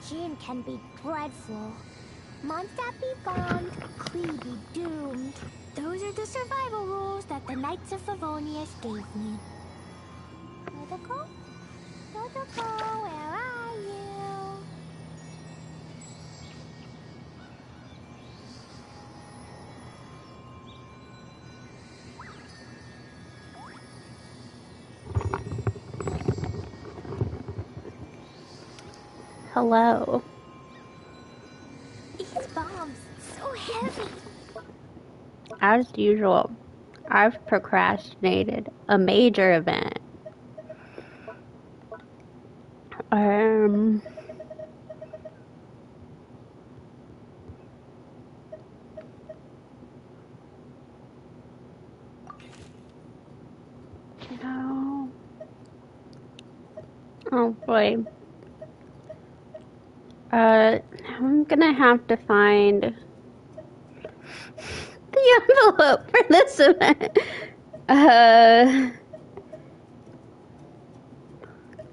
Jin can be dreadful. Mondstadt be gone, Klee be doomed. Those are the survival rules that the Knights of Favonius gave me. Dodoco? Dodoco, where are you? Hello. These bombs, so heavy. As usual, I've procrastinated a major event. No. Oh boy. I'm gonna have to find the envelope for this event.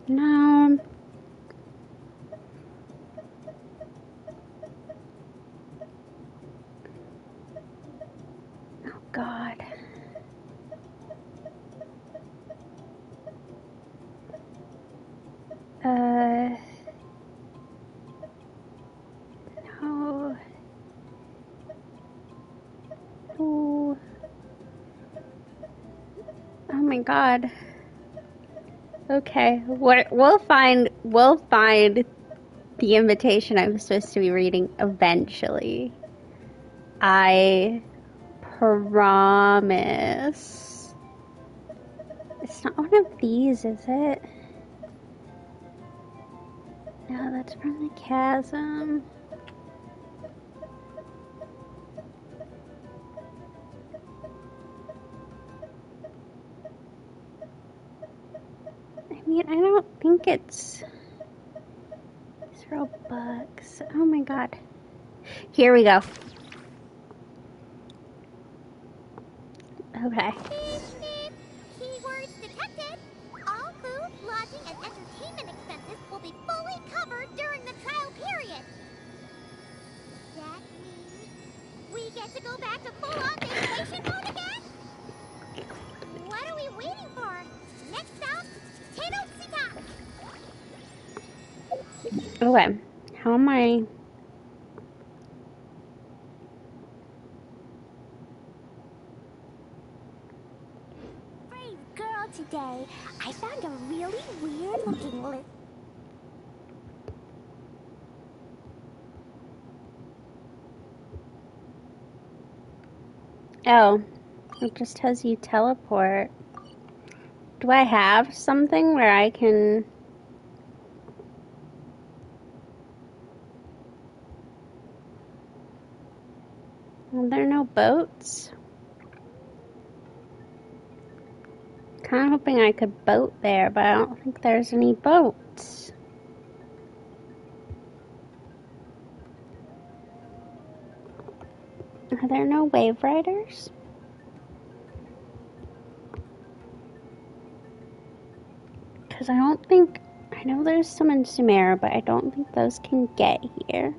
No. Oh God. No. Oh. Oh my God. Okay, we'll find the invitation I'm supposed to be reading eventually. I promise. It's not one of these, is it? No, that's from the chasm. I mean, I don't think it's 0 bucks. Oh my God. Here we go. Okay. Keywords detected. All food, lodging, and entertainment expenses will be fully covered during the trial period. That means we get to go back to full-on vacation mode again? What are we waiting for? Next stop, Tenochtitlan. Okay. How am I? Brave girl today. I found a really weird-looking list. Oh, it just has you teleport. Do I have something where I can... Well, there are no boats. Kind of hoping I could boat there, but I don't think there's any boats. Are there no wave riders? Because I don't think... I know there's some in Sumeru, but I don't think those can get here.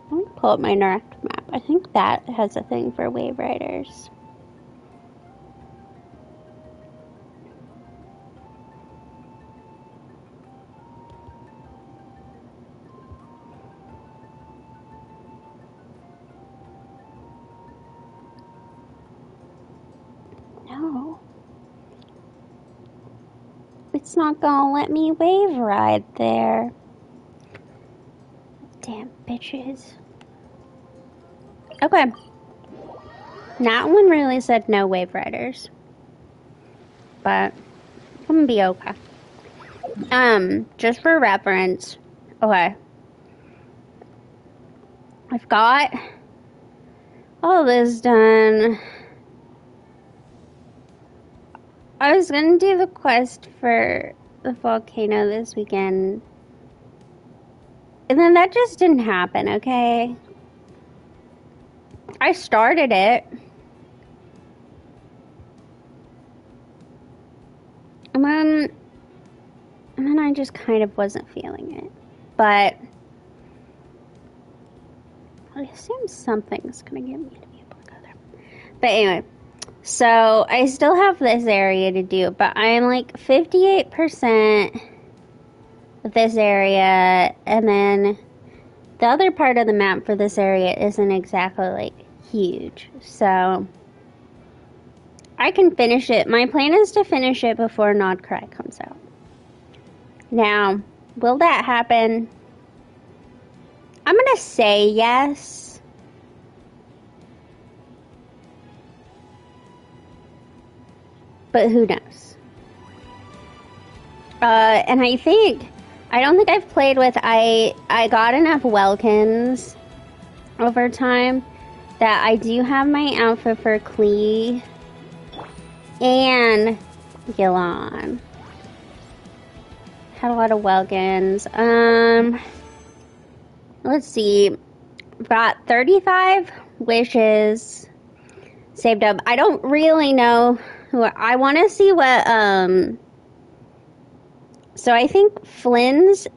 Let me pull up my direct map. I think that has a thing for wave riders. No. It's not gonna let me wave ride there. Damn bitches. Okay. That one really said no wave riders. But I'm gonna be okay. Just for reference. Okay. I've got all this done. I was gonna do the quest for the volcano this weekend. And then that just didn't happen, okay? I started it. And then I just kind of wasn't feeling it. But I assume something's gonna get me to be able to go there. But anyway, so I still have this area to do, but I'm like 58% of this area, and then the other part of the map for this area isn't exactly like huge. So I can finish it. My plan is to finish it before Nodcry comes out. Now, will that happen? I'm gonna say yes. But who knows? And I don't think I've played with, I got enough Welkins over time that I do have my outfit for Klee and Gilon. Had a lot of Welkins. Let's see. I've got 35 wishes saved up. I don't really know who I want to see what, so I think Flynn's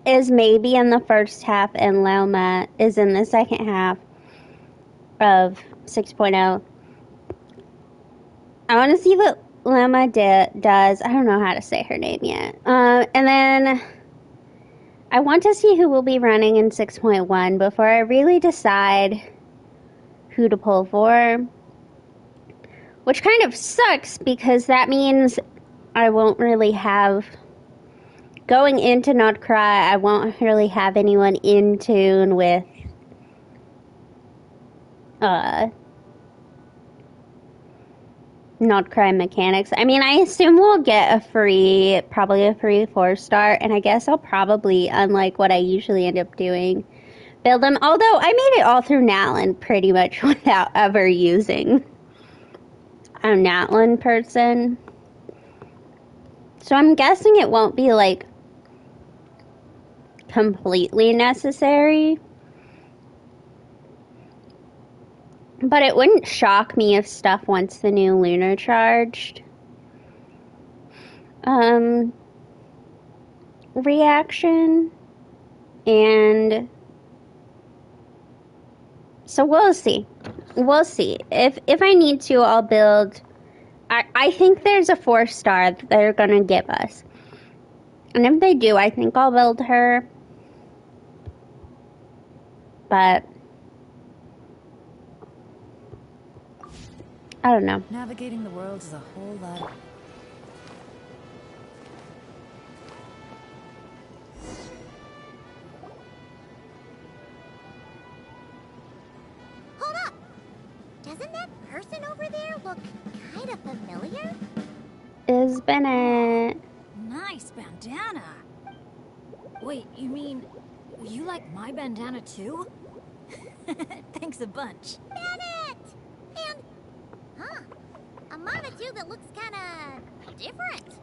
is maybe in the first half and Loma is in the second half of 6.0. I want to see what Loma does. I don't know how to say her name yet. And then I want to see who will be running in 6.1 before I really decide who to pull for. Which kind of sucks because that means I won't really have, going into Nodcry, I won't really have anyone in tune with Nodcry mechanics. I mean, I assume we'll get probably a free 4-star, and I guess I'll probably, unlike what I usually end up doing, build them. Although I made it all through Natlan pretty much without ever using a Natlan person. So I'm guessing it won't be, like, completely necessary. But it wouldn't shock me if stuff once the new Lunar charged. Reaction. And so we'll see. We'll see. If I need to, I'll build. I think there's a 4-star that they're gonna give us. And if they do, I think I'll build her. But I don't know. Navigating the world is a whole lot. Hold up! Doesn't that person over there look kind of familiar? Is Bennett. Nice bandana. Wait, you mean you like my bandana too? Thanks a bunch. Bennett! And, a Monotoo that looks kinda different.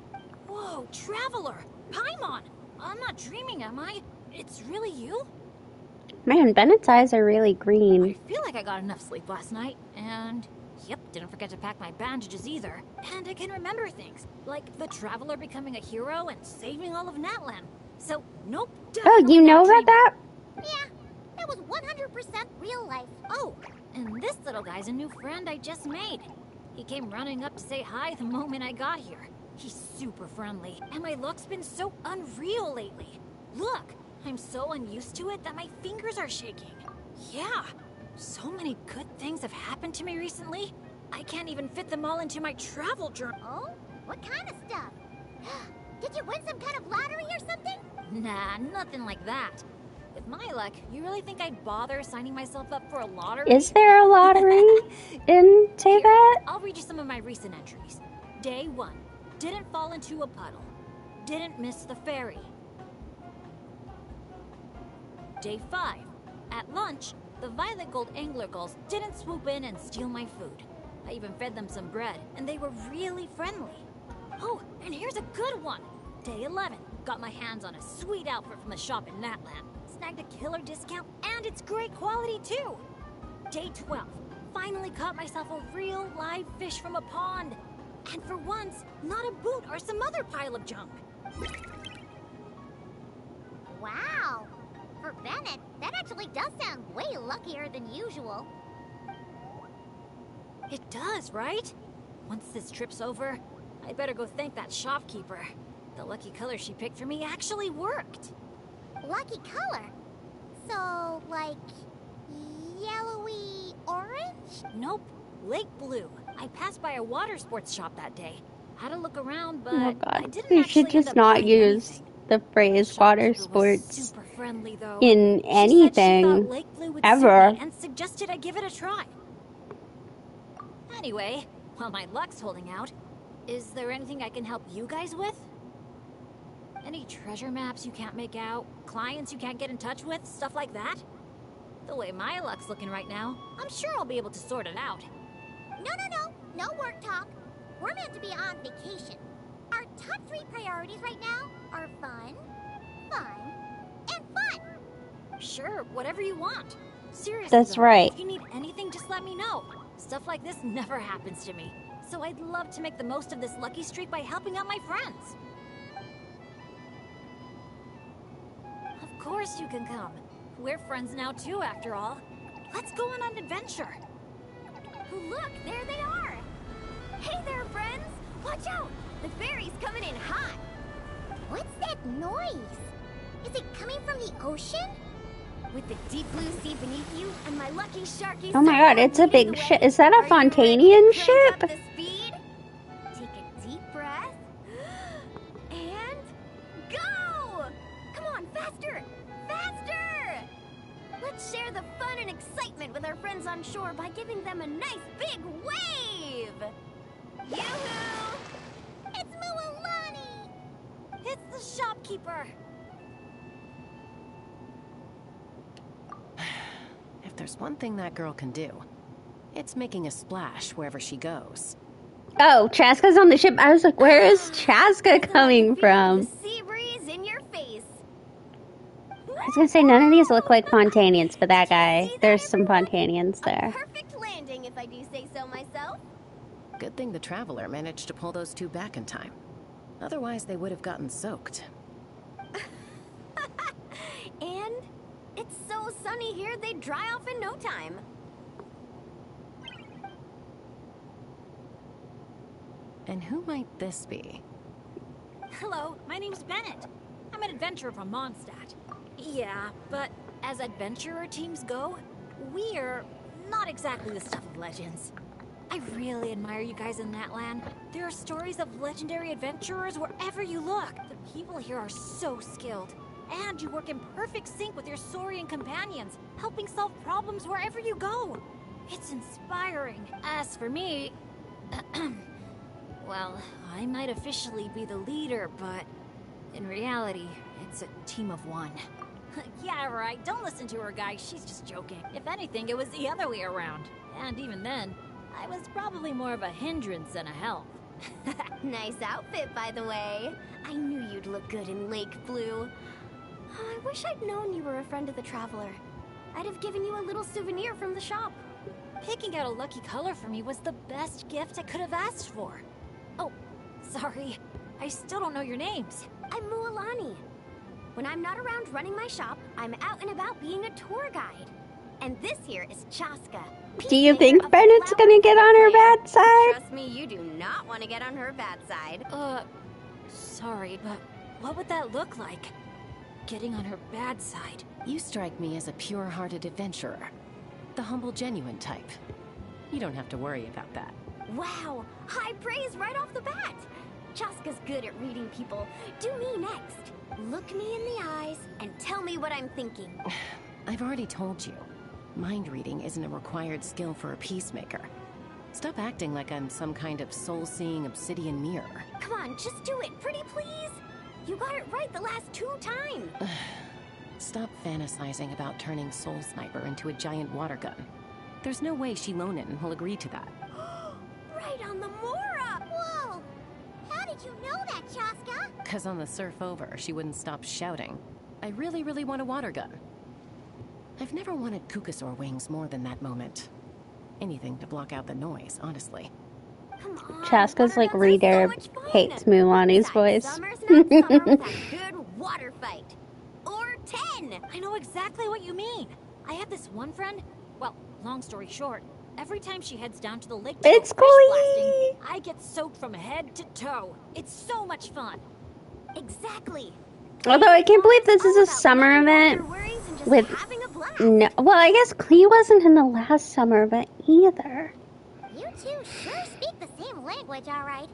Whoa, Traveler! Paimon! I'm not dreaming, am I? It's really you? Man, Bennett's eyes are really green. I feel like I got enough sleep last night, and yep, didn't forget to pack my bandages either. And I can remember things, like the Traveler becoming a hero and saving all of Natlan. So, nope. Oh, you know about that? Yeah, that was 100% real life. Oh, and this little guy's a new friend I just made. He came running up to say hi the moment I got here. He's super friendly, and my luck's been so unreal lately. Look, I'm so unused to it that my fingers are shaking. Yeah, so many good things have happened to me recently. I can't even fit them all into my travel journal. Oh? What kind of stuff? Did you win some kind of lottery or something? Nah, nothing like that. With my luck, you really think I'd bother signing myself up for a lottery? Is there a lottery in Teyvat? I'll read you some of my recent entries. Day 1. Didn't fall into a puddle. Didn't miss the ferry. Day 5. At lunch, the Violet Gold Angler Gulls didn't swoop in and steal my food. I even fed them some bread, and they were really friendly. Oh, and here's a good one. Day 11. Got my hands on a sweet outfit from the shop in Natlan. Snagged a killer discount, and it's great quality too. Day 12. Finally caught myself a real live fish from a pond. And for once, not a boot or some other pile of junk. Wow. For Bennett, that actually does sound way luckier than usual. It does, right? Once this trip's over, I better go thank that shopkeeper. The lucky color she picked for me actually worked. Lucky color? So, like, yellowy orange? Nope, lake blue. I passed by a water sports shop that day. Had a look around, but Oh I god. didn't We actually should end just up not buying use anything. the phrase Shopkeeper water was sports super friendly, though. in She said she thought anything lake blue would ever. suit me and suggested I give it a try. Anyway, while my luck's holding out, is there anything I can help you guys with? Any treasure maps you can't make out? Clients you can't get in touch with? Stuff like that? The way my luck's looking right now, I'm sure I'll be able to sort it out. No work talk. We're meant to be on vacation. Our top 3 priorities right now are fun, and fun. Sure, whatever you want. Seriously, That's though, right. If you need anything, just let me know. Stuff like this never happens to me. So I'd love to make the most of this lucky streak by helping out my friends. Of course you can come. We're friends now too, after all. Let's go on an adventure. Look, there they are. Hey there, friends. Watch out. The ferry's coming in hot. What's that noise? Is it coming from the ocean? With the deep blue sea beneath you and my lucky sharky. Oh my god, it's a big ship. Is that a Fontanian ship? Take a deep breath. And go! Come on, faster! Faster! Let's share the fun and excitement with our friends on shore by giving them a nice big wave! Yoo-hoo! It's Mualani! It's the shopkeeper. If there's one thing that girl can do, it's making a splash wherever she goes. Oh, Chaska's on the ship. I was like, where is Chaska coming from? The sea breeze in your face. I was gonna say, none of these look like Fontanians, but that guy, there's some Fontanians there. Perfect landing, if I do say so myself. Good thing the Traveler managed to pull those 2 back in time. Otherwise, they would have gotten soaked. And it's so sunny here, they'd dry off in no time. And who might this be? Hello, my name's Bennett. I'm an adventurer from Mondstadt. Yeah, but as adventurer teams go, we're not exactly the stuff of legends. I really admire you guys in that land. There are stories of legendary adventurers wherever you look. The people here are so skilled. And you work in perfect sync with your Saurian companions, helping solve problems wherever you go. It's inspiring. As for me, well, I might officially be the leader, but in reality, it's a team of 1. Yeah, right. Don't listen to her, guys. She's just joking. If anything, it was the other way around. And even then, I was probably more of a hindrance than a help. Nice outfit, by the way. I knew you'd look good in lake blue. Oh, I wish I'd known you were a friend of the Traveler. I'd have given you a little souvenir from the shop. Picking out a lucky color for me was the best gift I could have asked for. Oh, sorry. I still don't know your names. I'm Mualani. When I'm not around running my shop, I'm out and about being a tour guide. And this here is Chaska. Do you think Bennett's gonna get on her bad side? Trust me, you do not want to get on her bad side. Sorry, but what would that look like? Getting on her bad side. You strike me as a pure-hearted adventurer. The humble, genuine type. You don't have to worry about that. Wow, high praise right off the bat. Chaska's good at reading people. Do me next. Look me in the eyes and tell me what I'm thinking. I've already told you. Mind reading isn't a required skill for a peacemaker. Stop acting like I'm some kind of soul-seeing obsidian mirror. Come on, just do it, pretty please. You got it right the last 2 times. Stop fantasizing about turning Soul Sniper into a giant water gun. There's no way Shilonen will agree to that. Right on the Mora! Whoa! How did you know that, Chaska? 'Cause on the surf over, she wouldn't stop shouting. I really, really want a water gun. I've never wanted Kukasaur wings more than that moment. Anything to block out the noise, honestly. Come on, Chaska's like water guns are reader so much fun. hates Mualani's Besides, voice. Summer's not summer without a good water fight. Or 10! I know exactly what you mean. I have this one friend. Well, long story short, every time she heads down to the lake to It's go fish blasting, Chloe! I get soaked from head to toe. It's so much fun. Exactly. Although I can't believe this is a summer event with... No, well, I guess Clee wasn't in the last summer event either. You two sure speak the same language, all right.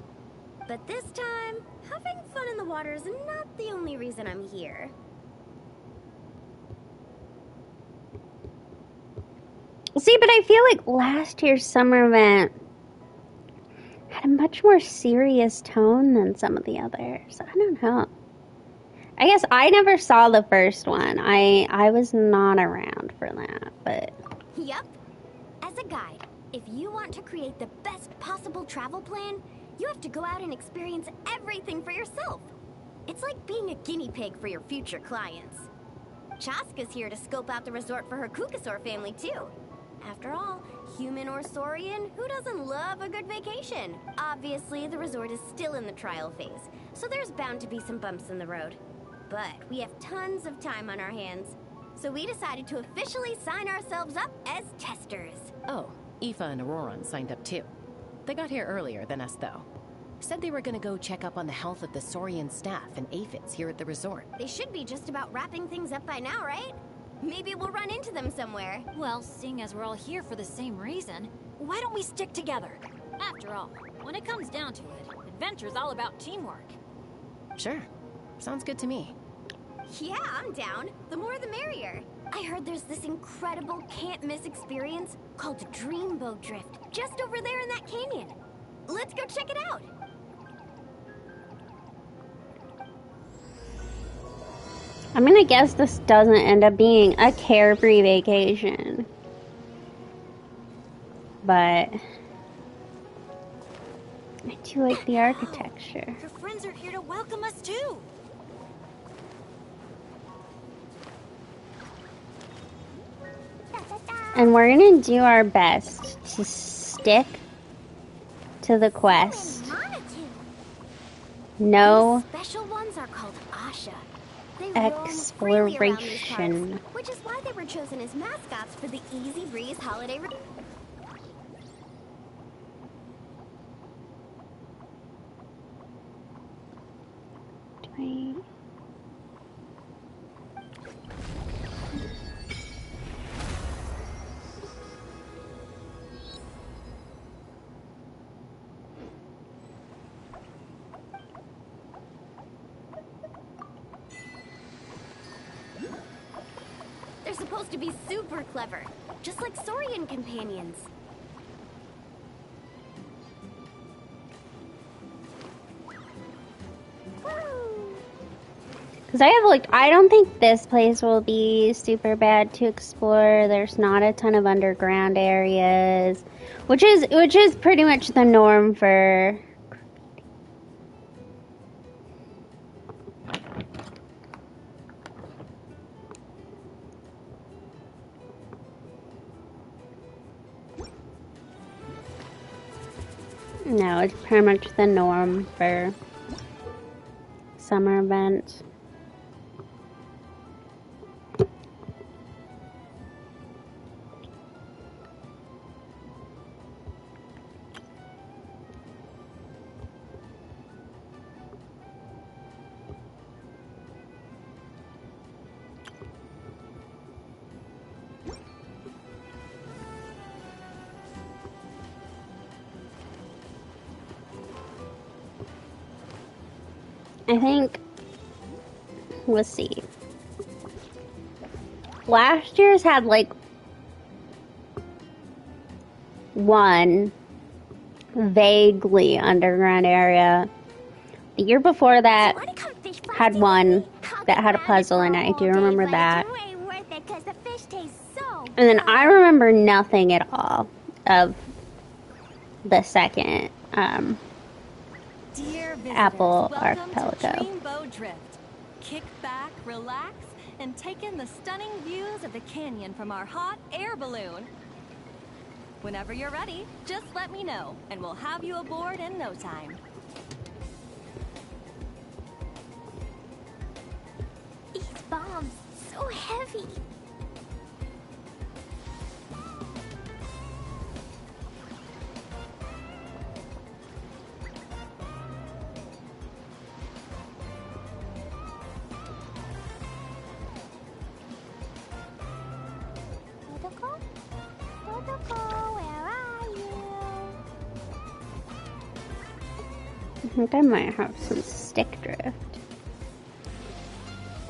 But this time, having fun in the water is not the only reason I'm here. See, but I feel like last year's summer event had a much more serious tone than some of the others. I don't know. I guess I never saw the first one. I was not around for that, but... Yup. As a guide, if you want to create the best possible travel plan, you have to go out and experience everything for yourself. It's like being a guinea pig for your future clients. Chaska's here to scope out the resort for her Kukasaur family, too. After all, human or saurian, who doesn't love a good vacation? Obviously, the resort is still in the trial phase, so there's bound to be some bumps in the road. But we have tons of time on our hands, so we decided to officially sign ourselves up as testers. Oh, Aoife and Auroran signed up too. They got here earlier than us, though. Said they were gonna go check up on the health of the saurian staff and aphids here at the resort. They should be just about wrapping things up by now, right? Maybe we'll run into them somewhere. Well, seeing as we're all here for the same reason, why don't we stick together? After all, when it comes down to it, adventure's all about teamwork. Sure. Sounds good to me. Yeah, I'm down. The more the merrier. I heard there's this incredible can't-miss experience called Dreamboat Drift just over there in that canyon. Let's go check it out. I'm gonna guess this doesn't end up being a carefree vacation. But... I do like the architecture. Your friends are here to welcome us too. And we're gonna do our best to stick to the quest. No These special ones are called Asha. They roam freely around these exploration. parks, which is why they were chosen as mascots for the Easy Breeze holiday. Wait. They're supposed to be super clever, just like Saurian companions. Because I have looked, I don't think this place will be super bad to explore. There's not a ton of underground areas, which is pretty much the norm for. No, it's pretty much the norm for summer events. I think, let's see. Last year's had like one vaguely underground area. The year before that had one that had a puzzle in it. I do remember that. And then I remember nothing at all of the second Dear visitors, Apple welcome Archipelago. to Dreamboat Drift. Kick back, relax, and take in the stunning views of the canyon from our hot air balloon. Whenever you're ready, just let me know, and we'll have you aboard in no time. These bombs so heavy. Dodoko? Dodoko, where are you? I think I might have some stick drift.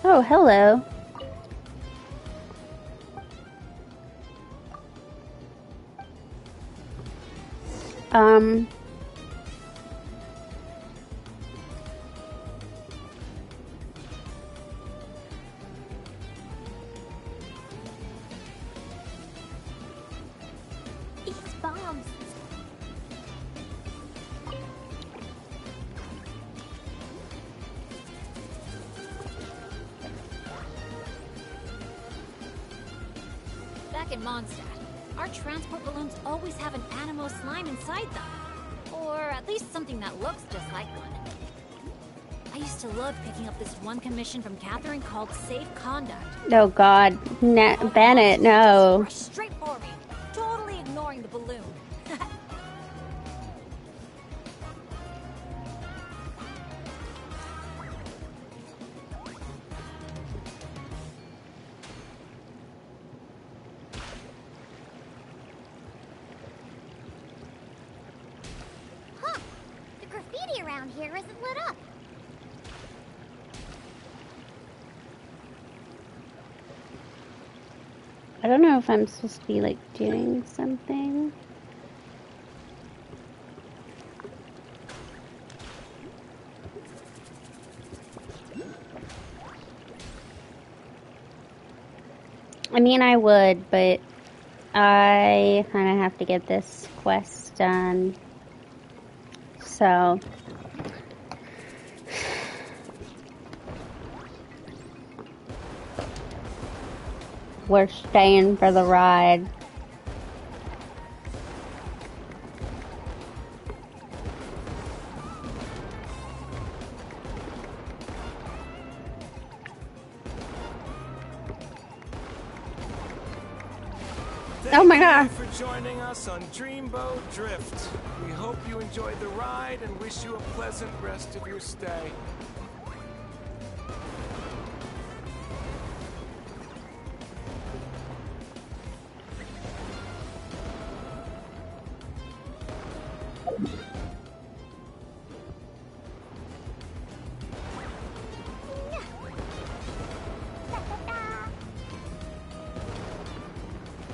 Oh, hello. These bombs. Back in Mondstadt, our transport balloons always have an Animo slime inside them. Or at least something that looks just like one. I used to love picking up this one commission from Catherine called Safe Conduct. Oh God, Bennett, no. Rush straight for me, totally ignoring the balloon. Huh. The graffiti around here isn't lit up. I don't know if I'm supposed to be like doing something. I mean, I would, but I kind of have to get this quest done. So, we're staying for the ride. Oh my God. Thank you for joining us on Dreamboat Drift. We hope you enjoyed the ride and wish you a pleasant rest of your stay.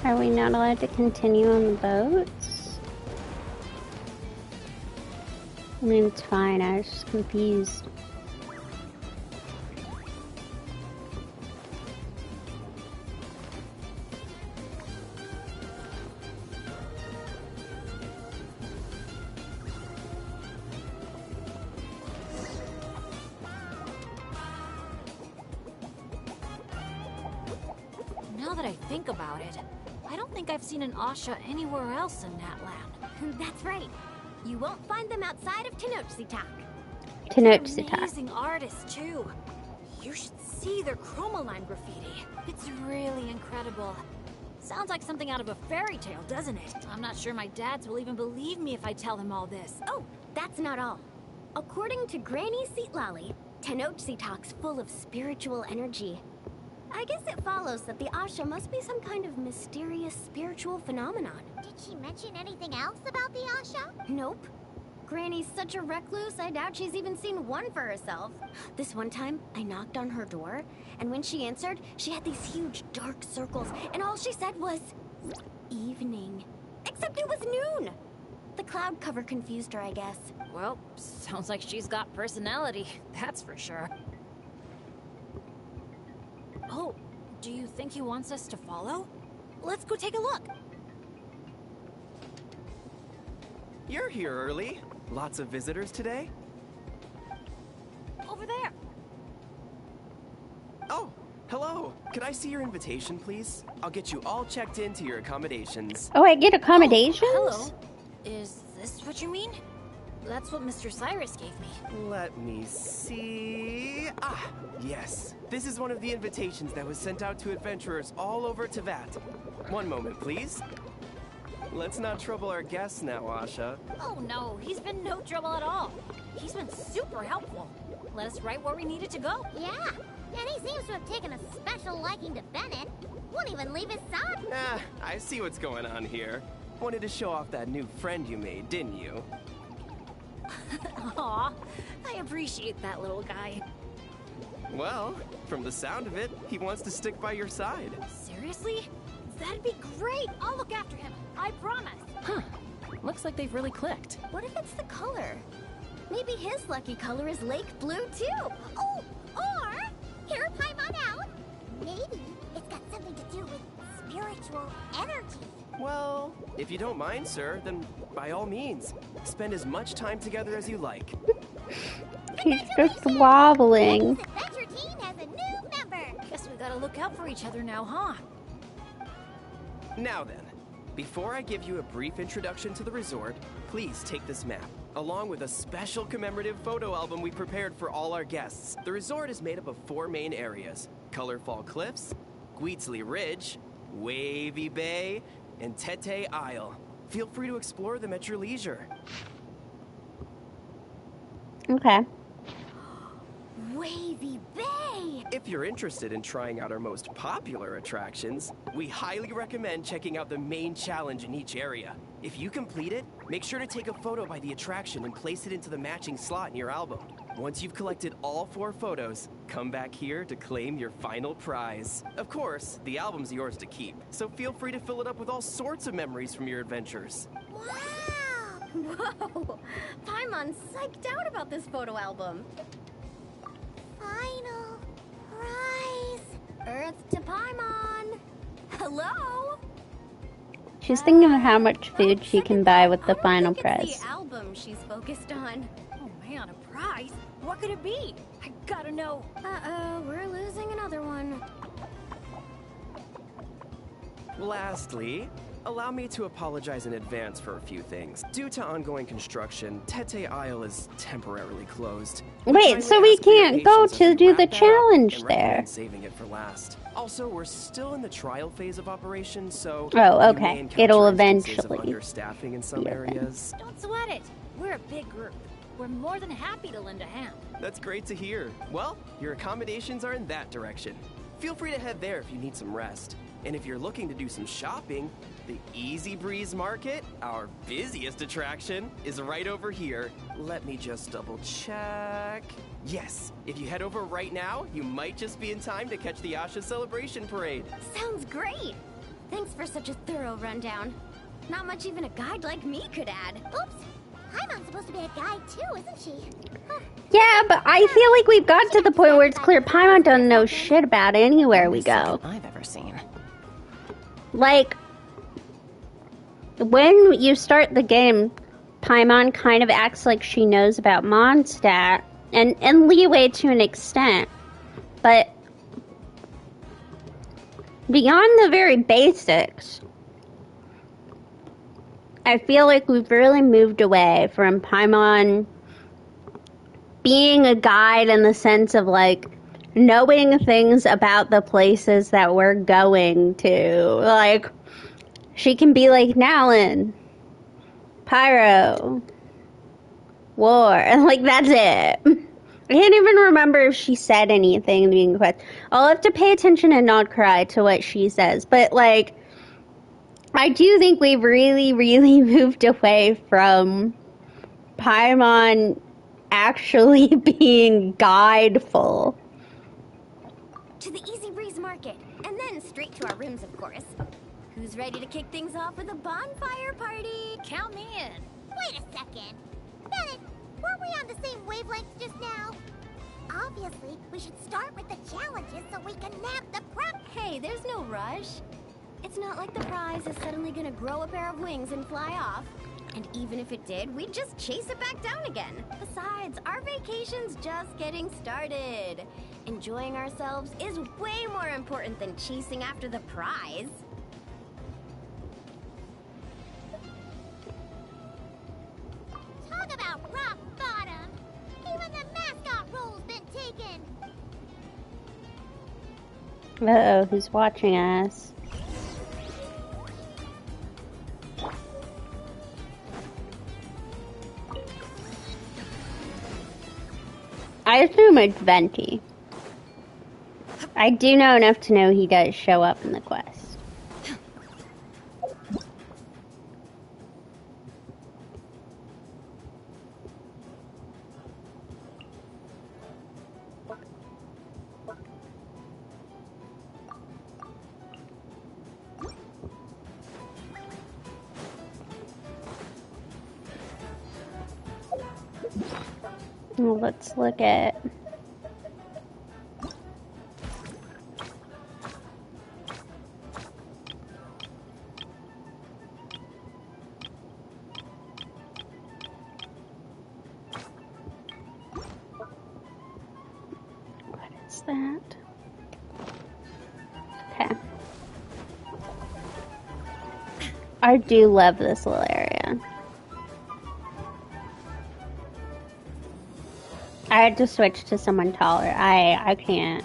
Are we not allowed to continue on the boats? I mean, it's fine. I was just confused. Now that I think about it, I don't think I've seen an Asha anywhere else in Natlan. That's right. You won't find them outside of Tenochtitlan. Tenochtitlan. Amazing artists, too. You should see their chromoline graffiti. It's really incredible. Sounds like something out of a fairy tale, doesn't it? I'm not sure my dads will even believe me if I tell him all this. Oh, that's not all. According to Granny Seatlali, Tenochtitlan's full of spiritual energy. I guess it follows that the Asha must be some kind of mysterious spiritual phenomenon. Did she mention anything else about the Asha? Nope. Granny's such a recluse, I doubt she's even seen one for herself. This one time, I knocked on her door, and when she answered, she had these huge dark circles, and all she said was, evening. Except it was noon. The cloud cover confused her, I guess. Well, sounds like she's got personality, that's for sure. Oh, do you think he wants us to follow? Let's go take a look. You're here early. Lots of visitors today? Over there. Oh, hello. Could I see your invitation, please? I'll get you all checked into your accommodations. Oh, I get accommodations? Hello. Is this what you mean? That's what Mr. Cyrus gave me. Let me see. Ah, yes. This is one of the invitations that was sent out to adventurers all over Teyvat. One moment, please. Let's not trouble our guests now, Asha. Oh no, he's been no trouble at all. He's been super helpful. Let us right where we needed to go. Yeah, and he seems to have taken a special liking to Bennett. Won't even leave his side. Ah, I see what's going on here. Wanted to show off that new friend you made, didn't you? Aw, I appreciate that little guy. Well, from the sound of it, he wants to stick by your side. Seriously? That'd be great. I'll look after him. I promise. Huh. Looks like they've really clicked. What if it's the color? Maybe his lucky color is lake blue too. Oh, or hear Paimon out. Maybe it's got something to do with spiritual energy. Well, if you don't mind, sir, then by all means, spend as much time together as you like. He's just wobbling. This adventure team has a new member. Guess we gotta look out for each other now, huh? Now then, before I give you a brief introduction to the resort, please take this map, along with a special commemorative photo album we prepared for all our guests. The resort is made up of 4 main areas: Colorfall Cliffs, Gweetsley Ridge, Wavy Bay, and Tete Isle. Feel free to explore them at your leisure. Okay. Wavy Bay! If you're interested in trying out our most popular attractions, we highly recommend checking out the main challenge in each area. If you complete it, make sure to take a photo by the attraction and place it into the matching slot in your album. Once you've collected all 4 photos, come back here to claim your final prize. Of course, the album's yours to keep, so feel free to fill it up with all sorts of memories from your adventures. Wow. Whoa! Paimon's psyched out about this photo album. Final prize. Earth to Paimon! Hello? She's thinking of how much food she can buy with the final It's prize. the album she's focused on. Oh man, a prize? What could it be? I gotta know. Uh-oh, we're losing another one. Lastly, allow me to apologize in advance for a few things. Due to ongoing construction, Tete Isle is temporarily closed. Wait, so we can't go to do the challenge there. Saving it for last. Also, we're still in the trial phase of operation, so Oh, you may okay. encounter It'll instances of eventually understaffing in some be okay. areas. Don't sweat it. We're a big group. We're more than happy to lend a hand. That's great to hear. Well, your accommodations are in that direction. Feel free to head there if you need some rest. And if you're looking to do some shopping, the Easy Breeze Market, our busiest attraction, is right over here. Let me just double check. Yes, if you head over right now, you might just be in time to catch the Asha Celebration Parade. Sounds great! Thanks for such a thorough rundown. Not much even a guide like me could add. Oops. Paimon's supposed to be a guide too, isn't she? Huh. Yeah, but I feel like we've got to the point where it's clear Paimon doesn't know shit about anywhere we go. I've ever seen. Like, when you start the game, Paimon kind of acts like she knows about Mondstadt, and Leeway to an extent, but beyond the very basics, I feel like we've really moved away from Paimon being a guide in the sense of, like, knowing things about the places that we're going to. Like, she can be like Nalin, Pyro, War, and like, that's it. I can't even remember if she said anything being quest. I'll have to pay attention and not cry to what she says, but like, I do think we've really, really moved away from Paimon actually being guideful. To the Easy Breeze Market, and then straight to our rooms, of course. Who's ready to kick things off with a bonfire party? Count me in. Wait a second. Bennett, weren't we on the same wavelength just now? Obviously, we should start with the challenges so we can nab the prep. Hey, there's no rush. It's not like the prize is suddenly gonna grow a pair of wings and fly off. And even if it did, we'd just chase it back down again. Besides, our vacation's just getting started. Enjoying ourselves is way more important than chasing after the prize. Talk about Uh-oh, who's watching us? I assume it's Venti. I do know enough to know he does show up in the quest. Well, let's look at... What is that? Okay. I do love this little area. I had to switch to someone taller. I can't.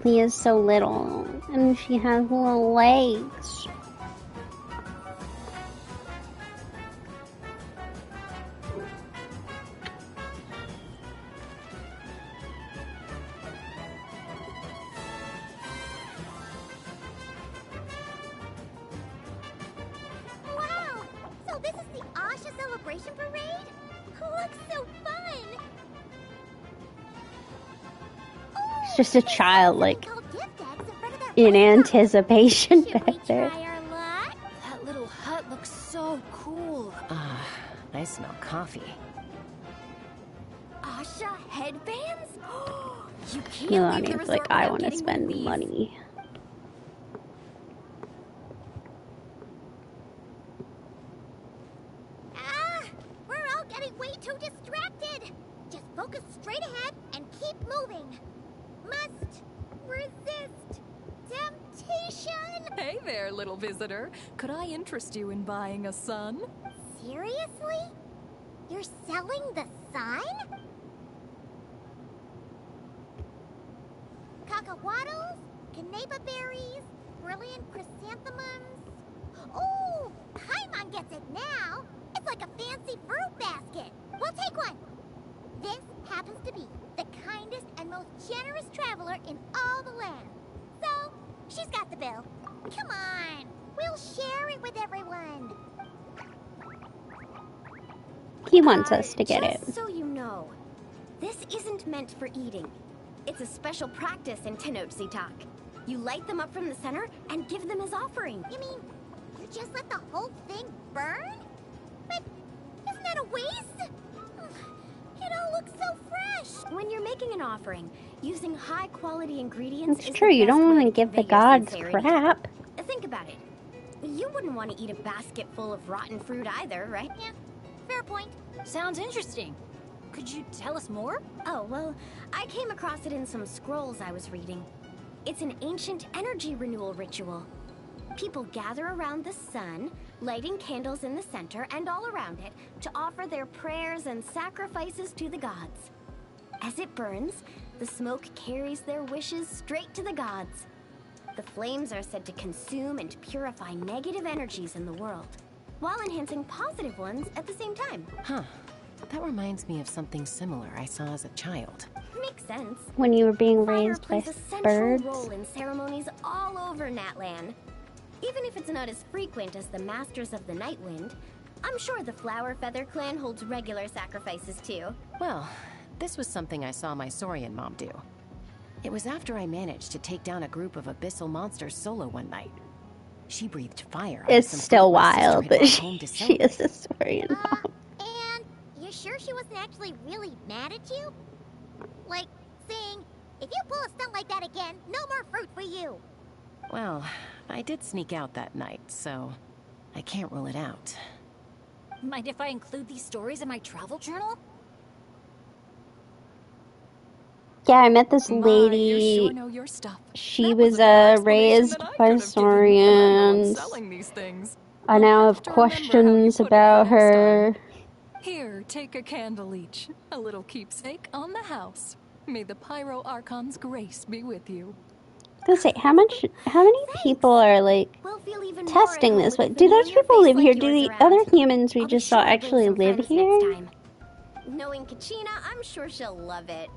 He is so little, and she has little legs. Wow! So this is the Asha celebration parade? Looks so fun! It's just a child, like, Called gift eggs in front of their in restaurant. anticipation Should we back there. try our luck? That little hut looks so cool. I smell coffee. Asha headbands? You can't leave the Milani's resort like, I without want to getting spend these. money. We're all getting way too distracted. Just focus straight ahead and keep moving. Must resist temptation. Hey there, little visitor. Could I interest you in buying a sun? Seriously? You're selling the sign? Cacahuatls, canapa berries, brilliant chrysanthemums. Oh, Paimon gets it now. It's like a fancy fruit basket. We'll take one. This happens to be the kindest and most generous traveler in all the land. So, she's got the bill. Come on, we'll share it with everyone. He wants us to get it. Just so you know, this isn't meant for eating. It's a special practice in Tenochtitlan. You light them up from the center and give them as offering. You mean, you just let the whole thing burn? But isn't that a waste? It all looks so fresh. When you're making an offering, using high-quality ingredients It's is true, the you best don't way want to give the convey your gods sincerity. crap. Think about it. You wouldn't want to eat a basket full of rotten fruit either, right? Yeah, fair point. Sounds interesting. Could you tell us more? Oh, well, I came across it in some scrolls I was reading. It's an ancient energy renewal ritual. People gather around the sun, lighting candles in the center and all around it to offer their prayers and sacrifices to the gods. As it burns, the smoke carries their wishes straight to the gods. The flames are said to consume and purify negative energies in the world, while enhancing positive ones at the same time. Huh. That reminds me of something similar I saw as a child. Makes sense. When you were being Fire raised by plays a central birds. role in ceremonies all over Natlan. Even if it's not as frequent as the Masters of the Night Wind, I'm sure the Flower Feather clan holds regular sacrifices too. Well, this was something I saw my Saurian mom do. It was after I managed to take down a group of abyssal monsters solo one night. She breathed fire. It's some still fruit my sister wild had that brought home to she is celebrate. a Saurian mom. And you sure she wasn't actually really mad at you? Like, saying, if you pull a stunt like that again, no more fruit for you. Well, I did sneak out that night, so I can't rule it out. Mind if I include these stories in my travel journal? Yeah, I met this My, you lady. sure know your stuff. She That was a better raised explanation than I by could have given you, and I know I'm Saurians. selling these things. I now I'll have have to remember how you questions put it about for next time. her. Here, take a candle each. A little keepsake on the house. May the Pyro Archon's grace be with you. I was gonna say, how many people are like We'll feel even more testing at home this? with What do those familiar people face live here? like Do yours the around. other humans we I'll be just sure saw to bring actually some live friends here? next time. Knowing Kachina, I'm sure she'll love it.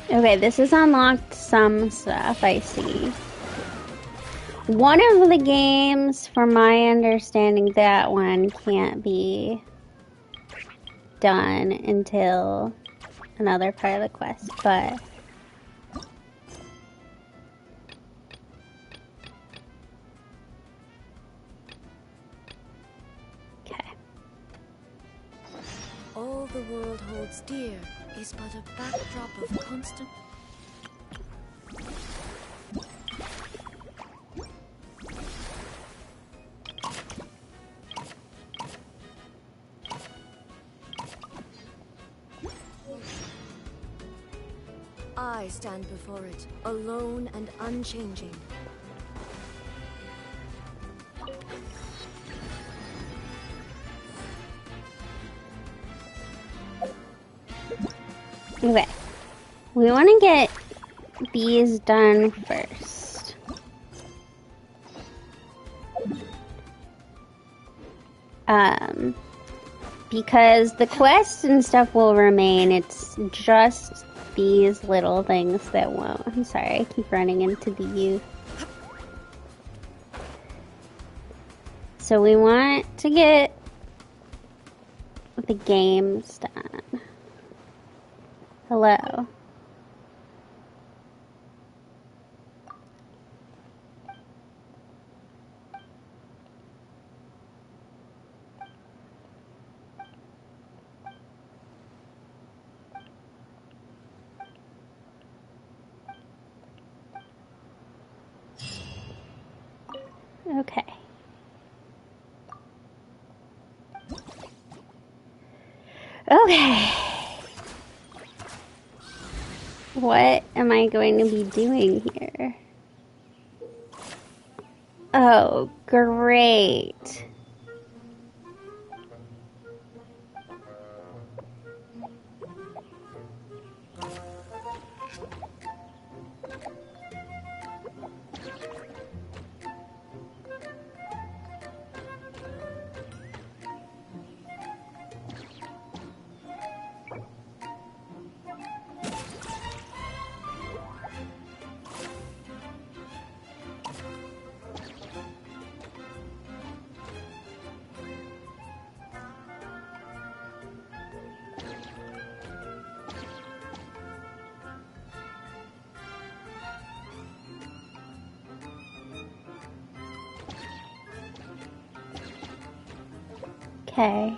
Okay, this has unlocked some stuff, I see. One of the games, from my understanding, that one can't be done until another part of the quest, but... Okay. All the world holds dear is but a backdrop of constant... I stand before it, alone and unchanging. Okay. We want to get these done first. Because the quests and stuff will remain. It's just these little things that won't. I'm sorry, I keep running into the youth. So we want to get the games done. Hello. Okay. Okay. What am I going to be doing here? Oh, great. Okay.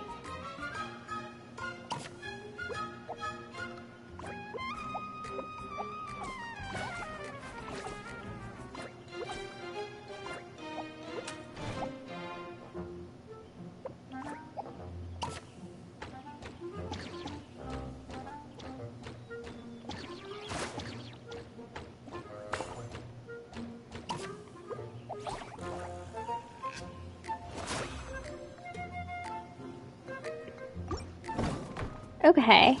Okay.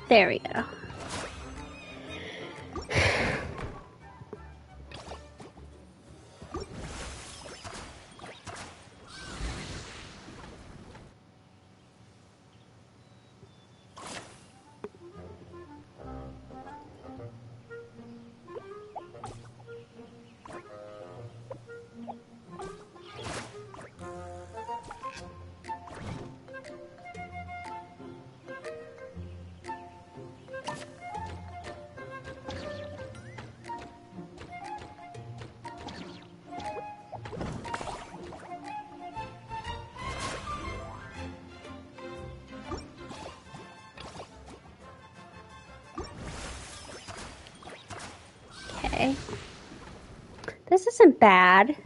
There we go. Okay. This isn't bad.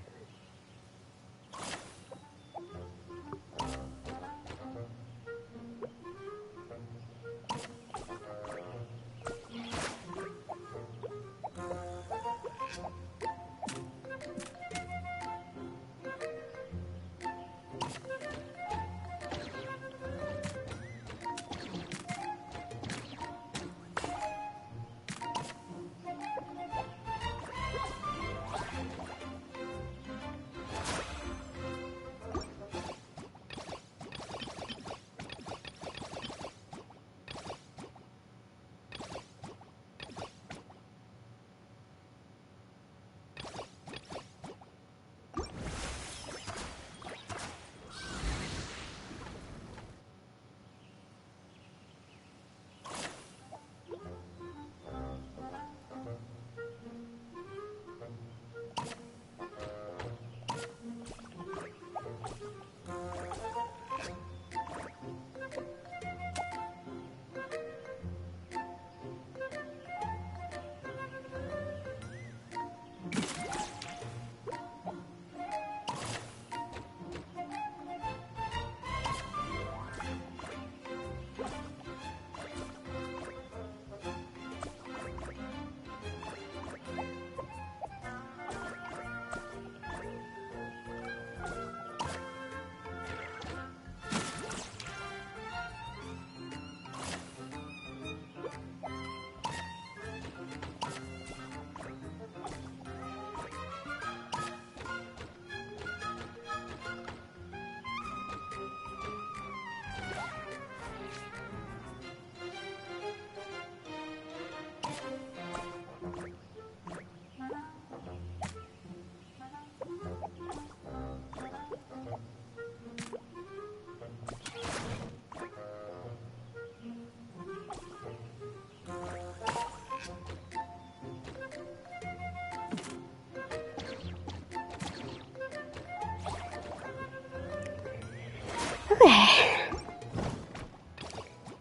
Okay.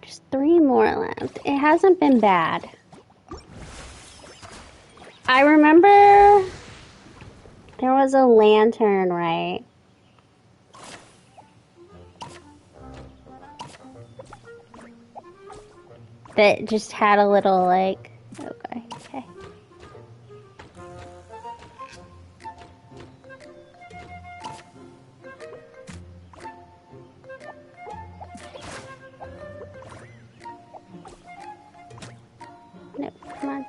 Just 3 more left. It hasn't been bad. I remember there was a lantern, right? That just had a little, like, okay. Nope, come on.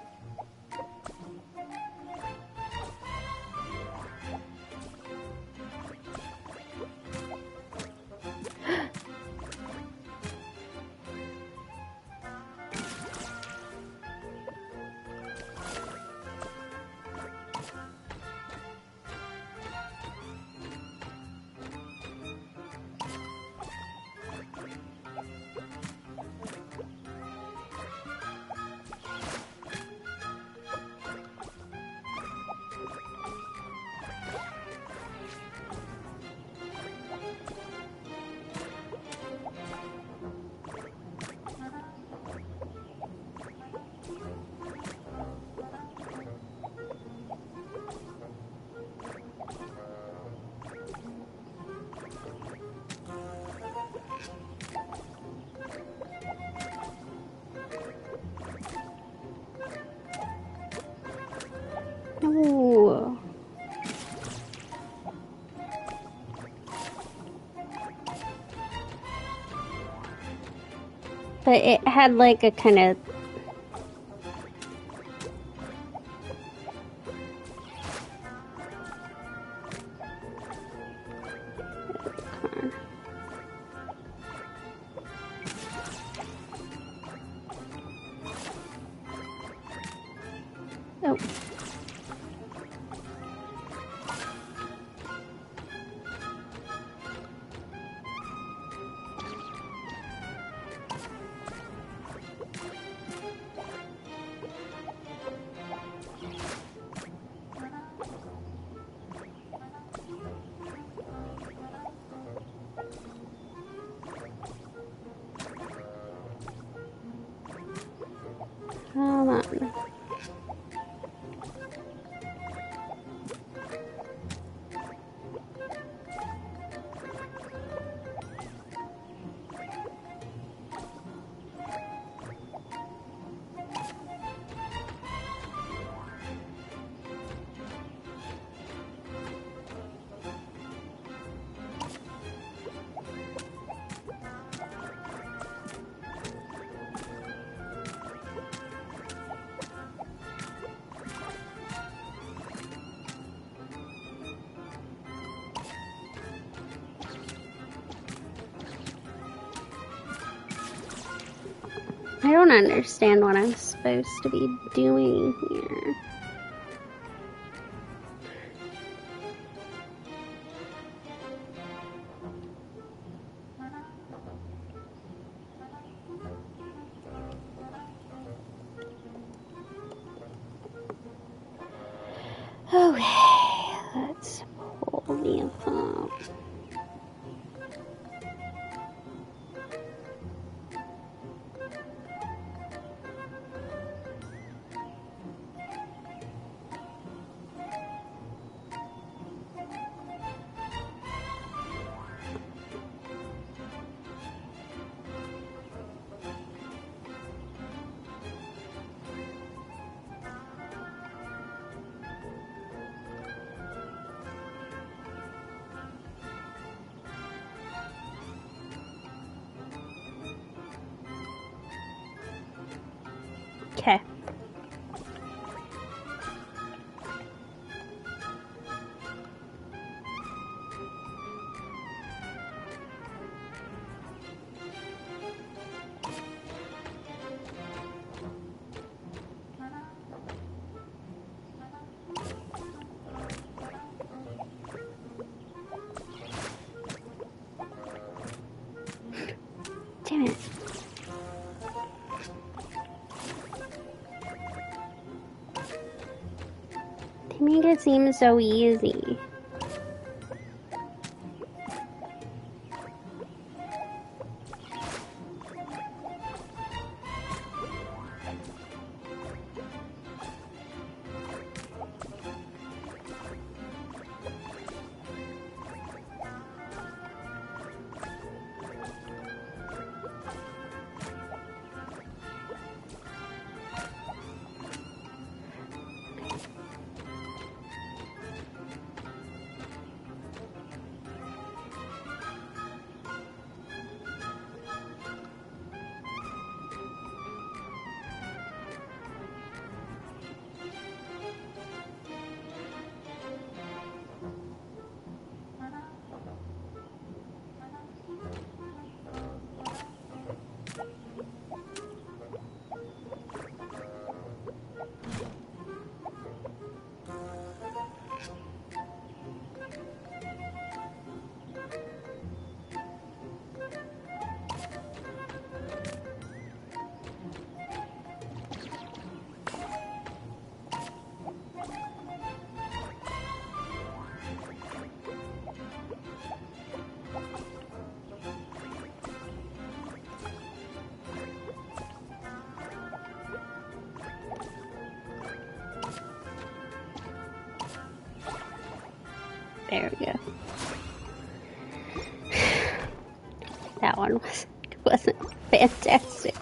Ooh. But it had like a kind of... Oh. Come on. I don't understand what I'm supposed to be doing here. Okay, let's pull these up. Okay. Damn it. They make it seem so easy. There we go. That one wasn't fantastic.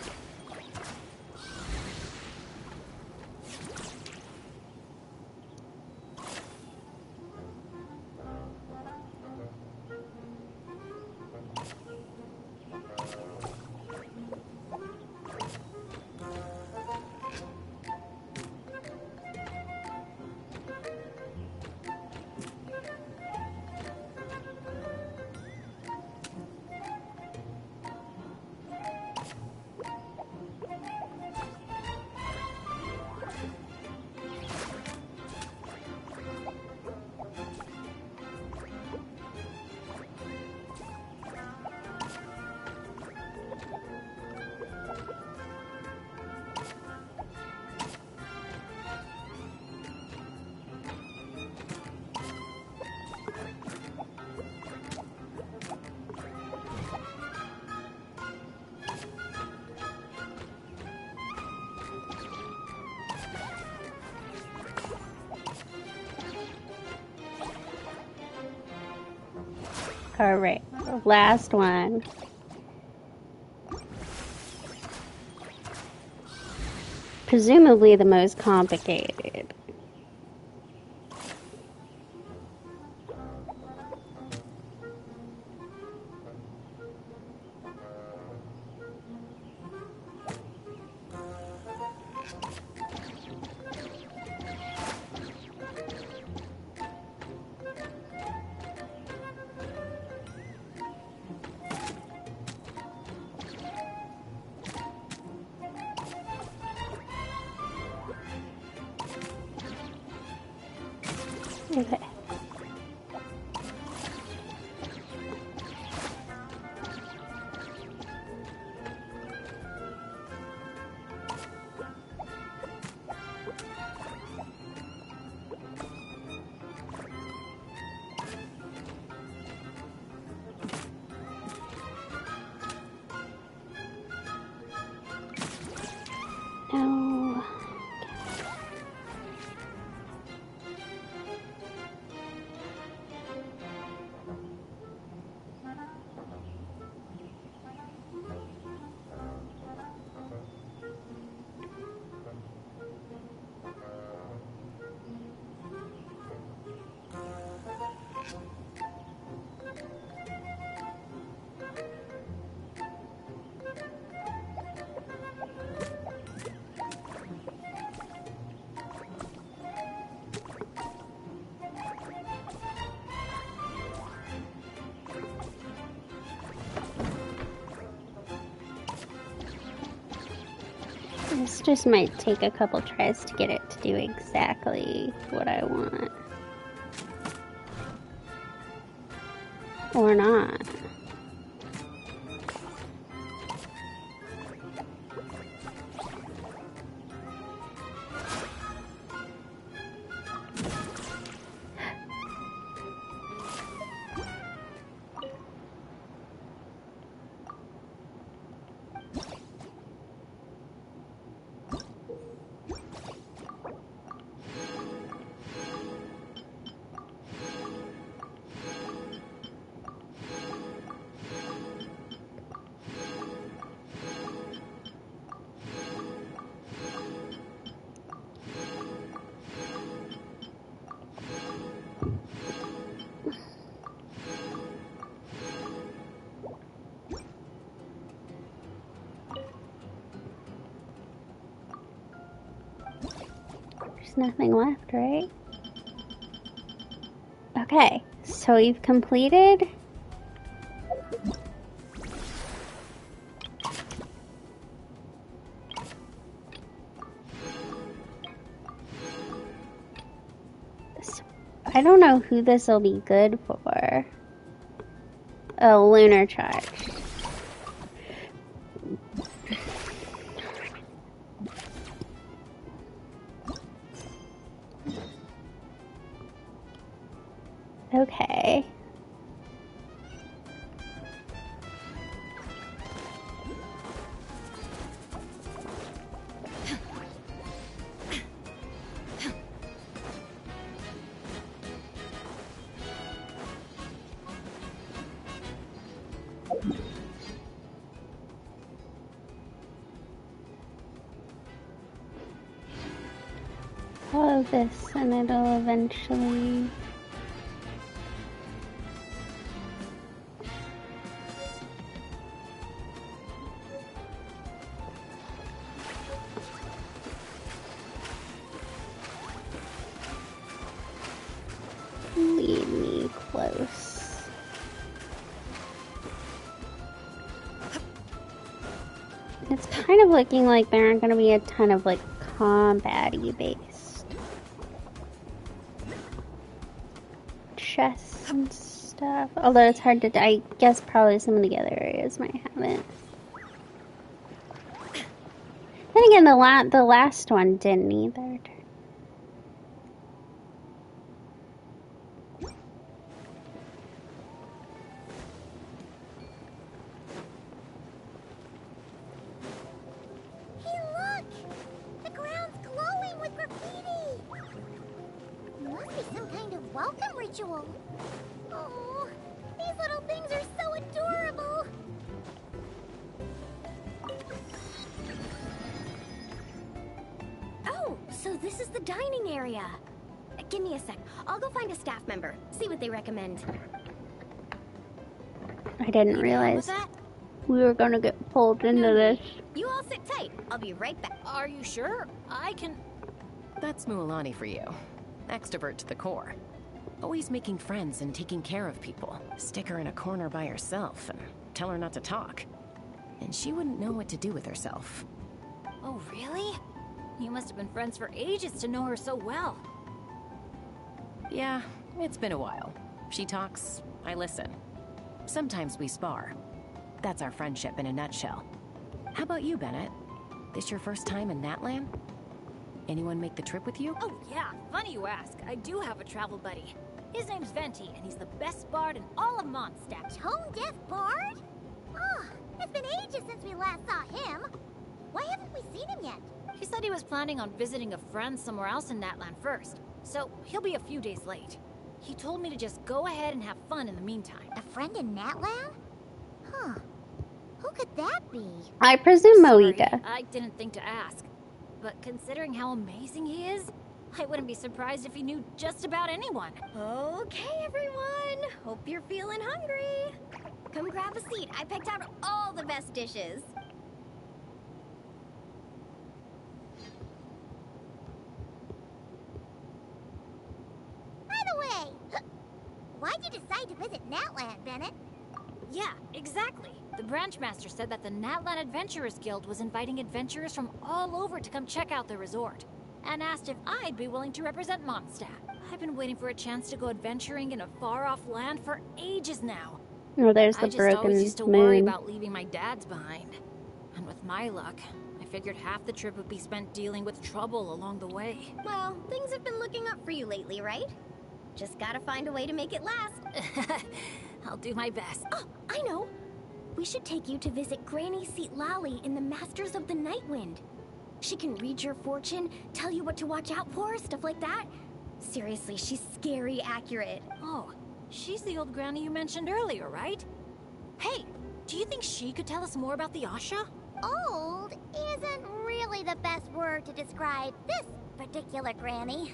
Alright, last one. Presumably the most complicated. Okay. Oh. This just might take a couple tries to get it to do exactly what I want. Or not. There's nothing left, right? Okay, so you've completed. I don't know who this will be good for. Oh, lunar charge. Okay. Follow this and it'll eventually... lead me close. It's kind of looking like there aren't going to be a ton of like combat-y based chests and stuff. Although it's hard to, I guess probably some of the other areas might have it. Then again, the last one didn't either. Welcome ritual. Oh, these little So this is the dining area. Give me a sec. I'll go find a staff member. See what they recommend. I didn't realize we were gonna get pulled into this. You all sit tight. I'll be right back. Are you sure? I can... That's Mualani for you. Extrovert to the core. Always making friends and taking care of people. Stick her in a corner by herself and tell her not to talk. And she wouldn't know what to do with herself. Oh, really? You must have been friends for ages to know her so well. Yeah, it's been a while. She talks, I listen. Sometimes we spar. That's our friendship in a nutshell. How about you, Bennett? This your first time in Natlan? Anyone make the trip with you? Oh, yeah. Funny you ask. I do have a travel buddy. His name's Venti, and he's the best bard in all of Mondstadt. Tone-deaf bard? Oh, it's been ages since we last saw him. Why haven't we seen him yet? He said he was planning on visiting a friend somewhere else in Natlan first, so he'll be a few days late. He told me to just go ahead and have fun in the meantime. A friend in Natlan? Huh. Who could that be? I presume Sorry, Moika. I didn't think to ask. But considering how amazing he is, I wouldn't be surprised if he knew just about anyone. Okay, everyone. Hope you're feeling hungry. Come grab a seat. I picked out all the best dishes. By the way, why'd you decide to visit Natlan, Bennett? Yeah, exactly. The branch master said that the Natlan Adventurers Guild was inviting adventurers from all over to come check out the resort, and asked if I'd be willing to represent Mondstadt. I've been waiting for a chance to go adventuring in a far-off land for ages now. Oh, there's I the just always broken used to worry moon. about leaving my dad's behind. And with my luck, I figured half the trip would be spent dealing with trouble along the way. Well, things have been looking up for you lately, right? Just gotta find a way to make it last. I'll do my best. Oh, I know. We should take you to visit Granny Seat Lally in the Masters of the Nightwind. She can read your fortune, tell you what to watch out for, stuff like that. Seriously, she's scary accurate. Oh, she's the old granny you mentioned earlier, right? Hey, do you think she could tell us more about the Asha? Old isn't really the best word to describe this particular granny.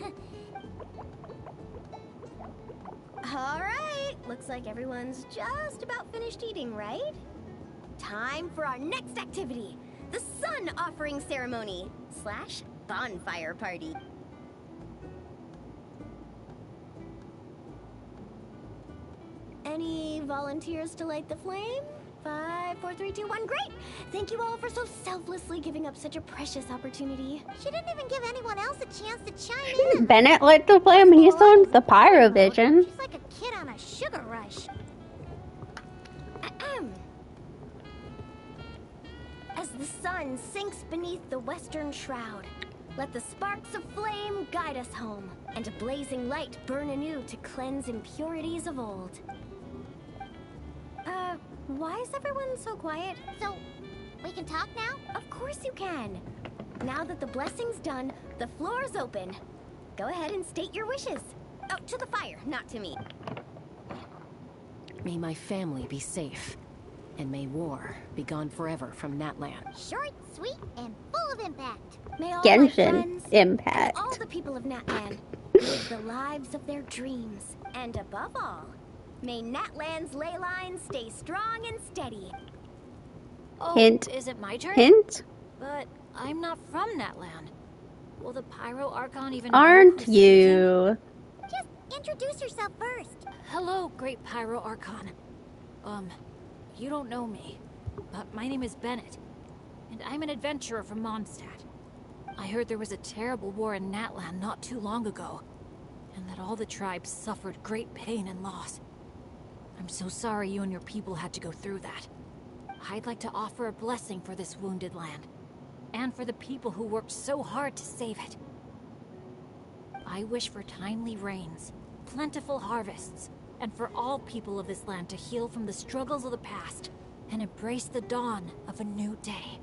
All right, looks like everyone's just about finished eating, right? Time for our next activity, the Sun Offering Ceremony / bonfire party. Any volunteers to light the flame? 5, 4, 3, 2, 1, great! Thank you all for so selflessly giving up such a precious opportunity. She didn't even give anyone else a chance to chime in. Bennett lit the flame. He's on the Pyrovision. She's like a kid on a sugar rush. Ahem. As the sun sinks beneath the western shroud, let the sparks of flame guide us home, and a blazing light burn anew to cleanse impurities of old. Why is everyone so quiet? So, we can talk now? Of course you can. Now that the blessing's done, the floor's open. Go ahead and state your wishes. Oh, to the fire, not to me. May my family be safe, and may war be gone forever from Natlan. Short, sweet, and full of impact. May all my Genshin friends impact. and all the people of Natlan live the lives of their dreams. And above all, may Natlan's ley lines stay strong and steady. Oh, Hint. is it my turn? Hint? But I'm not from Natlan. Will the Pyro Archon even know Aren't who's speaking? you? Just introduce yourself first. Hello, great Pyro Archon. You don't know me, but my name is Bennett, and I'm an adventurer from Mondstadt. I heard there was a terrible war in Natlan not too long ago, and that all the tribes suffered great pain and loss. I'm so sorry you and your people had to go through that. I'd like to offer a blessing for this wounded land, and for the people who worked so hard to save it. I wish for timely rains, plentiful harvests, and for all people of this land to heal from the struggles of the past and embrace the dawn of a new day.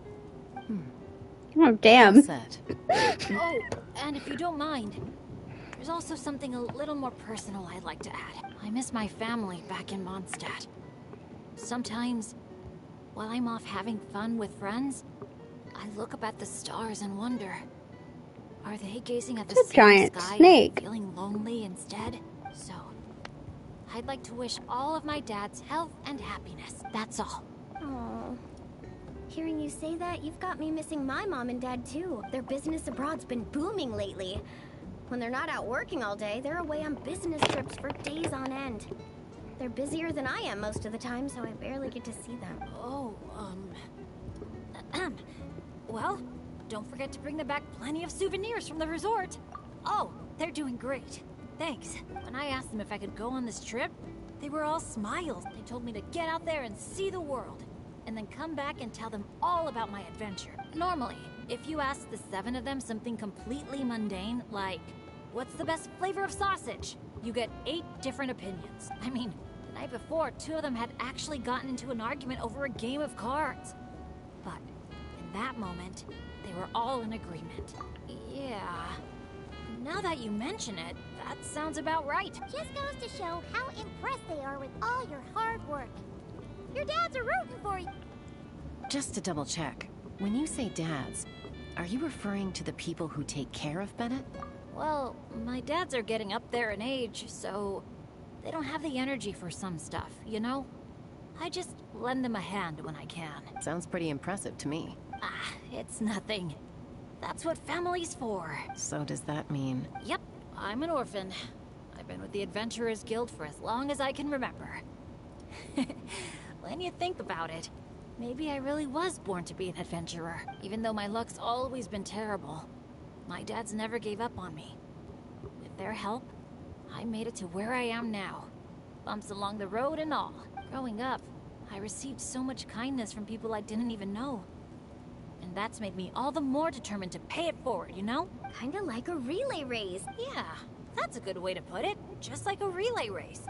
Oh, damn. Said. Oh, and if you don't mind, there's also something a little more personal I'd like to add. I miss my family back in Mondstadt. Sometimes, while I'm off having fun with friends, I look up at the stars and wonder, Are they gazing at the It's a same giant sky snake. and feeling lonely instead? So, I'd like to wish all of my dads health and happiness. That's all. Aww. Hearing you say that, you've got me missing my mom and dad too. Their business abroad's been booming lately. When they're not out working all day, they're away on business trips for days on end. They're busier than I am most of the time, so I barely get to see them. Oh, well, don't forget to bring them back plenty of souvenirs from the resort. Oh, they're doing great. Thanks. When I asked them if I could go on this trip, they were all smiles. They told me to get out there and see the world, and then come back and tell them all about my adventure. Normally, if you ask the 7 of them something completely mundane, like, what's the best flavor of sausage? You get 8 different opinions. I mean, the night before, 2 of them had actually gotten into an argument over a game of cards. But in that moment, they were all in agreement. Yeah. Now that you mention it, that sounds about right. Just goes to show how impressed they are with all your hard work. Your dads are rooting for you. Just to double check, when you say dads, are you referring to the people who take care of Bennett? Well, my dads are getting up there in age, so they don't have the energy for some stuff, you know? I just lend them a hand when I can. Sounds pretty impressive to me. Ah, it's nothing. That's what family's for. So does that mean... Yep, I'm an orphan. I've been with the Adventurers Guild for as long as I can remember. When you think about it, maybe I really was born to be an adventurer. Even though my luck's always been terrible, my dads never gave up on me. With their help, I made it to where I am now. Bumps along the road and all. Growing up, I received so much kindness from people I didn't even know. And that's made me all the more determined to pay it forward, you know? Kinda like a relay race. Yeah, that's a good way to put it. Just like a relay race.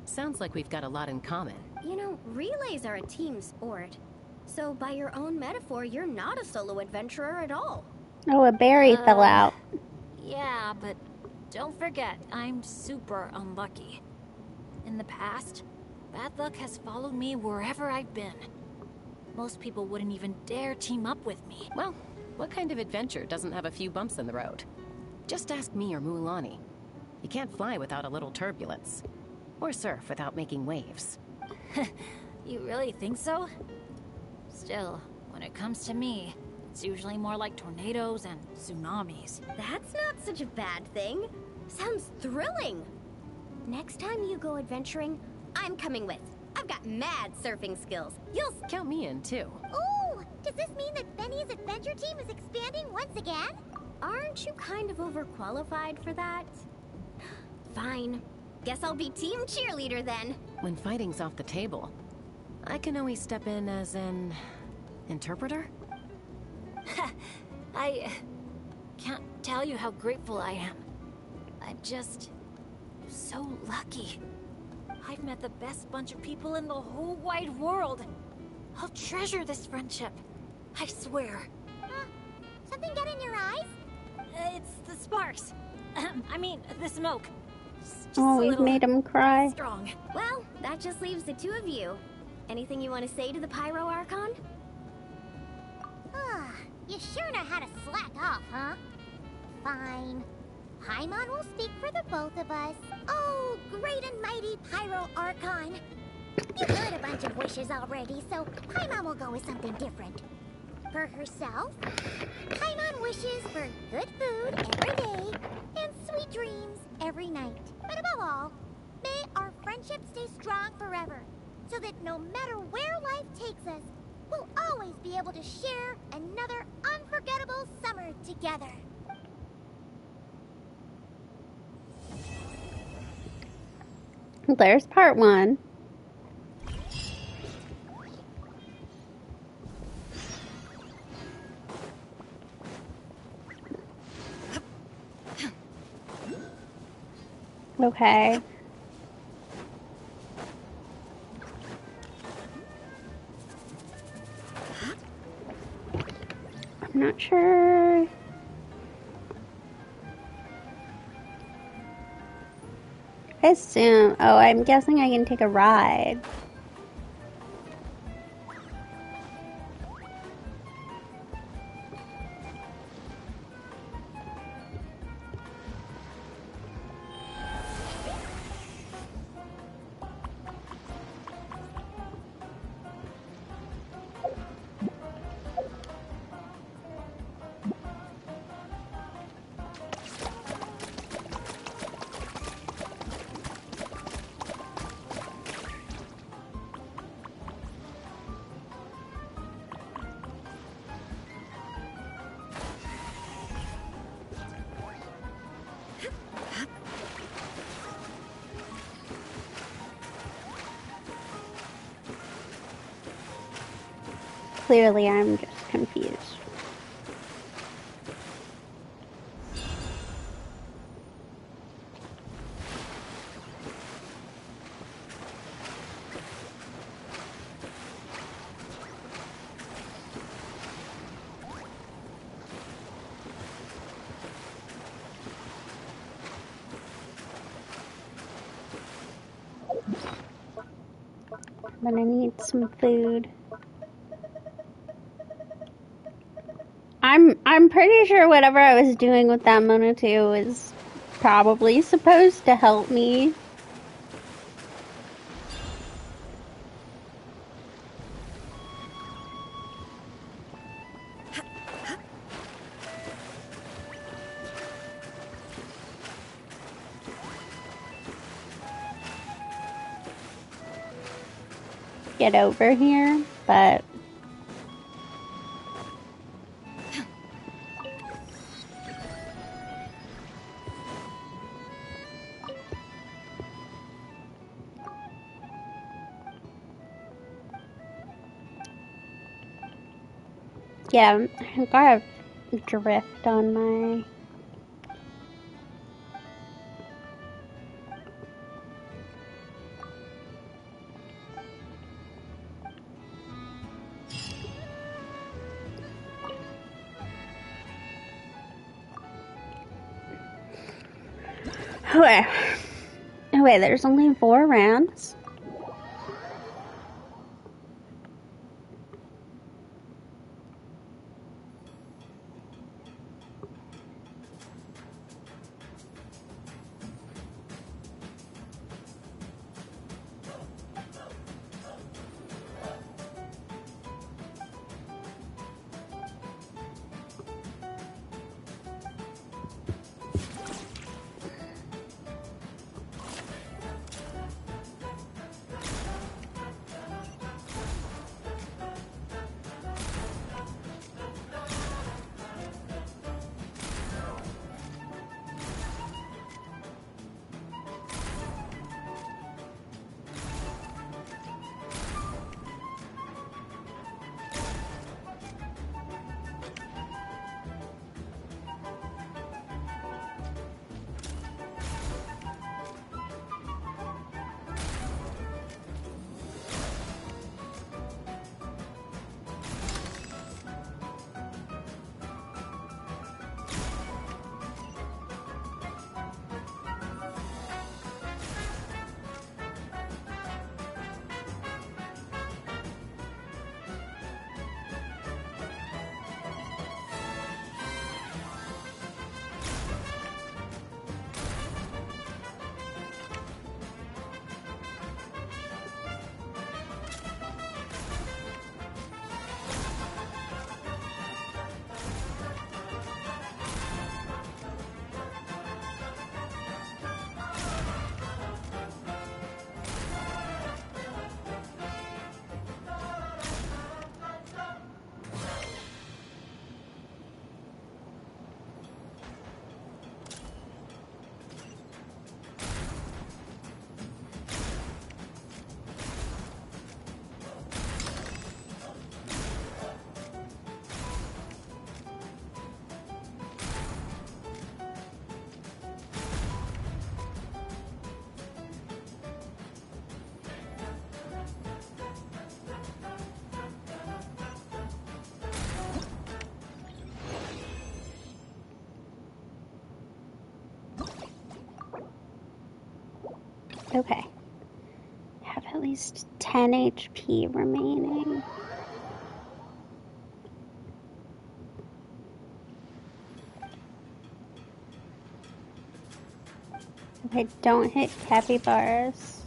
Sounds like we've got a lot in common. You know, relays are a team sport. So by your own metaphor, you're not a solo adventurer at all. Oh, a berry fell out. Yeah, but don't forget, I'm super unlucky. In the past, bad luck has followed me wherever I've been. Most people wouldn't even dare team up with me. Well, what kind of adventure doesn't have a few bumps in the road? Just ask me or Mualani. You can't fly without a little turbulence. Or surf without making waves. You really think so? Still, when it comes to me, it's usually more like tornadoes and tsunamis. That's not such a bad thing. Sounds thrilling. Next time you go adventuring, I'm coming with. I've got mad surfing skills. You'll Count me in, too. Ooh, does this mean that Benny's adventure team is expanding once again? Aren't you kind of overqualified for that? Fine. Guess I'll be team cheerleader then. When fighting's off the table, I can always step in as an... interpreter? I can't tell you how grateful I am. I'm just so lucky. I've met the best bunch of people in the whole wide world. I'll treasure this friendship. I swear. Something get in your eyes? It's the sparks. I mean, the smoke. Just Oh, a we've little made him cry. strong. Well, that just leaves the 2 of you. Anything you want to say to the Pyro Archon? You sure know how to slack off, huh? Fine. Paimon will speak for the both of us. Oh, great and mighty Pyro Archon. You've heard a bunch of wishes already, so Paimon will go with something different. For herself, Paimon wishes for good food every day and sweet dreams every night. But above all, may our friendship stay strong forever, so that no matter where life takes us, we'll always be able to share another unforgettable summer together. There's part 1. Okay. I'm not sure. I assume. Oh, I'm guessing I can take a ride. clearly I'm just confused. I'm gonna need some food. I'm pretty sure whatever I was doing with that Monotoo is probably supposed to help me. Get over here, but yeah, I got a drift on my... Okay. Oh wait, there's only 4 rounds? Okay. I have at least 10 HP remaining. Okay, don't hit capybaras.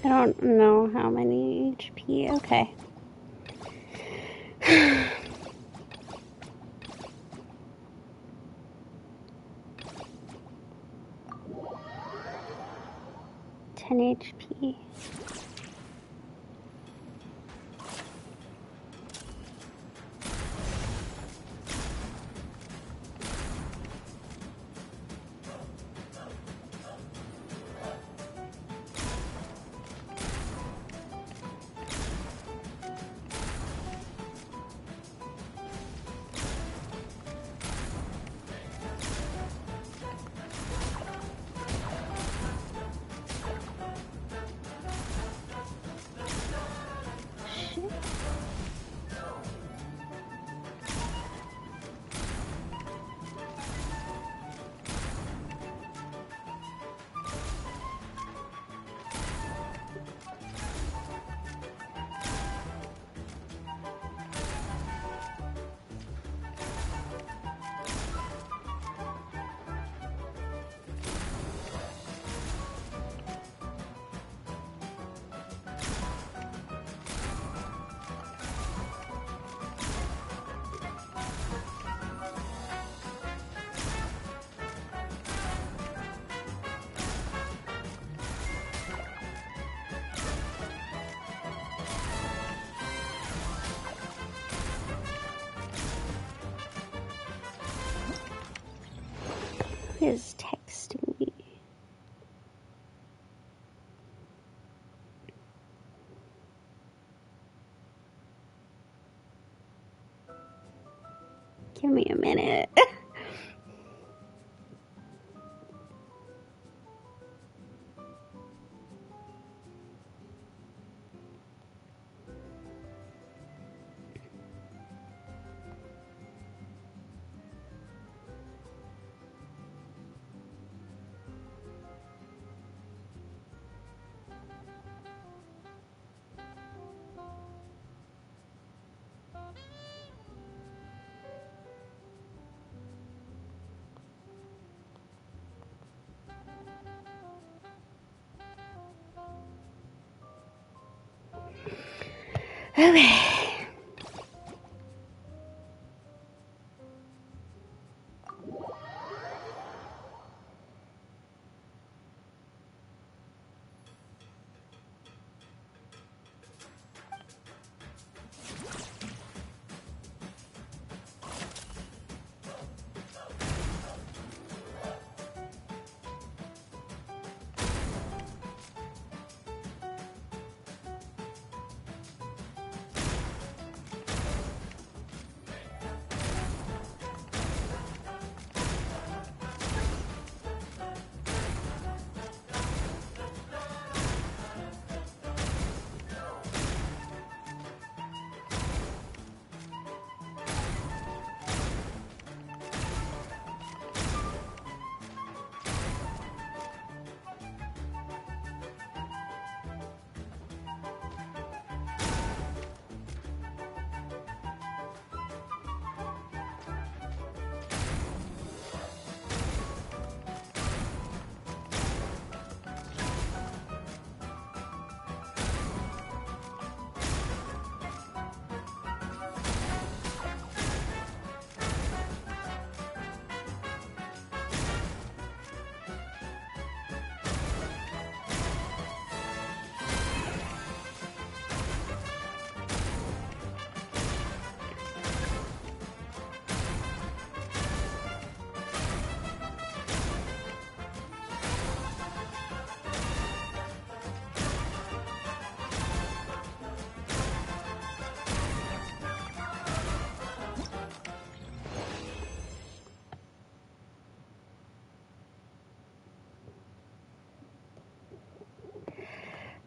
I don't know how many HP. Okay. HP. Who is texting me? Give me a minute. Okay.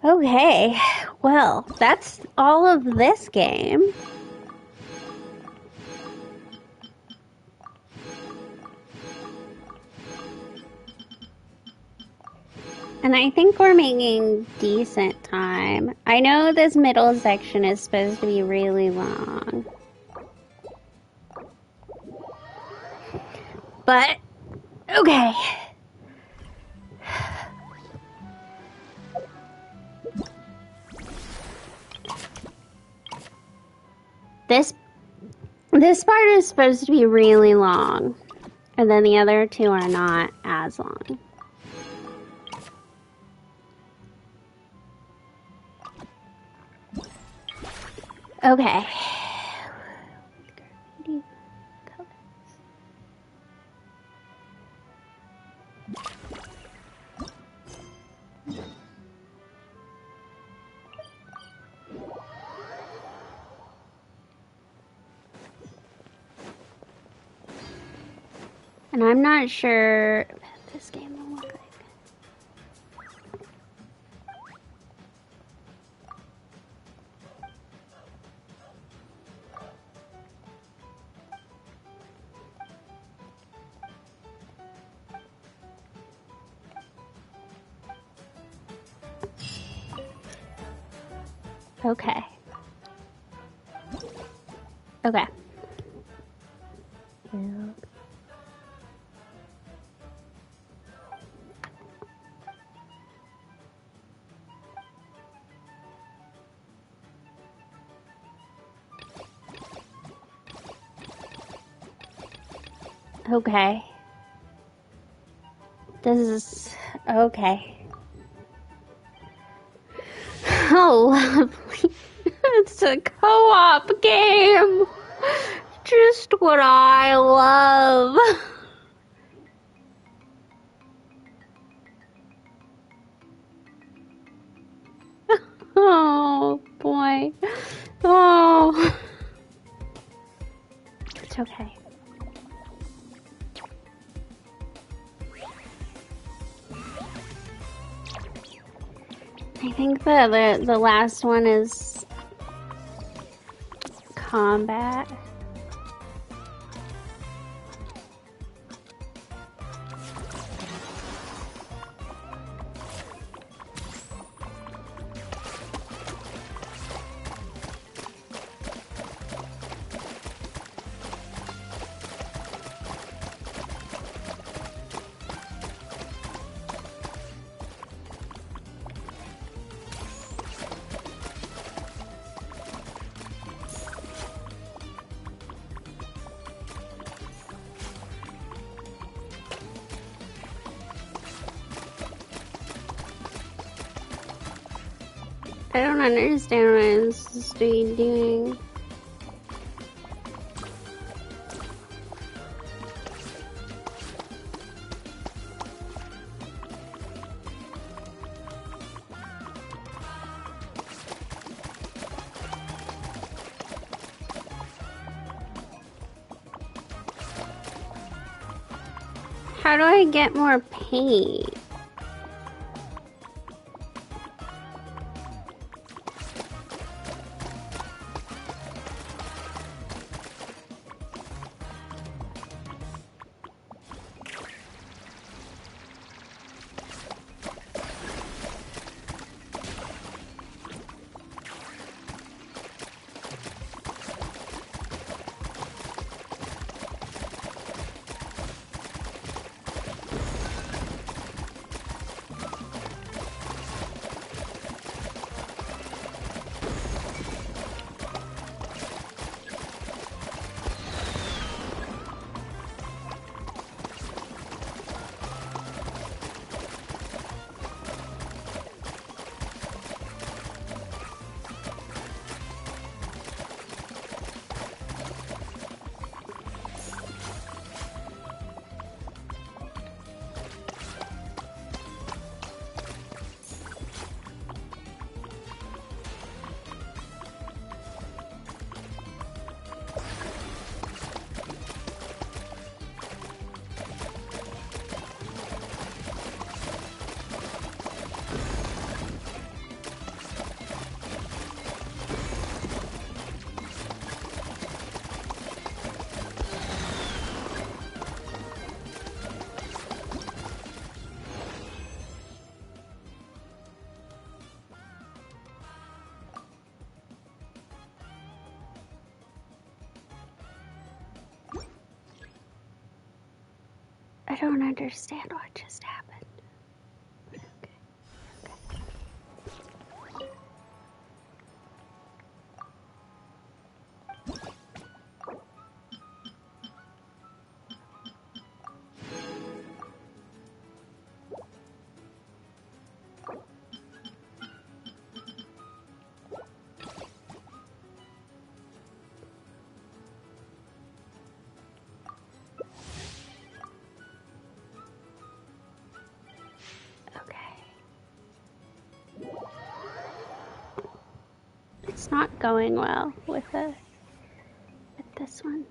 Okay, well, that's all of this game. And I think we're making decent time. I know this middle section is supposed to be really long. But, okay. This part is supposed to be really long, and then the other two are not as long. Okay. And I'm not sure what this game will look like. Okay. Okay. Okay. This is okay. Oh, lovely. It's a co-op game. Just what I love. Oh, boy. Oh. It's okay. I think the last one is combat. I don't understand what I'm supposed to be doing. How do I get more paint? I don't understand what just happened. Okay. not going well with this one.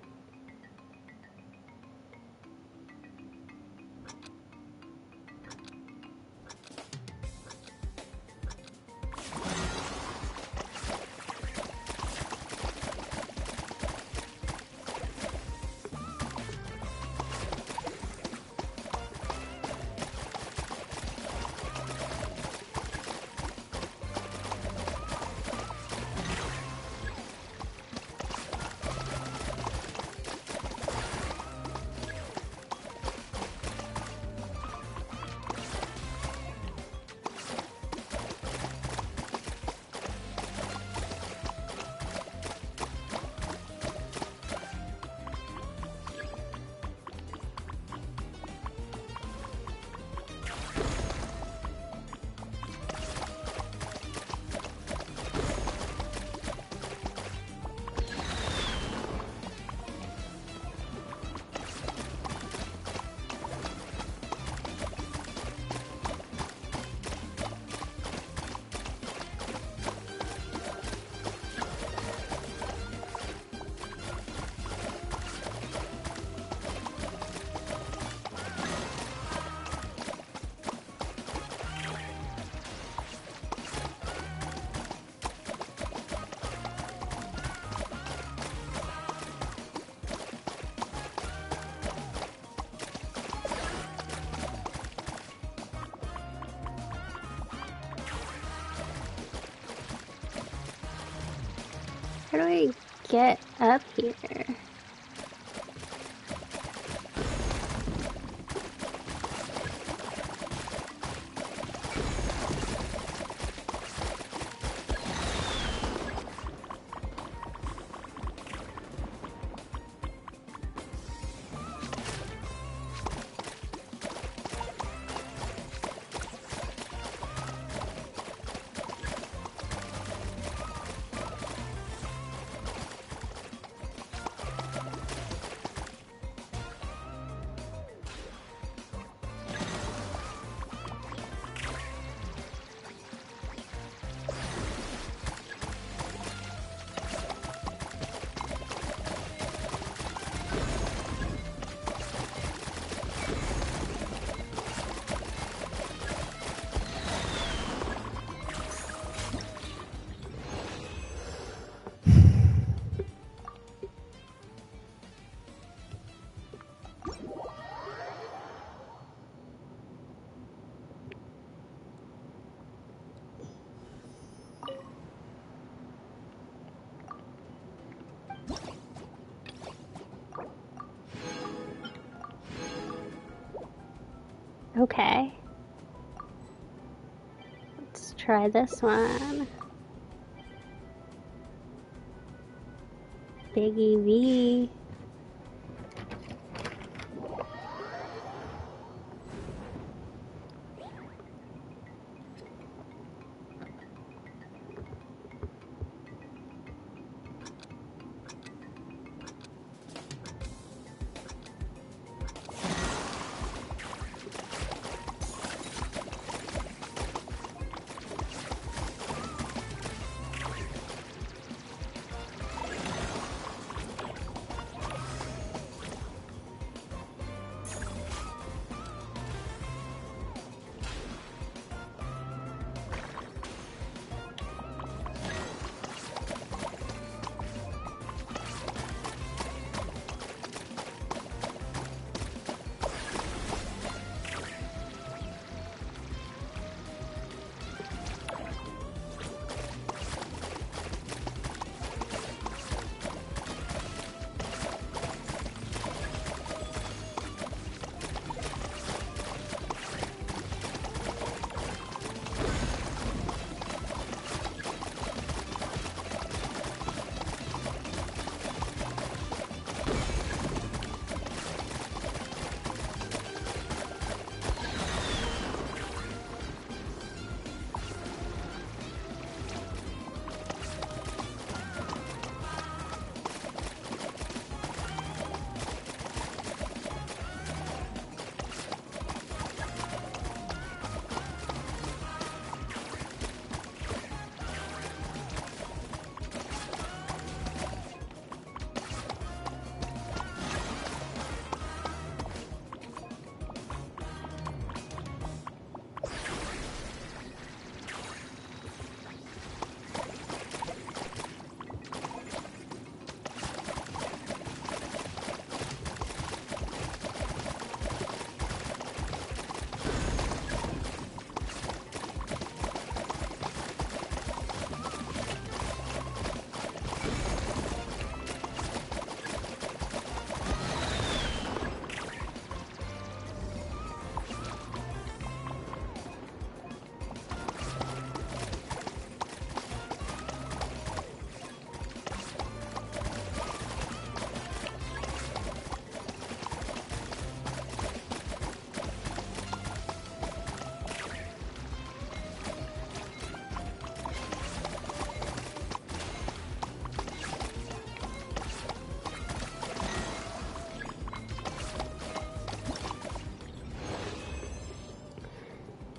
How do I get up here? Okay. Let's try this one. Big EV.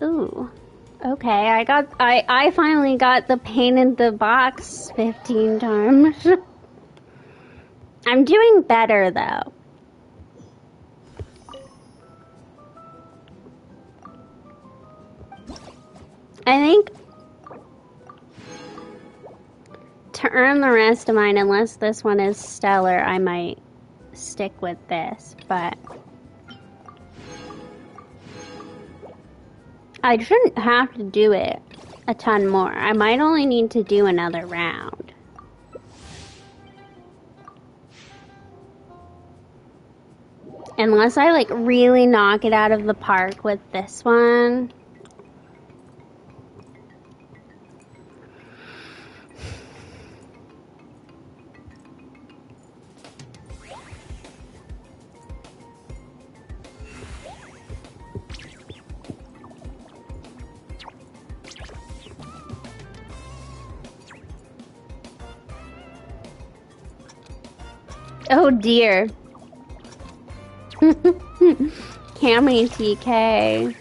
Ooh. Okay, I finally got the pain in the box 15 times. I'm doing better though. I think to earn the rest of mine, unless this one is stellar, I might stick with this, but I shouldn't have to do it a ton more. I might only need to do another round. Unless I like really knock it out of the park with this one. Oh dear. Cammy TK.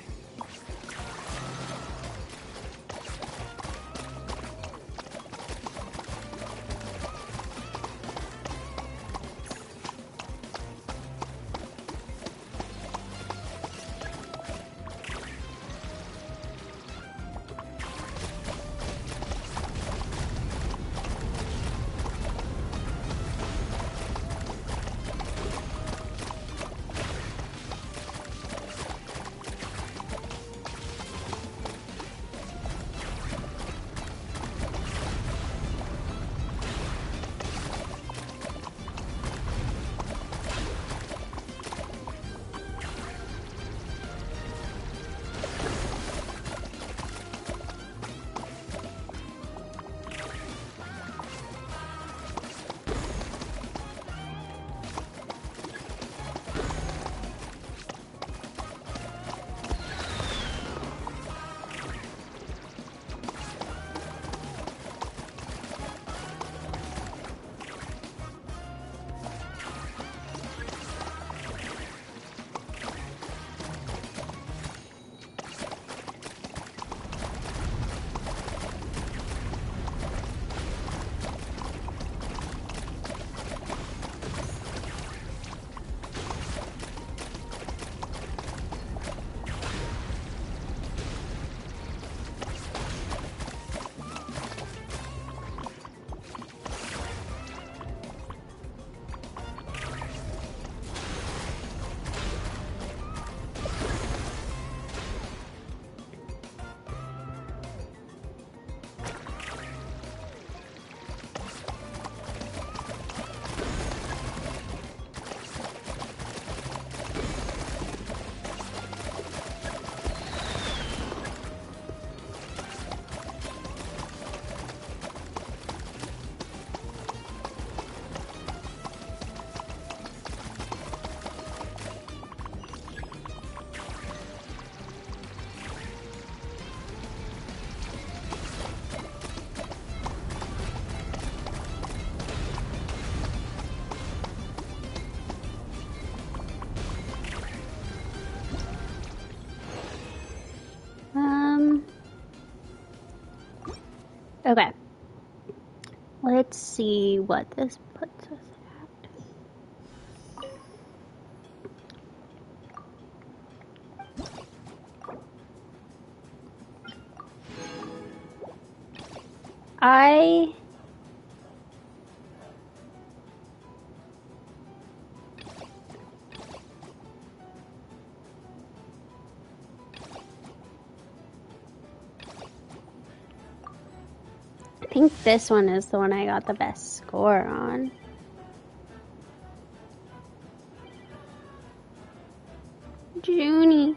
Okay. Let's see what this puts us at. I think this one is the one I got the best score on. Junie.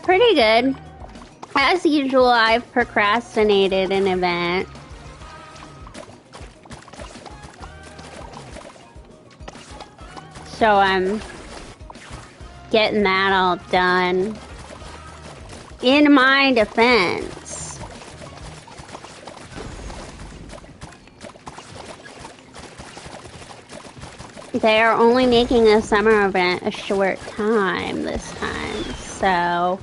Pretty good. As usual, I've procrastinated an event. So I'm getting that all done. In my defense, they are only making a summer event a short time this time, so...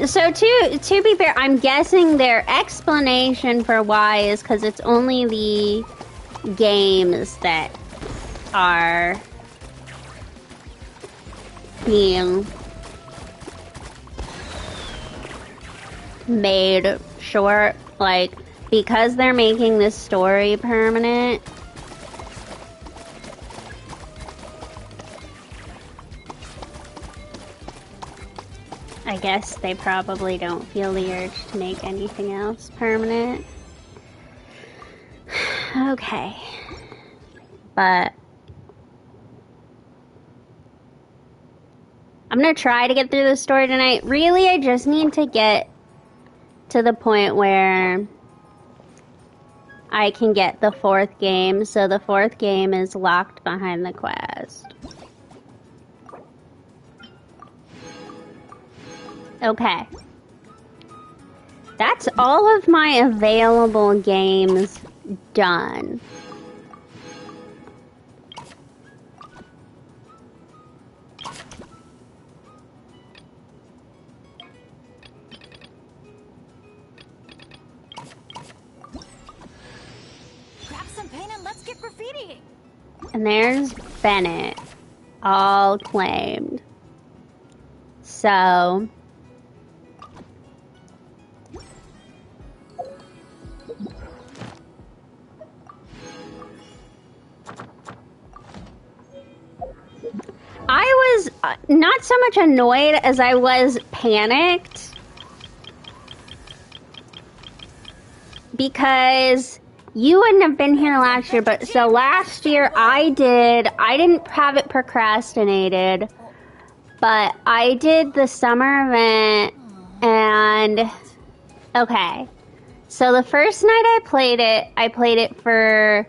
So to be fair, I'm guessing their explanation for why is because it's only the games that are being made short, like, because they're making this story permanent. I guess they probably don't feel the urge to make anything else permanent. Okay. But I'm gonna try to get through the story tonight. Really, I just need to get to the point where I can get the 4th game. So the 4th game is locked behind the quest. Okay. That's all of my available games done. Grab some paint and let's get graffitiing. And there's Bennett, all claimed. So... I was not so much annoyed as I was panicked because you wouldn't have been here last year, but so last year I didn't have it procrastinated, but I did the summer event and okay. So the first night I played it for,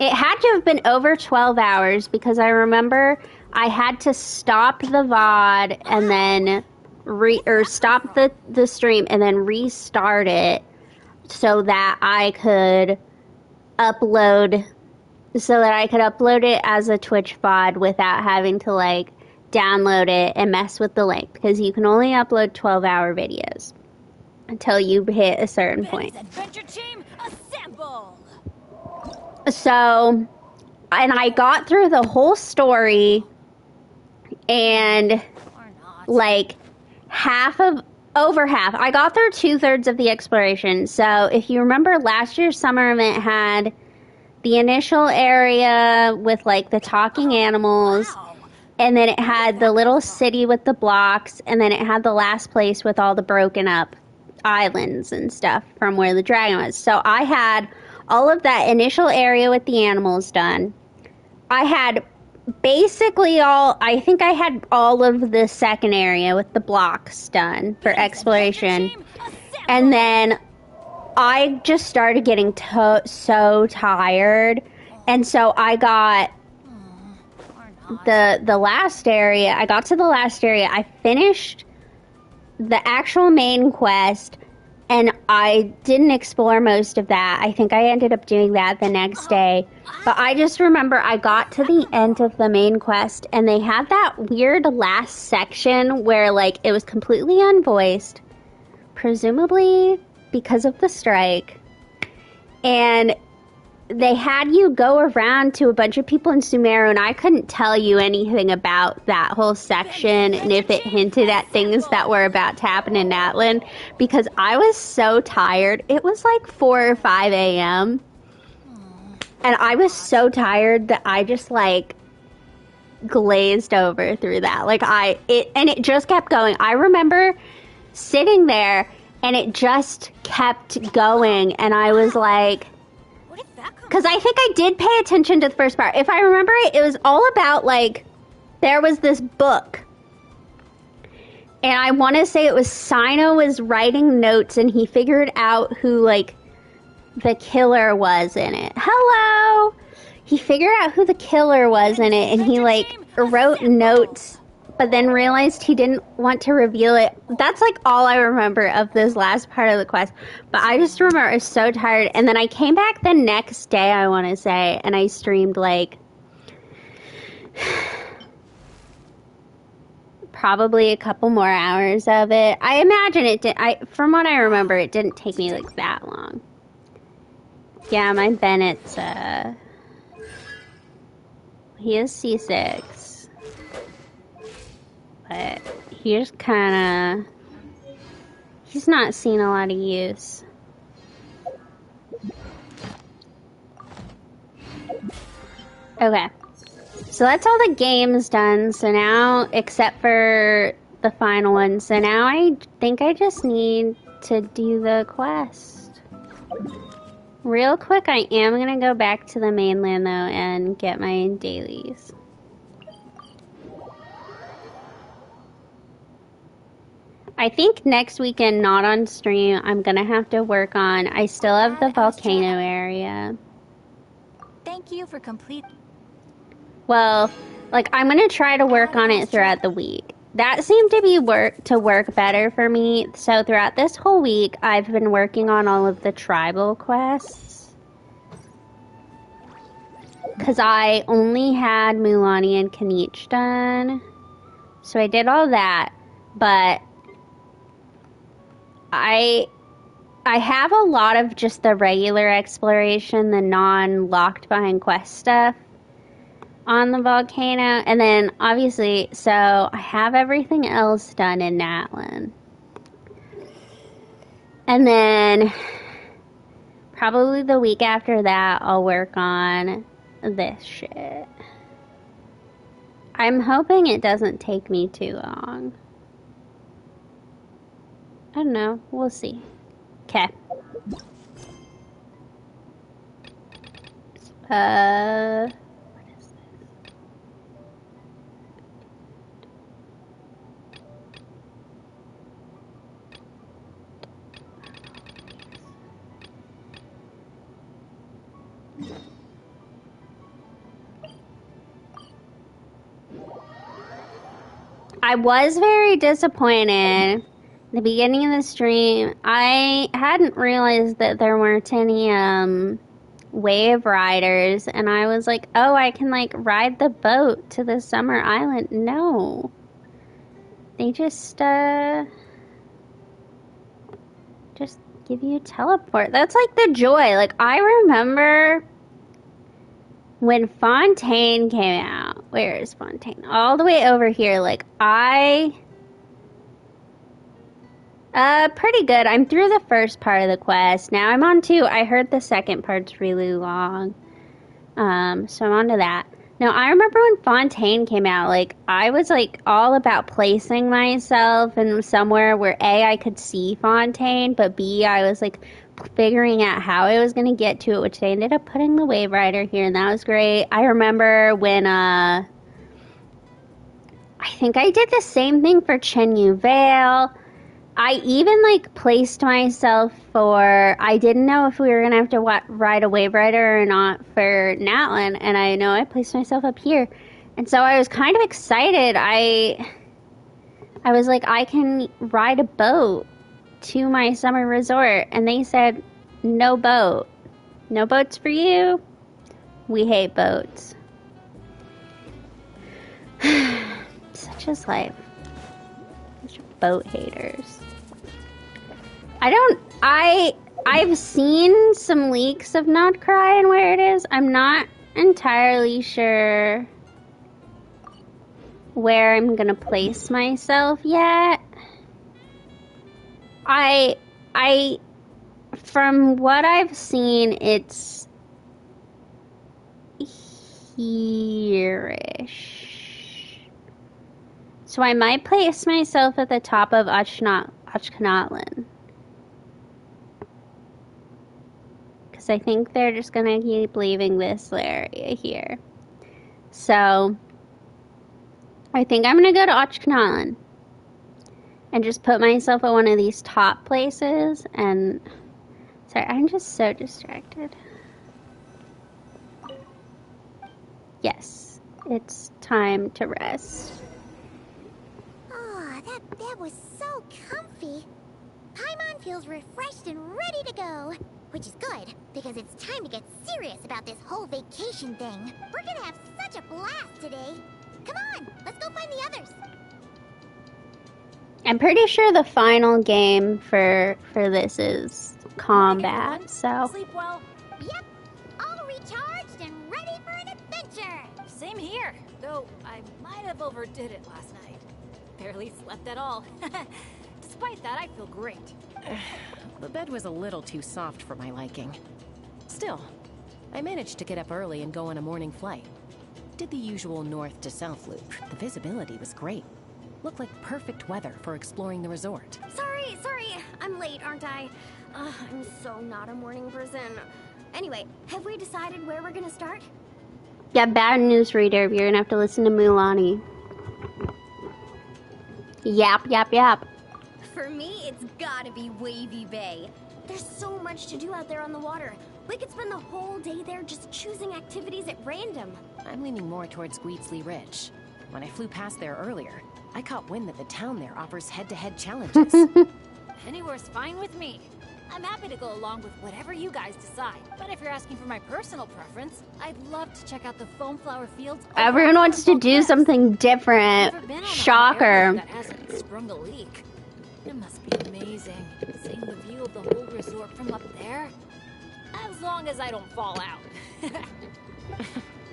it had to have been over 12 hours because I remember I had to stop the VOD and then stop the stream and then restart it so that I could upload it as a Twitch VOD without having to like download it and mess with the link because you can only upload 12-hour videos until you hit a certain point. Adventure team, assemble! So, and I got through the whole story and like over half. I got through 2/3 of the exploration. So if you remember, last year's summer event had the initial area with like the talking animals, and then it had the little city with the blocks, and then it had the last place with all the broken up islands and stuff from where the dragon was. So I had all of that initial area with the animals done. I had basically I think I had all of the second area with the blocks done for exploration. And then I just started getting so tired. And so I got the last area. I got to the last area. I finished the actual main quest. And I didn't explore most of that. I think I ended up doing that the next day. But I just remember I got to the end of the main quest and they had that weird last section where like it was completely unvoiced, presumably because of the strike. And they had you go around to a bunch of people in Sumeru, and I couldn't tell you anything about that whole section and if it hinted at things that were about to happen in Natlan because I was so tired. It was like 4 or 5 a.m. And I was so tired that I just like glazed over through that. Like it just kept going. I remember sitting there and it just kept going, and I was like, What did that come because I think I did pay attention to the first part. If I remember it was all about like there was this book, and I want to say it was Sino was writing notes and he figured out who like the killer was in it. Hello. He figured out who the killer was in it, and he like wrote notes, but then realized he didn't want to reveal it. That's like all I remember of this last part of the quest. But I just remember I was so tired, and then I came back the next day, I want to say, and I streamed like probably a couple more hours of it. I imagine it did. From what I remember, it didn't take me like that long. Yeah, my Bennett's he is C6, but he's kind of, he's not seen a lot of use. Okay, so that's all the games done. So now, except for the final one, so now I think I just need to do the quest. Real quick, I am going to go back to the mainland, though, and get my dailies. I think next weekend, not on stream, I'm going to have to work on... I still have the volcano area. Thank you for complete... Well, like, I'm going to try to work on it throughout the week. That seemed to be work better for me. So throughout this whole week, I've been working on all of the tribal quests. Because I only had Mulani and Kanich done. So I did all that. But I have a lot of just the regular exploration, the non-locked behind quest stuff on the volcano, and then obviously, so I have everything else done in Natlan. And then probably the week after that, I'll work on this shit. I'm hoping it doesn't take me too long. I don't know. We'll see. Okay. I was very disappointed. The beginning of the stream, I hadn't realized that there weren't any wave riders, and I was like, oh, I can like ride the boat to the summer island. No, they just give you a teleport. That's like the joy. Like, I remember when Fontaine came out. Where is Fontaine? All the way over here. Like, pretty good. I'm through the first part of the quest. Now I'm on to, I heard the second part's really long. So I'm on to that. Now, I remember when Fontaine came out, like, I was, like, all about placing myself in somewhere where A, I could see Fontaine, but B, I was, like, figuring out how I was going to get to it, which they ended up putting the Wave Rider here, and that was great. I remember when, I think I did the same thing for Chenyu Vale. I even, like, placed myself for... I didn't know if we were going to have to ride a Wave Rider or not for Natlan, and I know I placed myself up here. And so I was kind of excited. I was like, I can ride a boat to my summer resort. And they said, no boat. No boats for you? We hate boats. Such is life. Such boat haters. I've seen some leaks of Notcry and where it is. I'm not entirely sure where I'm gonna place myself yet. From what I've seen, it's here-ish. So I might place myself at the top of Ochknotlan. Because I think they're just going to keep leaving this area here. So I think I'm going to go to Ochknotlan. And just put myself at one of these top places. And sorry, I'm just so distracted. Yes, it's time to rest. Oh, that was so comfy. Paimon feels refreshed and ready to go. Which is good, because it's time to get serious about this whole vacation thing. We're gonna have such a blast today. Come on, let's go find the others. I'm pretty sure the final game for this is combat, so... Sleep well. Yep, all recharged and ready for an adventure. Same here, though I might have overdid it last night. Barely slept at all. Despite that, I feel great. The bed was a little too soft for my liking. Still, I managed to get up early and go on a morning flight. Did the usual north to south loop. The visibility was great. Looked like perfect weather for exploring the resort. Sorry, I'm late, aren't I? I'm so not a morning person. Anyway, have we decided where we're gonna start? Yeah, bad news, reader. You're gonna have to listen to Mulani. Yap. For me, it's gotta be Wavy Bay. There's so much to do out there on the water. We could spend the whole day there just choosing activities at random. I'm leaning more towards Gweetsley Ridge. When I flew past there earlier, I caught wind that the town there offers head-to-head challenges. Anywhere's fine with me. I'm happy to go along with whatever you guys decide. But if you're asking for my personal preference, I'd love to check out the foam flower fields. Everyone wants to do something different. Never been on a Shocker. area that hasn't sprung a leak. It must be amazing, seeing the view of the whole resort from up there. As long as I don't fall out.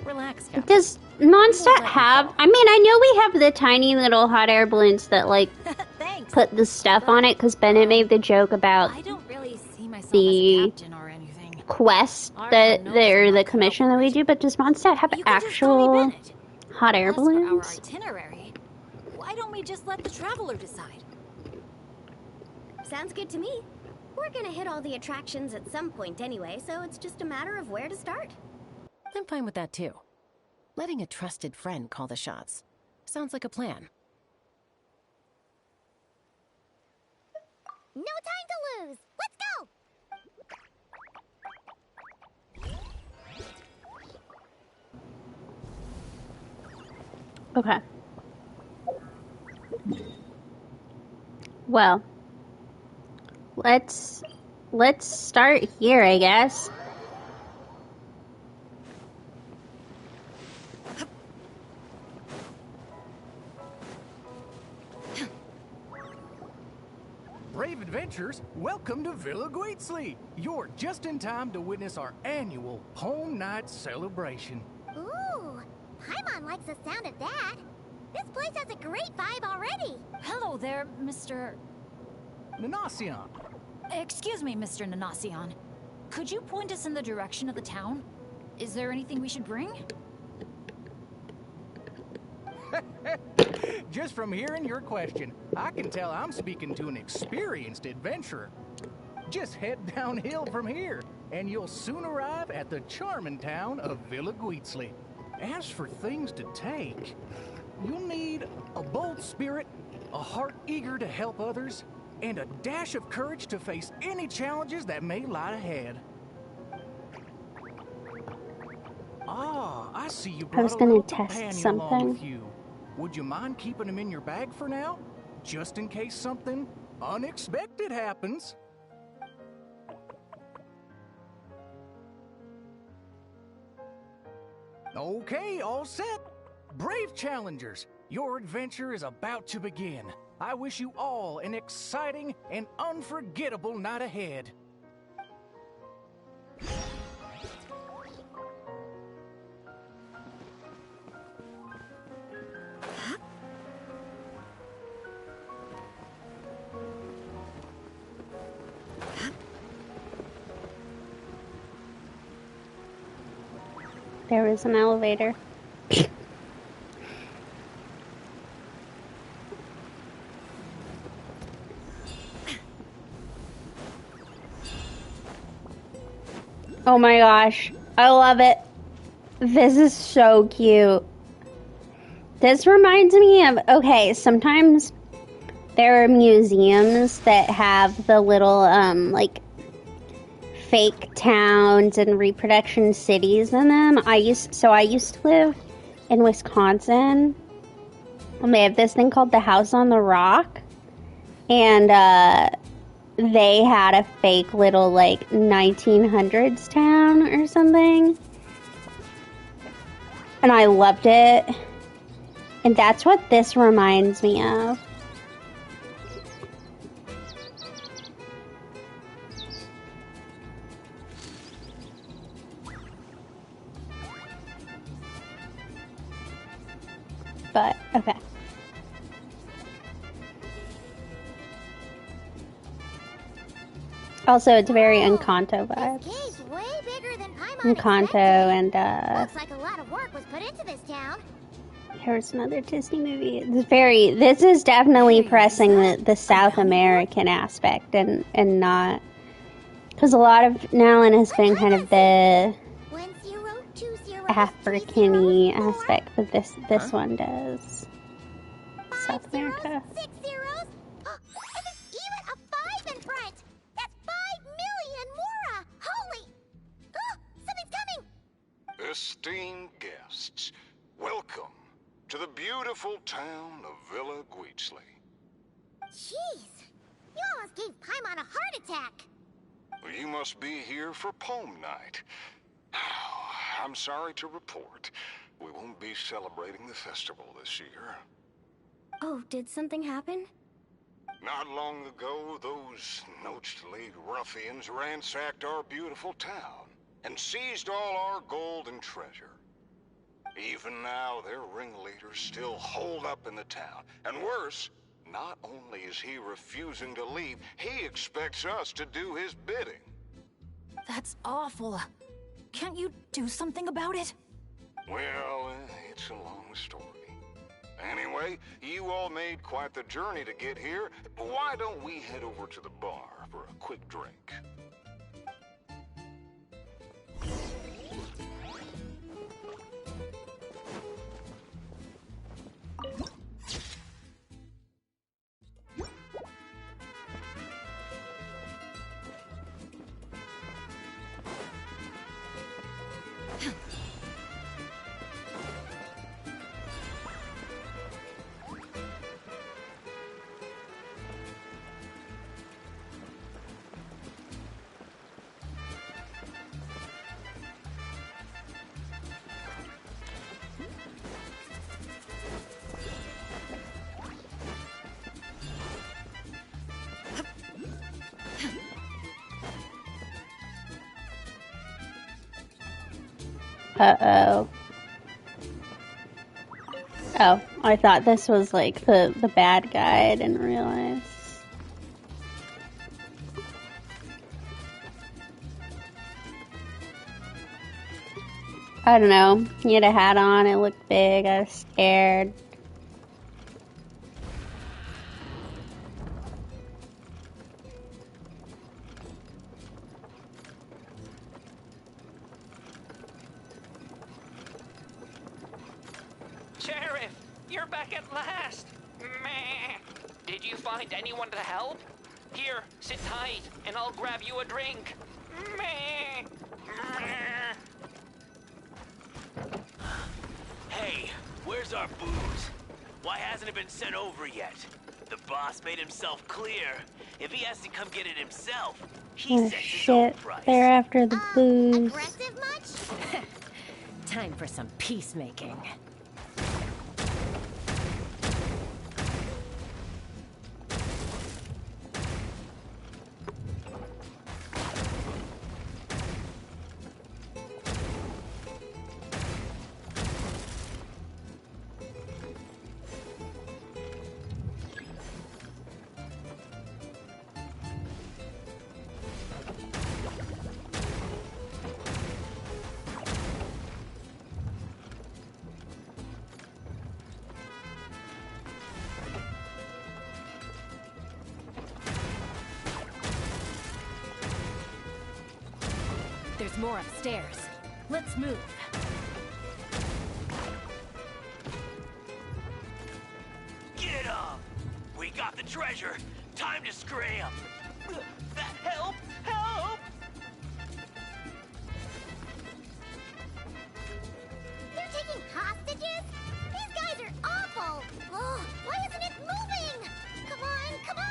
Relax, Captain. Does Mondstadt have... I mean, I know we have the tiny little hot air balloons that, like, Thanks. put the stuff on it, because Bennett made the joke about I don't really see myself the as a captain or anything. quest that or the commission that we do, but does Mondstadt have You can just call me actual Bennett. hot air As for our balloons? itinerary, why don't we just let the traveler decide? Sounds good to me. We're gonna hit all the attractions at some point anyway, so it's just a matter of where to start. I'm fine with that too. Letting a trusted friend call the shots. Sounds like a plan. No time to lose. Let's go. Okay. Well, let's start here, I guess. Brave adventurers, welcome to Villa Gweetsley. You're just in time to witness our annual home night celebration. Ooh, Paimon likes the sound of that. This place has a great vibe already. Hello there, Mr. Nanasion. Excuse me, Mr. Nanasion. Could you point us in the direction of the town? Is there anything we should bring? Just from hearing your question, I can tell I'm speaking to an experienced adventurer. Just head downhill from here, and you'll soon arrive at the charming town of Villa Gweetsley. As for things to take, you'll need a bold spirit, a heart eager to help others, and a dash of courage to face any challenges that may lie ahead. Ah, I see you brought I was a gonna little test companion along something. with you. Would you mind keeping him in your bag for now? Just in case something unexpected happens. Okay, all set. Brave challengers, your adventure is about to begin. I wish you all an exciting and unforgettable night ahead. there is an elevator. Oh my gosh, I love it. This is so cute. This reminds me of, okay, sometimes there are museums that have the little, like, fake towns and reproduction cities in them. I used to live in Wisconsin, and they have this thing called the House on the Rock, and, they had a fake little, like, 1900s town or something. And I loved it. And that's what this reminds me of. But, okay. Also, it's very Encanto vibes. This cave's way bigger than Paimon Encanto expected. and, Looks like a lot of work was put into this town. There's another Disney movie. This is definitely pressing the South American aspect and not, because a lot of Nowlin has been kind of the 1020 African-y aspect, but this one does. South America. 6 zeros. And there's even a 5 in front. That's 5 million Mora. Holy! Something's coming. Esteemed guests, welcome to the beautiful town of Villa Guitzli. Jeez, you almost gave Paimon a heart attack. You must be here for Poem Night. I'm sorry to report, we won't be celebrating the festival this year. Oh, did something happen? Not long ago, those Nochtli ruffians ransacked our beautiful town and seized all our gold and treasure. Even now, their ringleaders still holed up in the town. And worse, not only is he refusing to leave, he expects us to do his bidding. That's awful. Can't you do something about it? Well, it's a long story. Anyway, you all made quite the journey to get here. Why don't we head over to the bar for a quick drink? Uh-oh. Oh, I thought this was like the bad guy. I didn't realize. I don't know. He had a hat on, it looked big, I was scared. Sheriff, you're back at last. Meh. Did you find anyone to help? Here, sit tight, and I'll grab you a drink. Meh. Meh. Hey, where's our booze? Why hasn't it been sent over yet? The boss made himself clear. If he has to come get it himself, he Oh sets his own shit, price. they're after the booze. Aggressive much? Time for some peacemaking. There's more upstairs. Let's move. Get up! We got the treasure. Time to scram. Help! Help! They're taking hostages? These guys are awful! Oh, why isn't it moving? Come on, come on!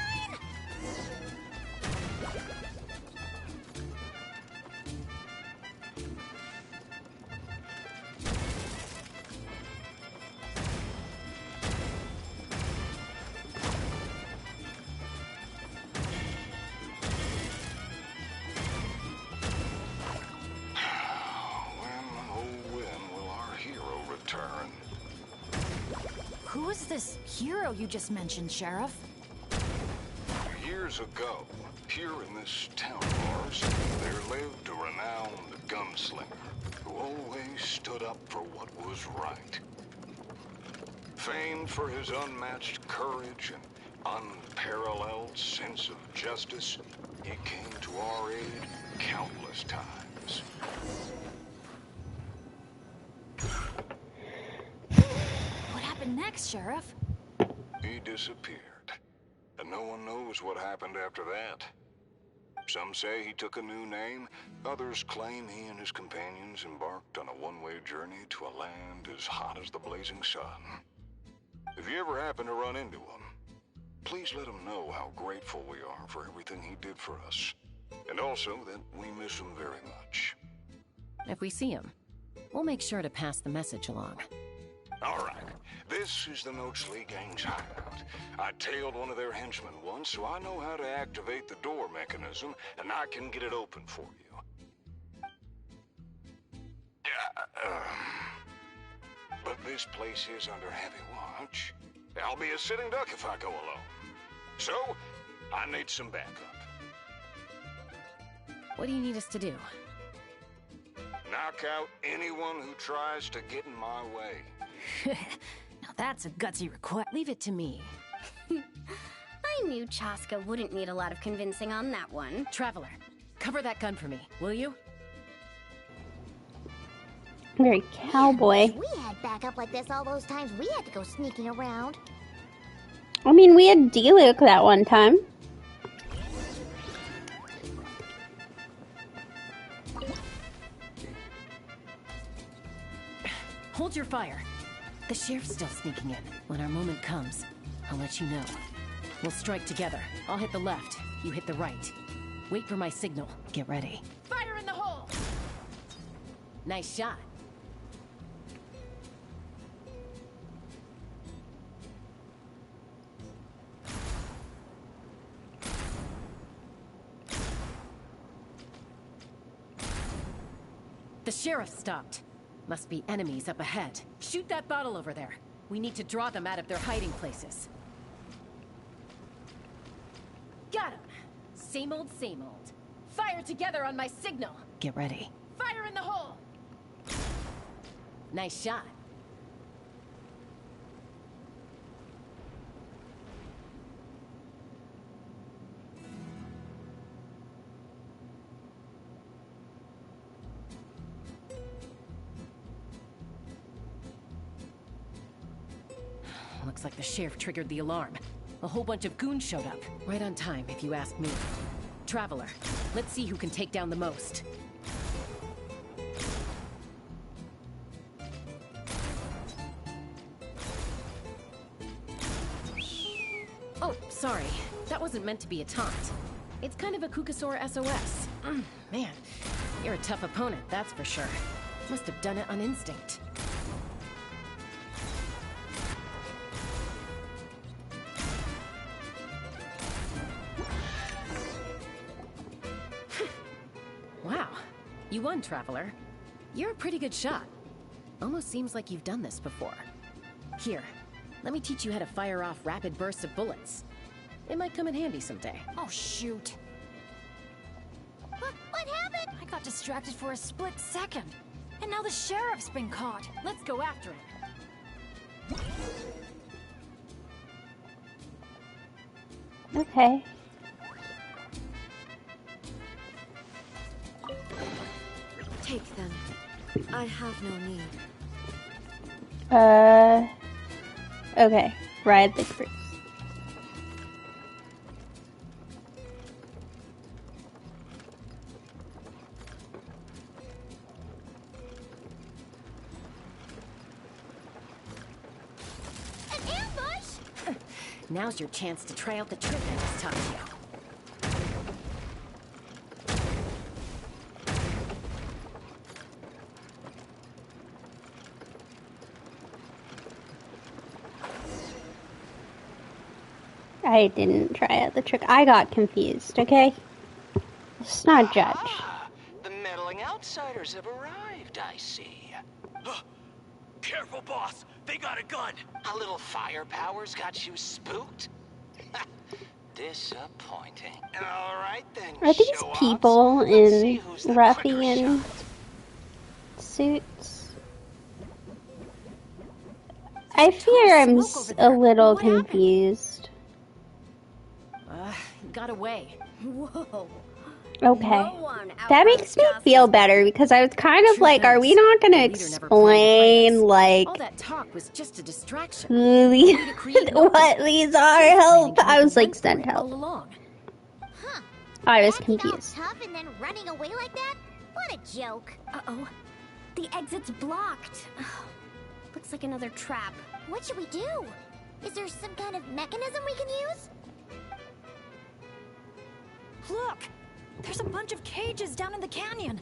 Who is this hero you just mentioned, Sheriff? Years ago, here in this town of ours, there lived a renowned gunslinger who always stood up for what was right. Famed for his unmatched courage and unparalleled sense of justice, he came to our aid countless times. What happened next, Sheriff? He disappeared, and no one knows what happened after that. Some say he took a new name, others claim he and his companions embarked on a one-way journey to a land as hot as the blazing sun. If you ever happen to run into him, please let him know how grateful we are for everything he did for us, and also that we miss him very much. If we see him, we'll make sure to pass the message along. All right. This is the Nochelee Gang's hideout. I tailed one of their henchmen once, so I know how to activate the door mechanism, and I can get it open for you. But this place is under heavy watch. I'll be a sitting duck if I go alone. So, I need some backup. What do you need us to do? Knock out anyone who tries to get in my way. Now that's a gutsy request. Leave it to me. I knew Chaska wouldn't need a lot of convincing on that one. Traveler, cover that gun for me, will you? Very cowboy. We had backup like this all those times we had to go sneaking around. I mean, we had D-Luke that one time. Hold your fire. The sheriff's still sneaking in. When our moment comes, I'll let you know. We'll strike together. I'll hit the left, you hit the right. Wait for my signal. Get ready. Fire in the hole! Nice shot. The sheriff stopped. Must be enemies up ahead. Shoot that bottle over there. We need to draw them out of their hiding places. Got him. Same old, same old. Fire together on my signal. Get ready. Fire in the hole! Nice shot. Looks like the sheriff triggered the alarm. A whole bunch of goons showed up. Right on time, if you ask me. Traveler, let's see who can take down the most. Oh, sorry. That wasn't meant to be a taunt. It's kind of a Kukasaur SOS. Man, you're a tough opponent, that's for sure. Must have done it on instinct. Wow, you won, Traveler. You're a pretty good shot. Almost seems like you've done this before. Here, let me teach you how to fire off rapid bursts of bullets. It might come in handy someday. Oh, shoot. What happened? I got distracted for a split second. And now the sheriff's been caught. Let's go after him. Okay. I have no need. Okay. Ride the cruise. An ambush? Now's your chance to try out the trick I just taught you. I didn't try out the trick. I got confused, okay? Let's not judge. Ah, the meddling outsiders have arrived, I see. Careful, boss! They got a gun! A little firepower's got you spooked? Disappointing. All right then. Are these show-offs. people Let's see in who's the ruffian quicker shot. suits? I fear I'm a little confused. Got away. Whoa. Okay. No one That makes me feel better because I was kind of like, are we not going to explain, like, All that talk was just a distraction. who these, what these are? Help! I was like, send All help. along. Huh. I was Acting all confused. tough and then running away like that? What a joke. Uh-oh. The exit's blocked. Looks like another trap. What should we do? Is there some kind of mechanism we can use? Look! There's a bunch of cages down in the canyon.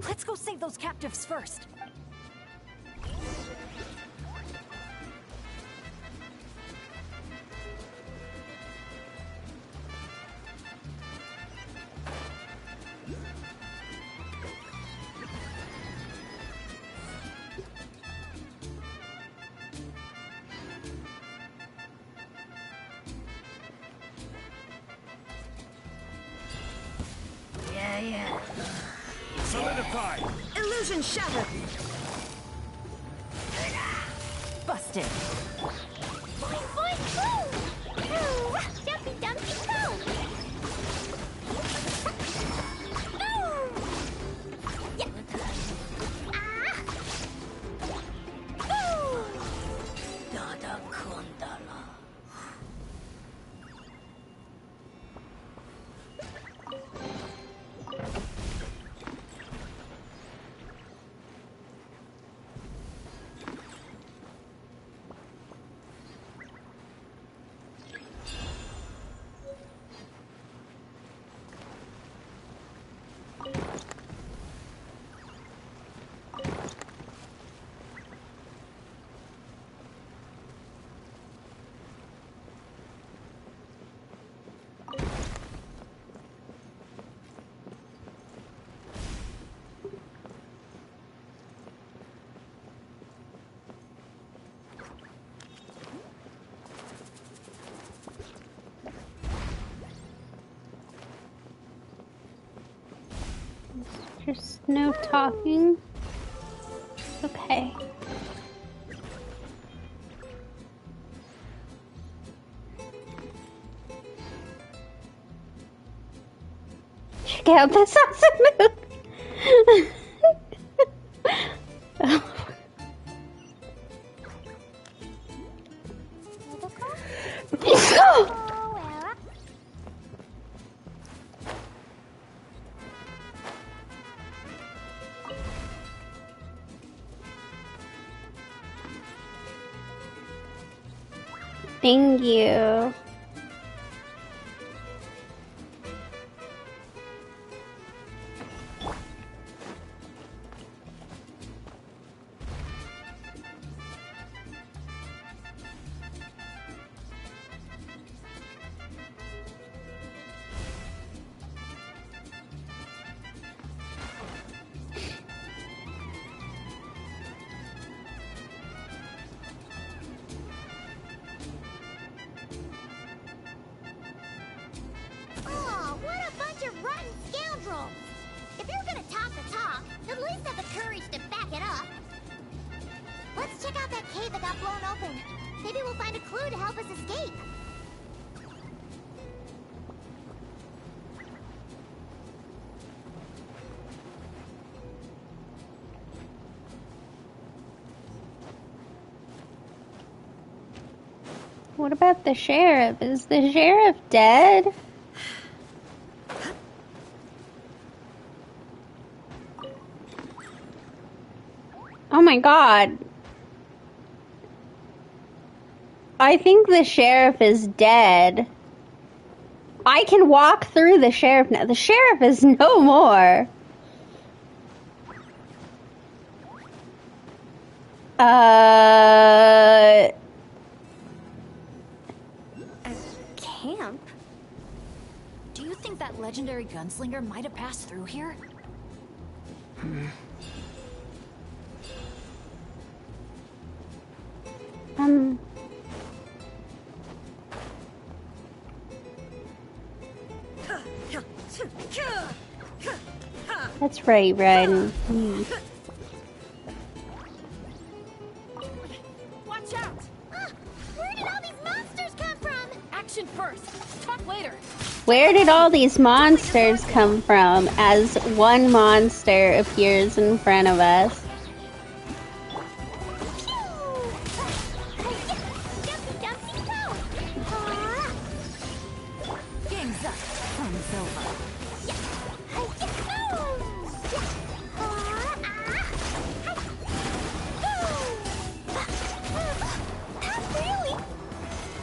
Let's go save those captives first. Yeah. Solidify! Illusion shattered. Busted. Boing, boing, boom! Ooh, jumpy, dumpy, boom! Boom! Yeah. Ah! Boom! Dada Kundala. There's no talking. Okay. Check out this awesome move. Thank you. Oh, what a bunch of rotten scoundrels! If you're gonna talk the talk, at least have the courage to back it up. Let's check out that cave that got blown open. Maybe we'll find a clue to help us escape. What about the sheriff? Is the sheriff dead? Oh my god. I think the sheriff is dead. I can walk through the sheriff now. The sheriff is no more. Camp? Do you think that legendary gunslinger might have passed through here? That's right, Ren. Watch out! Where did all these monsters come from? Action first. Talk later. Where did all these monsters come from as one monster appears in front of us? Game's up. Fun's over.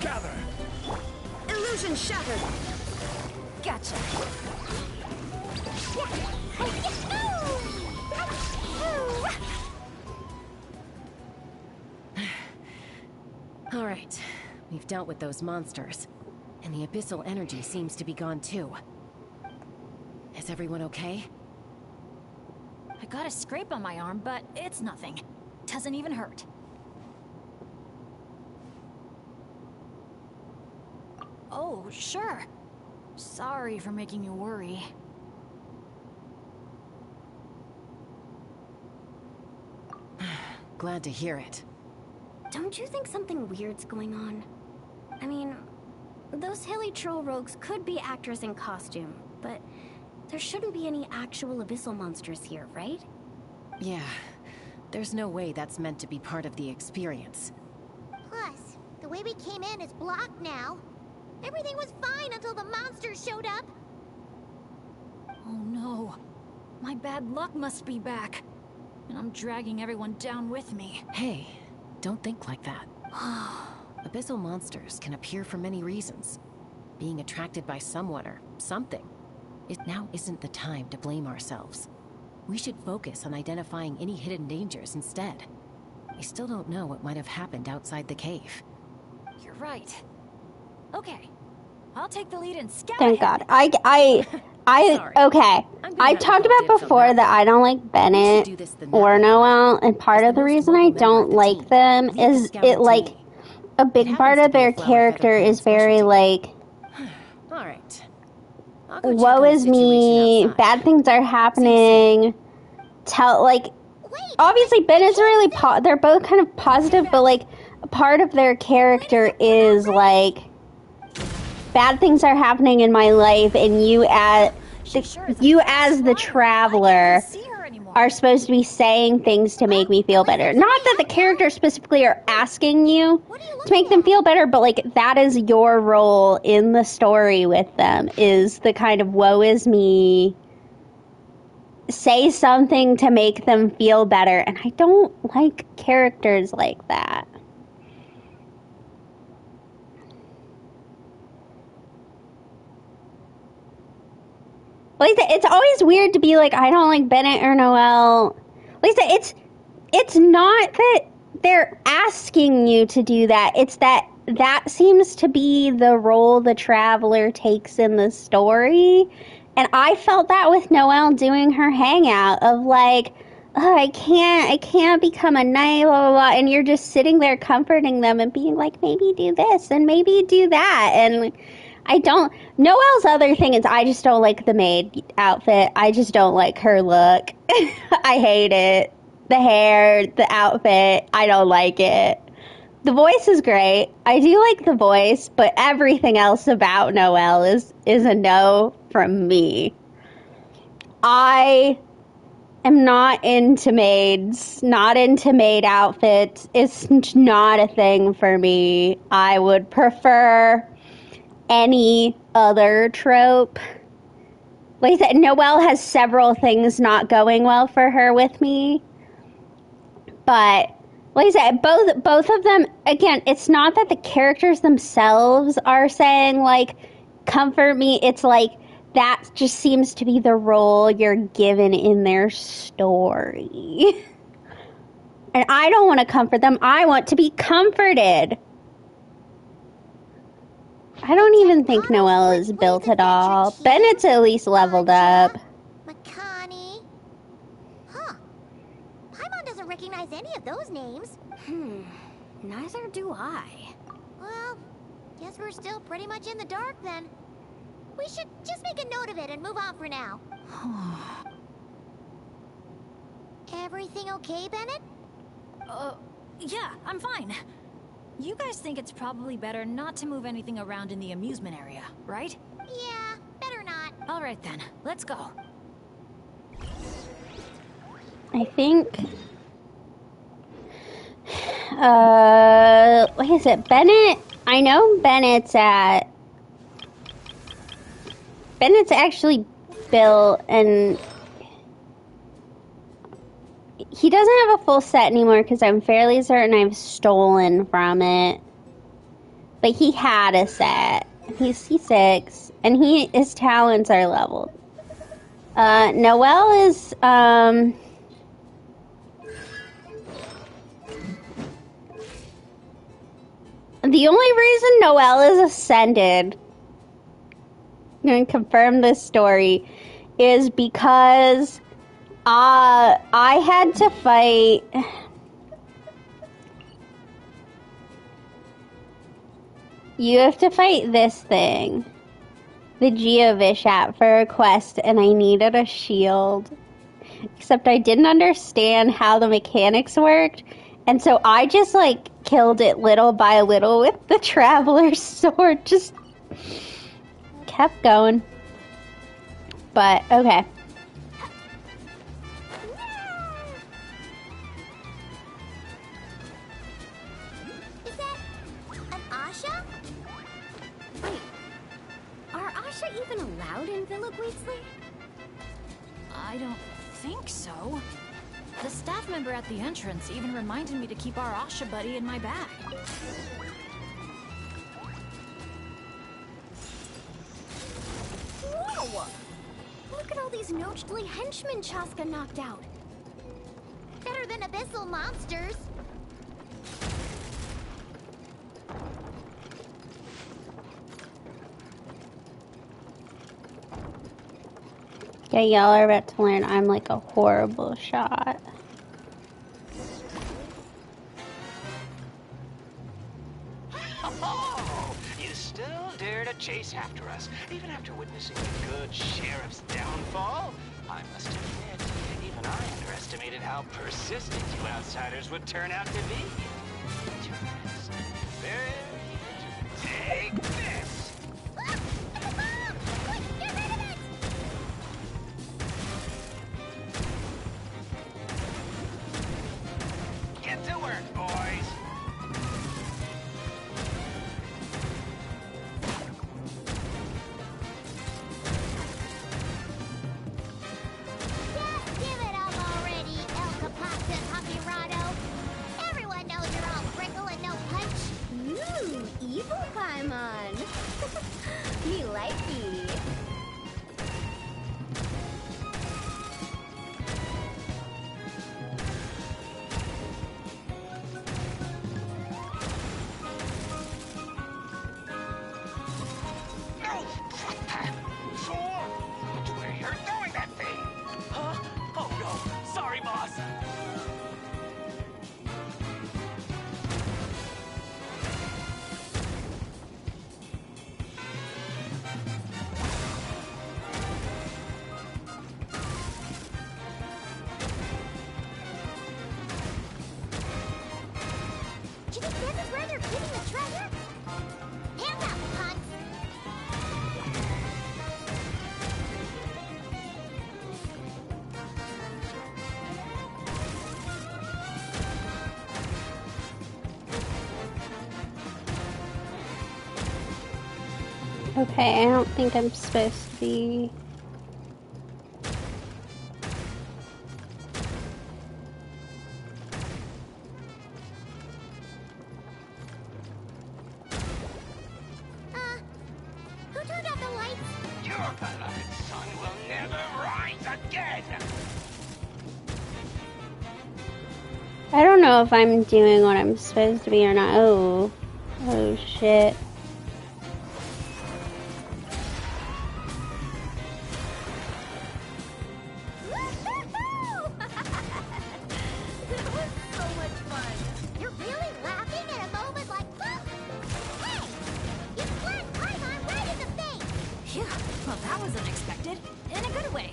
Gather. Illusion shattered. Gotcha. All right, we've dealt with those monsters, and the abyssal energy seems to be gone too. Is everyone okay? I got a scrape on my arm, but it's nothing. Doesn't even hurt. Oh, sure. Sorry for making you worry. Glad to hear it. Don't you think something weird's going on? I mean, those hilly troll rogues could be actors in costume, but there shouldn't be any actual abyssal monsters here, right? Yeah, there's no way that's meant to be part of the experience. Plus, the way we came in is blocked now. Everything was fine until the monsters showed up. Oh no. My bad luck must be back. And I'm dragging everyone down with me. Hey, don't think like that. Abyssal monsters can appear for many reasons. Being attracted by someone or something. It now isn't the time to blame ourselves. We should focus on identifying any hidden dangers instead. We still don't know what might have happened outside the cave. You're right. Okay. I'll take the lead and scout Thank ahead. God. Okay. I talked about before that I don't like Bennett or Noelle, and part of the reason I don't like them is it, like, a big part of their character is very, like, Alright. woe is me, bad things are happening, obviously Bennett's really, they're both kind of positive, but, like, a part of their character is, like, bad things are happening in my life, and you as the traveler are supposed to be saying things to make me feel better. Not that the characters specifically are asking you to make them feel better, but, like, that is your role in the story with them, is the kind of woe is me, say something to make them feel better, and I don't like characters like that. Like, it's always weird to be like, I don't like Bennett or Noelle. Like I said, it's not that they're asking you to do that. It's that seems to be the role the traveler takes in the story. And I felt that with Noelle doing her hangout of like, oh, I can't become a knight, blah, blah, blah. And you're just sitting there comforting them and being like, maybe do this and maybe do that. And Noelle's other thing is I just don't like the maid outfit. I just don't like her look. I hate it. The hair, the outfit, I don't like it. The voice is great. I do like the voice, but everything else about Noelle is a no from me. I am not into maids, not into maid outfits. It's not a thing for me. I would prefer any other trope. Like I said, Noelle has several things not going well for her with me. But like I said, both of them, again, it's not that the characters themselves are saying, like, comfort me. It's like, that just seems to be the role you're given in their story. And I don't want to comfort them. I want to be comforted. I don't even think Noelle is built at all. Bennett's at least leveled up. Makani. Huh. Paimon doesn't recognize any of those names. Neither do I. Well, guess we're still pretty much in the dark then. We should just make a note of it and move on for now. Everything okay, Bennett? Yeah, I'm fine. You guys think it's probably better not to move anything around in the amusement area, right? Yeah, better not. All right then, let's go. I think... what is it? Bennett? I know Bennett's actually built, and he doesn't have a full set anymore because I'm fairly certain I've stolen from it. But he had a set. He's C6, and his talents are leveled. Noelle is, the only reason Noelle is ascended, I'm going to confirm this story, is because I had to fight... You have to fight this thing, the Geovishat, for a quest, and I needed a shield. Except I didn't understand how the mechanics worked, and so I just, like, killed it little by little with the Traveler's Sword. Just kept going. But, okay. Is that an Asha? Wait, are Asha even allowed in Villa Gweetsley? I don't think so. The staff member at the entrance even reminded me to keep our Asha buddy in my bag. Whoa! Look at all these Nochtli henchmen Chaska knocked out. Better than abyssal monsters. Yeah, y'all are about to learn I'm like a horrible shot. Oh, you still dare to chase after us, even after witnessing a good sheriff's downfall? I must admit, even I underestimated how persistent you outsiders would turn out to be. Interesting. Very interesting. Take this! Ah, it's a bomb! Quick, get rid of it! Get to work, boys! Just give it up already, El Capata Papirado. Everyone knows you're all prickle and no Okay, I don't think I'm supposed to be... Who turned off the lights? Your beloved son will never rise again! I don't know if I'm doing what I'm supposed to be or not. Oh. Oh, shit. You're really laughing at a moment like that? Hey! You slapped Paimon right in the face! Phew, well that was unexpected. In a good way.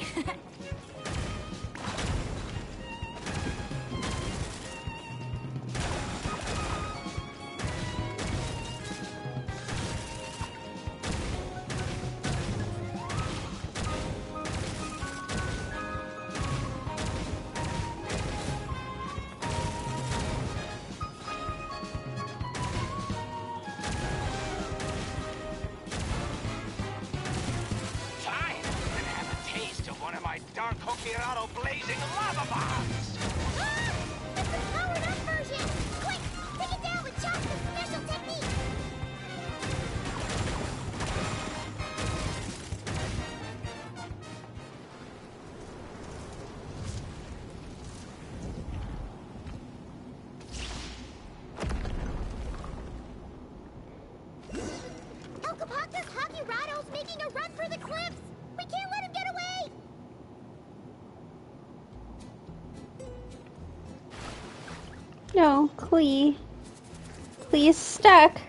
Time and have a taste of one of my Dark Hokkirado blazing lava bombs! Ah! It's the powered-up version! Quick! Take it down with Chopper's special technique! Elcapactus Hakirado's making a run for the cliffs! We can't let him get away! No, Klee. Klee's stuck.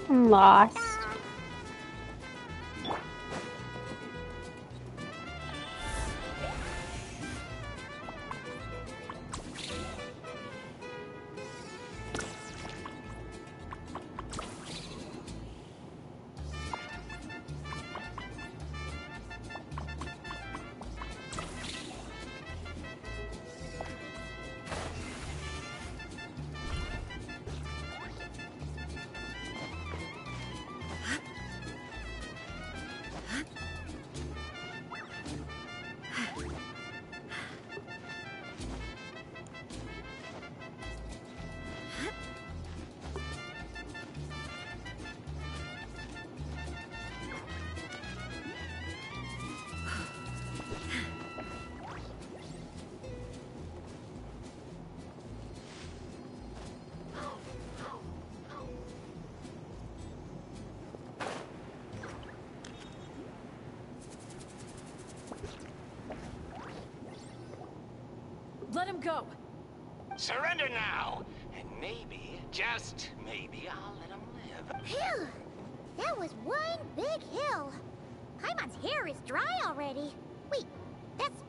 I'm lost. Let him go. Surrender now, and maybe, just maybe, I'll let him live. Phew! That was one big hill. Paimon's hair is dry already. Wait, that's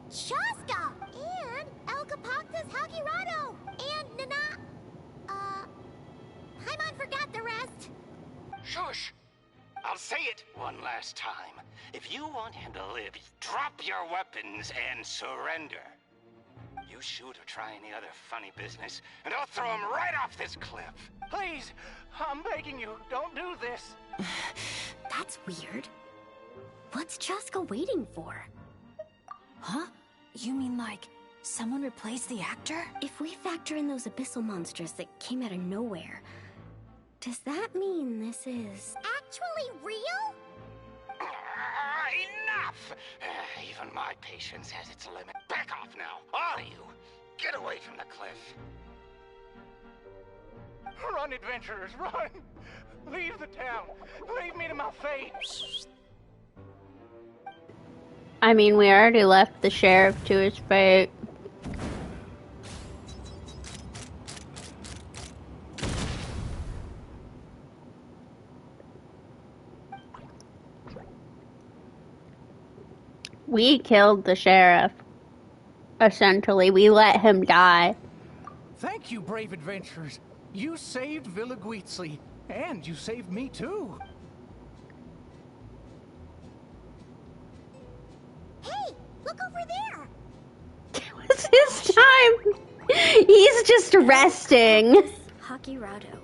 Shaska! And Elcapactus Hakirado! And Nana... Paimon forgot the rest. Shush! I'll say it one last time. If you want him to live, drop your weapons and surrender. You shoot or try any other funny business, and I'll throw him right off this cliff. Please, I'm begging you, don't do this. That's weird. What's Chaska waiting for? Huh? You mean like someone replaced the actor? If we factor in those abyssal monsters that came out of nowhere, does that mean this is... Actually real? Enough! Even my patience has its limit. Back off now, all of you! Get away from the cliff. Run, adventurers, run! Leave the town! Leave me to my fate! I mean, we already left the sheriff to his fate. We killed the sheriff. Essentially, we let him die. Thank you, brave adventurers. You saved Villa Guizli, and you saved me too. Hey, look over there. It's his time. He's just resting. Hakirado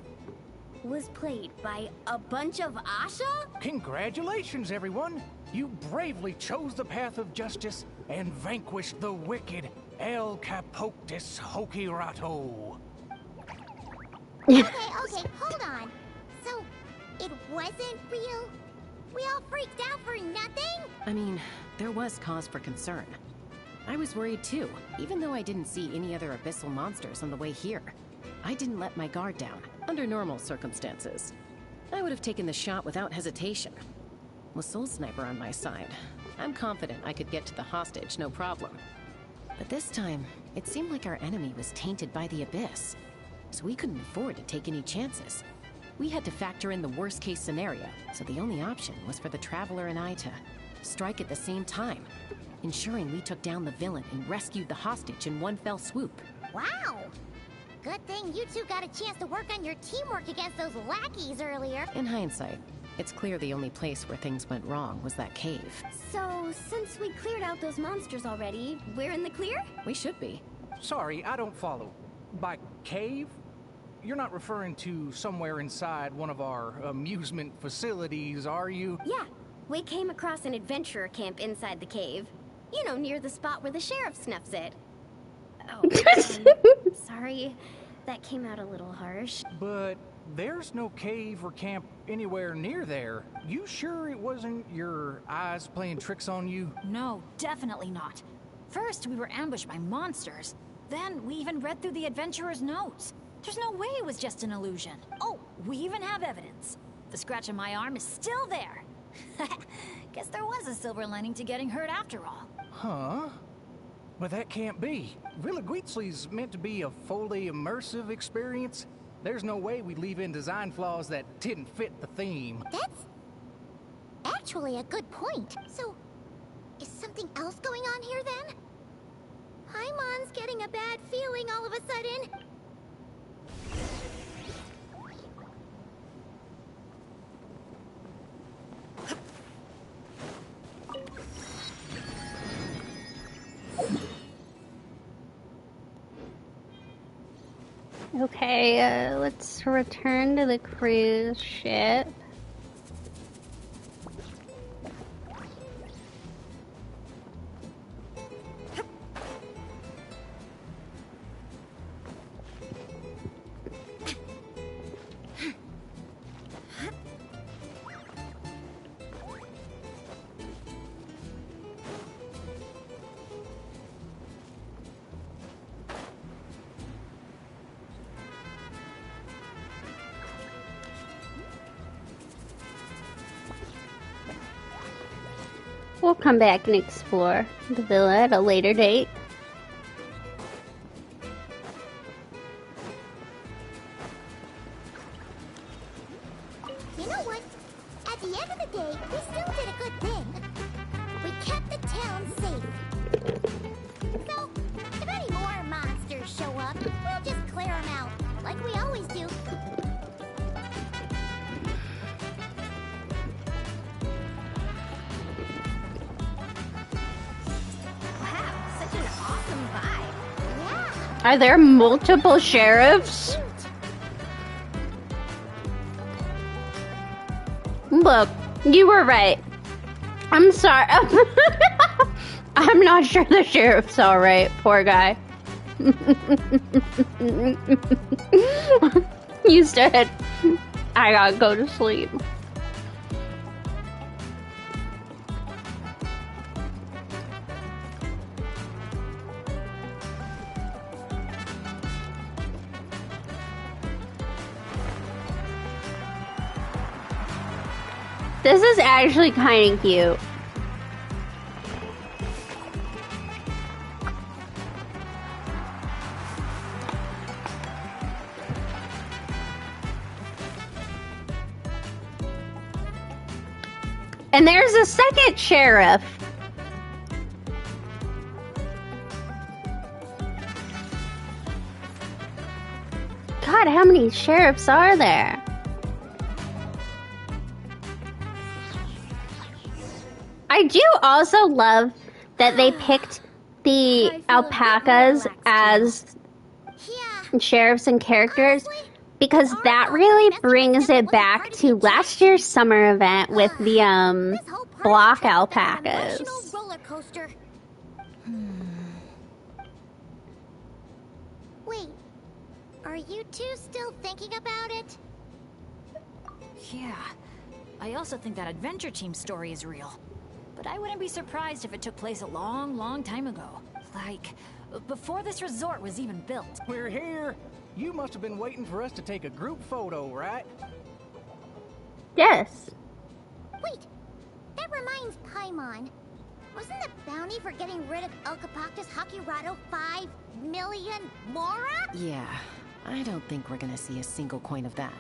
was played by a bunch of Asha? Congratulations, everyone. You bravely chose the path of justice and vanquished the wicked El Capoctus Hokirato. Okay, hold on. So, it wasn't real? We all freaked out for nothing? I mean, there was cause for concern. I was worried too, even though I didn't see any other abyssal monsters on the way here. I didn't let my guard down, under normal circumstances. I would have taken the shot without hesitation. With Soul Sniper on my side, I'm confident I could get to the hostage, no problem. But this time, it seemed like our enemy was tainted by the Abyss, so we couldn't afford to take any chances. We had to factor in the worst-case scenario, so the only option was for the Traveler and I to strike at the same time, ensuring we took down the villain and rescued the hostage in one fell swoop. Wow! Good thing you two got a chance to work on your teamwork against those lackeys earlier. In hindsight, it's clear the only place where things went wrong was that cave. So, since we cleared out those monsters already, we're in the clear? We should be. Sorry, I don't follow. By cave? You're not referring to somewhere inside one of our amusement facilities, are you? Yeah, we came across an adventurer camp inside the cave. You know, near the spot where the sheriff snuffs it. Oh, sorry. That came out a little harsh. But there's no cave or camp anywhere near there. You sure it wasn't your eyes playing tricks on you? No, definitely not. First, we were ambushed by monsters. Then, we even read through the adventurer's notes. There's no way it was just an illusion. Oh, we even have evidence. The scratch on my arm is still there. Guess there was a silver lining to getting hurt after all. Huh? But that can't be. Villa Guizli's meant to be a fully immersive experience. There's no way we'd leave in design flaws that didn't fit the theme. That's actually a good point. So, is something else going on here then? Paimon's getting a bad feeling all of a sudden. Okay, let's return to the cruise ship. We'll come back and explore the villa at a later date. You know what? At the end of the day, we still did a good thing. We kept the town safe. So, if any more monsters show up, we'll just clear them out, like we always do. Are there multiple sheriffs? Look, you were right. I'm sorry. I'm not sure the sheriff's alright, poor guy. You said, I gotta go to sleep. This is actually kind of cute. And there's a second sheriff. god, how many sheriffs are there? I do also love that they picked the alpacas as sheriffs and characters, because that really brings it back to last year's summer event with the block alpacas. Roller coaster. Wait, are you two still thinking about it? Yeah. I also think that adventure team story is real. But I wouldn't be surprised if it took place a long, long time ago. Like, before this resort was even built. We're here. You must have been waiting for us to take a group photo, right? Yes. Wait, that reminds Paimon. Wasn't the bounty for getting rid of Elcapactus Hakirado 5 million Mora? Yeah, I don't think we're gonna see a single coin of that.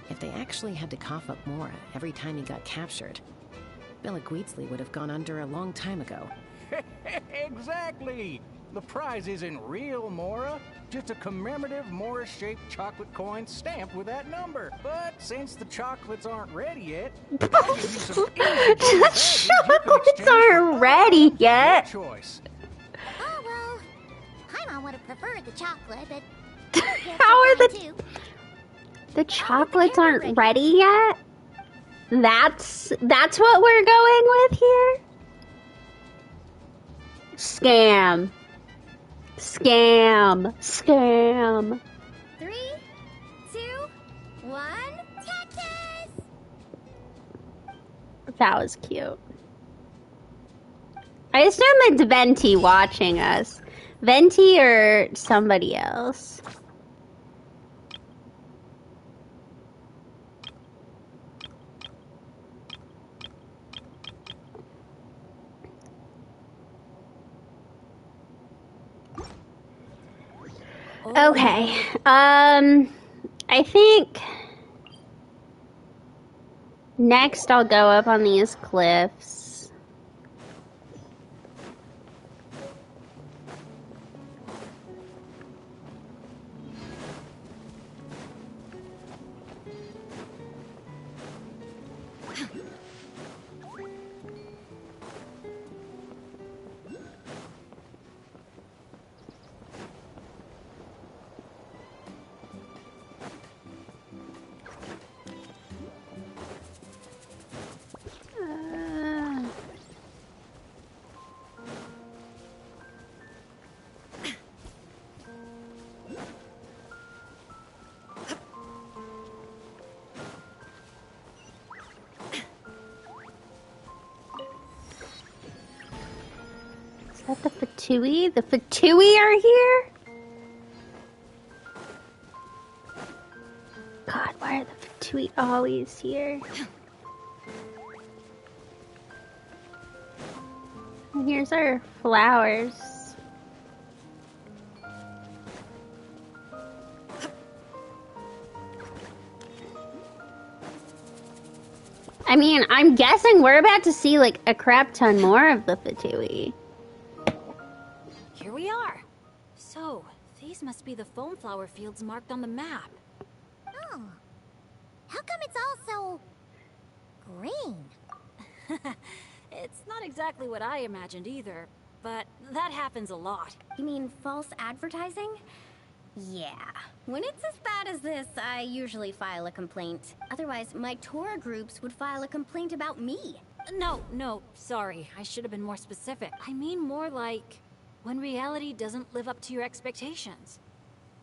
If they actually had to cough up Mora every time he got captured, Villaguizli would have gone under a long time ago. Exactly! The prize isn't real Mora, just a commemorative Mora-shaped chocolate coin stamped with that number. But since the chocolates aren't ready yet, I'll give you some The chocolates aren't ready yet. Choice. Oh, well, Paimon would have preferred the chocolate, but... How are the chocolates aren't ready yet? That's what we're going with here? Scam. Scam. Scam. 3, 2, 1, Texas! That was cute. I assume it's Venti watching us. Venti or somebody else. Okay, I think next I'll go up on these cliffs. Is that the Fatui? The Fatui are here? God, why are the Fatui always here? And here's our flowers. I mean, I'm guessing we're about to see like a crap ton more of the Fatui. Here we are. So, these must be the foam flower fields marked on the map. Oh. How come it's all so... green? It's not exactly what I imagined either, but that happens a lot. You mean false advertising? Yeah. When it's as bad as this, I usually file a complaint. Otherwise, my tour groups would file a complaint about me. No, sorry. I should have been more specific. I mean more like when reality doesn't live up to your expectations.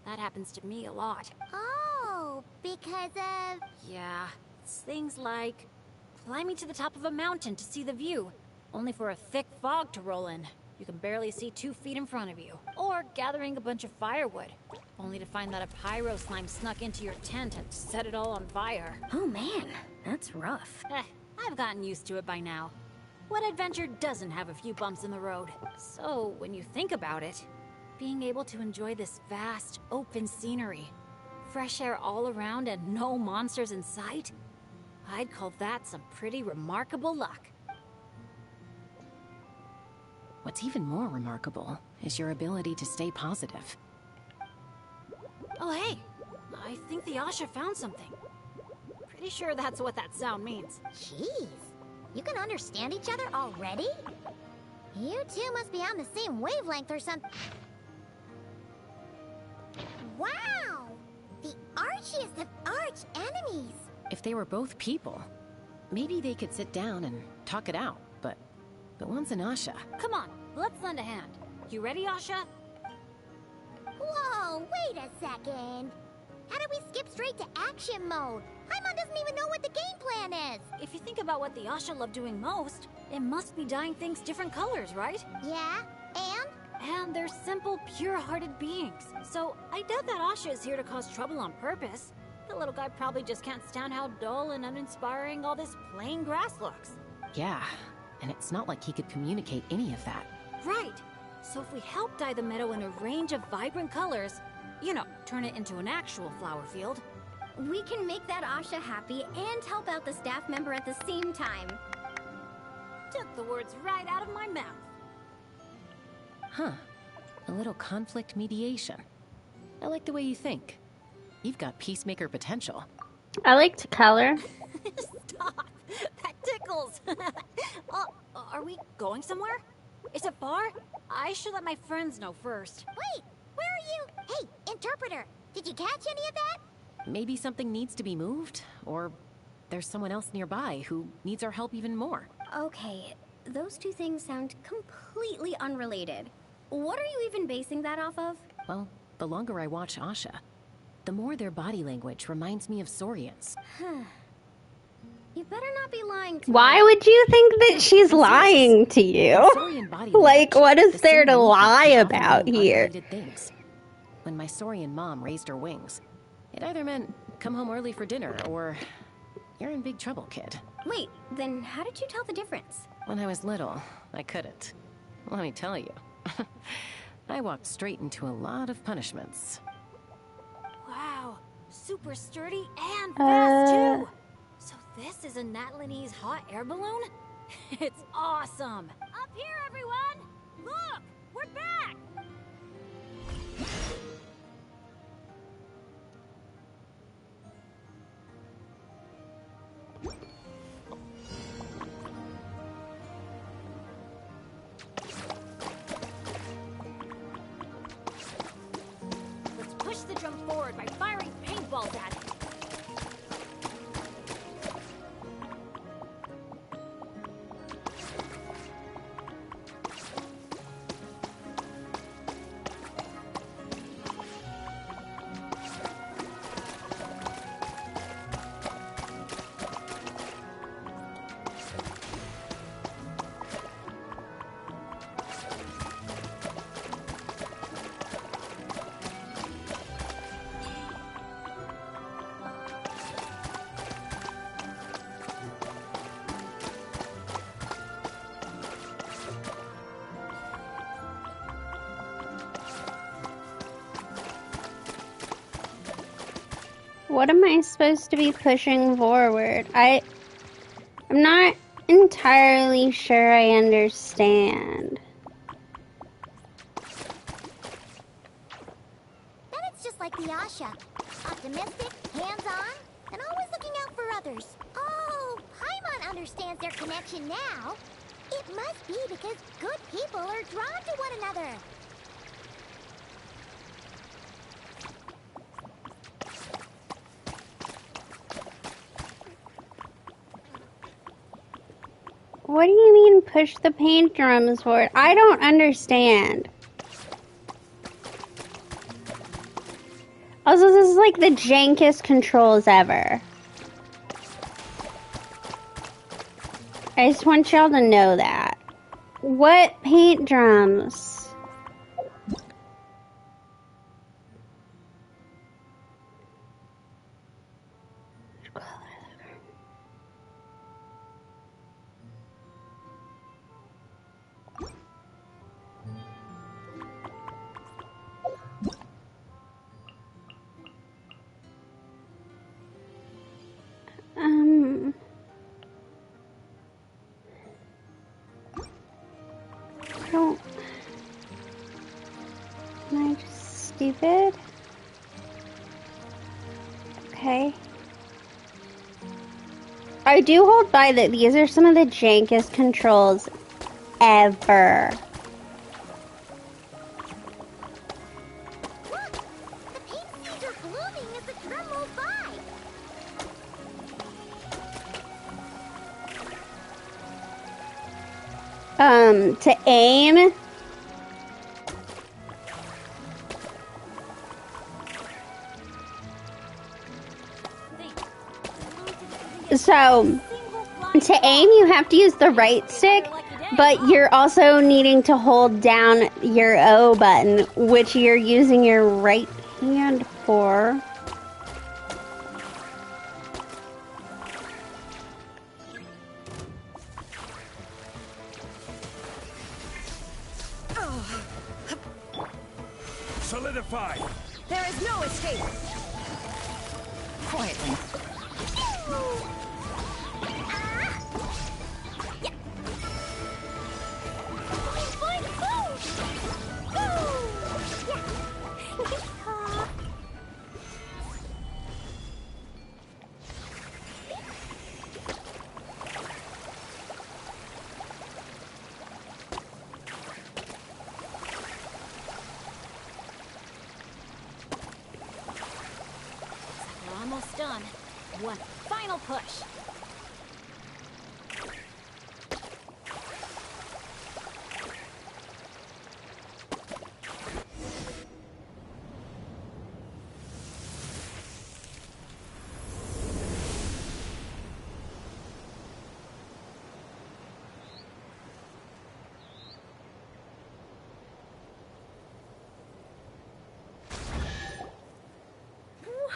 That happens to me a lot. Oh, because of... Yeah, it's things like climbing to the top of a mountain to see the view, only for a thick fog to roll in. You can barely see 2 feet in front of you. Or gathering a bunch of firewood, only to find that a pyro slime snuck into your tent and set it all on fire. Oh man, that's rough. I've gotten used to it by now. What adventure doesn't have a few bumps in the road? So, when you think about it, being able to enjoy this vast, open scenery, fresh air all around and no monsters in sight, I'd call that some pretty remarkable luck. What's even more remarkable is your ability to stay positive. Oh hey, think the Asha found something. Pretty sure that's what that sound means. Jeez, you can understand each other already? You two must be on the same wavelength or something. Wow! The archiest of arch enemies! If they were both people, maybe they could sit down and talk it out, but one's an Asha. Come on, let's lend a hand. You ready, Asha? Whoa, wait a second. How did we skip straight to action mode? Paimon doesn't even know what the game plan is. If you think about what the Asha love doing most, it must be dyeing things different colors, right? Yeah, and? And they're simple, pure-hearted beings. So I doubt that Asha is here to cause trouble on purpose. The little guy probably just can't stand how dull and uninspiring all this plain grass looks. Yeah, and it's not like he could communicate any of that. Right. So if we help dye the meadow in a range of vibrant colors, you know, turn it into an actual flower field, We can make that Asha happy and help out the staff member at the same time. took the words right out of my mouth. Huh. A little conflict mediation. I like the way you think. You've got peacemaker potential. I like to color. Stop! That tickles! Are we going somewhere? Is it far? I should let my friends know first. Wait, where are you? Hey, interpreter, did you catch any of that? Maybe something needs to be moved, or there's someone else nearby who needs our help even more. Okay, those two things sound completely unrelated. What are you even basing that off of? Well, the longer I watch Asha, the more their body language reminds me of Saurians. You better not be lying to Why me. would you think that she's lying to you? Saurian body Like, language, what is the there same to movement lie can often about mean here? unrelated things. When my Saurian mom raised her wings, it either meant come home early for dinner or you're in big trouble, kid. Wait, then how did you tell the difference? When I was little, I couldn't. Let me tell you. I walked straight into a lot of punishments. Wow, super sturdy and fast too. So this is a Natlanese hot air balloon? It's awesome. Up here, everyone! Look, we're back! Let's push the drum forward by firing paintballs at it. What am I supposed to be pushing forward? I'm not entirely sure I understand. Then it's just like the Asha. Optimistic, hands-on, and always looking out for others. Oh, Paimon understands their connection now. It must be because good people are drawn to one another. What do you mean push the paint drums forward? I don't understand. Also, this is like the jankest controls ever. I just want y'all to know that. What paint drums? I don't. Am I just stupid? Okay. I do hold by that these are some of the jankest controls ever. Look! The pink seeds are blooming as the tram rolls by! To aim. So, to aim, you have to use the right stick, but you're also needing to hold down your O button, which you're using your right hand for. Solidify! There is no escape. Quietly. We're almost done. One final push.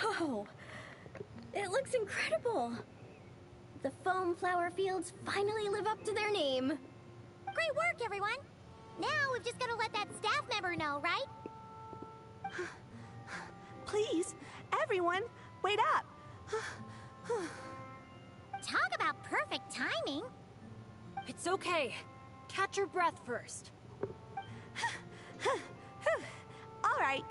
Whoa! It looks incredible! The foam flower fields finally live up to their name. Great work, everyone! Now we've just gotta let that staff member know, right? Please, everyone, wait up! Talk about perfect timing! It's okay. Catch your breath first. All right.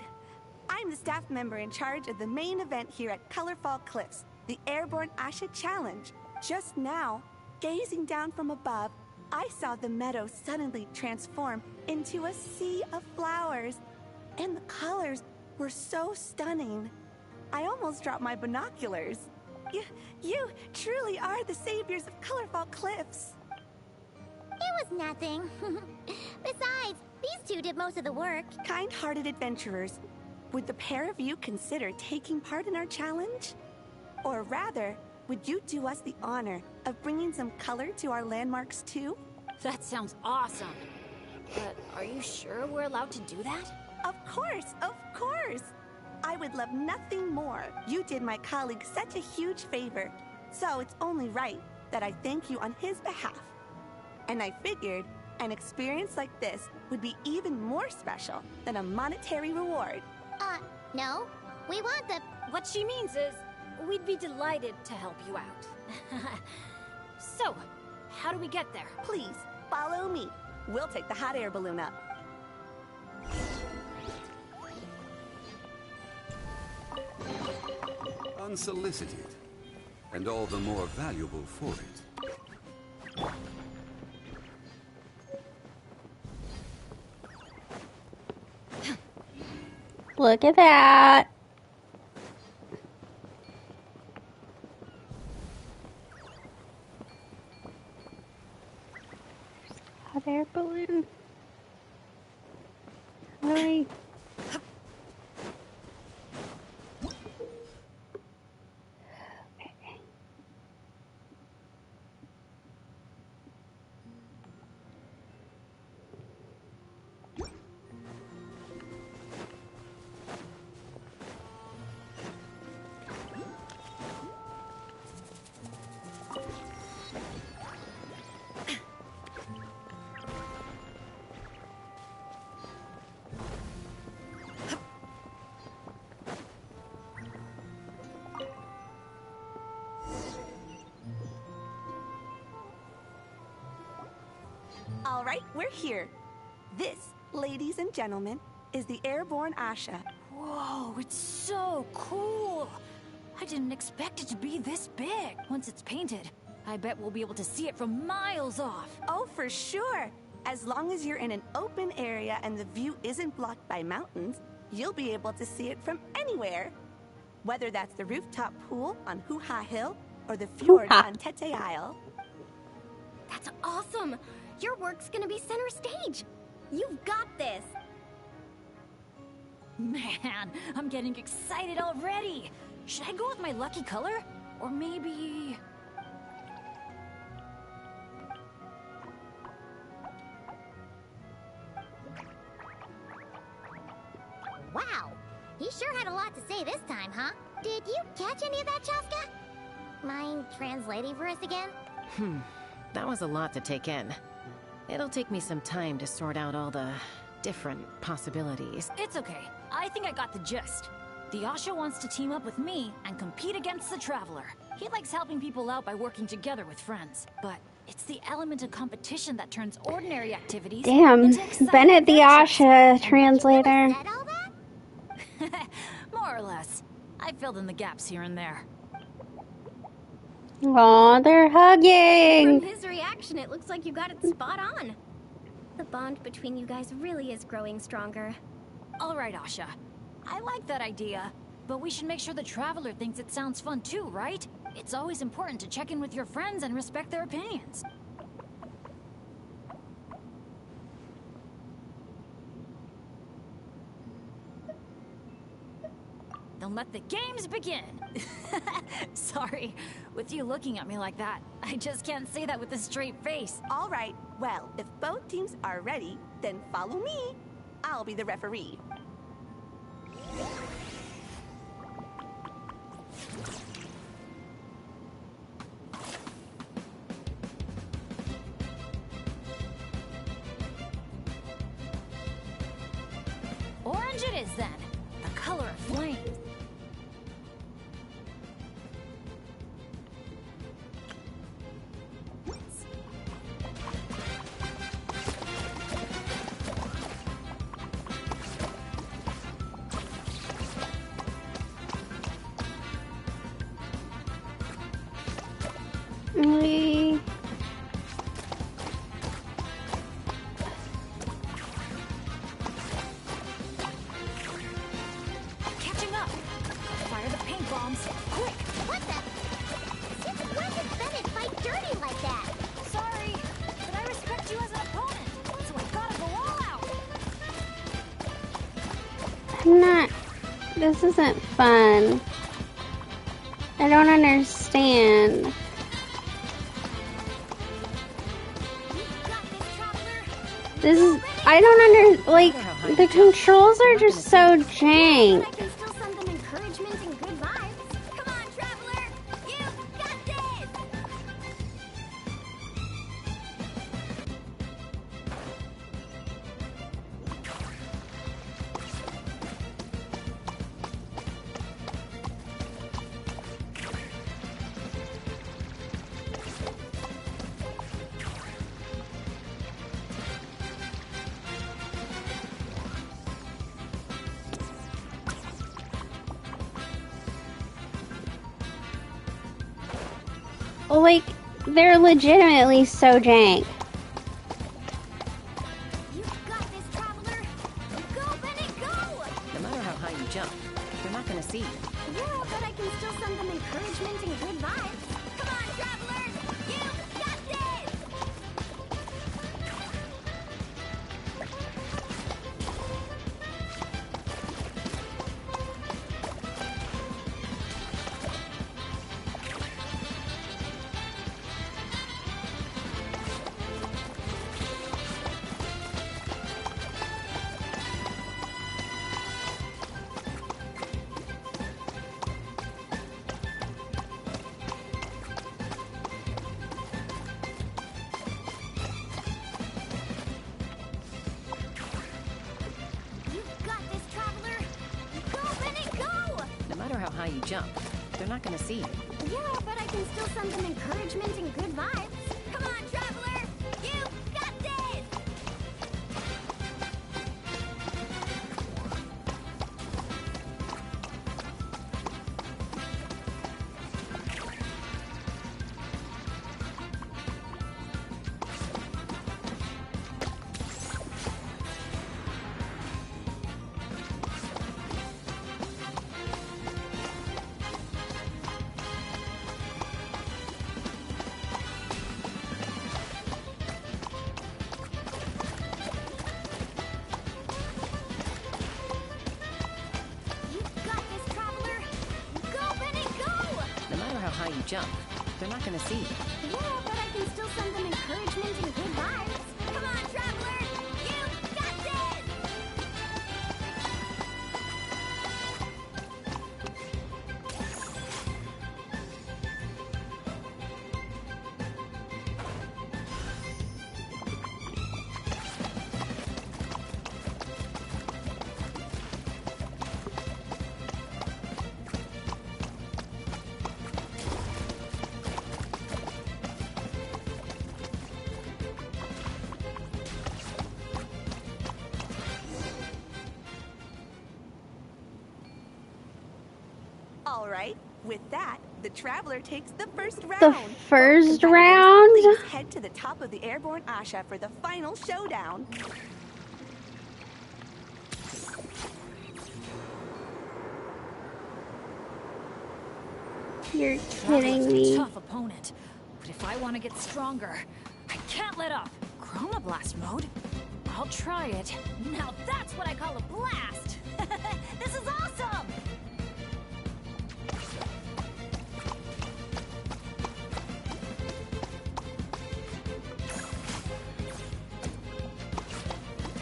I'm the staff member in charge of the main event here at Colorfall Cliffs, the Airborne Asha Challenge. Just now, gazing down from above, I saw the meadow suddenly transform into a sea of flowers, and the colors were so stunning. I almost dropped my binoculars. You truly are the saviors of Colorfall Cliffs. It was nothing. Besides, these two did most of the work. Kind-hearted adventurers, would the pair of you consider taking part in our challenge? Or rather, would you do us the honor of bringing some color to our landmarks too? That sounds awesome. But are you sure we're allowed to do that? Of course, of course! I would love nothing more. You did my colleague such a huge favor, so it's only right that I thank you on his behalf. And I figured an experience like this would be even more special than a monetary reward. No. We want the... What she means is, we'd be delighted to help you out. So, how do we get there? Please, follow me. We'll take the hot air balloon up. Unsolicited, and all the more valuable for it. Look at that. Hot air balloon. Really? All right, we're here. This, ladies and gentlemen, is the Airborne Asha. Whoa, it's so cool. I didn't expect it to be this big. Once it's painted, I bet we'll be able to see it from miles off. Oh, for sure. As long as you're in an open area and the view isn't blocked by mountains, you'll be able to see it from anywhere. Whether that's the rooftop pool on Hoo-Ha Hill or the fjord on Tete Isle. That's awesome! Your work's gonna be center stage. You've got this. Man, I'm getting excited already. Should I go with my lucky color? Or maybe... Wow, he sure had a lot to say this time, huh? Did you catch any of that, Chaska? Mind translating for us again? That was a lot to take in. It'll take me some time to sort out all the different possibilities. It's okay. I think I got the gist. The Asha wants to team up with me and compete against the Traveler. He likes helping people out by working together with friends. But it's the element of competition that turns ordinary activities into exciting Bennett the adventures. Asha translator. More or less. I filled in the gaps here and there. Aw, they're hugging. From his reaction, it looks like you got it spot on. The bond between you guys really is growing stronger. All right, Asha. I like that idea. But we should make sure the Traveler thinks it sounds fun too, right? It's always important to check in with your friends and respect their opinions. Then let the games begin! Sorry, with you looking at me like that, I just can't say that with a straight face. All right, well, if both teams are ready, then follow me. I'll be the referee. Orange it is then, the color of flames. Catching up. Fire the paint bombs. Quick. What the? Since when did Bennett fight dirty like that? Sorry, but I respect you as an opponent, so I gotta go all out. I'm not. This isn't fun. I don't understand. This is. I don't like, the controls are just so jank. I can still send them encouragement and good vibes. Come on, Traveler! You got this! Like, they're legitimately so jank. You got this, Traveler! Go, Bennett, go! No matter how high you jump, they're not gonna see you. Yeah, but I can still send them encouragement and good vibes. Come on, Traveler! You got this! You got this, Traveler! Go, Bennett, go! No matter how high you jump, they're not gonna see you. Yeah, but I can still send them encouragement and good vibes. Come on, Traveler! You got this! jump. They're not gonna see you. Yeah, but I can still send them encouragement and good vibes. Come on, traveler! You got this! All right, with that, the traveler takes the first round. The first Competitors, round? Please head to the top of the airborne Asha for the final showdown. You're Traveler's kidding a me. tough opponent, but if I want to get stronger, I can't let up. Chroma Blast mode? I'll try it. Now that's what I call a blast! This is awesome!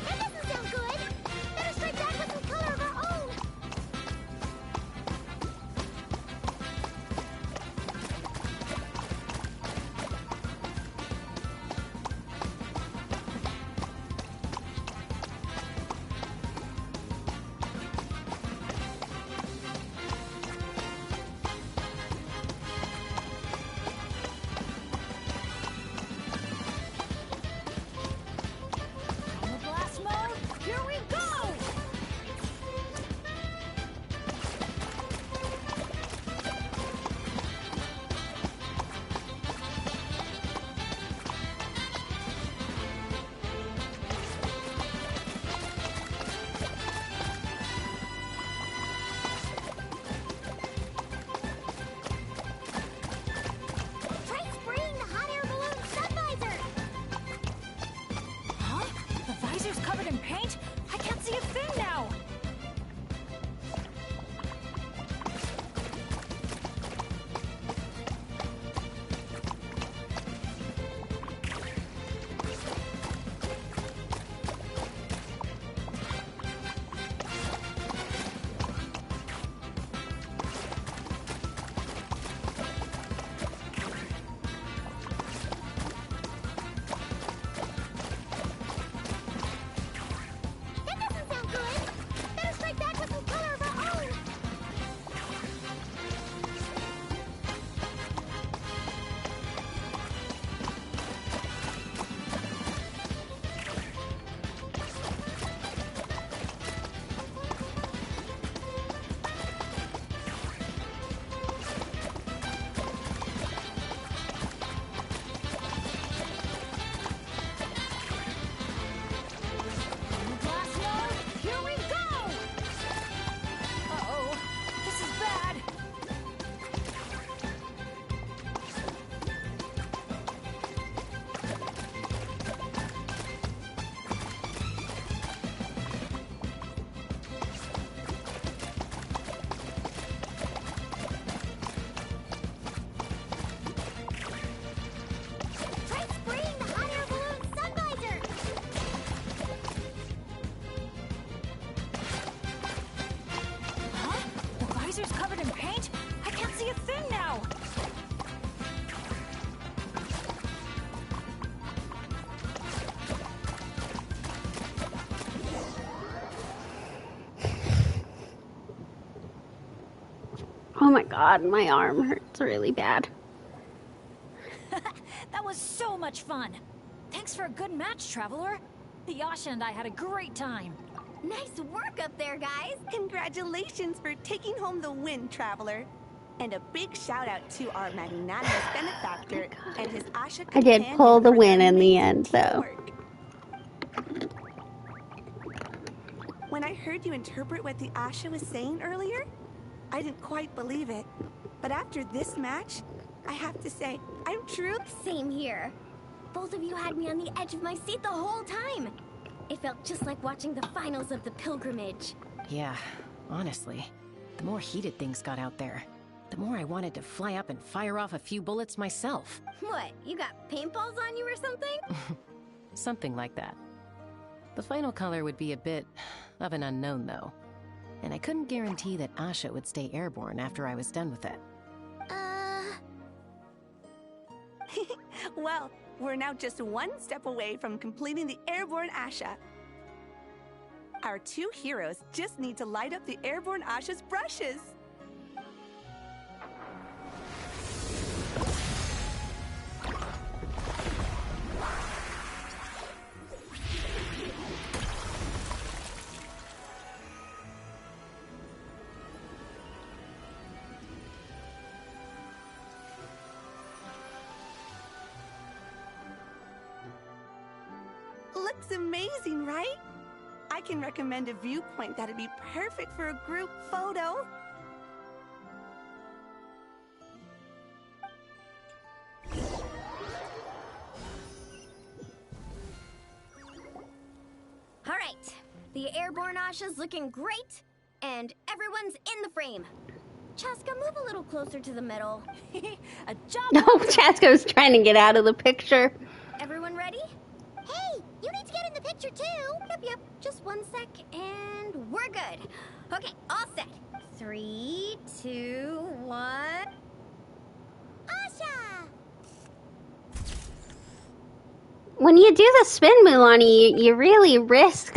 That doesn't sound good. Better strike back with some color of our own. Chroma Blast mode? Here we go! Try spraying the hot air balloon sun visor. Huh? The visor's covered in paint? I can't see a thing now! That doesn't sound good. Better strike back with some color of our own. Chroma Blast mode? Here we go! Uh-oh. This is bad. Try spraying the hot air balloon sun visor. Huh? The visor's covered in paint? I can't see a thing now! Oh my god, my arm hurts really bad. That was so much fun! Thanks for a good match, Traveler. The Asha and I had a great time. Nice work up there, guys! Congratulations for taking home the win, traveler. And a big shout out to our magnanimous benefactor and his Asha I did companion pull the for win their in the amazing end, though. teamwork. When I heard you interpret what the Asha was saying earlier, I didn't quite believe it. But after this match, I have to say, I'm truly... Same here. Both of you had me on the edge of my seat the whole time. It felt just like watching the finals of the pilgrimage. Yeah, honestly. The more heated things got out there, the more I wanted to fly up and fire off a few bullets myself. What, you got paintballs on you or something? Something like that. The final color would be a bit of an unknown, though. And I couldn't guarantee that Asha would stay airborne after I was done with it. Well, we're now just one step away from completing the airborne Asha. Our two heroes just need to light up the airborne Asha's brushes. Looks amazing, right? I can recommend a viewpoint that'd be perfect for a group photo. All right, the airborne Asha's looking great, and everyone's in the frame. Chaska, move a little closer to the middle. A job. No, Chasko's trying to get out of the picture. Everyone ready? Hey, you need to get in the picture too. Yep, just 1 sec, and we're good. Okay, all set. 3, 2, 1. Asha! When you do the spin, Mulaney, you really risk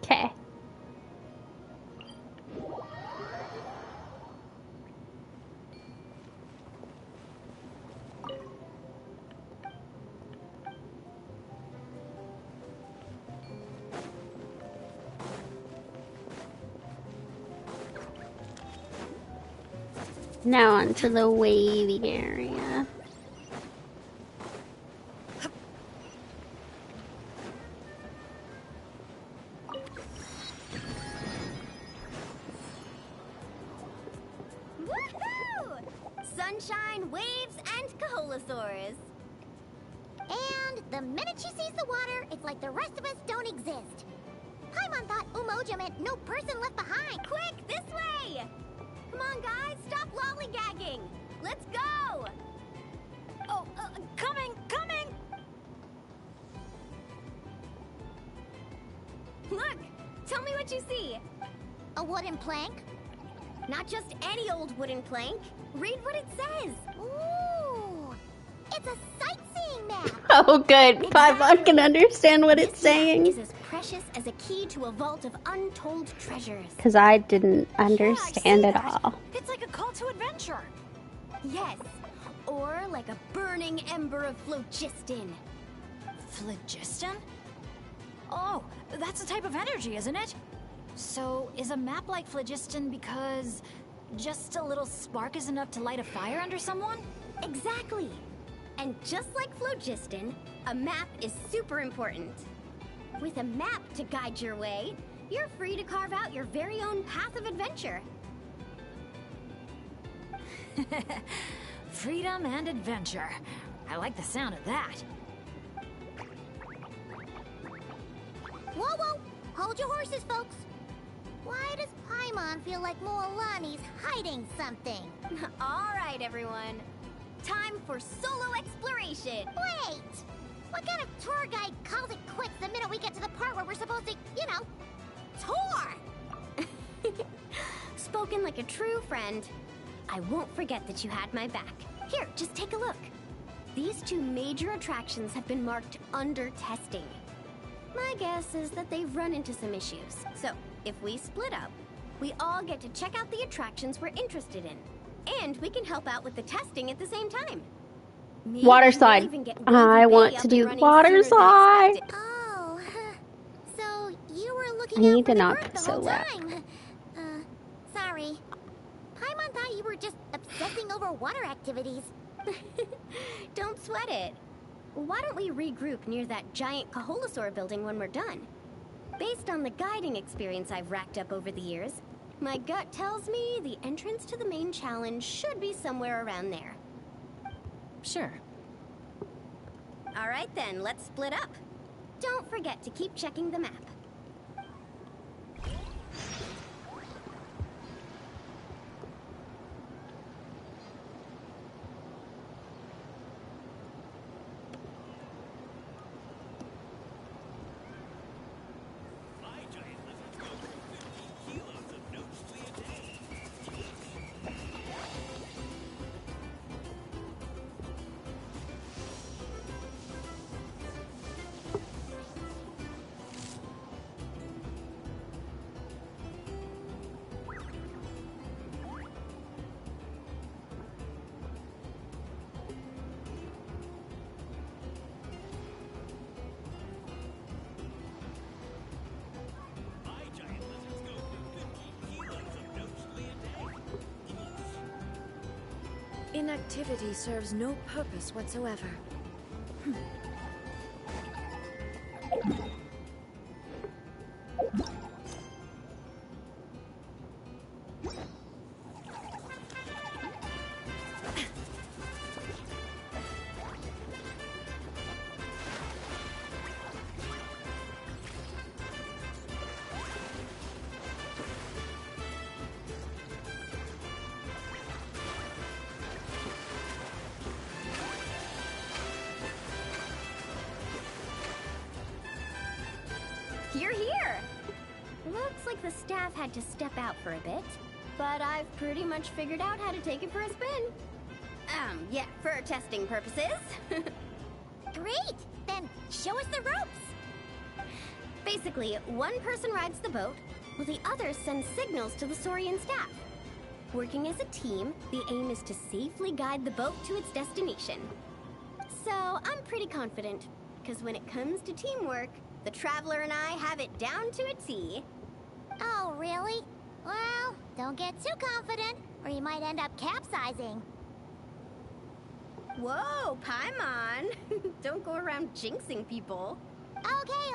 Okay. Now onto the wavy area. Woohoo! Sunshine, waves, and Kaholasaurs. And the minute she sees the water, it's like the rest of us don't exist. Paimon thought Umoja meant no person left behind. Quick, this way! Come on, guys, stop lollygagging! Let's go! Oh, coming! Look! Tell me what you see! A wooden plank? Not just any old wooden plank. Read what it says! Ooh! It's a sightseeing map! Oh, good. Paimon can understand what it's This map saying. is as precious as a key to a vault of untold treasures. Because I didn't understand it all. It's like a call to adventure. Yes, or like a burning ember of phlogiston. Phlogiston? Oh, that's a type of energy, isn't it? So, is a map like phlogiston because just a little spark is enough to light a fire under someone? Exactly. And just like phlogiston, a map is super important. With a map to guide your way, you're free to carve out your very own path of adventure. Freedom and adventure. I like the sound of that. Whoa, whoa! Hold your horses, folks! Why does Paimon feel like Mualani's hiding something? All right, everyone. Time for solo exploration. Wait! What kind of tour guide calls it quits the minute we get to the part where we're supposed to, you know, tour? Spoken like a true friend. I won't forget that you had my back. Here, just take a look. These two major attractions have been marked under testing. My guess is that they've run into some issues. So, if we split up, we all get to check out the attractions we're interested in. And we can help out with the testing at the same time. Maybe Water we'll slide. even get I Wavy want Bay to up do and running water sooner than slide. expected. Oh, so you were I looking need out for to the not group be the so whole loud. time. Sorry. Paimon thought you were just obsessing over water activities. Don't sweat it. Why don't we regroup near that giant Kaholosaur building when we're done? Based on the guiding experience I've racked up over the years, my gut tells me the entrance to the main challenge should be somewhere around there. Sure. All right then, let's split up. Don't forget to keep checking the map. Inactivity serves no purpose whatsoever. You're here! Looks like the staff had to step out for a bit, but I've pretty much figured out how to take it for a spin. Yeah, for testing purposes. Great! Then show us the ropes! Basically, one person rides the boat, while the other sends signals to the Saurian staff. Working as a team, the aim is to safely guide the boat to its destination. So, I'm pretty confident, because when it comes to teamwork, the Traveler and I have it down to a T. Oh, really? Well, don't get too confident, or you might end up capsizing. Whoa, Paimon! Don't go around jinxing people.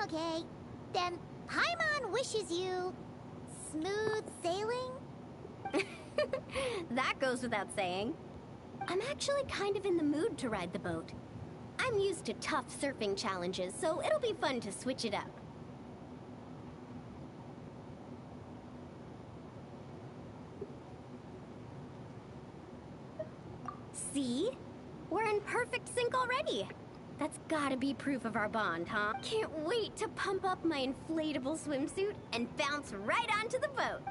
Okay. Then Paimon wishes you smooth sailing? That goes without saying. I'm actually kind of in the mood to ride the boat. I'm used to tough surfing challenges, so it'll be fun to switch it up. See? We're in perfect sync already. That's gotta be proof of our bond, huh? Can't wait to pump up my inflatable swimsuit and bounce right onto the boat.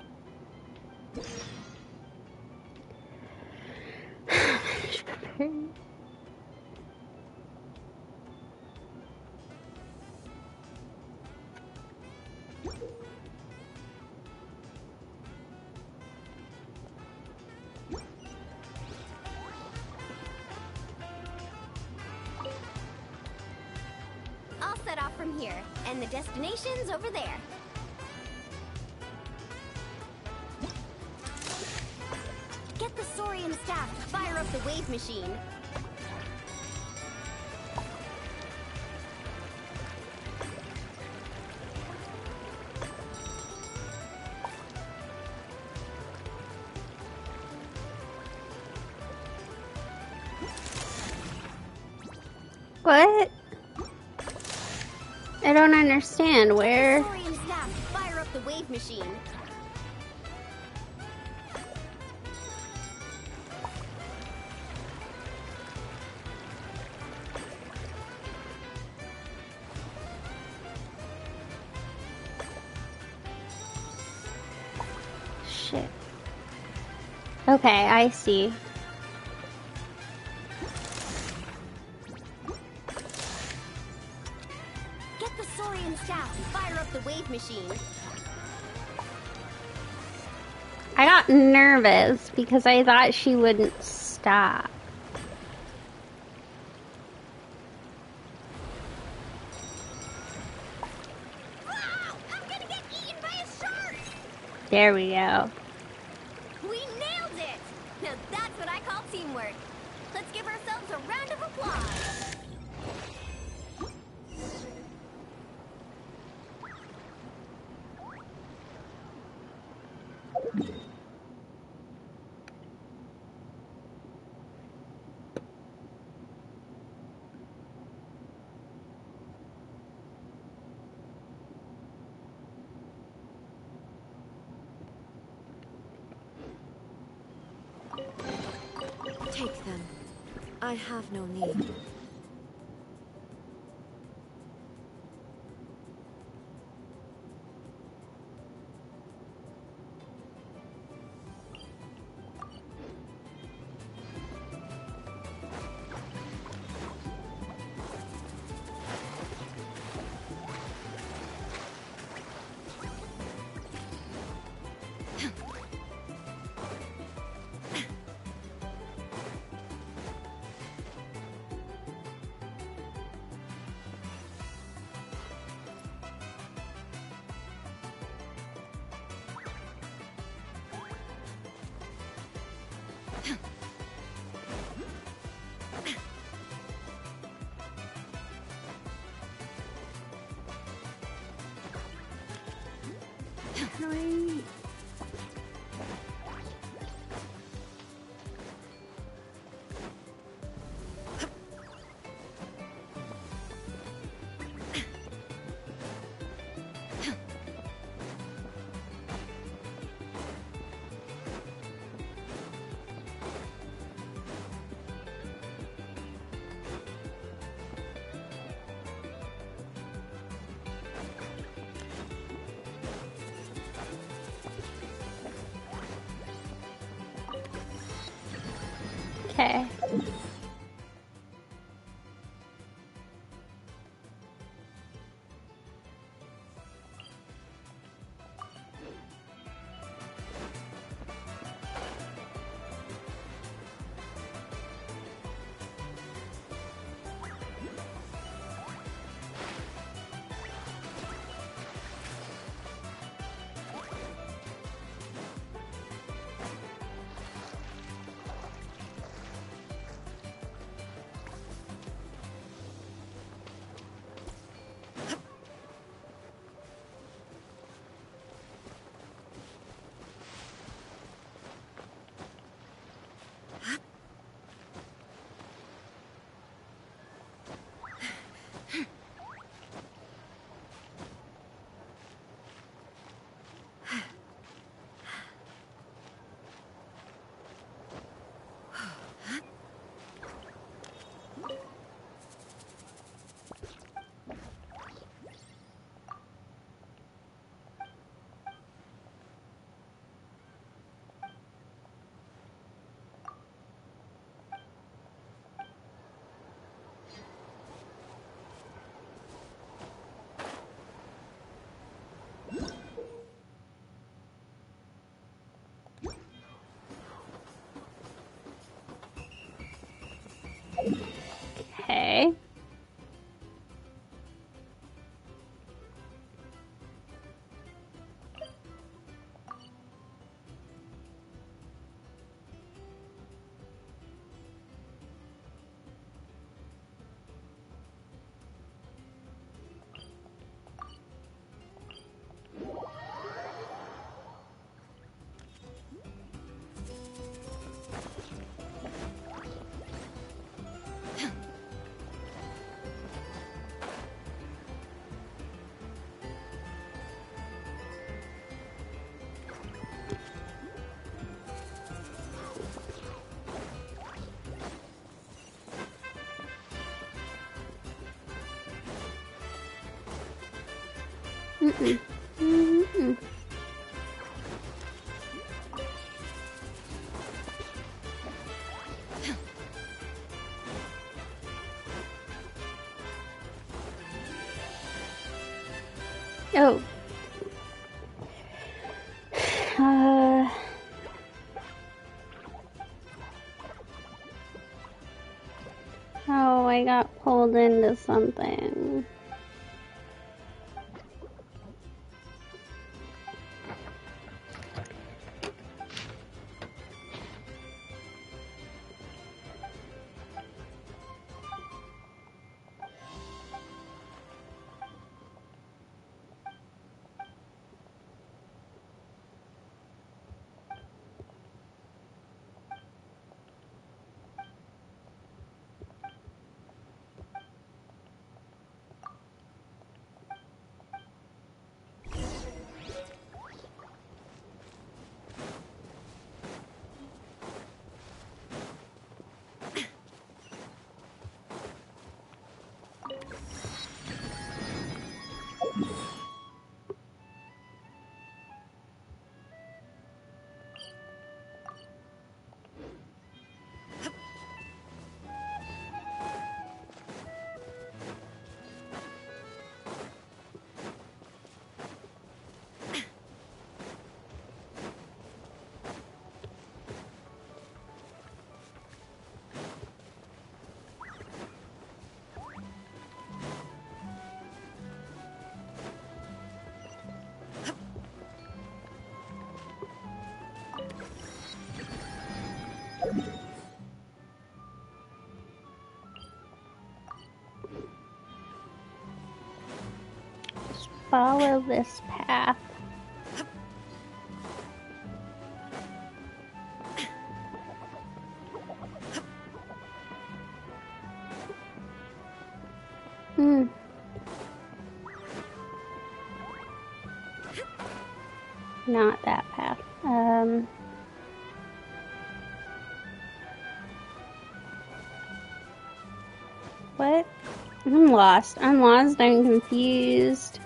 I'll set off from here, and the destination's over there. Get the Saurian staff to fire up the wave machine. What? I don't understand. Where? Saurian staff to fire up the wave machine. Shit. Okay, I see. Get the Saurian staff and fire up the wave machine. I got nervous because I thought she wouldn't stop. Wow! I'm gonna get eaten by a shark! There we go. We nailed it! Now that's what I call teamwork. Let's give ourselves a round of applause. Take them. I have no need. Okay. Okay. Mm-mm. Mm-mm. Oh, I got pulled into something. Follow this path. Not that path. What? I'm lost. I'm confused.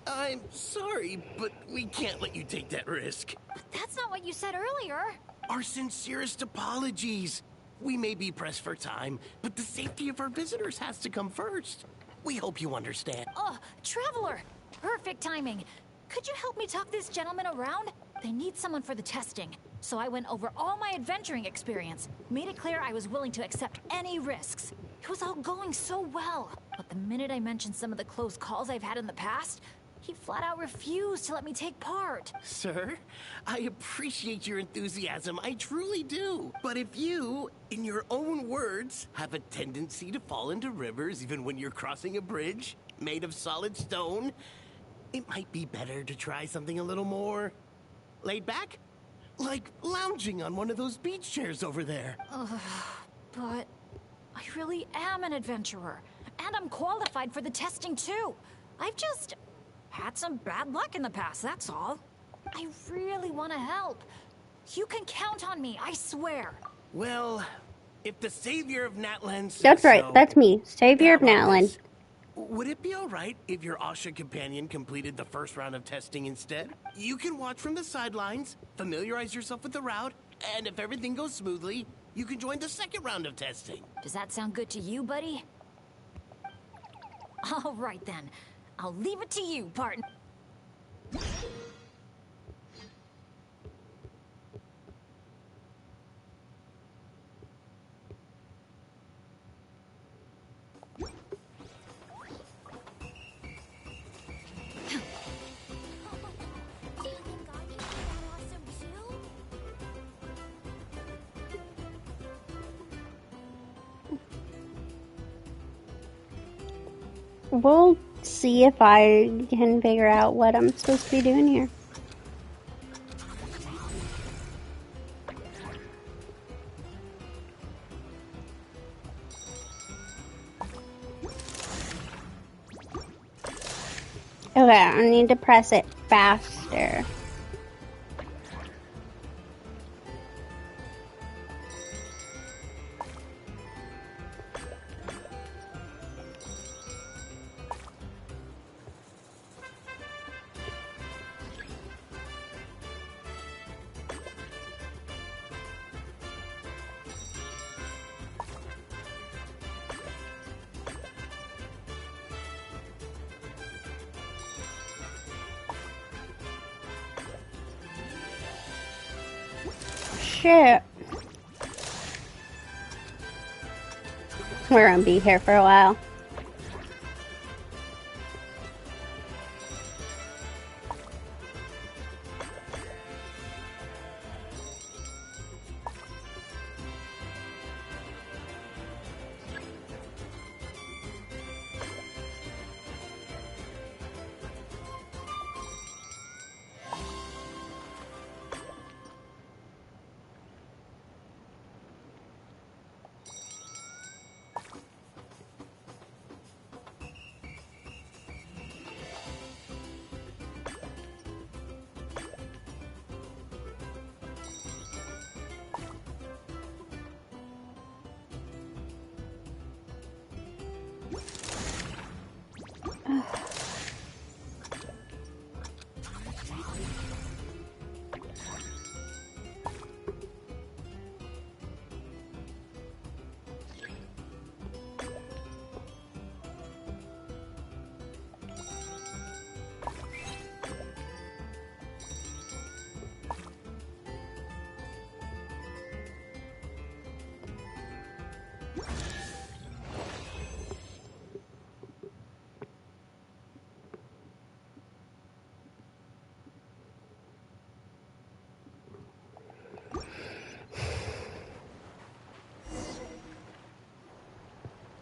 I'm sorry, but we can't let you take that risk. But that's not what you said earlier. Our sincerest apologies. We may be pressed for time, but the safety of our visitors has to come first. We hope you understand. Oh, Traveler! Perfect timing. Could you help me talk this gentleman around? They need someone for the testing. So I went over all my adventuring experience, made it clear I was willing to accept any risks. It was all going so well. But the minute I mentioned some of the close calls I've had in the past, he flat out refused to let me take part. Sir, I appreciate your enthusiasm, I truly do. But if you, in your own words, have a tendency to fall into rivers even when you're crossing a bridge made of solid stone, it might be better to try something a little more laid back. Like lounging on one of those beach chairs over there. But I really am an adventurer, and I'm qualified for the testing too. I've just had some bad luck in the past, that's all. I really want to help. You can count on me, I swear. Well, if the savior of Natlan says That's right, so, that's me, savior of Natlan. Would it be alright if your Asha companion completed the first round of testing instead? You can watch from the sidelines, familiarize yourself with the route, and if everything goes smoothly, you can join the second round of testing. Does that sound good to you, buddy? All right then. I'll leave it to you, partner. We'll see if I can figure out what I'm supposed to be doing here. Okay, I need to press it faster. Shit. We're gonna be here for a while.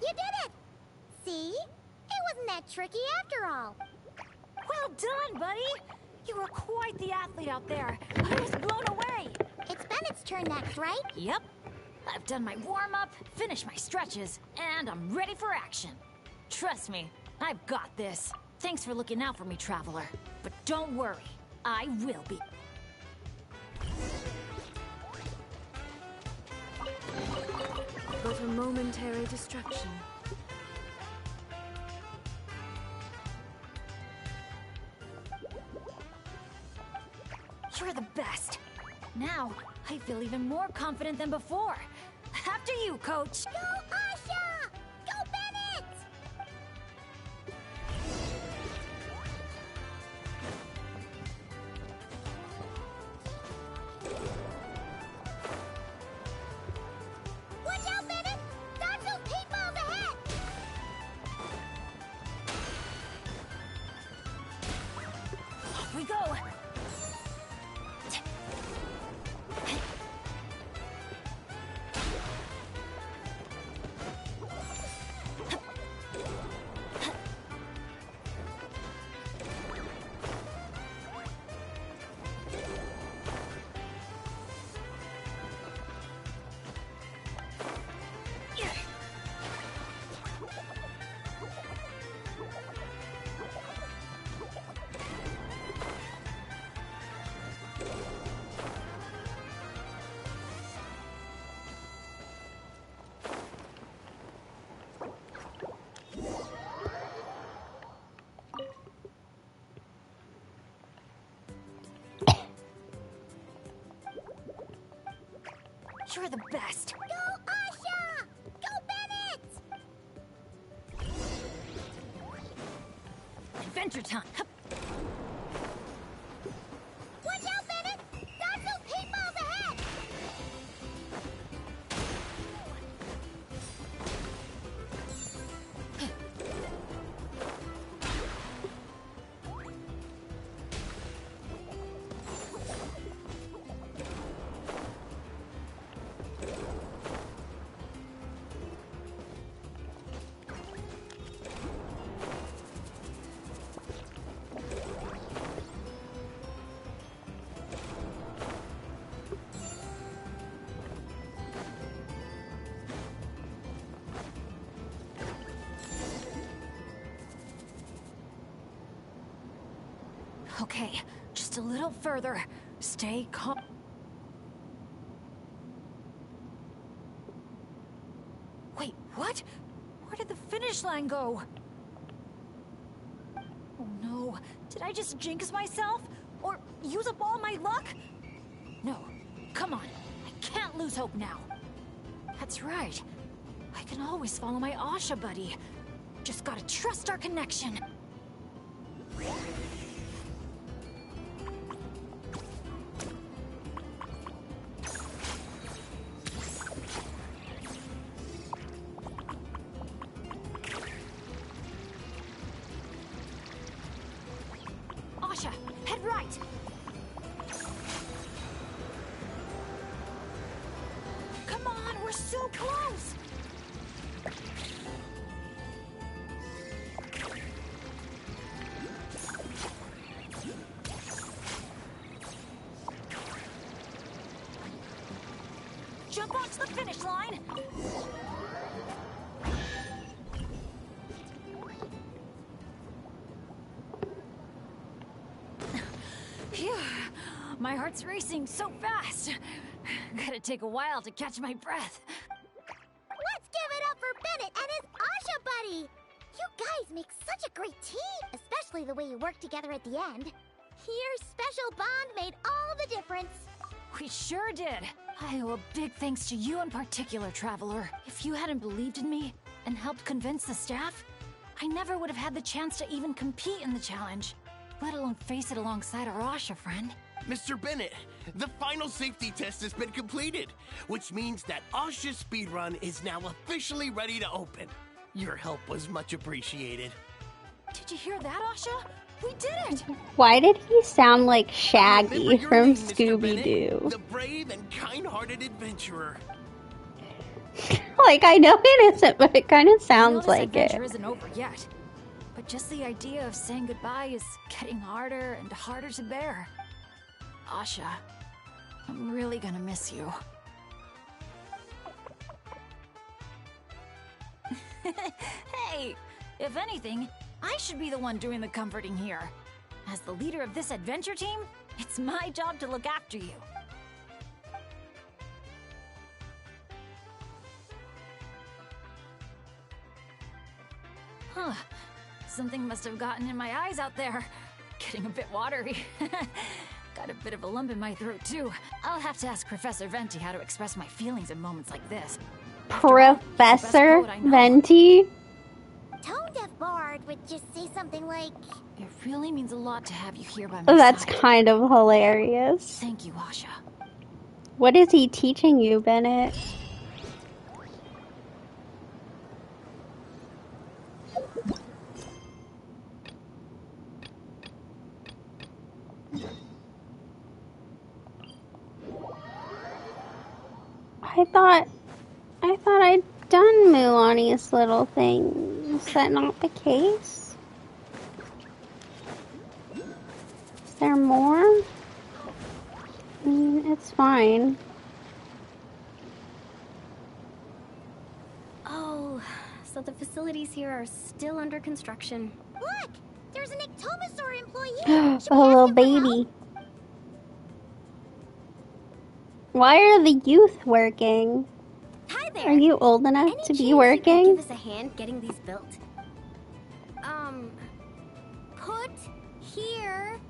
You did it! See? It wasn't that tricky after all. Well done, buddy! You were quite the athlete out there. I was blown away. It's Bennett's turn next, right? Yep. I've done my warm-up, finished my stretches, and I'm ready for action. Trust me, I've got this. Thanks for looking out for me, Traveler. But don't worry, I will be. But a momentary distraction. You're the best. Now, I feel even more confident than before. After you, Coach. Go, Asha! Go, Bennett! Watch out, Bennett! Dodge those paintballs ahead! Off we go. You're the best. Go, Asha! Go, Bennett! Adventure time. Hup. Watch out, Bennett! Dodge those paintballs ahead! Okay, just a little further. Stay calm. Wait, what? Where did the finish line go? Oh no, did I just jinx myself? Or use up all my luck? No, come on, I can't lose hope now. That's right, I can always follow my Asha buddy. Just gotta trust our connection. Asha, head right! Come on, we're so close! Jump onto the finish line! Phew, my heart's racing so fast. Gotta take a while to catch my breath. Let's give it up for Bennett and his Asha buddy! You guys make such a great team, especially the way you work together at the end. Your special bond made all the difference. We sure did. I owe a big thanks to you in particular, Traveler. If you hadn't believed in me and helped convince the staff, I never would have had the chance to even compete in the challenge, let alone face it alongside our Asha friend. Mr. Bennett, the final safety test has been completed, which means that Asha Speedrun is now officially ready to open. Your help was much appreciated. Did you hear that, Asha? We did it! Why did he sound like Shaggy Remember your from name, Mr. Scooby-Doo? Bennett, the brave and kind-hearted adventurer. Like, I know it isn't, but it kind of sounds this like adventure it. isn't over yet. But just the idea of saying goodbye is getting harder and harder to bear. Asha, I'm really gonna miss you. Hey, if anything, I should be the one doing the comforting here. As the leader of this adventure team, it's my job to look after you. Huh. Something must have gotten in my eyes out there. Getting a bit watery. Got a bit of a lump in my throat, too. I'll have to ask Professor Venti how to express my feelings in moments like this. Professor Venti? Tone Deaf Bard would just say something like, It really means a lot to have you here by my That's side. kind of hilarious. Thank you, Asha. What is he teaching you, Bennett? I thought I'd done Mulaney's little thing. Is that not the case? Is there more? I mean, it's fine. Oh, so the facilities here are still under construction. look! There's an Ectomosaur employee! A Should we little ask him for help? baby. Why are the youth working? Hi there! Are you old enough Any to be chance you could working? give us a hand getting these built? Put here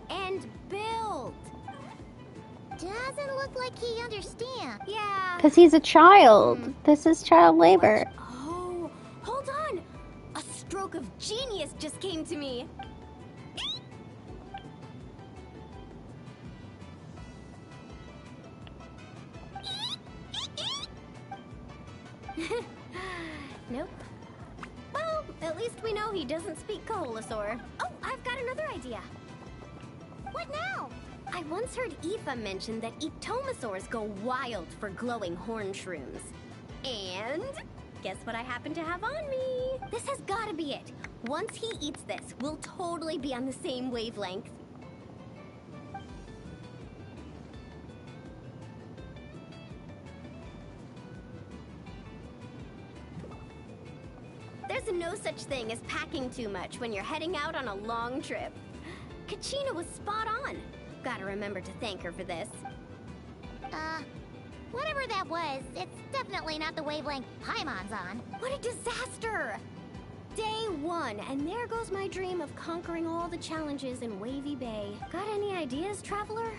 and build. Doesn't doesn't look like he understands. Yeah. Because he's a child. This is child labor. Oh, hold on. A stroke of genius just came to me. Nope. Well, at least we know he doesn't speak Koholosaur. Oh, I've got another idea. What now? I once heard Aoife mention that Ectomosaurs go wild for glowing horn shrooms. And guess what I happen to have on me? This has gotta be it. Once he eats this, we'll totally be on the same wavelength. There's no such thing as packing too much when you're heading out on a long trip. Kachina was spot on. Gotta remember to thank her for this. Whatever that was, it's definitely not the wavelength Paimon's on. What a disaster! Day 1, and there goes my dream of conquering all the challenges in Wavy Bay. Got any ideas, traveler?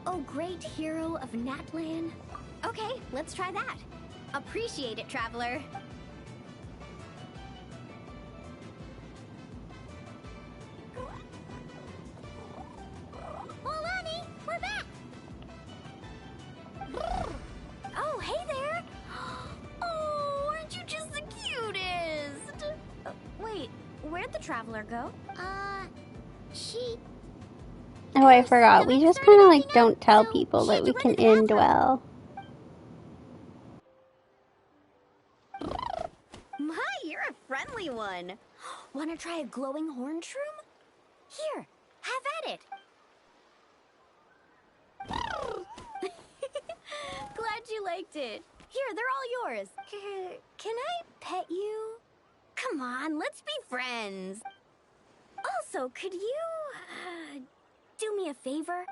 Oh, great hero of Natlan? Okay, let's try that. Appreciate it, traveler. Polani, we're back! Oh, hey there! Oh, aren't you just the cutest? Wait, where'd the traveler go? She... Oh, I forgot. We just kind of like don't tell people that we can indwell. My, you're a friendly one. Wanna try a glowing horn shroom? Here, have at it. Glad you liked it. Here, they're all yours. Can I pet you? Come on, let's be friends. Also, could you, do me a favor?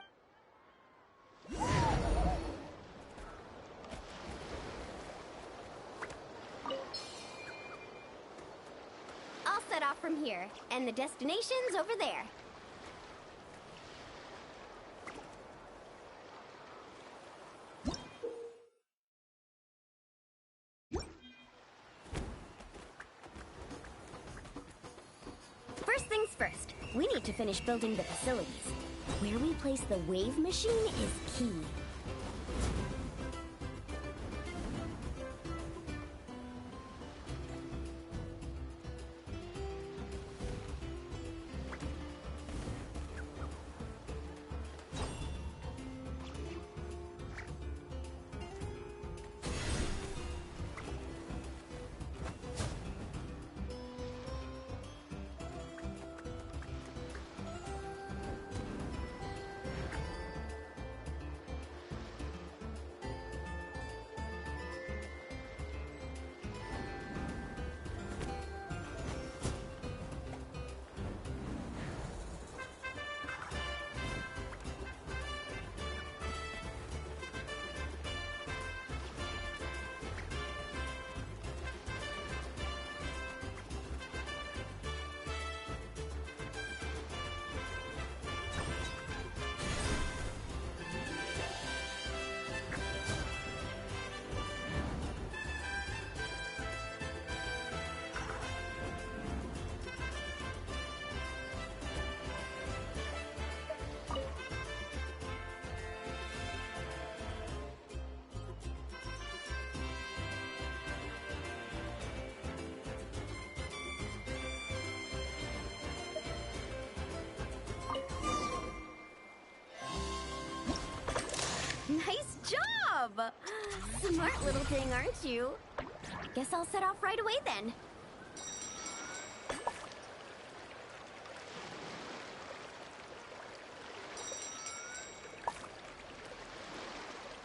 I'll set off from here, and the destination's over there. First things first, we need to finish building the facilities. Where we place the wave machine is key. Nice job! Smart little thing, aren't you? Guess I'll set off right away then.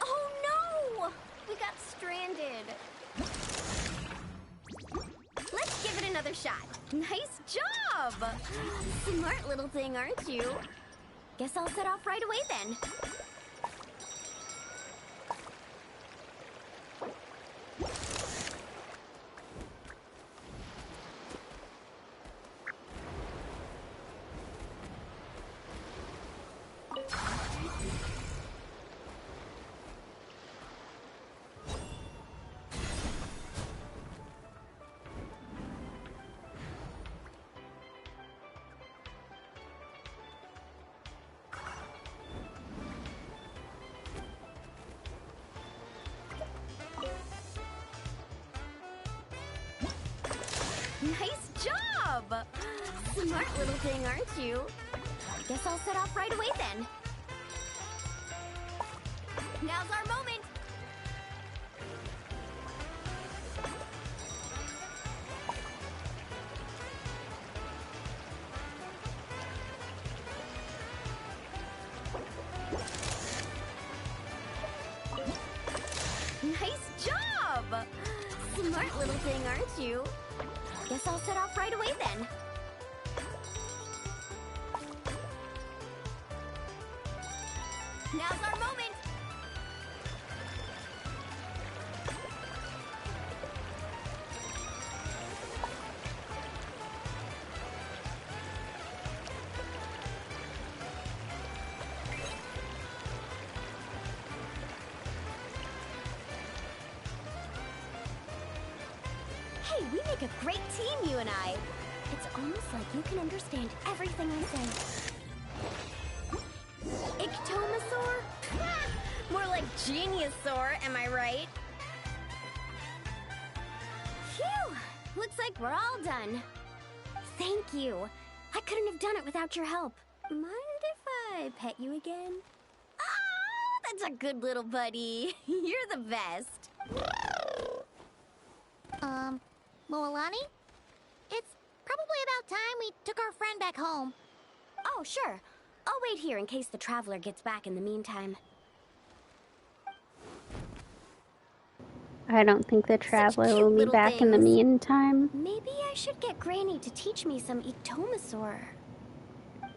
Oh no! We got stranded. Let's give it another shot. Nice job! Smart little thing, aren't you? Guess I'll set off right away then. Nice job! Smart little thing, aren't you? Guess I'll set off right away then. Now's our moment! Nice job! Smart little thing, aren't you? Guess I'll set off right away then. Now's our moment! Hey, we make a great team, you and I. It's almost like you can understand everything I say. Ictomasaur? More like Geniusaur, am I right? Phew! Looks like we're all done. Thank you. I couldn't have done it without your help. Mind if I pet you again? Ah, that's a good little buddy. You're the best. Moalani? It's probably about time we took our friend back home. Oh, sure. I'll wait here in case the Traveler gets back in the meantime. I don't think the Traveler will be back in the meantime. Maybe I should get Granny to teach me some Ictomasaur.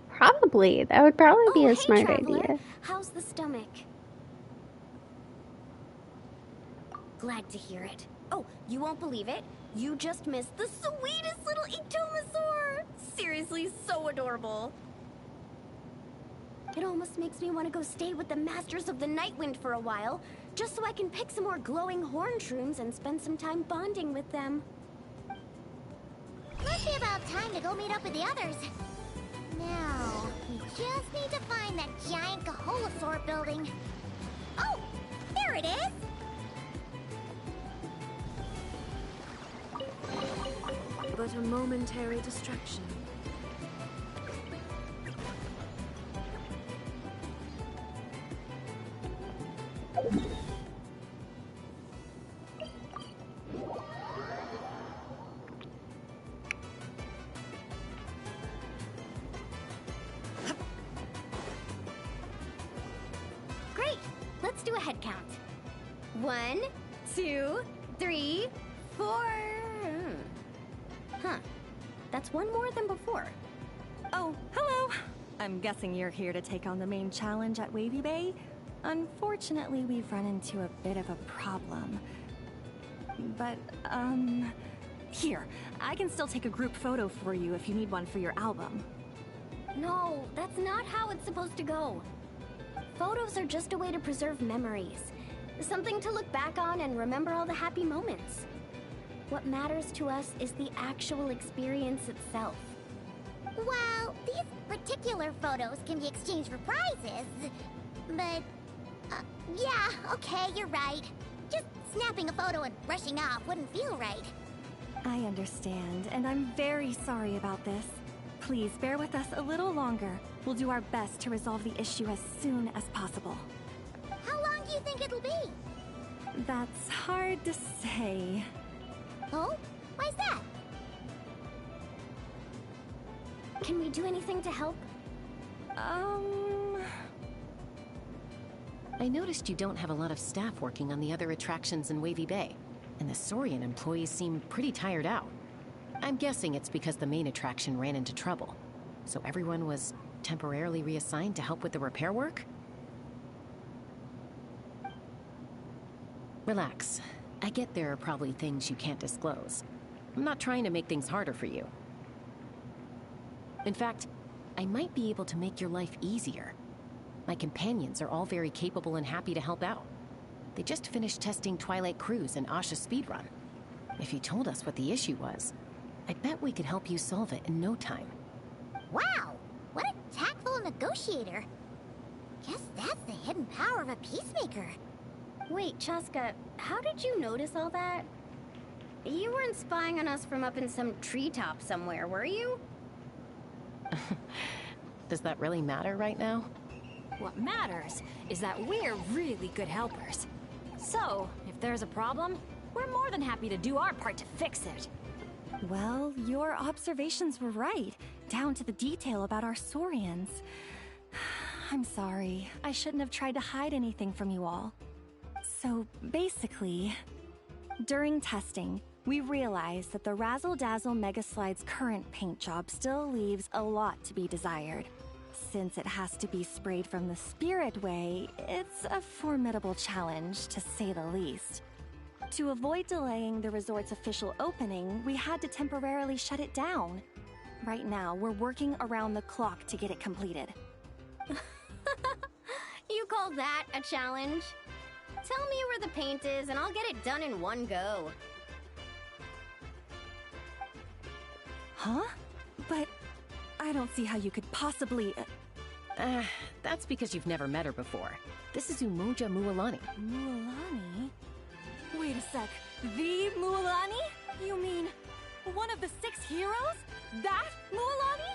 Probably. That would probably be a hey, smart Traveler. idea. How's the stomach? Glad to hear it. Oh, you won't believe it. You just missed the sweetest little Ictomasaur! Seriously, so adorable. It almost makes me want to go stay with the Masters of the Nightwind for a while, just so I can pick some more glowing horn shrooms and spend some time bonding with them. Must be about time to go meet up with the others. Now, we just need to find that giant Kaholosaur building. Oh, there it is! But a momentary distraction. Great! Let's do a head count. 1, 2, 3, 4. Huh. That's one more than before. Oh, hello! I'm guessing you're here to take on the main challenge at Wavy Bay? Unfortunately, we've run into a bit of a problem. But, here, I can still take a group photo for you if you need one for your album. No, that's not how it's supposed to go. Photos are just a way to preserve memories. Something to look back on and remember all the happy moments. What matters to us is the actual experience itself. Well, these particular photos can be exchanged for prizes. But, yeah, okay, you're right. Just snapping a photo and rushing off wouldn't feel right. I understand, and I'm very sorry about this. Please bear with us a little longer. We'll do our best to resolve the issue as soon as possible. How long do you think it'll be? That's hard to say. Oh? Why's that? Can we do anything to help? I noticed you don't have a lot of staff working on the other attractions in Wavy Bay, and the Saurian employees seem pretty tired out. I'm guessing it's because the main attraction ran into trouble, so everyone was temporarily reassigned to help with the repair work? Relax. I get there are probably things you can't disclose. I'm not trying to make things harder for you. In fact, I might be able to make your life easier. My companions are all very capable and happy to help out. They just finished testing Twilight Cruise and Asha Speedrun. If you told us what the issue was, I bet we could help you solve it in no time. Wow! What a tactful negotiator. Guess that's the hidden power of a peacemaker. Wait, Chaska, how did you notice all that? You weren't spying on us from up in some treetop somewhere, were you? Does that really matter right now? What matters is that we're really good helpers. So, if there's a problem, we're more than happy to do our part to fix it. Well, your observations were right, down to the detail about our Saurians. I'm sorry. I shouldn't have tried to hide anything from you all. So, basically, during testing, we realized that the Razzle Dazzle Mega Slide's current paint job still leaves a lot to be desired. Since it has to be sprayed from the Spirit Way, it's a formidable challenge, to say the least. To avoid delaying the resort's official opening, we had to temporarily shut it down. Right now, we're working around the clock to get it completed. You call that a challenge? Tell me where the paint is and I'll get it done in one go. Huh? But I don't see how you could possibly... That's because you've never met her before. This is Umoja Mualani. Mualani? Wait a sec. The Mualani? You mean one of the 6 heroes? That Mualani?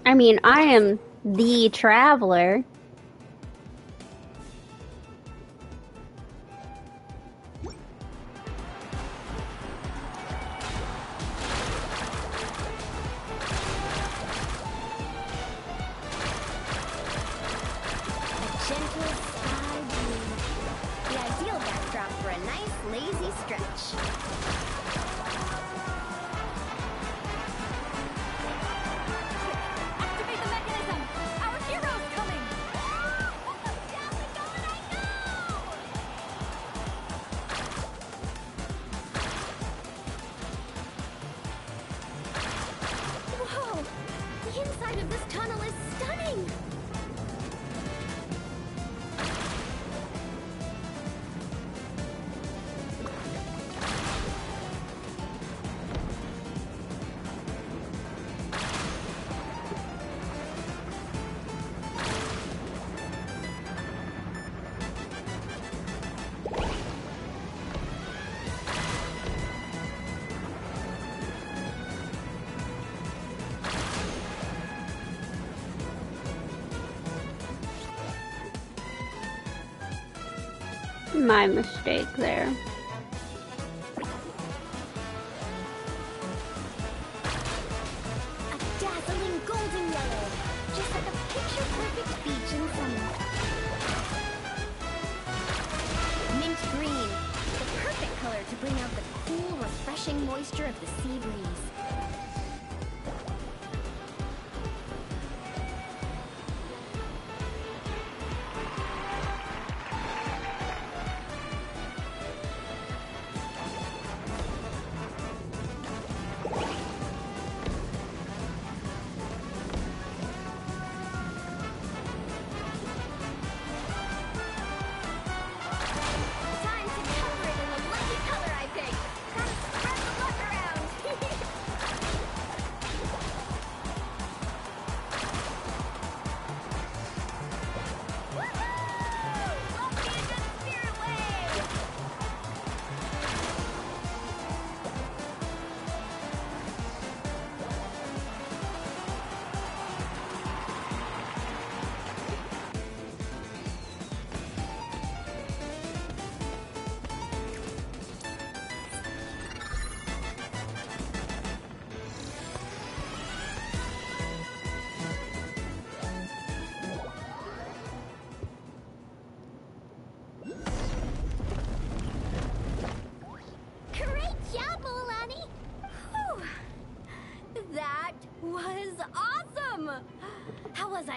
I mean, I am the traveler. My mistake there. A dazzling golden yellow, just like a picture-perfect beach in summer. Mint green, the perfect color to bring out the cool, refreshing moisture of the sea breeze.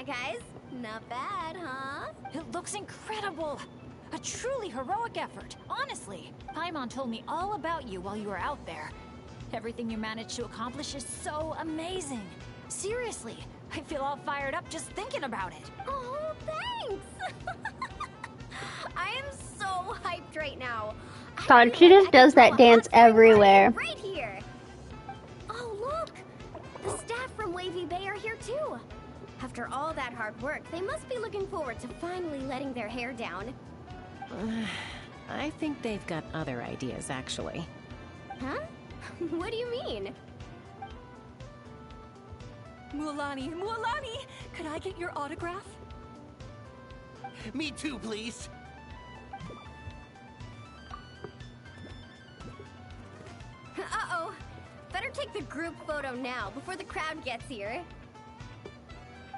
Guys, not bad, huh? It looks incredible! A truly heroic effort, honestly. Paimon told me all about you while you were out there. Everything you managed to accomplish is so amazing. Seriously, I feel all fired up just thinking about it. Oh, thanks! I am so hyped right now. God, she just does that dance everywhere. Right here! Oh, look! The staff from Wavy Bay are here too. After all that hard work, they must be looking forward to finally letting their hair down. I think they've got other ideas, actually. Huh? What do you mean? Mualani, Mualani! Could I get your autograph? Me too, please. Uh-oh. Better take the group photo now, before the crowd gets here.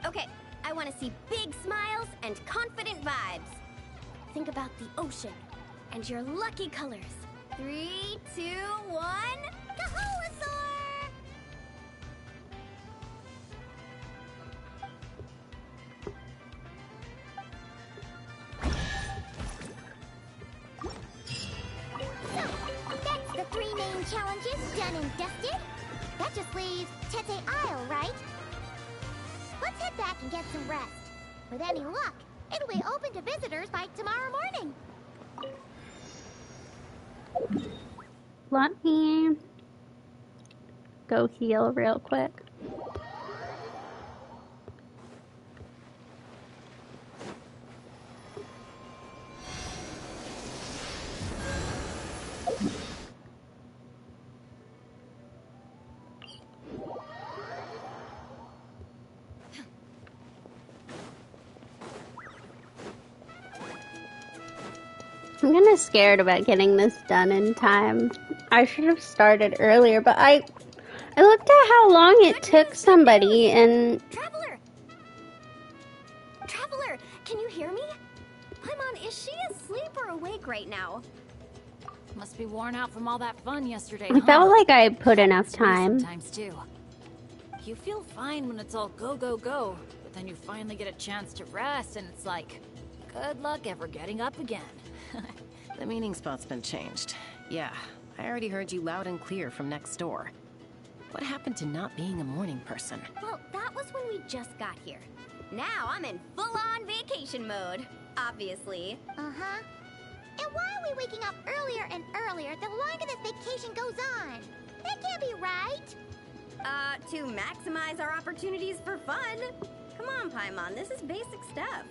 Okay, I want to see big smiles and confident vibes. Think about the ocean and your lucky colors. 3, 2, 1... Kaholasaur! So, that's the 3 main challenges done and dusted. That just leaves Tete Isle, right? Let's head back and get some rest. With any luck, it'll be open to visitors by tomorrow morning. Let me go heal real quick. I'm kind of scared about getting this done in time. I should have started earlier, but I looked at how long it took somebody and... Traveler, can you hear me? Paimon, is she asleep or awake right now? Must be worn out from all that fun yesterday, I felt like I put enough time. Sometimes too. You feel fine when it's all go, go, go, but then you finally get a chance to rest and it's like, good luck ever getting up again. The meeting spot's been changed. Yeah, I already heard you loud and clear from next door. What happened to not being a morning person? Well, that was when we just got here. Now I'm in full-on vacation mode, obviously. Uh-huh. And why are we waking up earlier and earlier the longer this vacation goes on? That can't be right. To maximize our opportunities for fun. Come on, Paimon, this is basic stuff.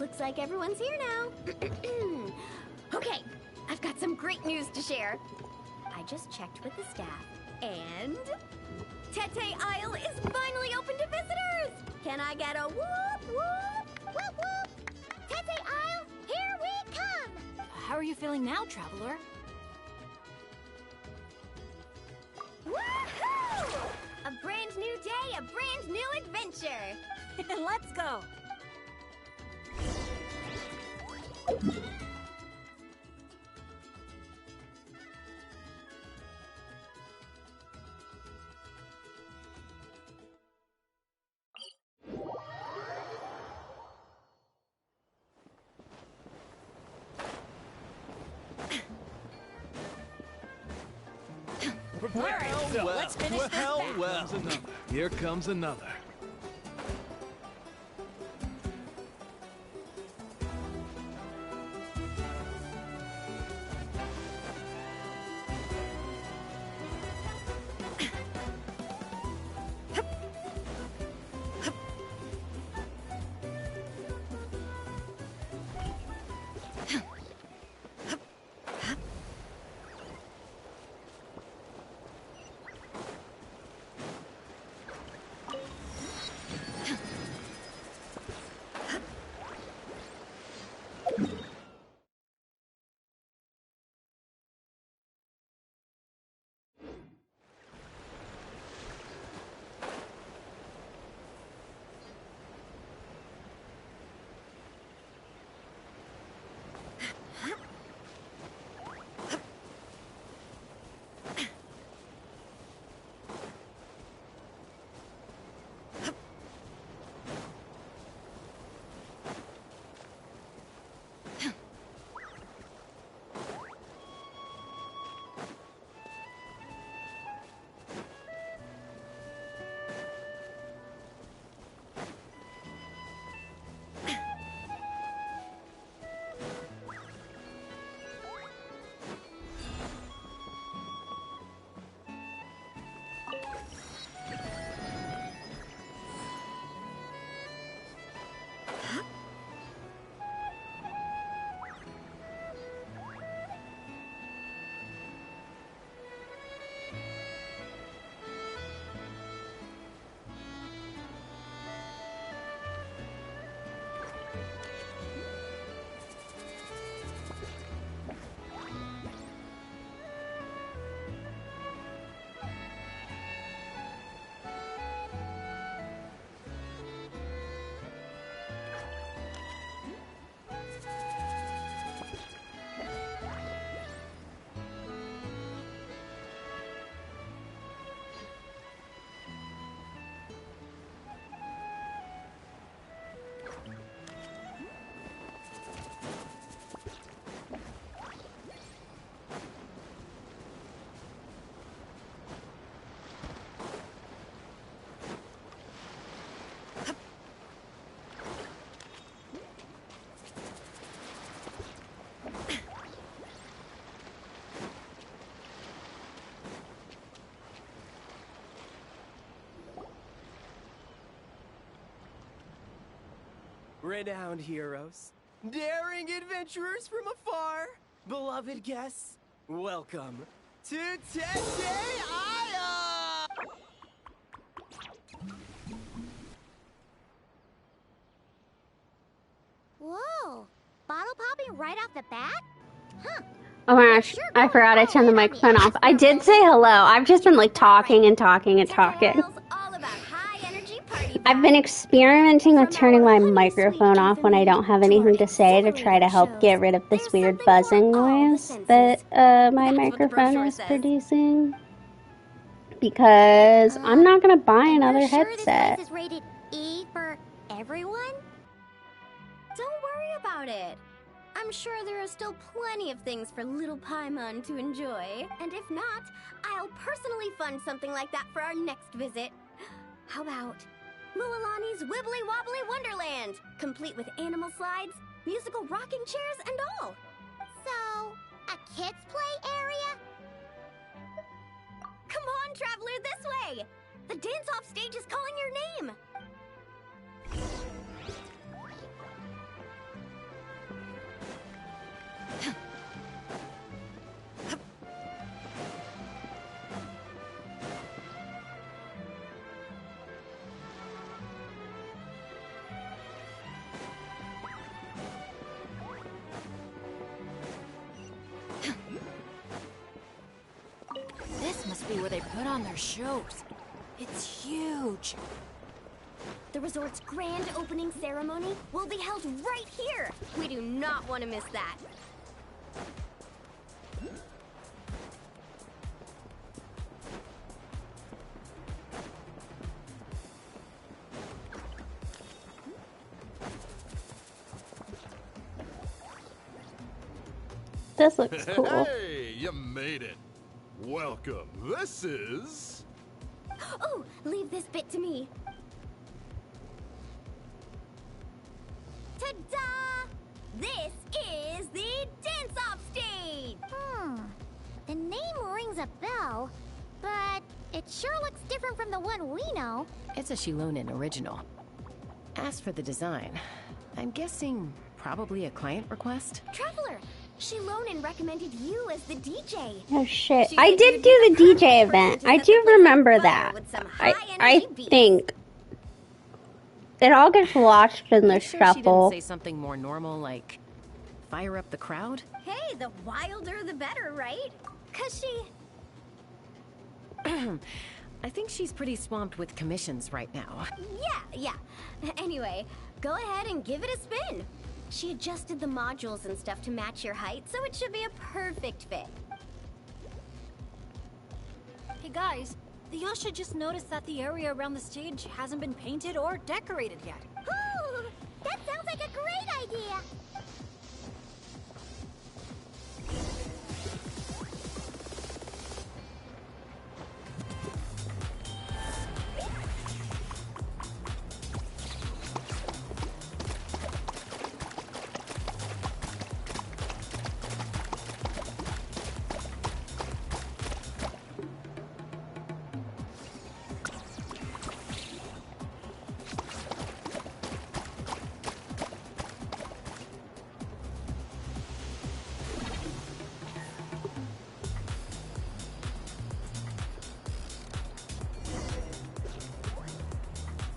Looks like everyone's here now. Okay, I've got some great news to share. I just checked with the staff, and... Tete Isle is finally open to visitors! Can I get a whoop whoop? Whoop whoop! Tete Isle, here we come! How are you feeling now, Traveler? Woohoo! A brand new day, a brand new adventure! Let's go! Prepare yourself. Let's finish this back. Here comes another. Renowned heroes, daring adventurers from afar, beloved guests, welcome to Teteaya! Whoa! Bottle popping right off the bat? Huh. Oh my gosh, I forgot I turned the microphone off. I did say hello. I've just been like talking and talking and talking. I've been experimenting with turning my microphone off when I don't have anything to say to try to help get rid of this weird buzzing noise that my microphone is producing. Because I'm not gonna buy another headset. This is rated E for everyone? Don't worry about it. I'm sure there are still plenty of things for little Paimon to enjoy. And if not, I'll personally fund something like that for our next visit. How about Mualani's Wibbly Wobbly Wonderland, complete with animal slides, musical rocking chairs, and all. So, a kids' play area? Come on, traveler, this way! The dance-off stage is calling your name! This must be where they put on their shows. It's huge. The resort's grand opening ceremony will be held right here. We do not want to miss that. This looks cool. Hey, you made it. Welcome. This is... Oh, leave this bit to me. Ta-da! This is the dance-off stage! The name rings a bell, but it sure looks different from the one we know. It's a Shilonen original. As for the design, I'm guessing probably a client request? Traveler, Shilonen recommended you as the DJ. Oh shit. I did do the DJ event. I do remember that. I think. It all gets lost in the Sure she didn't shuffle. say something more normal like fire up the crowd? Hey, the wilder the better, right? 'Cause she... I think she's pretty swamped with commissions right now. Yeah. Anyway, go ahead and give it a spin. She adjusted the modules and stuff to match your height, so it should be a perfect fit. Hey guys, the Yasha just noticed that the area around the stage hasn't been painted or decorated yet. Ooh, that sounds like a great idea.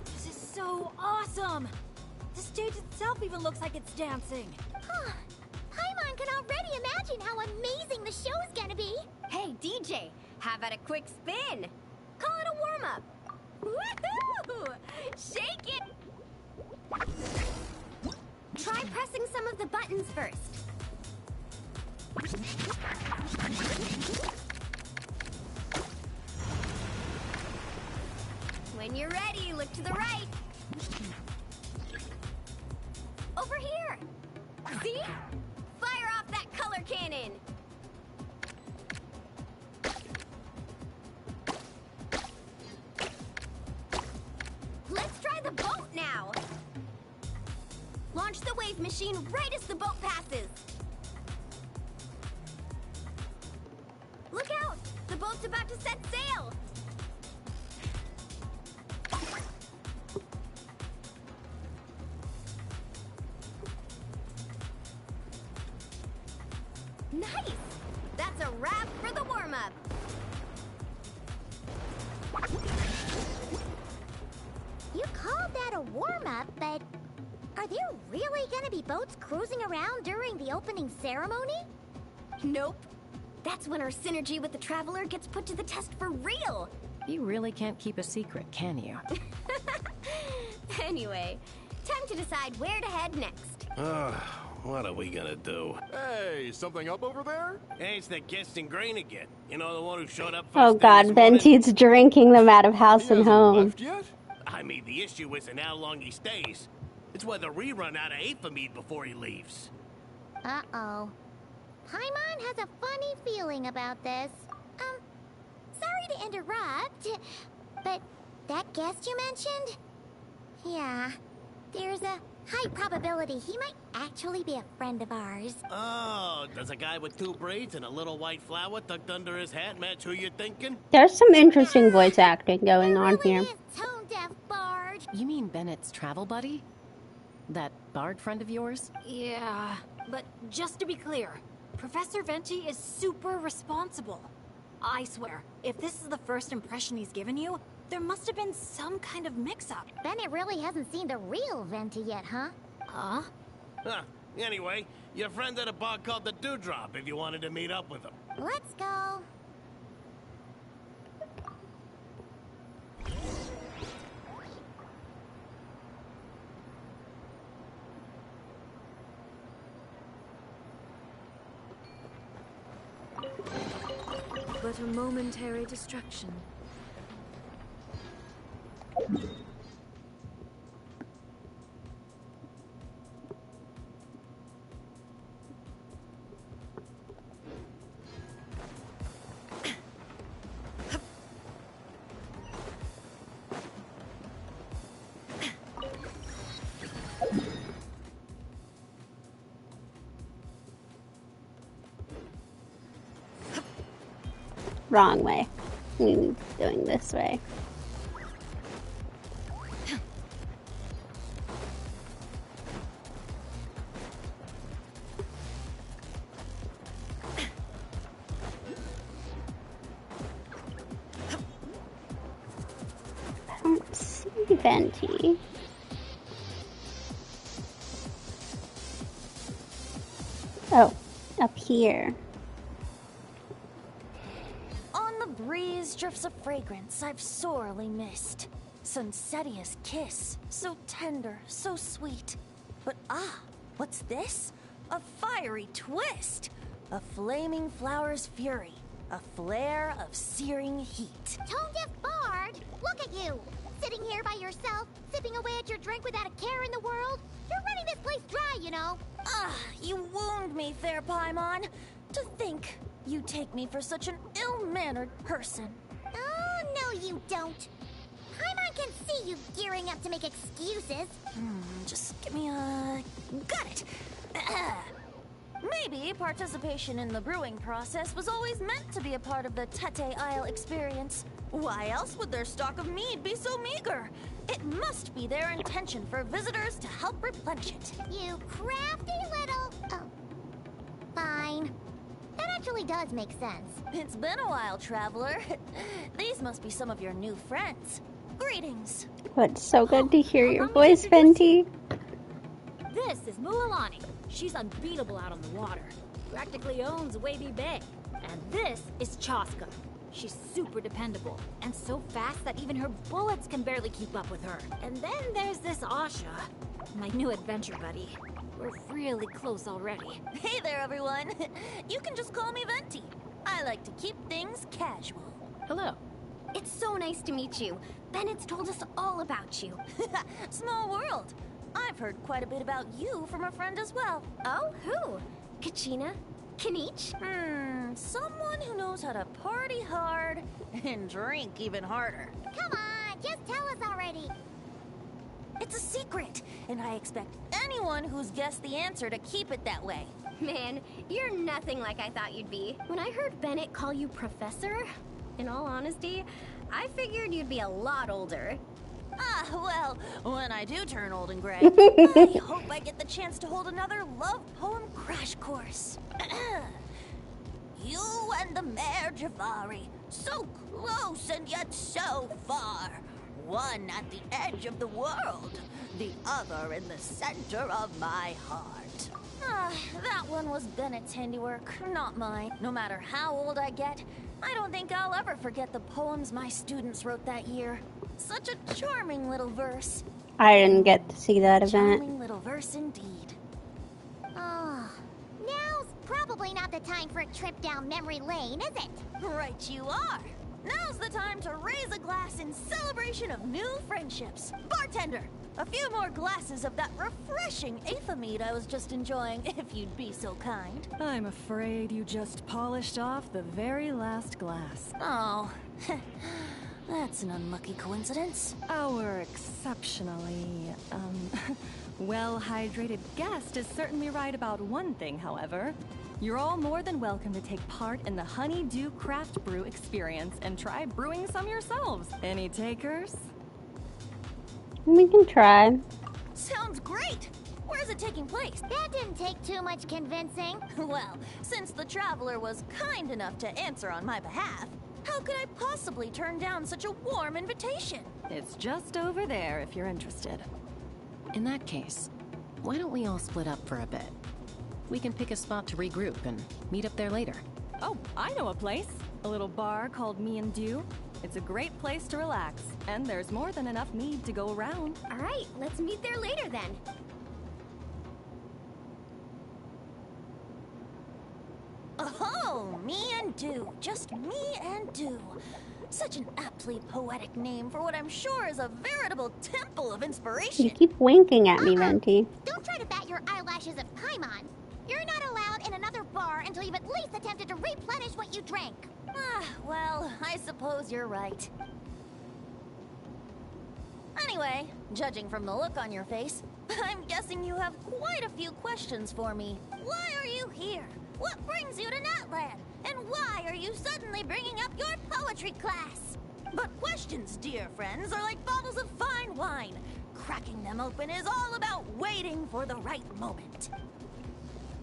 This is so awesome! The stage itself even looks like it's dancing. Huh. Paimon can already imagine how amazing the show's gonna be. Hey, DJ, how about a quick spin? Call it a warm-up. Woohoo! Shake it! Try pressing some of the buttons first. When you're ready, look to the right. Over here. See? Fire off that color cannon. Let's try the boat now. Launch the wave machine right as the boat passes. Look out! The boat's about to set sail. but are there really gonna be boats cruising around during the opening ceremony? Nope. That's when our synergy with the Traveler gets put to the test for real. You really can't keep a secret, can you? Anyway, time to decide where to head next. What are we gonna do? Hey, something up over there? Hey, it's that guest in grain again. You know, the one who showed up Oh first god, thing this morning? Venti's drinking them out of house and home. Left yet? I mean, the issue isn't how long he stays. It's whether we run out of Aphemide before he leaves. Uh-oh. Paimon has a funny feeling about this. Sorry to interrupt, but that guest you mentioned? Yeah, there's a high probability he might actually be a friend of ours. Oh, does a guy with 2 braids and a little white flower tucked under his hat match who you're thinking? There's some interesting voice acting going on here. Tone-deaf bard. You mean Bennett's travel buddy? That bard friend of yours? Yeah, but just to be clear, Professor Venti is super responsible. I swear, if this is the first impression he's given you, there must have been some kind of mix-up. Bennett really hasn't seen the real Venti yet, huh? Huh? Huh. Anyway, your friend at a bar called the Dewdrop if you wanted to meet up with him. Let's go. But a momentary distraction. Wrong way. We need to be doing this way. I don't see Venti. Oh, up here. On the breeze drifts a fragrance I've sorely missed. Sunsetia's kiss, so tender, so sweet. But what's this? A fiery twist! A flaming flower's fury. A flare of searing heat. Tone-deaf bard, look at you! Sitting here by yourself, sipping away at your drink without a care in the world. You're running this place dry, you know. You wound me, fair Paimon. To think you take me for such an ill-mannered person. Oh, no you don't. Paimon can see you gearing up to make excuses. Just give me a... Got it! Maybe participation in the brewing process was always meant to be a part of the Tete Isle experience. Why else would their stock of mead be so meager? It must be their intention for visitors to help replenish it. You crafty little... Oh. Fine. That actually does make sense. It's been a while, traveler. These must be some of your new friends. Greetings. Oh, it's so good to hear your voice, Venti. This is Mualani. She's unbeatable out on the water. Practically owns Wavy Bay. And this is Chaska. She's super dependable, and so fast that even her bullets can barely keep up with her. And then there's this Asha, my new adventure buddy. We're really close already. Hey there, everyone. You can just call me Venti. I like to keep things casual. Hello. It's so nice to meet you. Bennett's told us all about you. Small world. I've heard quite a bit about you from a friend as well. Oh, who? Kachina? Kanich? Someone who knows how to party hard and drink even harder. Come on, just tell us already. It's a secret, and I expect anyone who's guessed the answer to keep it that way. Man, you're nothing like I thought you'd be. When I heard Bennett call you Professor, in all honesty, I figured you'd be a lot older. Well, when I do turn old and gray, I hope I get the chance to hold another love poem crash course. You and the Mare Javari, so close and yet so far. one at the edge of the world, the other in the center of my heart. That one was Bennett's handiwork, not mine. No matter how old I get, I don't think I'll ever forget the poems my students wrote that year. Such a charming little verse. I didn't get to see that event. Charming little verse indeed. Now's probably not the time for a trip down memory lane, is it? Right you are. Now's the time to raise a glass in celebration of new friendships. Bartender, a few more glasses of that refreshing Aether mead I was just enjoying, if you'd be so kind. I'm afraid you just polished off the very last glass. Oh, that's an unlucky coincidence. Our exceptionally, well-hydrated guest is certainly right about one thing, however. You're all more than welcome to take part in the Honeydew Craft Brew experience and try brewing some yourselves. Any takers? We can try. Sounds great! Where's it taking place? That didn't take too much convincing. Well, since the traveler was kind enough to answer on my behalf, how could I possibly turn down such a warm invitation? It's just over there if you're interested. In that case, why don't we all split up for a bit? We can pick a spot to regroup and meet up there later. Oh, I know a place. A little bar called Me and Dew. It's a great place to relax, and there's more than enough mead to go around. All right, let's meet there later then. Oh, Me and Dew. Just Me and Dew. Such an aptly poetic name for what I'm sure is a veritable temple of inspiration. You keep winking at me, Venti. Don't try to bat your eyelashes at Paimon. You're not allowed in another bar until you've at least attempted to replenish what you drank. Well, I suppose you're right. Anyway, judging from the look on your face, I'm guessing you have quite a few questions for me. Why are you here? What brings you to Natlan? And why are you suddenly bringing up your poetry class? But questions, dear friends, are like bottles of fine wine. Cracking them open is all about waiting for the right moment.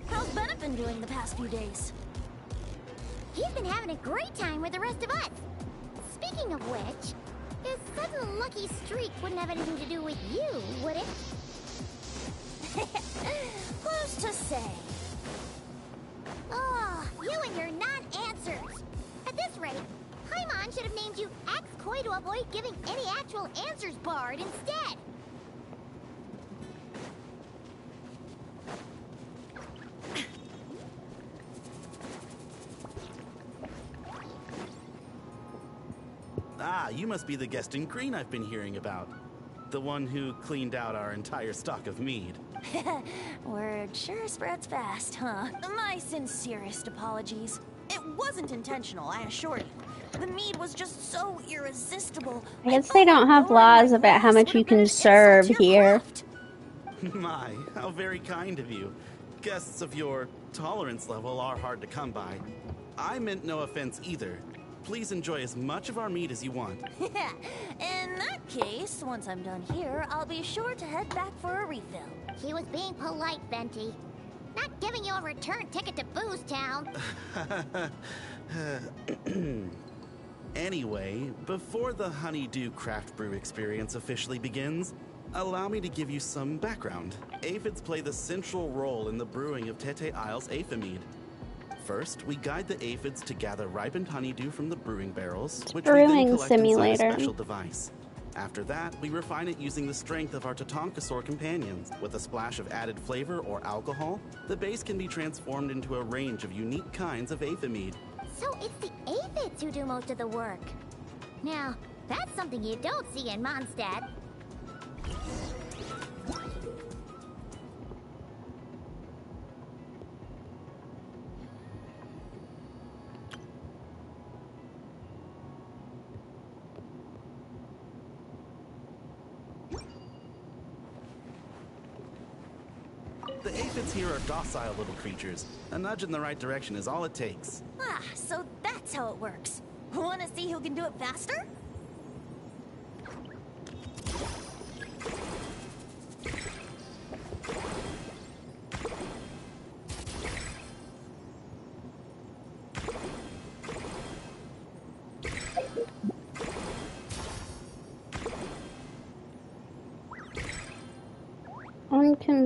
How's Bennett been doing the past few days? He's been having a great time with the rest of us. Speaking of which, his sudden lucky streak wouldn't have anything to do with you, would it? Who's to say? You and your non-answers. At this rate, Paimon should have named you Axe Koi to avoid giving any actual answers barred instead. Ah, you must be the guest in green I've been hearing about. The one who cleaned out our entire stock of mead. Word sure spreads fast, huh? My sincerest apologies. It wasn't intentional, I assure you. The mead was just so irresistible. I guess they don't have laws about how much you can serve here. My, how very kind of you. Guests of your tolerance level are hard to come by. I meant no offense either. Please enjoy as much of our meat as you want. In that case, once I'm done here, I'll be sure to head back for a refill. He was being polite, Venti. Not giving you a return ticket to Booze Town. Anyway, before the Honeydew Craft Brew experience officially begins, allow me to give you some background. Aphids play the central role in the brewing of Tete Isle's Aethermead. First, we guide the aphids to gather ripened honeydew from the brewing barrels, which we then collect inside a special device. After that, we refine it using the strength of our Tatankasaur companions. With a splash of added flavor or alcohol, the base can be transformed into a range of unique kinds of Aethermead. So it's the aphids who do most of the work. Now, that's something you don't see in Mondstadt. The aphids here are docile little creatures. A nudge in the right direction is all it takes. So that's how it works. Wanna see who can do it faster?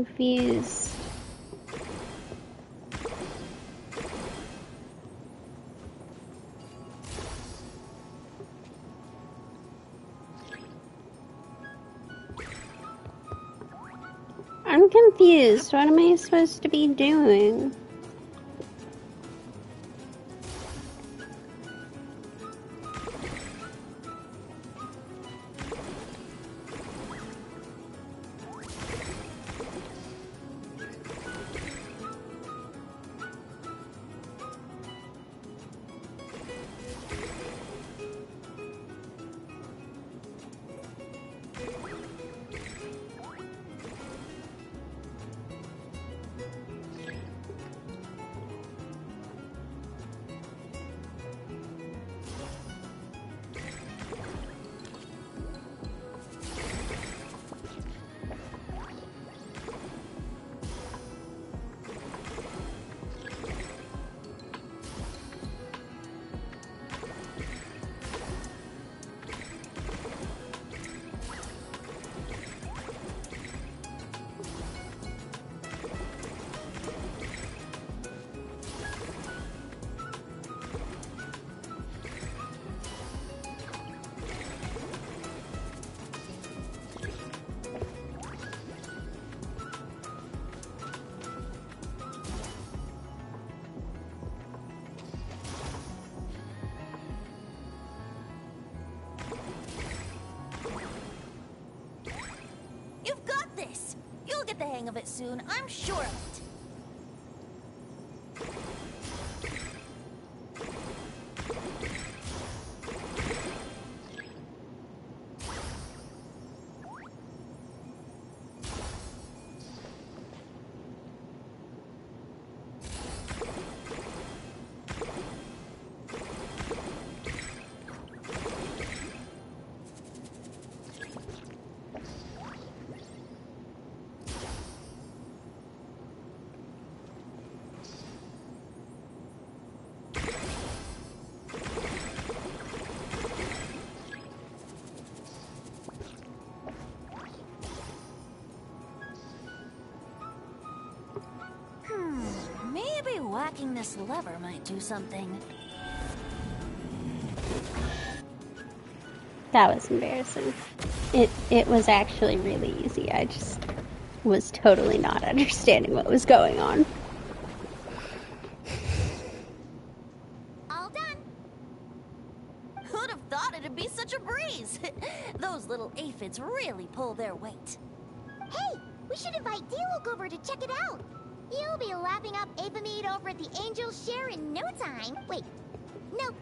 confused. I'm confused. What am I supposed to be doing? You've got this! You'll get the hang of it soon, I'm sure of it. Maybe whacking this lever might do something. That was embarrassing. It was actually really easy. I just was totally not understanding what was going on. All done. Who'd have thought it'd be such a breeze? Those little aphids really pull their weight. Hey, we should invite Diluc over to check it out. You'll be lapping up aphid over at the Angel's Share in no time. Wait, nope,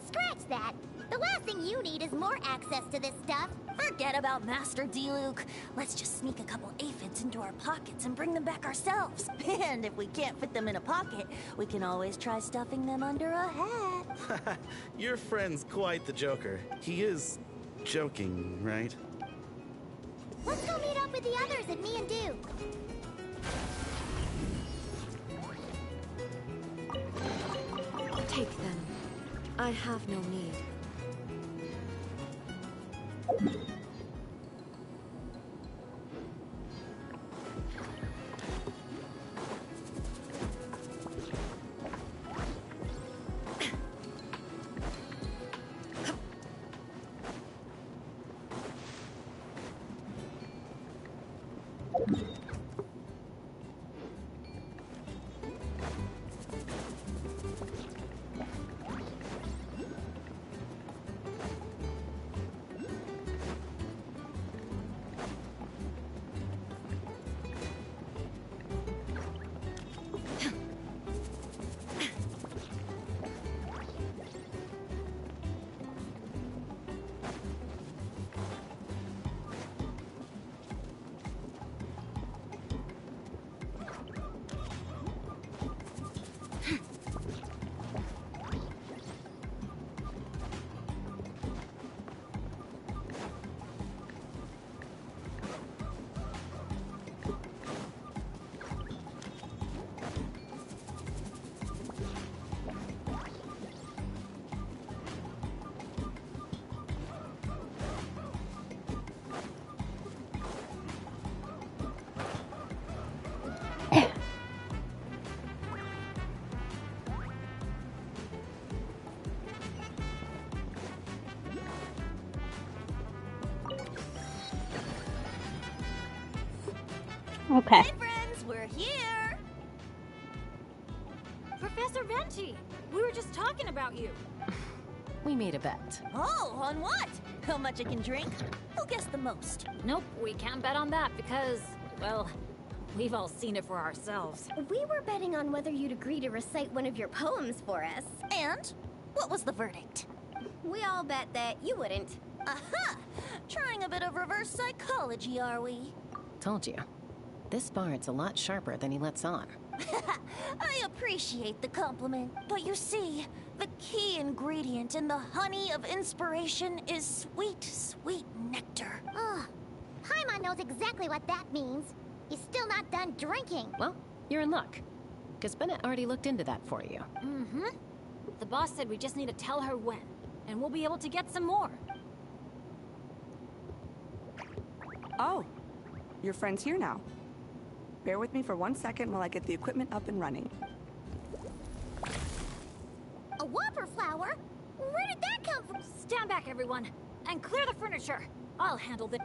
scratch that. The last thing you need is more access to this stuff. Forget about Master Diluc. Let's just sneak a couple aphids into our pockets and bring them back ourselves. And if we can't fit them in a pocket, we can always try stuffing them under a hat. Your friend's quite the joker. He is joking, right? Let's go meet up with the others at Me and Do. Take them. I have no need. Okay. Hey friends, we're here! Professor Venti, we were just talking about you. We made a bet. Oh, on what? How much I can drink? Who gets the most? Nope, we can't bet on that because, well, we've all seen it for ourselves. We were betting on whether you'd agree to recite one of your poems for us. And? What was the verdict? We all bet that you wouldn't. Aha! Trying a bit of reverse psychology, are we? Told you. This bard's a lot sharper than he lets on. I appreciate the compliment, but you see, the key ingredient in the honey of inspiration is sweet, sweet nectar. Oh, Paimon knows exactly what that means. He's still not done drinking. Well, you're in luck. Because Bennett already looked into that for you. Mm-hmm. The boss said we just need to tell her when, and we'll be able to get some more. Oh, your friend's here now. Bear with me for 1 second while I get the equipment up and running. A whopper flower? Where did that come from? Stand back, everyone, and clear the furniture. I'll handle the...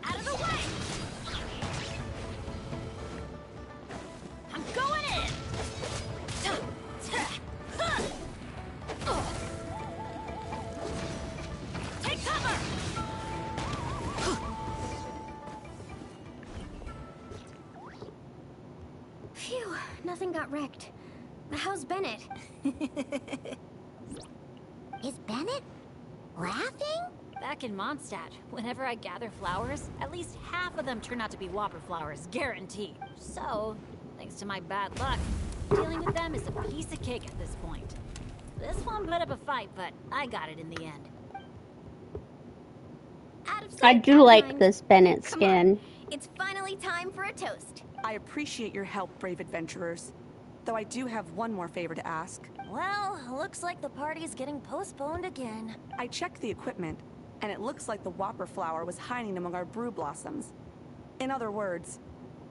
Out of the way! I'm going in! Take cover! Phew, nothing got wrecked. How's Bennett? Is Bennett laughing? Back in Mondstadt, whenever I gather flowers, at least half of them turn out to be whopper flowers, guaranteed. So, thanks to my bad luck, dealing with them is a piece of cake at this point. This one put up a fight, but I got it in the end. I do like this Bennett skin. It's finally time for a toast. I appreciate your help, brave adventurers. Though I do have one more favor to ask. Well, looks like the party's getting postponed again. I checked the equipment, and it looks like the whopper flower was hiding among our brew blossoms. In other words,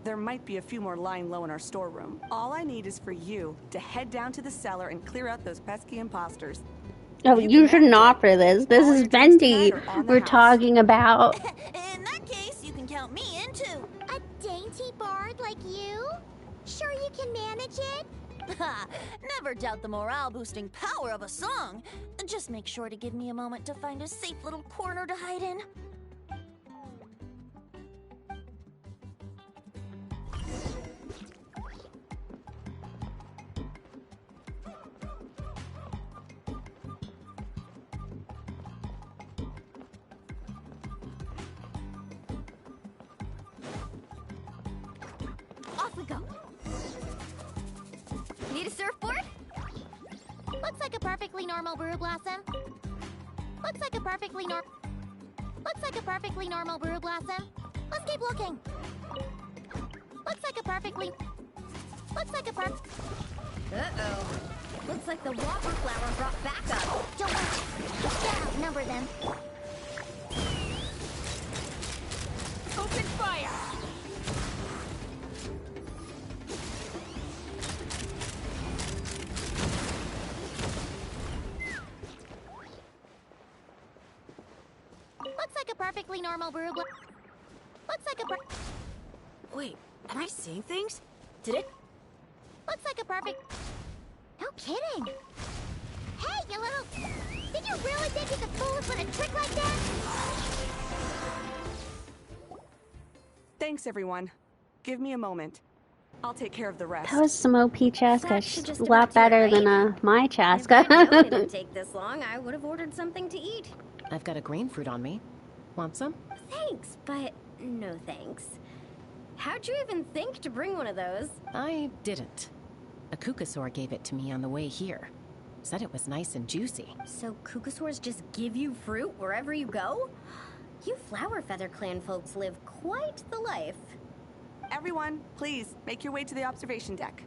there might be a few more lying low in our storeroom. All I need is for you to head down to the cellar and clear out those pesky imposters. Oh, you shouldn't offer this. This is Venti we're talking about. In that case, you can count me in too. A dainty bard like you? Sure you can manage it? Never doubt the morale-boosting power of a song. Just make sure to give me a moment to find a safe little corner to hide in. Off we go. Need a surfboard? Looks like a perfectly normal brew blossom. Looks like a perfectly normal brew blossom. Let's keep looking. Looks like a Uh-oh. Looks like the whopper flower brought backup. Don't worry. Can't outnumber them. Open fire! Looks like a perfectly normal brew blossom. Looks like a Wait, am I seeing things? Did it? Looks like a perfect... No kidding. Hey, you little... Did you really think you could fool us with a trick like that? Thanks, everyone. Give me a moment. I'll take care of the rest. That was some OP Chaska. That She's should just a about lot do it, better than right? my If I knew it Chaska. didn't take this long, I would have ordered something to eat. I've got a green fruit on me. Want some? Thanks, but no thanks. How'd you even think to bring one of those? I didn't. A Kukasaur gave it to me on the way here. Said it was nice and juicy. So Kukasaurs just give you fruit wherever you go? You Flower Feather Clan folks live quite the life. Everyone, please, make your way to the observation deck.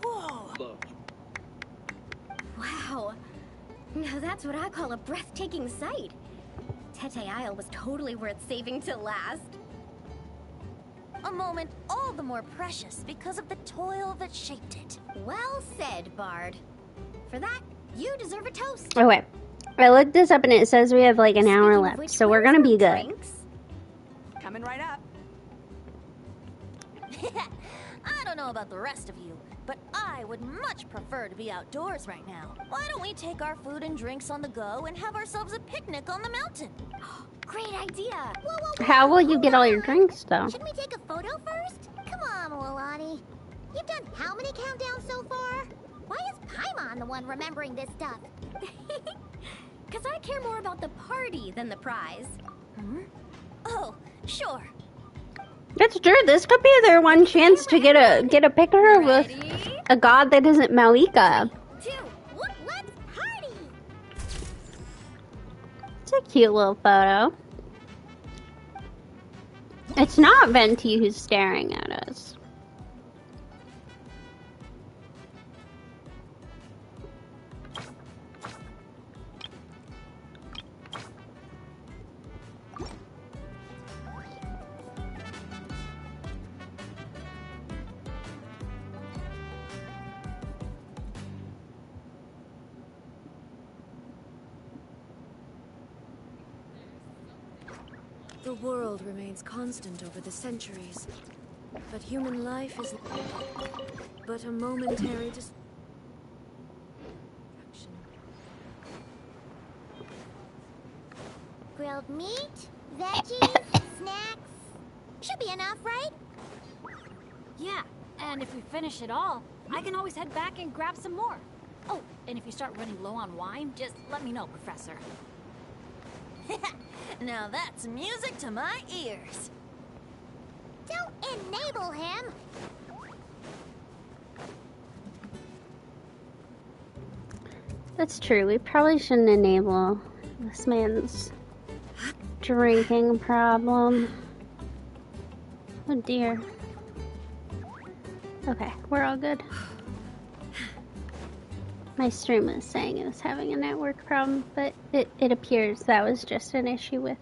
Whoa! Wow. Now that's what I call a breathtaking sight. Tete Isle was totally worth saving till last. A moment all the more precious because of the toil that shaped it. Well said, Bard. For that, you deserve a toast. Okay. I looked this up and it says we have like an hour left, so we're gonna be good. Coming right up. I don't know about the rest of you, but I would much prefer to be outdoors right now. Why don't we take our food and drinks on the go and have ourselves a picnic on the mountain? Great idea. Whoa, whoa, whoa. How will you get all your drinks though? Should we take a photo first? Come on, Milani. You've done how many countdowns so far? Why is Paimon the one remembering this stuff? Because I care more about the party than the prize. Oh, sure. That's true. This could be their one chance to get a picture with a god that isn't Malika. 2, let's party! It's a cute little photo. It's not Venti who's staring at us. The world remains constant over the centuries, but human life is but a momentary distraction. Grilled meat, veggies, snacks. Should be enough, right? Yeah, and if we finish it all, I can always head back and grab some more. Oh, and if you start running low on wine, just let me know, Professor. Now that's music to my ears. Don't enable him! That's true. We probably shouldn't enable this man's drinking problem. Oh dear. Okay, we're all good. My stream was saying it was having a network problem, but it appears that was just an issue with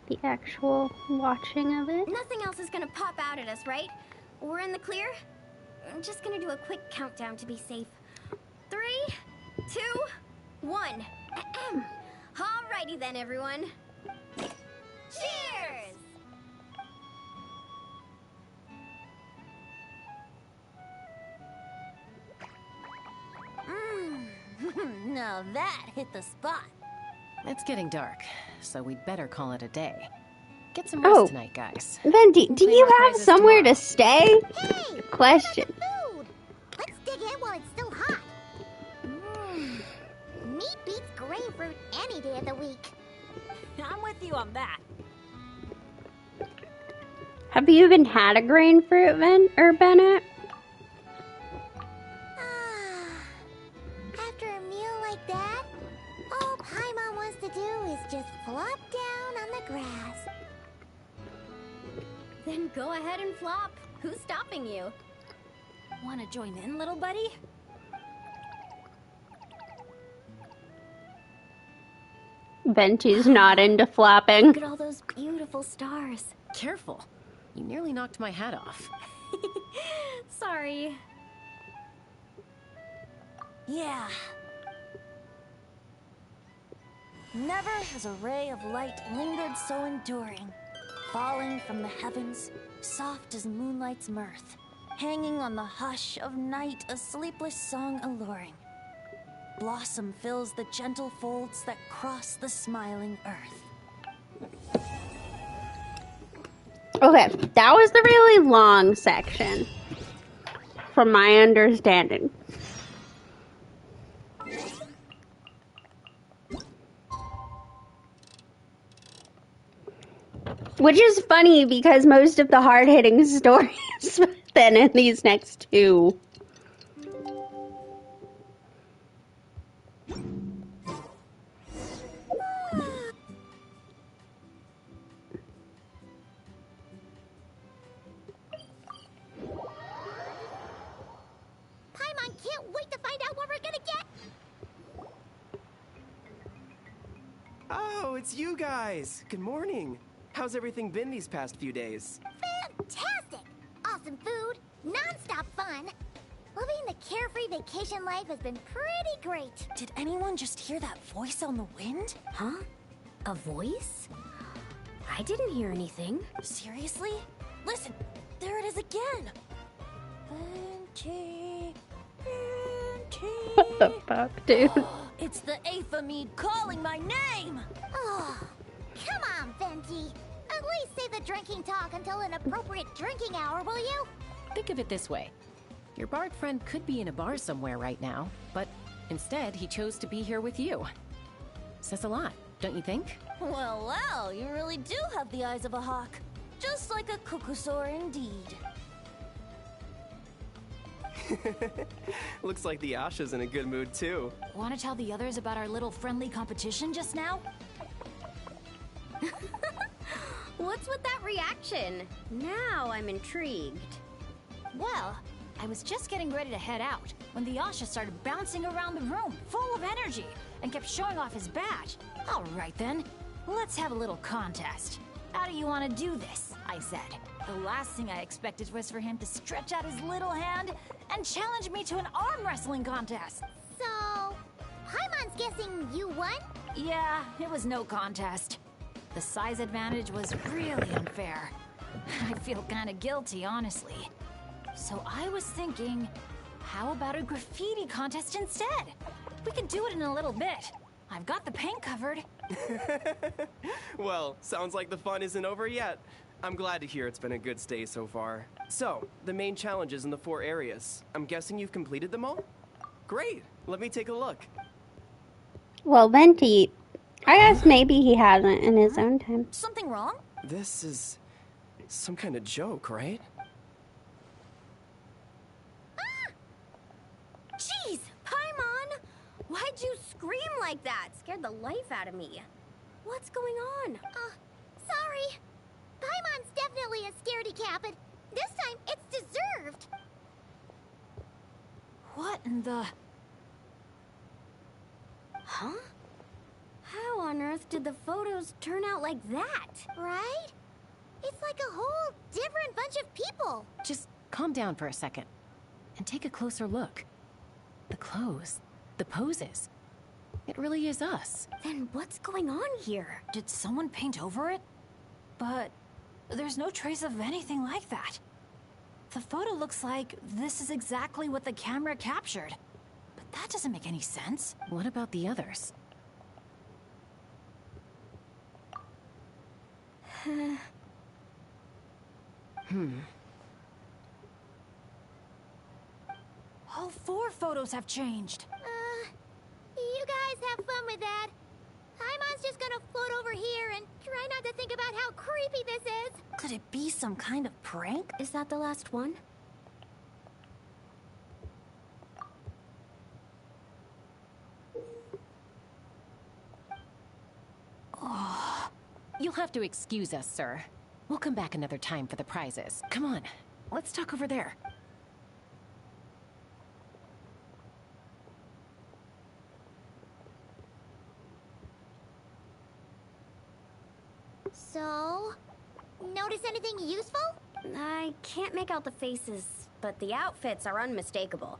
the actual watching of it. Nothing else is gonna pop out at us, right? We're in the clear? I'm just gonna do a quick countdown to be safe. 3, 2, 1. Alrighty then, everyone. Cheers! Now that hit the spot. It's getting dark, so we'd better call it a day. Get some rest tonight, guys. Venti, do you have somewhere to stay? Hey! Question. Food! Let's dig in while it's still hot. Meat beats grapefruit any day of the week. I'm with you on that. Have you even had a grain fruit, Bennett? After a meal like that, all Paimon wants to do is just flop down on the grass. Then go ahead and flop. Who's stopping you? Wanna join in, little buddy? Venti's not into flopping. Look at all those beautiful stars. Careful. You nearly knocked my hat off. Sorry. Yeah. Never has a ray of light lingered so enduring, falling from the heavens, soft as moonlight's mirth, hanging on the hush of night, a sleepless song alluring. Blossom fills the gentle folds that cross the smiling earth. Okay, that was the really long section, from my understanding. Which is funny because most of the hard-hitting stories then in these next two. Paimon can't wait to find out what we're gonna get! Oh, it's you guys. Good morning. How's everything been these past few days? stop fun. Living the carefree vacation life has been pretty great. Did anyone just hear that voice on the wind? Huh? A voice? I didn't hear anything. Seriously? Listen, there it is again. Venti, What the fuck, dude? It's the Aphemide calling my name! Oh, come on, Venti. At least save the drinking talk until an appropriate drinking hour, will you? Think of it this way. Your bard friend could be in a bar somewhere right now, but instead he chose to be here with you. Says a lot, don't you think? Well, you really do have the eyes of a hawk. Just like a cuckoosaur indeed. Looks like the Asha's in a good mood too. Want to tell the others about our little friendly competition just now? What's with that reaction? Now I'm intrigued. Well, I was just getting ready to head out when the Asha started bouncing around the room, full of energy, and kept showing off his badge. All right then, let's have a little contest. How do you want to do this? I said. The last thing I expected was for him to stretch out his little hand and challenge me to an arm wrestling contest. So, Paimon's guessing you won? Yeah, it was no contest. The size advantage was really unfair. I feel kinda guilty, honestly. So I was thinking, how about a graffiti contest instead? We can do it in a little bit. I've got the paint covered. Well, sounds like the fun isn't over yet. I'm glad to hear it's been a good stay so far. So, the main challenges in the 4 areas. I'm guessing you've completed them all? Great! Let me take a look. Well, Venti, I guess maybe he hasn't in his own time. Something wrong? This is some kind of joke, right? Jeez, Paimon! Why'd you scream like that? Scared the life out of me. What's going on? Sorry. Paimon's definitely a scaredy cat, but this time it's deserved. What in the... Huh? How on earth did the photos turn out like that? Right? It's like a whole different bunch of people. Just calm down for a second and take a closer look. The clothes, the poses. It really is us. Then what's going on here? Did someone paint over it? But there's no trace of anything like that. The photo looks like this is exactly what the camera captured. But that doesn't make any sense. What about the others? All 4 photos have changed. You guys have fun with that. Paimon's just gonna float over here and try not to think about how creepy this is. Could it be some kind of prank? Is that the last one? Oh. You'll have to excuse us, sir. We'll come back another time for the prizes. Come on, let's talk over there. So, notice anything useful? I can't make out the faces, but the outfits are unmistakable.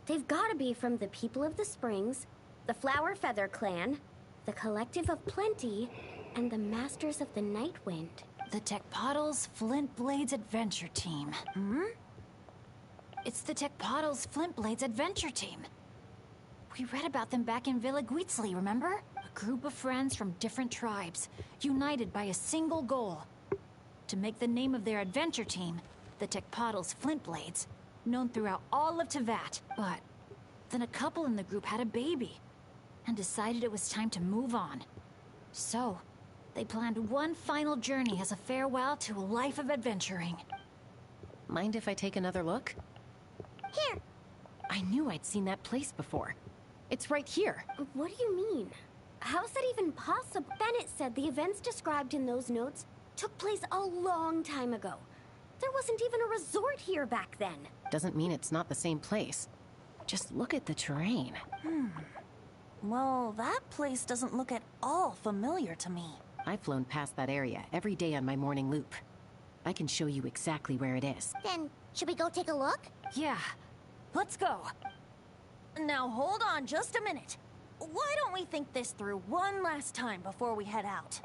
They've gotta be from the People of the Springs, the Flower Feather Clan, the Collective of Plenty, and the Masters of the Night Wind. The Tecpotals Flint Blades Adventure Team. It's the Tecpotals Flint Blades Adventure Team. We read about them back in Villa Guitzli, remember? A group of friends from different tribes, united by a single goal. To make the name of their adventure team, the Tecpotals Flint Blades, known throughout all of Teyvat. But then a couple in the group had a baby, and decided it was time to move on. So, they planned one final journey as a farewell to a life of adventuring. Mind if I take another look? Here! I knew I'd seen that place before. It's right here. What do you mean? How's that even possible? Bennett said the events described in those notes took place a long time ago. There wasn't even a resort here back then. Doesn't mean it's not the same place. Just look at the terrain. Well, that place doesn't look at all familiar to me. I've flown past that area every day on my morning loop. I can show you exactly where it is. Then, should we go take a look? Yeah, let's go. Now hold on just a minute. Why don't we think this through one last time before we head out?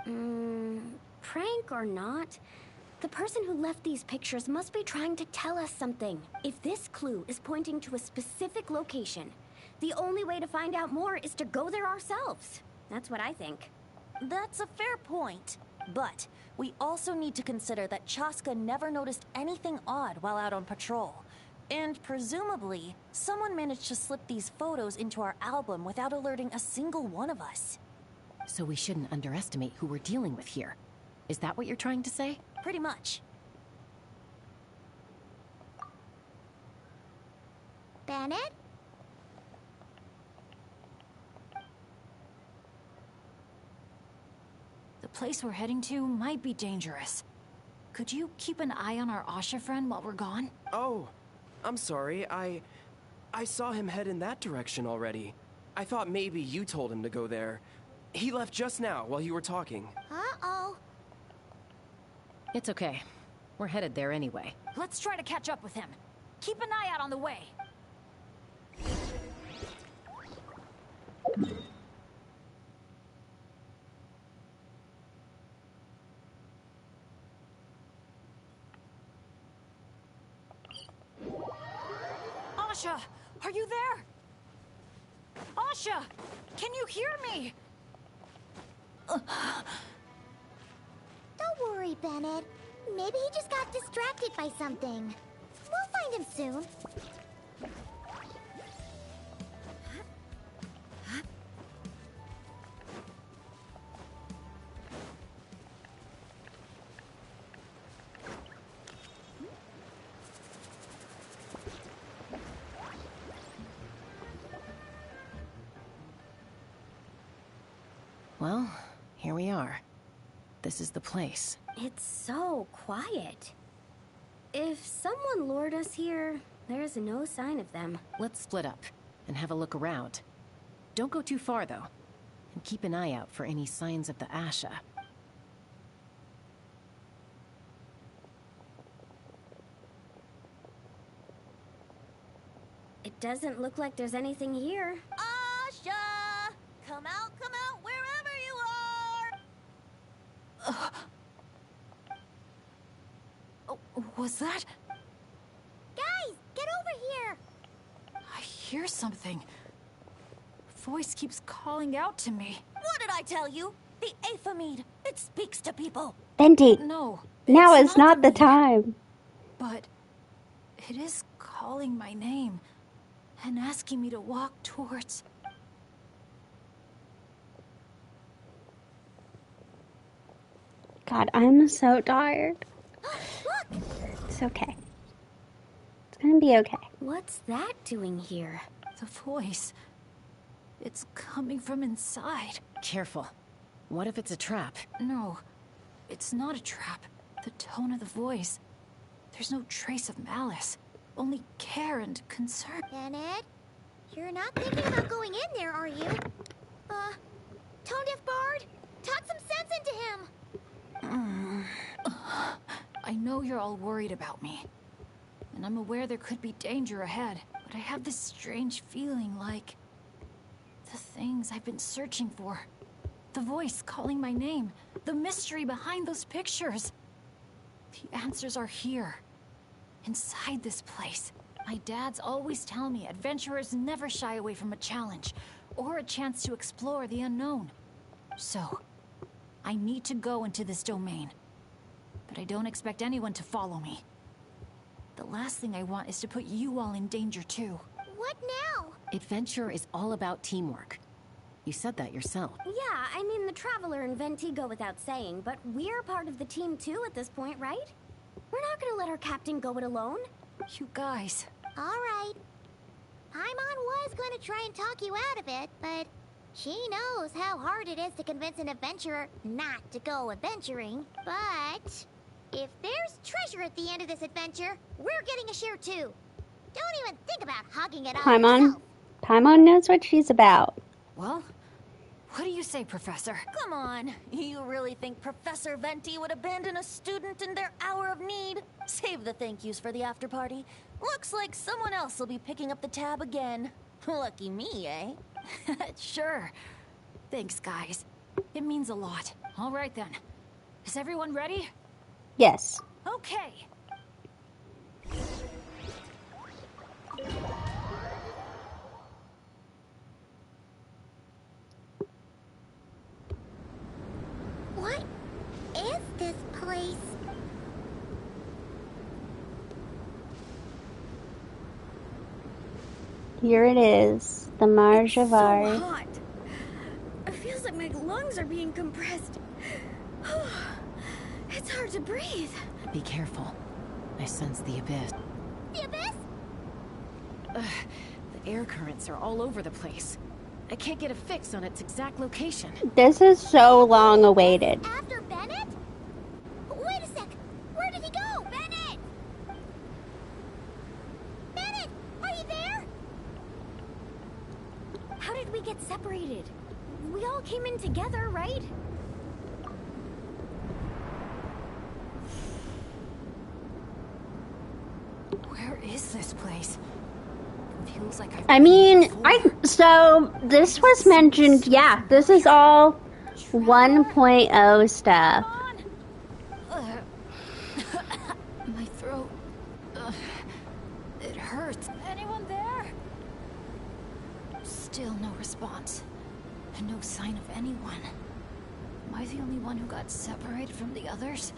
Prank or not, the person who left these pictures must be trying to tell us something. If this clue is pointing to a specific location, the only way to find out more is to go there ourselves. That's what I think. That's a fair point. But we also need to consider that Chaska never noticed anything odd while out on patrol. And presumably, someone managed to slip these photos into our album without alerting a single one of us. So we shouldn't underestimate who we're dealing with here. Is that what you're trying to say? Pretty much. Bennett? The place we're heading to might be dangerous. Could you keep an eye on our Asha friend while we're gone? Oh, I'm sorry. I saw him head in that direction already. I thought maybe you told him to go there. He left just now while you were talking. Uh-oh. It's okay. We're headed there anyway. Let's try to catch up with him. Keep an eye out on the way. Asha, are you there? Asha, can you hear me? Don't worry, Bennett. Maybe he just got distracted by something. We'll find him soon. Well, here we are. This is the place. It's so quiet. If someone lured us here, there's no sign of them. Let's split up and have a look around. Don't go too far, though. And keep an eye out for any signs of the Asha. It doesn't look like there's anything here. Asha! Come out, wherever you are! Oh, was that? Guys, get over here! I hear something. Voice keeps calling out to me. What did I tell you? The Aphemide. It speaks to people. Venti, No. now is not the time. But it is calling my name and asking me to walk towards. God, I'm so tired. It's okay. It's gonna be okay. What's that doing here? The voice. It's coming from inside. Careful. What if it's a trap? No, it's not a trap. The tone of the voice. There's no trace of malice. Only care and concern. Bennett, you're not thinking about going in there, are you? Tone Deaf Bard, talk some sense into him. I know you're all worried about me. And I'm aware there could be danger ahead. But I have this strange feeling like the things I've been searching for. The voice calling my name. The mystery behind those pictures. The answers are here. Inside this place. My dad's always tell me adventurers never shy away from a challenge. Or a chance to explore the unknown. So, I need to go into this domain. But I don't expect anyone to follow me. The last thing I want is to put you all in danger too. What now? Adventure is all about teamwork. You said that yourself. Yeah, I mean, the Traveler and Venti go without saying, but we're part of the team too at this point, right? We're not gonna let our captain go it alone. You guys. All right. Paimon was going to try and talk you out of it, but she knows how hard it is to convince an adventurer not to go adventuring. But if there's treasure at the end of this adventure, we're getting a share too. Don't even think about hogging it all Paimon. yourself. Paimon knows what she's about. Well, What do you say, Professor? Come on, you really think Professor Venti would abandon a student in their hour of need? Save the thank yous for the after party. Looks like someone else will be picking up the tab again. Lucky me, eh? Sure. Thanks, guys. It means a lot. All right, then. Is everyone ready? Yes. Okay. What is this place? Here it is, the Marjavari. So hot. It feels like my lungs are being compressed. It's hard to breathe. Be careful. I sense the abyss. The abyss? The air currents are all over the place. I can't get a fix on its exact location. This is so long awaited. After Bennett? Wait a sec. Where did he go? Bennett! Bennett, are you there? How did we get separated? We all came in together, right? Where is this place? It feels like so this was mentioned, yeah, this is all 1.0 stuff. My throat. It hurts. Anyone there? Still no response. And no sign of anyone. Am I the only one who got separated from the others?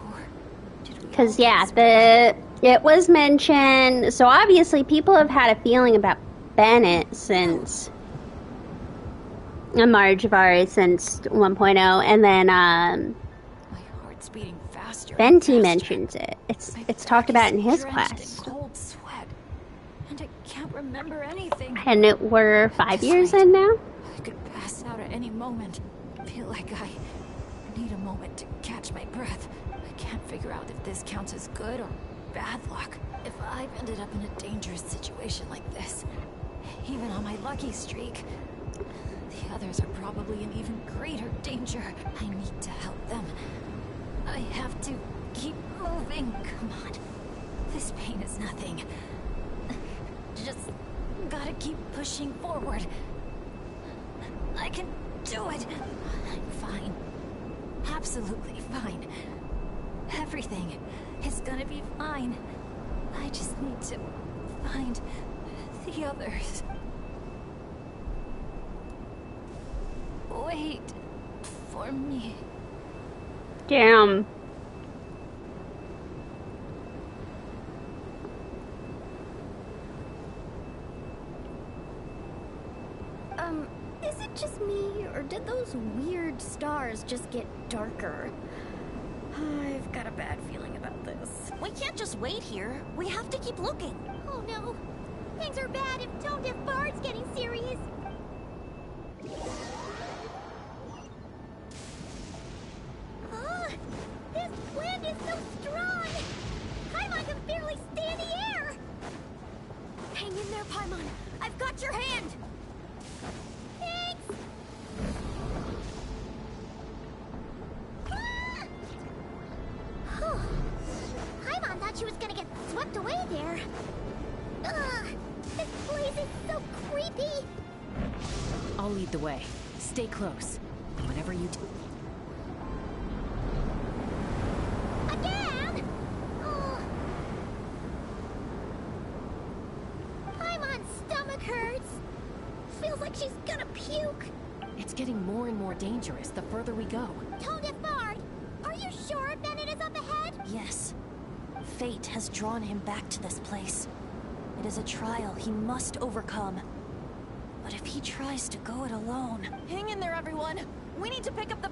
Or did we Because, yeah, it was mentioned, so obviously people have had a feeling about Bennett since Marjavari since 1.0, and then my heart's beating faster. Venti mentions it. It's talked about in his class. In cold sweat, and I can't remember anything. And we're 5 years in now? I could pass out at any moment. Feel like I need a moment to catch my breath. I can't figure out if this counts as good or bad luck. If I've ended up in a dangerous situation like this, even on my lucky streak, the others are probably in even greater danger. I need to help them. I have to keep moving. Come on. This pain is nothing. Just gotta keep pushing forward. I can do it. I'm fine. Absolutely fine. Everything is gonna be fine. I just need to find the others. Wait for me. Damn. Is it just me, or did those weird stars just get darker? I've got a bad feeling about this. We can't just wait here. We have to keep looking. Oh no. Things are bad if Tone Deaf Bard's getting serious. This wind is so strong! Paimon can barely stay in the air! Hang in there, Paimon. I've got your hand. Thanks! Paimon thought she was gonna get swept away there. Ugh! This place is so creepy! I'll lead the way. Stay close. Whatever you do. Again? Oh. Paimon's stomach hurts. Feels like she's gonna puke. It's getting more and more dangerous the further we go. Tone Deaf Bard, are you sure Bennett is up ahead? Yes. Fate has drawn him back to this place. It is a trial he must overcome. But if he tries to go it alone... Hang in there, everyone! We need to pick up the...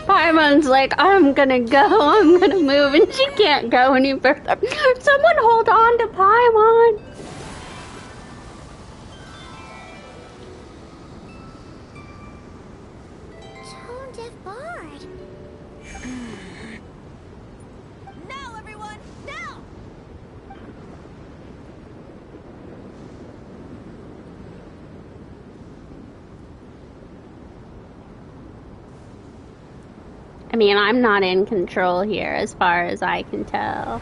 Paimon's like, I'm gonna move, and she can't go any further. Someone hold on to Paimon! Tone Deaf Bard. Now, everyone! Now! I mean, I'm not in control here as far as I can tell.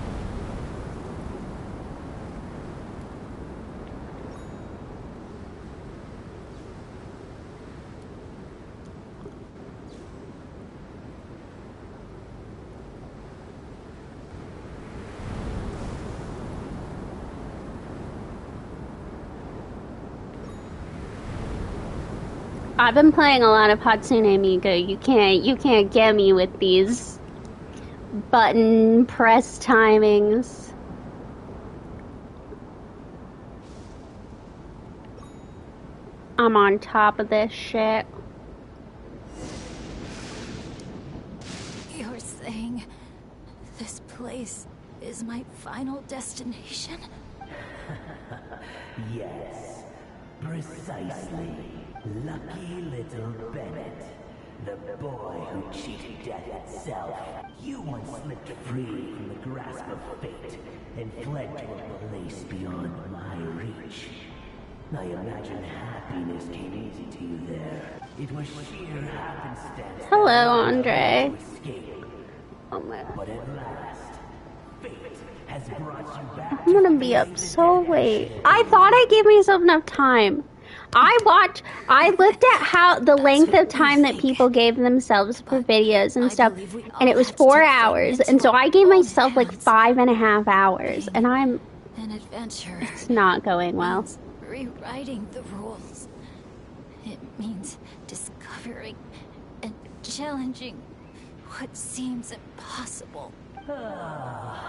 I've been playing a lot of Hatsune Miku. You can't get me with these button press timings. I'm on top of this shit. You're saying this place is my final destination? Yes, precisely. Lucky little Bennett, the boy who cheated death itself. You once slipped free from the grasp of fate and fled to a place beyond my reach. I imagine happiness came easy to you there. It was sheer happenstance. Hello, Andre. Oh my God. But at last, fate has brought you back. I'm gonna be up so late. I thought I gave myself enough time. I looked at how the length of time that people gave themselves for videos and stuff, and it was 4 hours, and so I gave myself like 5.5 hours, and An adventure. it's not going well. Rewriting the rules. It means discovering and challenging what seems impossible. God.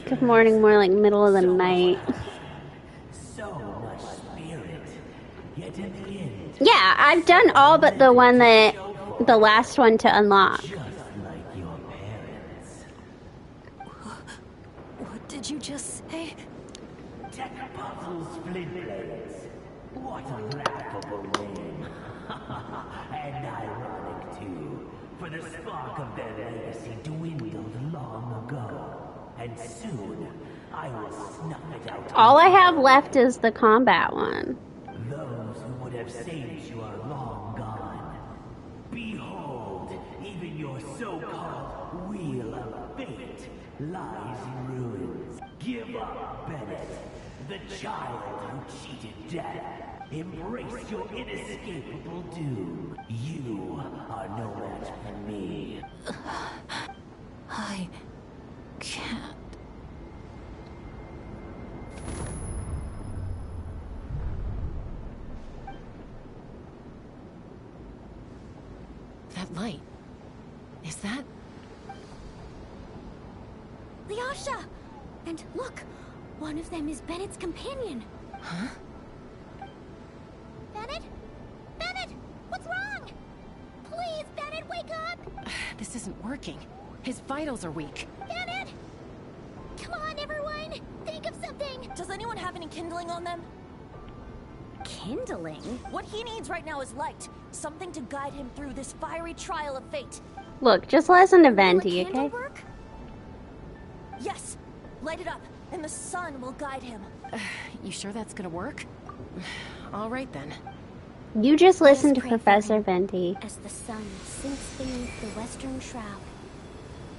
Good morning, more like middle of the night. So much spirit, yet in the end, Yeah, I've done all but the last one to unlock. just like your parents. What did you just say? Tech puzzle split blades. What a laughable name. And ironic too, for the spark of their legacy dwindled long ago. And soon, I will snuff it out. All I have left is the combat one. Those who would have saved you are long gone. Behold, even your so-called wheel of fate lies in ruins. Give up, Bennett, the child who cheated death. Embrace your inescapable doom. You are no match for me. I can't. That light. Is that? Lyasha! And look, one of them is Bennett's companion. Huh? Bennett? Bennett! What's wrong? Please, Bennett, wake up! This isn't working. His vitals are weak. Bennett! Come on, everyone! Think of something! Does anyone have any kindling on them? Kindling? What he needs right now is light. Something to guide him through this fiery trial of fate. Look, just listen to Venti, okay? Work? Yes. Light it up, and the sun will guide him. You sure that's gonna work? All right then. You just listen to Professor Venti. As the sun sinks beneath the western shroud,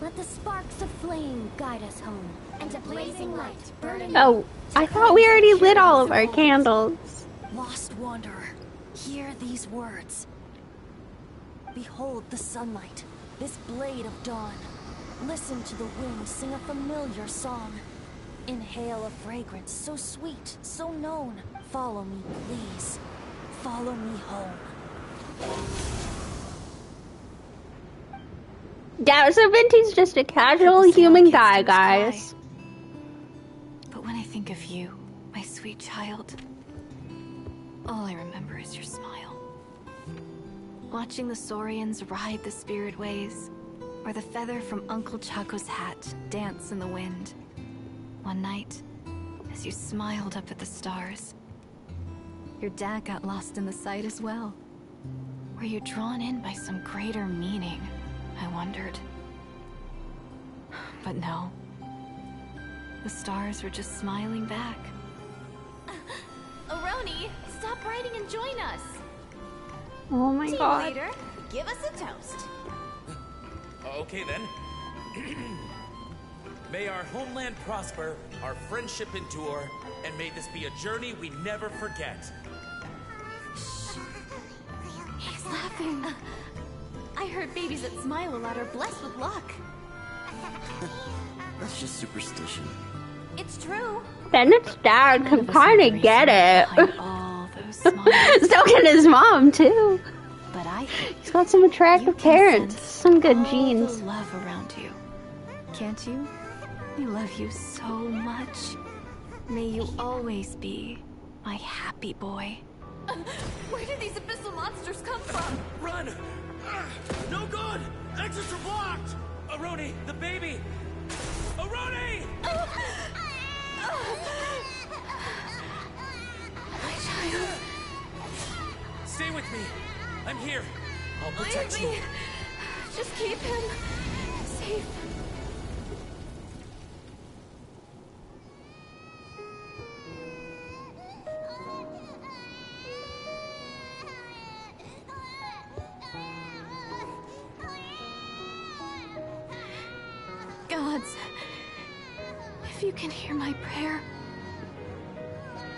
let the sparks of flame guide us home, and a blazing light burn. Oh, I thought we already lit all of our candles. Lost wanderer, hear these words. Behold the sunlight, this blade of dawn. Listen to the wind sing a familiar song. Inhale a fragrance so sweet, so known. Follow me, please. Follow me home. Yeah, so Venti's just a casual human guy, guys. But when I think of you, my sweet child, all I remember is your smile. Watching the Saurians ride the spirit ways, or the feather from Uncle Chaco's hat dance in the wind. One night, as you smiled up at the stars, your dad got lost in the sight as well. Were you drawn in by some greater meaning? I wondered. But no. The stars were just smiling back. Aroni, stop writing and join us. Oh my Team god. leader, give us a toast. Okay then. May our homeland prosper, our friendship endure, and may this be a journey we never forget. He's laughing. I heard babies that smile a lot are blessed with luck. That's just superstition. It's true. Bennett's dad can kind of get it. All those smiles. So can his mom too. But I He's got some attractive parents, some good all genes. the love around you. Can't you? I love you so much. May you always be my happy boy. Where did these abyssal monsters come from? Run! No good! Exits are blocked! Aroni, the baby! Aroni! My child. Stay with me. I'm here. I'll protect Leave you. me. Just keep him safe. Gods, if you can hear my prayer,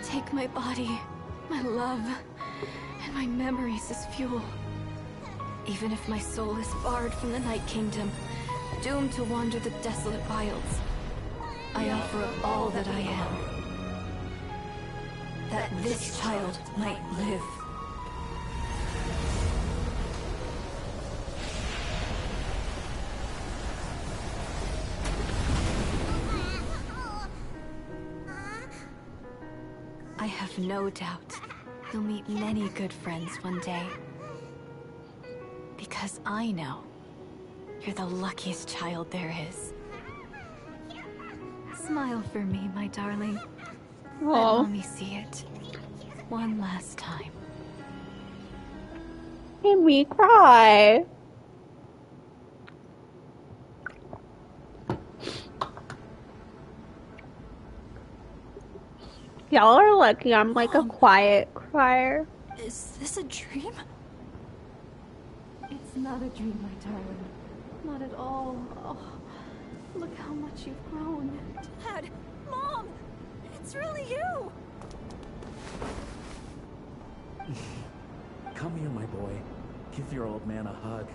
take my body, my love, and my memories as fuel. Even if my soul is barred from the Night Kingdom, doomed to wander the desolate wilds, I offer up all that I am, that this child might live. I have no doubt you'll meet many good friends one day. Because I know you're the luckiest child there is. Smile for me, my darling. Let Aw. Mommy see it. One last time. Made me cry. Y'all are lucky I'm like a quiet crier. Is this a dream? It's not a dream, my darling. Not at all. Oh, look how much you've grown. Dad! Mom! It's really you! Come here, my boy. Give your old man a hug.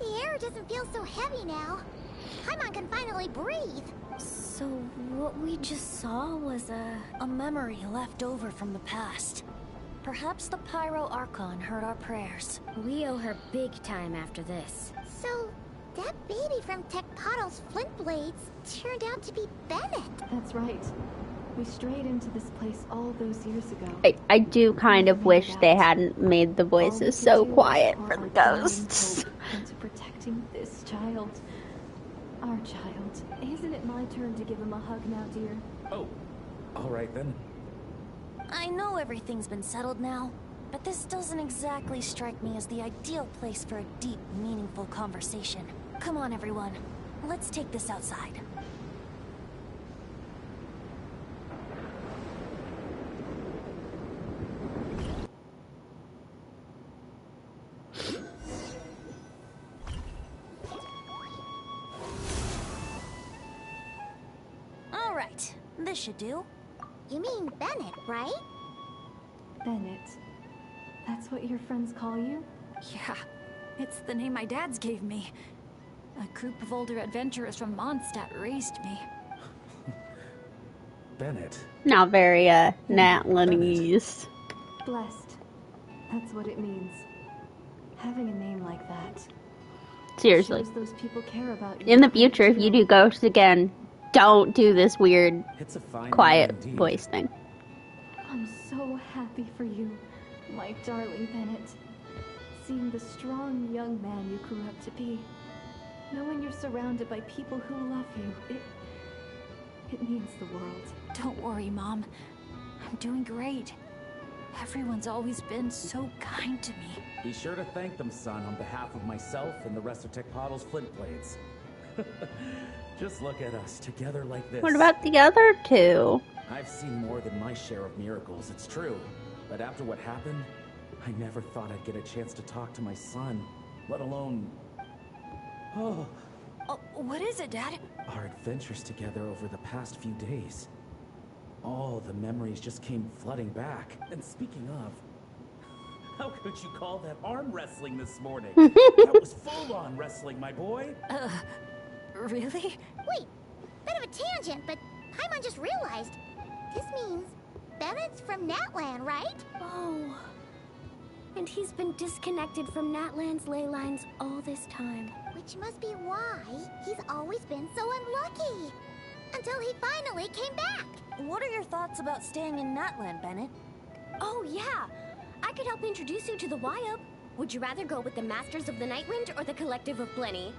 The air doesn't feel so heavy now. Paimon can finally breathe. So, what we just saw was a memory left over from the past. Perhaps the Pyro Archon heard our prayers. We owe her big time after this. So, that baby from Tecpato's Flint Blades turned out to be Bennett. That's right. We strayed into this place all those years ago. I do kind of wish they hadn't made the voices so quiet for the ghosts. Into protecting this child. Our child. Isn't it my turn to give him a hug now, dear? Oh, all right then. I know everything's been settled now, but this doesn't exactly strike me as the ideal place for a deep, meaningful conversation. Come on, everyone. Let's take this outside. All right, this should do. You mean Bennett, right? Bennett. That's what your friends call you? Yeah, it's the name my dad's gave me. A group of older adventurers from Mondstadt raised me. Bennett. Not very, Natlanese. Blessed. That's what it means. Having a name like that. Seriously. Shows those people care about you. In the future, if you do ghosts again, don't do this weird, It's a fine quiet name indeed. voice thing. I'm so happy for you, my darling Bennett. Seeing the strong young man you grew up to be. Knowing you're surrounded by people who love you. It means the world. Don't worry, Mom. I'm doing great. Everyone's always been so kind to me. Be sure to thank them, son, on behalf of myself and the rest of Tecpato's Flint Blades. Just look at us, together like this. What about the other two? I've seen more than my share of miracles, it's true. But after what happened, I never thought I'd get a chance to talk to my son, let alone... Oh, What is it, Dad? our adventures together over the past few days. All the memories just came flooding back. And speaking of, how could you call that arm wrestling this morning? That was full-on wrestling, my boy. Really? Wait, bit of a tangent, but Paimon just realized. This means Bennett's from Natlan, right? Oh. And he's been disconnected from Natlan's ley lines all this time. Which must be why he's always been so unlucky. Until he finally came back. What are your thoughts about staying in Natlan, Bennett? Oh, yeah. I could help introduce you to the Wyub. Would you rather go with the Masters of the Nightwind or the Collective of Plenty?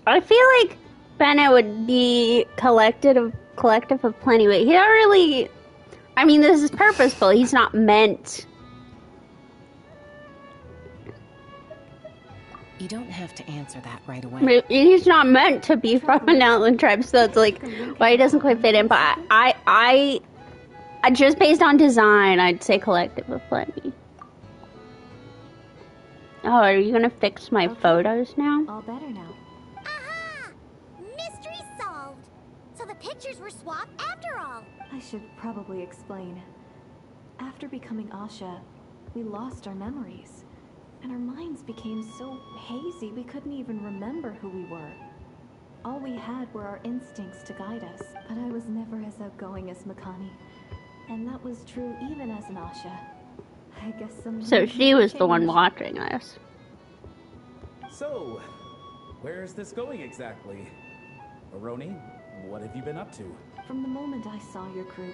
I feel like Bennett would be collective of Plenty, but he don't really... I mean, this is purposeful. He's not meant... You don't have to answer that right away. He's not meant to be from an Outland tribe, so it's like, why he doesn't quite fit in. But I just based on design, I'd say Collective of Plenty. Oh, are you gonna fix my photos now? All better now. Aha! Mystery solved! So the pictures were swapped after all. I should probably explain. After becoming Asha, we lost our memories. And our minds became so hazy we couldn't even remember who we were. All we had were our instincts to guide us, but I was never as outgoing as Makani. And that was true even as an Asha. I guess some... So she was the one watching us. So, where's this going exactly? Aroni, what have you been up to? From the moment I saw your group,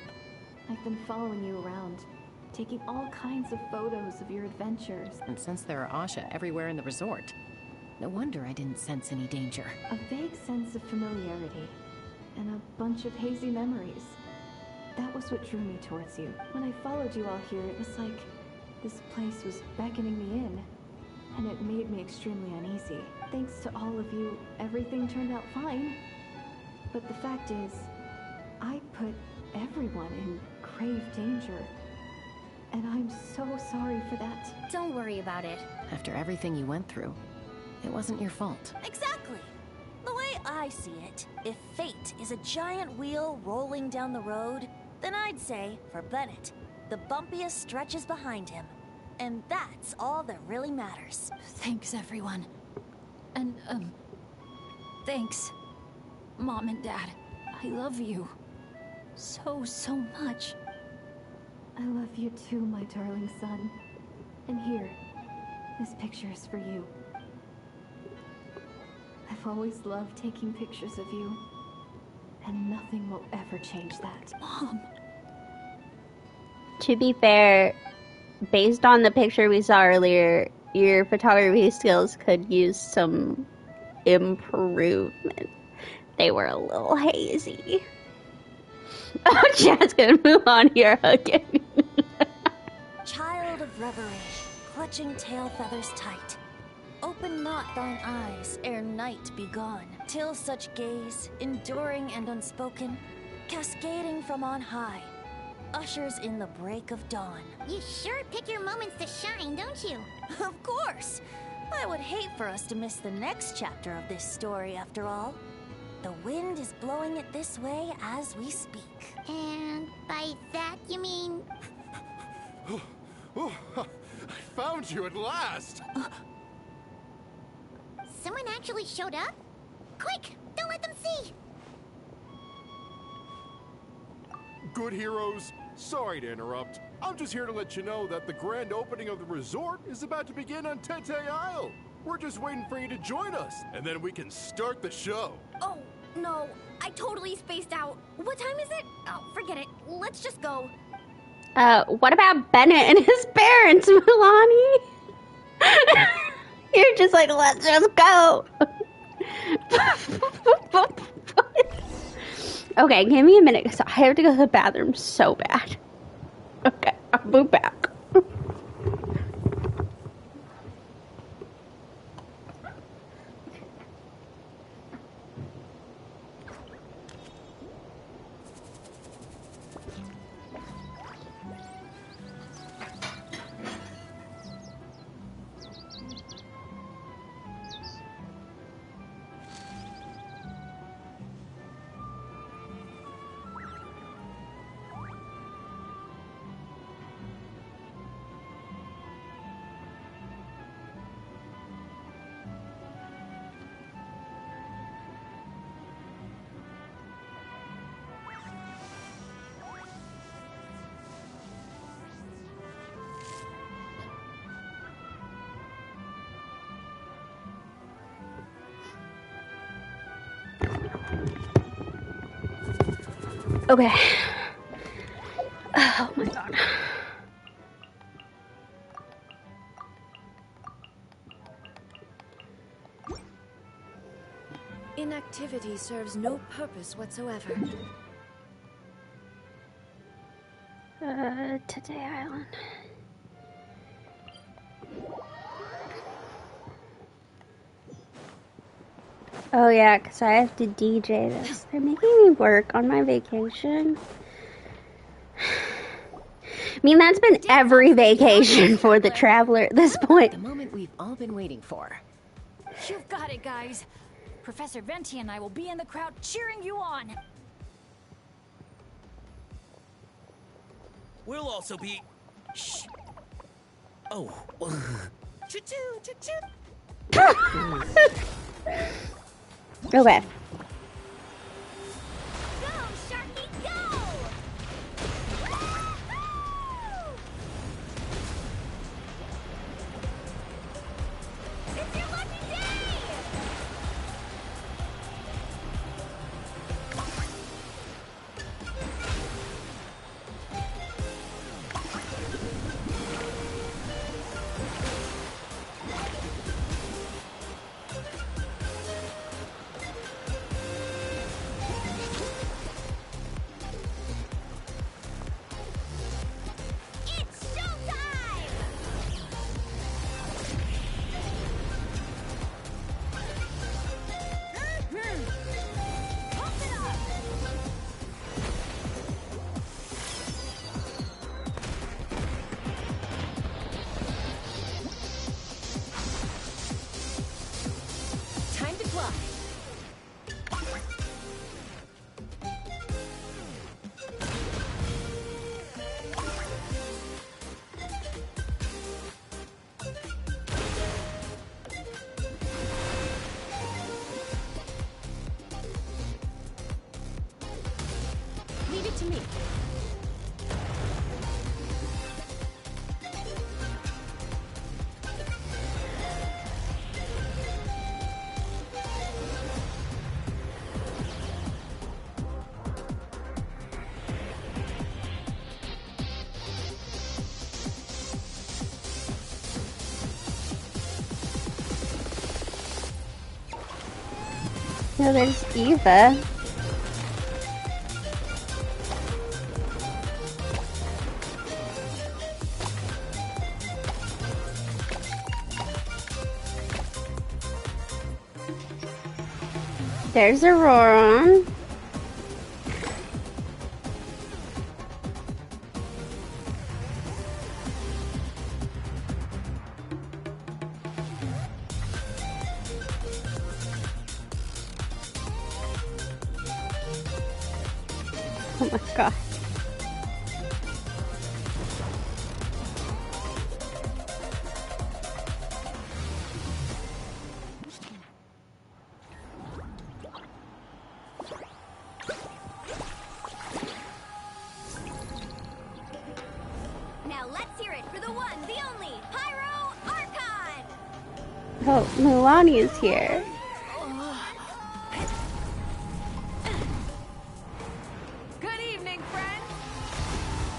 I've been following you around, taking all kinds of photos of your adventures. And since there are Asha everywhere in the resort, no wonder I didn't sense any danger. A vague sense of familiarity, and a bunch of hazy memories. That was what drew me towards you. When I followed you all here, it was like this place was beckoning me in, and it made me extremely uneasy. Thanks to all of you, everything turned out fine. But the fact is, I put everyone in grave danger. And I'm so sorry for that. Don't worry about it. After everything you went through, it wasn't your fault. Exactly. The way I see it, if fate is a giant wheel rolling down the road, then I'd say, for Bennett, the bumpiest stretches behind him. And that's all that really matters. Thanks, everyone. And, thanks, Mom and Dad. I love you. So much. I love you too, my darling son. And here, this picture is for you. I've always loved taking pictures of you, and nothing will ever change that. Mom! To be fair, based on the picture we saw earlier, your photography skills could use some improvement. They were a little hazy. Oh, Jazz gonna move on here again. Child of reverie, clutching tail feathers tight. Open not thine eyes ere night be gone, till such gaze, enduring and unspoken, cascading from on high, ushers in the break of dawn. You sure pick your moments to shine, don't you? Of course! I would hate for us to miss the next chapter of this story, after all. The wind is blowing it this way as we speak. And by that you mean... I found you at last! Someone actually showed up? Quick, don't let them see! Good heroes, sorry to interrupt. I'm just here to let you know that the grand opening of the resort is about to begin on Tete Isle. We're just waiting for you to join us, and then we can start the show. Oh, no. I totally spaced out. What time is it? Oh, forget it. Let's just go. What about Bennett and his parents, Milani? You're just like, let's just go. Okay, give me a minute, because I have to go to the bathroom so bad. Okay, I'll move back. Okay. Oh my god. Inactivity serves no purpose whatsoever. Today Island. Oh yeah, because I have to DJ this. They're making me work on my vacation. I mean, that's been every vacation for the Traveler at this point. The moment we've all been waiting for. You've got it, guys. Professor Venti and I will be in the crowd cheering you on. We'll also be... Shh. Oh. Choo-choo, choo-choo. Okay. Go, Sharky, go! It's your lucky day! It's showtime! Pump it up! Time to fly. Leave it to me. No, there's Eva. There's Aurora. Oh my god. Now let's hear it for the one, the only, Pyro Archon! Oh, Milani is here. Good evening, friends.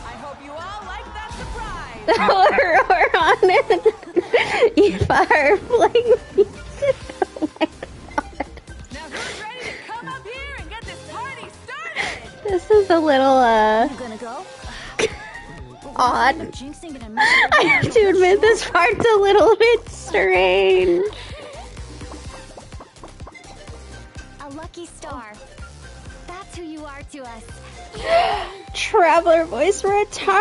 I hope you all like that surprise. Aurora on it. Eva are playing music. Oh my god. Now who's ready to come up here and get this party started? This is a little, You gonna go? odd. Jinxing it and I have to admit, this part's a little bit strange. A lucky star. That's who you are to us. Traveler voice return.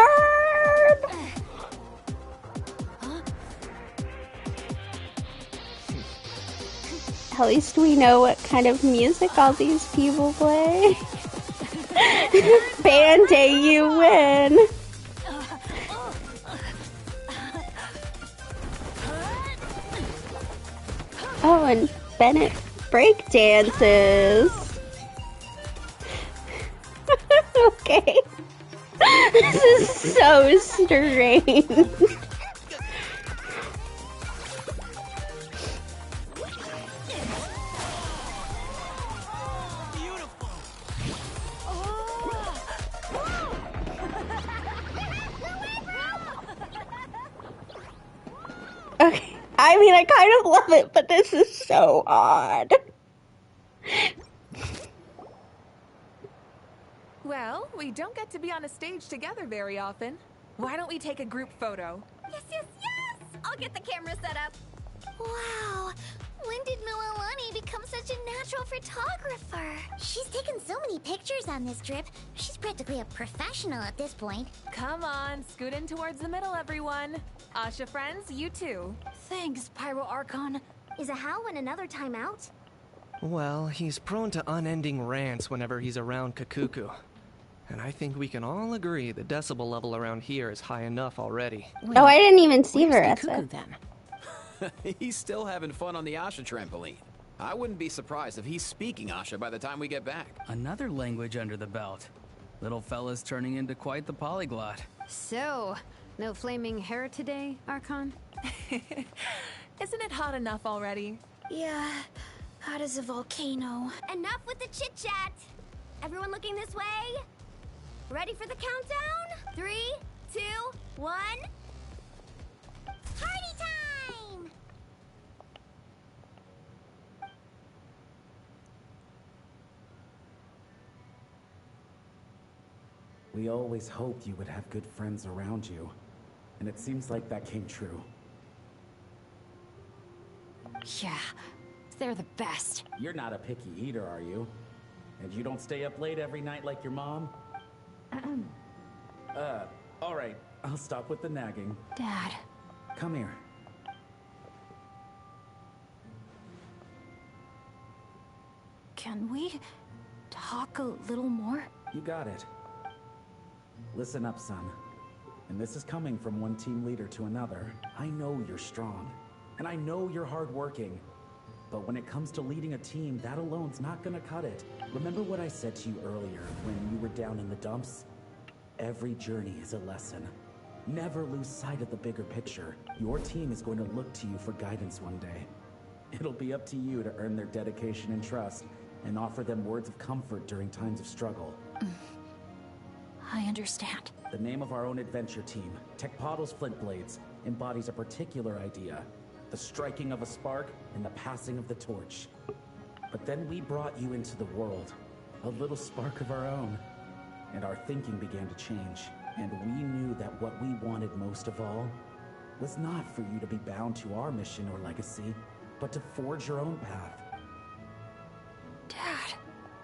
At least we know what kind of music all these people play. Band-Aid, you win. Oh, and Bennett break dances. Okay. This is so strange. I mean, I kind of love it, but this is so odd. Well, we don't get to be on a stage together very often. Why don't we take a group photo? Yes, yes, yes! I'll get the camera set up. Wow! When did Mililani become such a natural photographer? She's taken so many pictures on this trip. She's practically a professional at this point. Come on, scoot in towards the middle, everyone. Asha friends, you too. Thanks, Pyro Archon. Is a Howlin another timeout? Well, he's prone to unending rants whenever he's around Kakuku. And I think we can all agree the decibel level around here is high enough already. Oh, I didn't even see Veressa. He's still having fun on the Asha trampoline. I wouldn't be surprised if he's speaking Asha by the time we get back. Another language under the belt. Little fella's turning into quite the polyglot. So, no flaming hair today, Archon? Isn't it hot enough already? Yeah, hot as a volcano. Enough with the chit-chat! Everyone looking this way? Ready for the countdown? 3, 2, 1... Party time! We always hoped you would have good friends around you. And it seems like that came true. Yeah, they're the best. You're not a picky eater, are you? And you don't stay up late every night like your mom? Alright. I'll stop with the nagging. Dad. Come here. Can we talk a little more? You got it. Listen up, son. And this is coming from one team leader to another. I know you're strong. And I know you're hardworking. But when it comes to leading a team, that alone's not gonna cut it. Remember what I said to you earlier when you were down in the dumps? Every journey is a lesson. Never lose sight of the bigger picture. Your team is going to look to you for guidance one day. It'll be up to you to earn their dedication and trust, and offer them words of comfort during times of struggle. I understand. The name of our own adventure team, Tecpato's Flint Blades, embodies a particular idea. The striking of a spark and the passing of the torch. But then we brought you into the world. A little spark of our own. And our thinking began to change. And we knew that what we wanted most of all was not for you to be bound to our mission or legacy, but to forge your own path. Dad.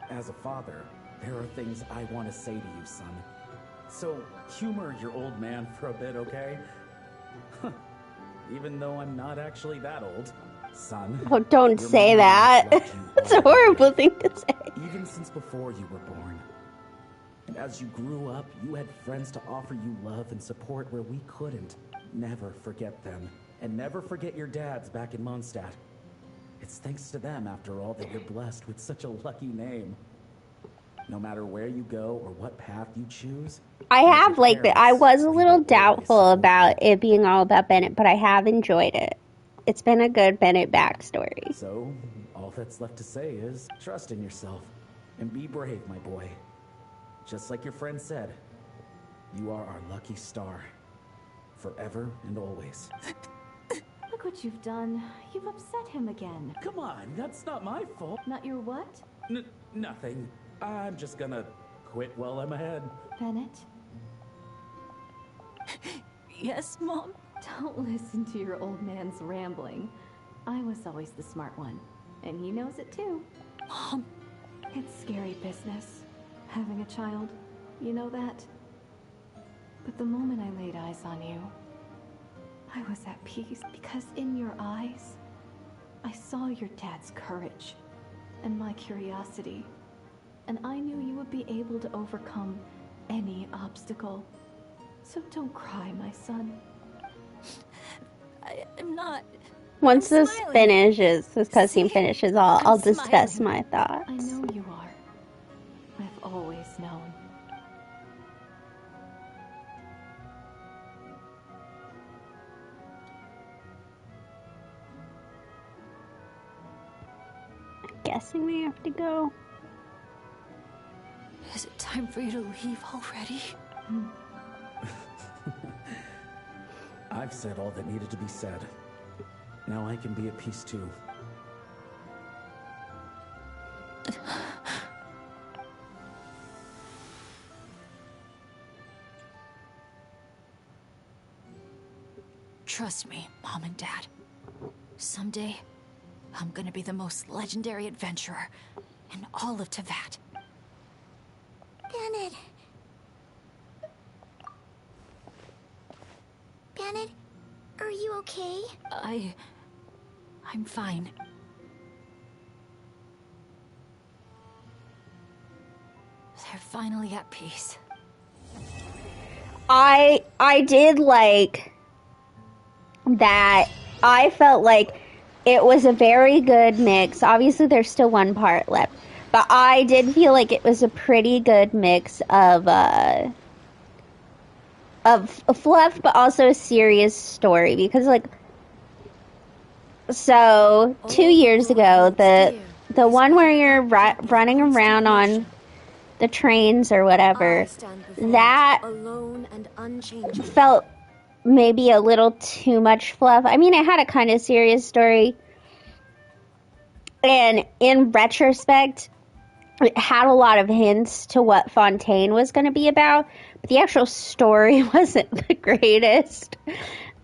As a father, there are things I want to say to you, son. So humor your old man for a bit, okay? Even though I'm not actually that old, son. Oh, don't say that. It's a horrible thing to say. Even since before you were born. And as you grew up, you had friends to offer you love and support where we couldn't. Never forget them. And never forget your dads back in Mondstadt. It's thanks to them, after all, that you're blessed with such a lucky name. No matter where you go or what path you choose. I have liked it. I was a little doubtful about it being all about Bennett, but I have enjoyed it. It's been a good Bennett backstory. So, all that's left to say is trust in yourself and be brave, my boy. Just like your friend said, you are our lucky star. Forever and always. Look what you've done. You've upset him again. Come on, that's not my fault. Not your what? Nothing. I'm just gonna quit while I'm ahead. Bennett? Yes, Mom? Don't listen to your old man's rambling. I was always the smart one, and he knows it too. Mom. It's scary business, having a child. You know that? But the moment I laid eyes on you, I was at peace because in your eyes, I saw your dad's courage and my curiosity. And I knew you would be able to overcome any obstacle. So don't cry, my son. I'm not. Once this finishes, this cutscene finishes, I'll discuss my thoughts. I know you are. I've always known. I'm guessing we have to go. Is it time for you to leave already? I've said all that needed to be said. Now I can be at peace too. Trust me, Mom and Dad. Someday, I'm gonna be the most legendary adventurer in all of Teyvat. Bennett. Bennett, are you okay? I'm fine. They're finally at peace. I did like that. I felt like it was a very good mix. Obviously, there's still one part left, but I did feel like it was a pretty good mix of fluff, but also a serious story. Because, like, so 2 years ago, the one where you're running around on the trains or whatever, that felt maybe a little too much fluff. I mean, it had a kind of serious story, and in retrospect, it had a lot of hints to what Fontaine was going to be about, but the actual story wasn't the greatest.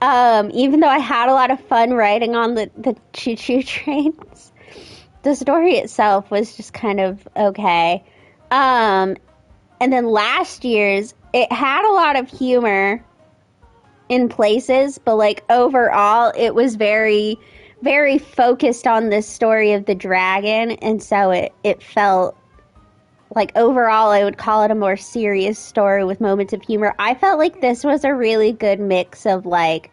Even though I had a lot of fun riding on the choo-choo trains, the story itself was just kind of okay. And then last year's, it had a lot of humor in places, but like overall, it was very, very focused on this story of the dragon, and so it felt like overall I would call it a more serious story with moments of humor. I felt like this was a really good mix of like,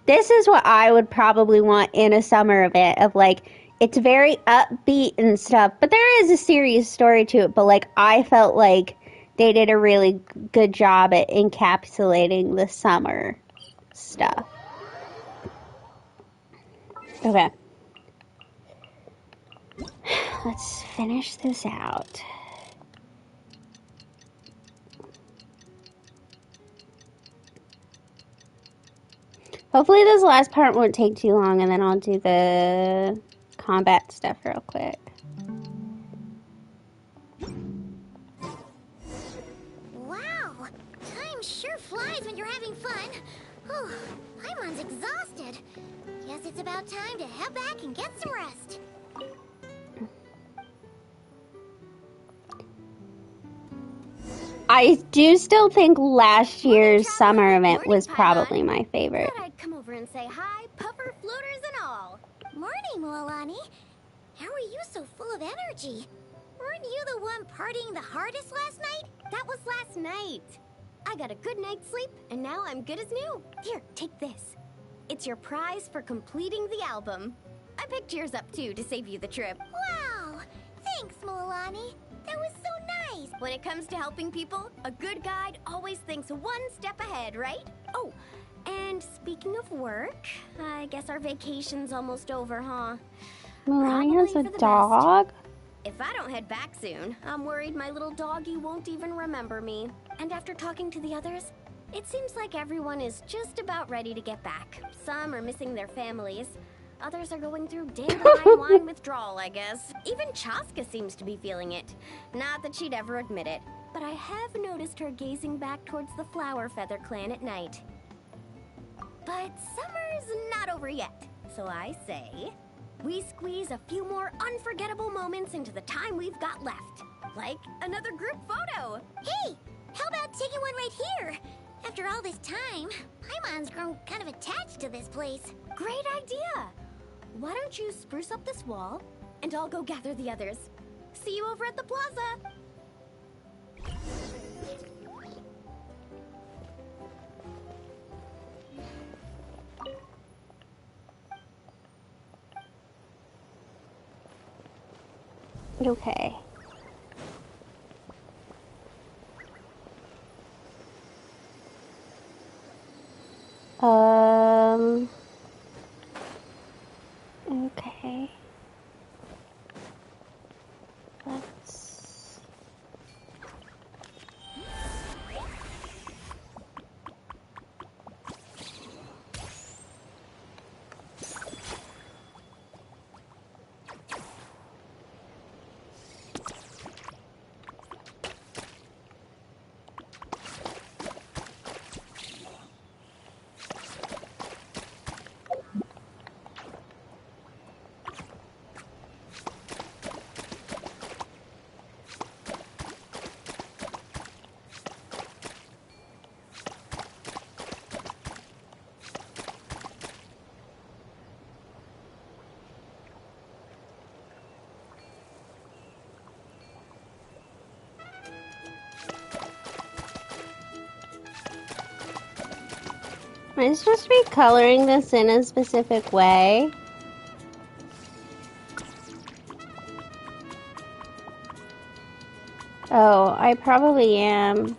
this is what I would probably want in a summer event, of like, it's very upbeat and stuff, but there is a serious story to it. But like, I felt like they did a really good job at encapsulating the summer stuff. Okay. Let's finish this out. Hopefully this last part won't take too long, and then I'll do the combat stuff real quick. Wow, time sure flies when you're having fun. Whew, Paimon's exhausted. Guess it's about time to head back and get some rest. I do still think last year's summer event was probably my favorite. Thought I'd come over and say hi, puffer, floaters, and all. Morning, Mualani. How are you so full of energy? Weren't you the one partying the hardest last night? That was last night. I got a good night's sleep, and now I'm good as new. Here, take this. It's your prize for completing the album. I picked yours up, too, to save you the trip. Wow! Thanks, Mualani. That was so nice. When it comes to helping people, a good guide always thinks one step ahead, right? Oh, and speaking of work, I guess our vacation's almost over, huh? Mualani has a dog? If I don't head back soon, I'm worried my little doggy won't even remember me. And after talking to the others, it seems like everyone is just about ready to get back. Some are missing their families. Others are going through dandelion wine withdrawal, I guess. Even Chaska seems to be feeling it. Not that she'd ever admit it, but I have noticed her gazing back towards the Flower Feather clan at night. But summer's not over yet, so I say we squeeze a few more unforgettable moments into the time we've got left. Like another group photo. Hey, how about taking one right here? After all this time, Paimon's grown kind of attached to this place. Great idea! Why don't you spruce up this wall, and I'll go gather the others. See you over at the plaza! Okay. Okay. Let's... Am I supposed to be coloring this in a specific way? Oh, I probably am.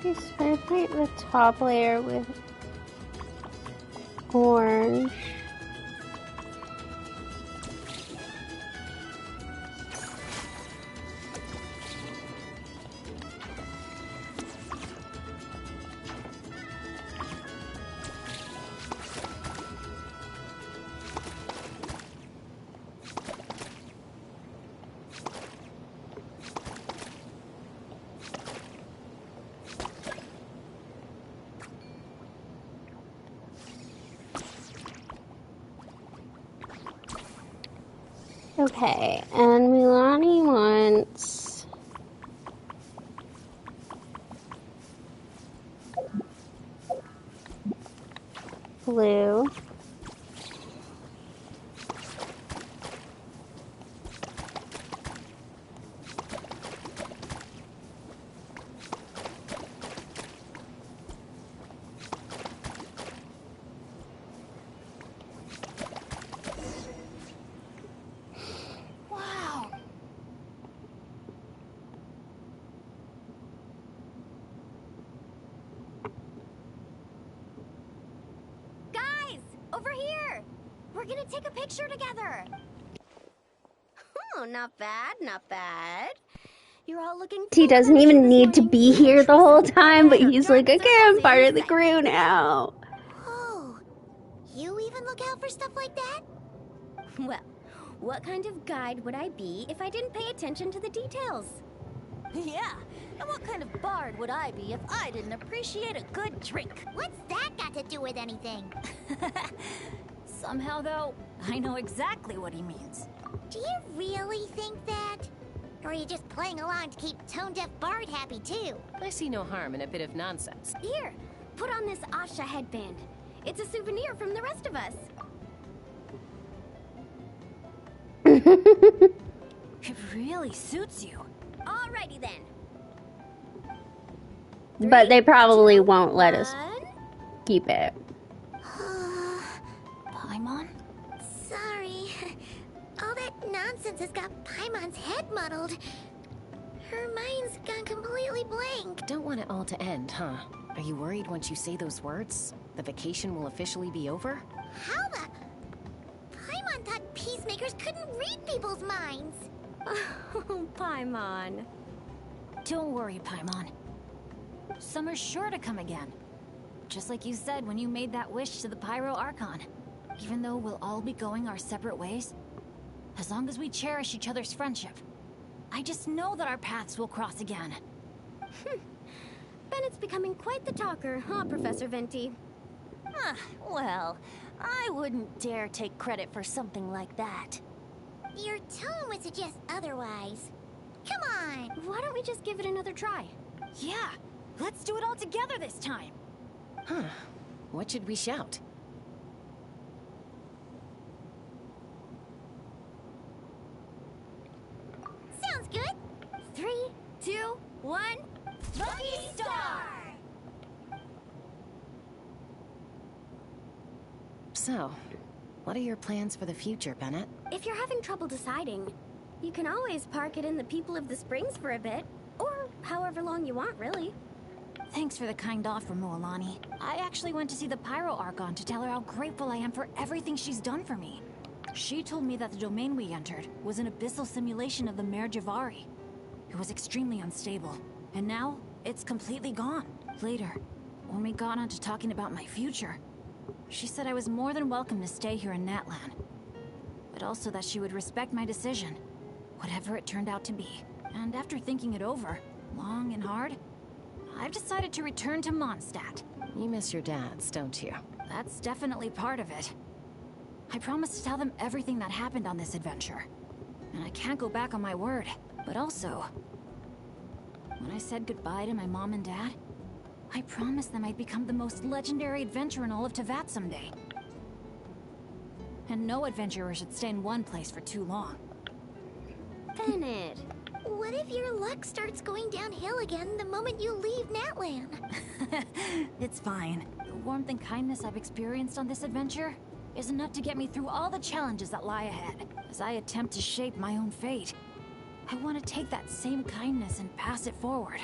Just paint the top layer with orange. Okay, and Milani wants blue. Over here! We're gonna take a picture together! Oh, not bad, not bad. You're all looking He doesn't even need to be here the whole time, but he's like, okay, I'm part of the crew now. Oh, you even look out for stuff like that? Well, what kind of guide would I be if I didn't pay attention to the details? Yeah, and what kind of bard would I be if I didn't appreciate a good drink? What's that got to do with anything? Somehow, though, I know exactly what he means. Do you really think that? Or are you just playing along to keep tone-deaf Bard happy, too? I see no harm in a bit of nonsense. Here, put on this Asha headband. It's a souvenir from the rest of us. It really suits you. Alrighty then. But they probably won't let us keep it. Paimon? Sorry. All that nonsense has got Paimon's head muddled. Her mind's gone completely blank. Don't want it all to end, huh? Are you worried once you say those words, the vacation will officially be over? How the... Paimon thought peacemakers couldn't read people's minds. Oh, Paimon. Don't worry, Paimon. Summer's sure to come again. Just like you said when you made that wish to the Pyro Archon. Even though we'll all be going our separate ways, as long as we cherish each other's friendship, I just know that our paths will cross again. Bennett's becoming quite the talker, huh, Professor Venti? Well, I wouldn't dare take credit for something like that. Your tone would suggest otherwise. Come on! Why don't we just give it another try? Yeah, let's do it all together this time. Huh. What should we shout? Sounds good! 3, 2, 1... Lucky Star! So, what are your plans for the future, Bennett? If you're having trouble deciding, you can always park it in the People of the Springs for a bit. Or however long you want, really. Thanks for the kind offer, Mualani. I actually went to see the Pyro Archon to tell her how grateful I am for everything she's done for me. She told me that the domain we entered was an abyssal simulation of the Mare Javari. It was extremely unstable, and now it's completely gone. Later, when we got on to talking about my future, she said I was more than welcome to stay here in Natlan, but also that she would respect my decision, whatever it turned out to be. And after thinking it over, long and hard, I've decided to return to Mondstadt. You miss your dads, don't you? That's definitely part of it. I promised to tell them everything that happened on this adventure, and I can't go back on my word. But also, when I said goodbye to my mom and dad, I promised them I'd become the most legendary adventurer in all of Teyvat someday. And no adventurer should stay in one place for too long. Bennett, what if your luck starts going downhill again the moment you leave Natlan? It's fine. The warmth and kindness I've experienced on this adventure is enough to get me through all the challenges that lie ahead. As I attempt to shape my own fate, I want to take that same kindness and pass it forward.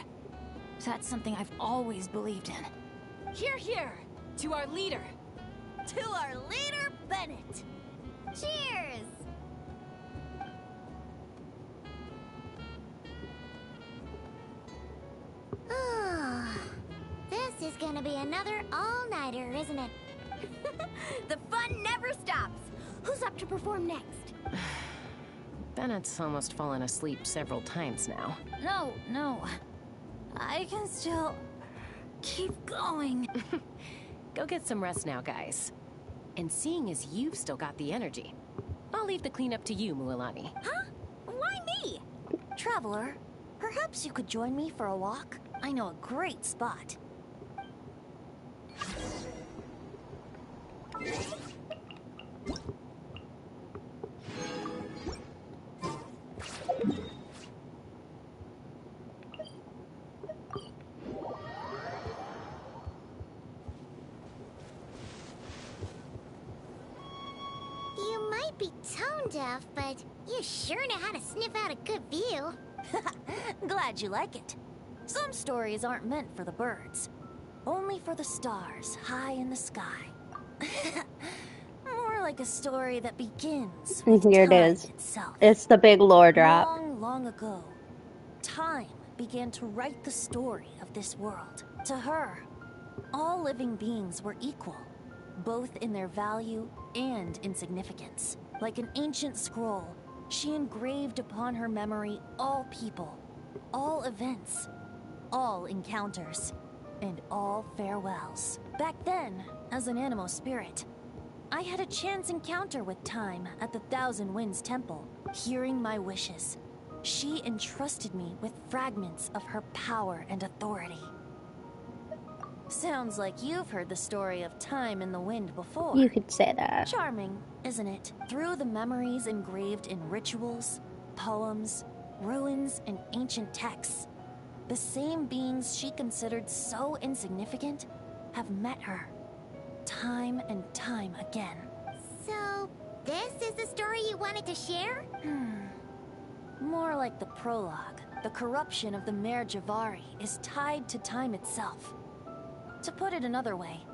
That's something I've always believed in. Hear, hear! To our leader! To our leader, Bennett! Cheers! This is gonna be another all-nighter, isn't it? The fun never stops! Who's up to perform next? Bennett's almost fallen asleep several times now. No. I can still keep going. Go get some rest now, guys. And seeing as you've still got the energy, I'll leave the cleanup to you, Mualani. Huh? Why me? Traveler, perhaps you could join me for a walk? I know a great spot. You might be tone deaf, but you sure know how to sniff out a good view. Glad you like it. Some stories aren't meant for the birds, only for the stars high in the sky. More like a story that begins with Here it time is. itself. It's the big lore drop. Long, long ago, time began to write the story of this world. To her, all living beings were equal, both in their value and in significance. Like an ancient scroll, she engraved upon her memory all people, all events, all encounters, and all farewells. Back then, as an animal spirit, I had a chance encounter with Time at the Thousand Winds Temple. Hearing my wishes, she entrusted me with fragments of her power and authority. Sounds like you've heard the story of Time in the Wind before. You could say that. Charming, isn't it? Through the memories engraved in rituals, poems, ruins, and ancient texts, the same beings she considered so insignificant have met her, time and time again. So, this is the story you wanted to share? More like the prologue. The corruption of the Mare Javari is tied to time itself. To put it another way,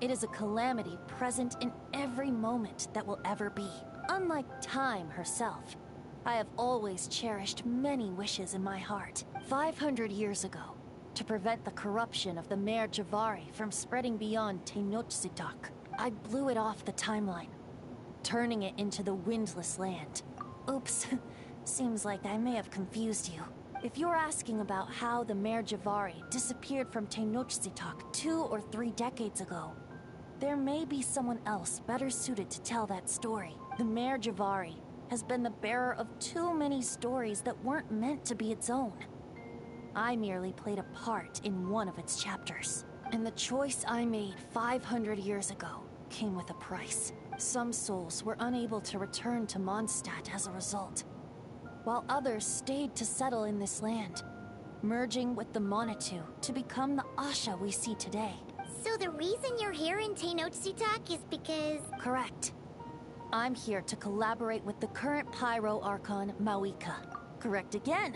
it is a calamity present in every moment that will ever be. Unlike time herself, I have always cherished many wishes in my heart. 500 years ago, to prevent the corruption of the Mare Javari from spreading beyond Tenochtitlán, I blew it off the timeline, turning it into the Windless Land. Oops, seems like I may have confused you. If you're asking about how the Mare Javari disappeared from Tenochtitlán 2 or 3 decades ago, there may be someone else better suited to tell that story. The Mare Javari has been the bearer of too many stories that weren't meant to be its own. I merely played a part in one of its chapters. And the choice I made 500 years ago came with a price. Some souls were unable to return to Mondstadt as a result, while others stayed to settle in this land, merging with the Monitu to become the Asha we see today. So the reason you're here in Tenochtitlán is because... Correct. I'm here to collaborate with the current Pyro Archon, Mawika. Correct again.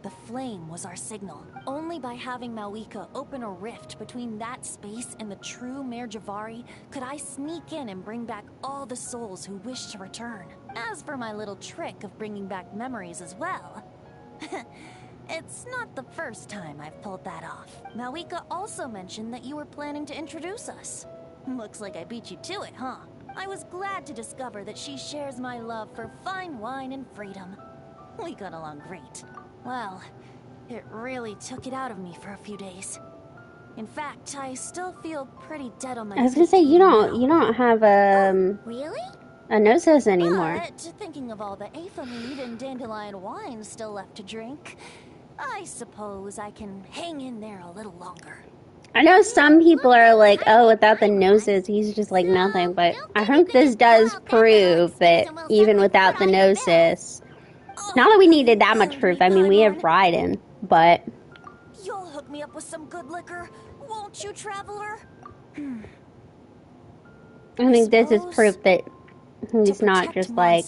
The flame was our signal. Only by having Malwika open a rift between that space and the true Mayor Javari could I sneak in and bring back all the souls who wish to return. As for my little trick of bringing back memories as well, it's not the first time I've pulled that off. Malwika also mentioned that you were planning to introduce us. Looks like I beat you to it, huh? I was glad to discover that she shares my love for fine wine and freedom. We got along great. Well, it really took it out of me for a few days. In fact, I still feel pretty dead on my feet. I was gonna say, you don't have Really? a Gnosis anymore. But thinking of all the Aether mead and dandelion wine still left to drink, I suppose I can hang in there a little longer. I know some people are like, oh, without the Gnosis, he's just like nothing, but I think this does prove that even without the Gnosis, not that we needed that much proof, I mean, we have Raiden, but... You'll hook me up with some good liquor, won't you, Traveler? I think this is proof that he's not just like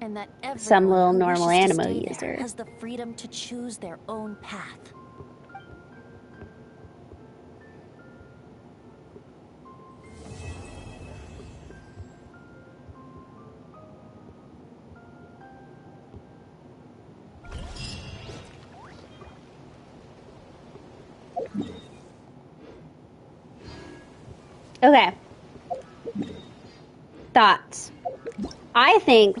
and that some little everyone who normal wishes to Animo stay user. there has the freedom to choose their own path. Okay. Thoughts. I think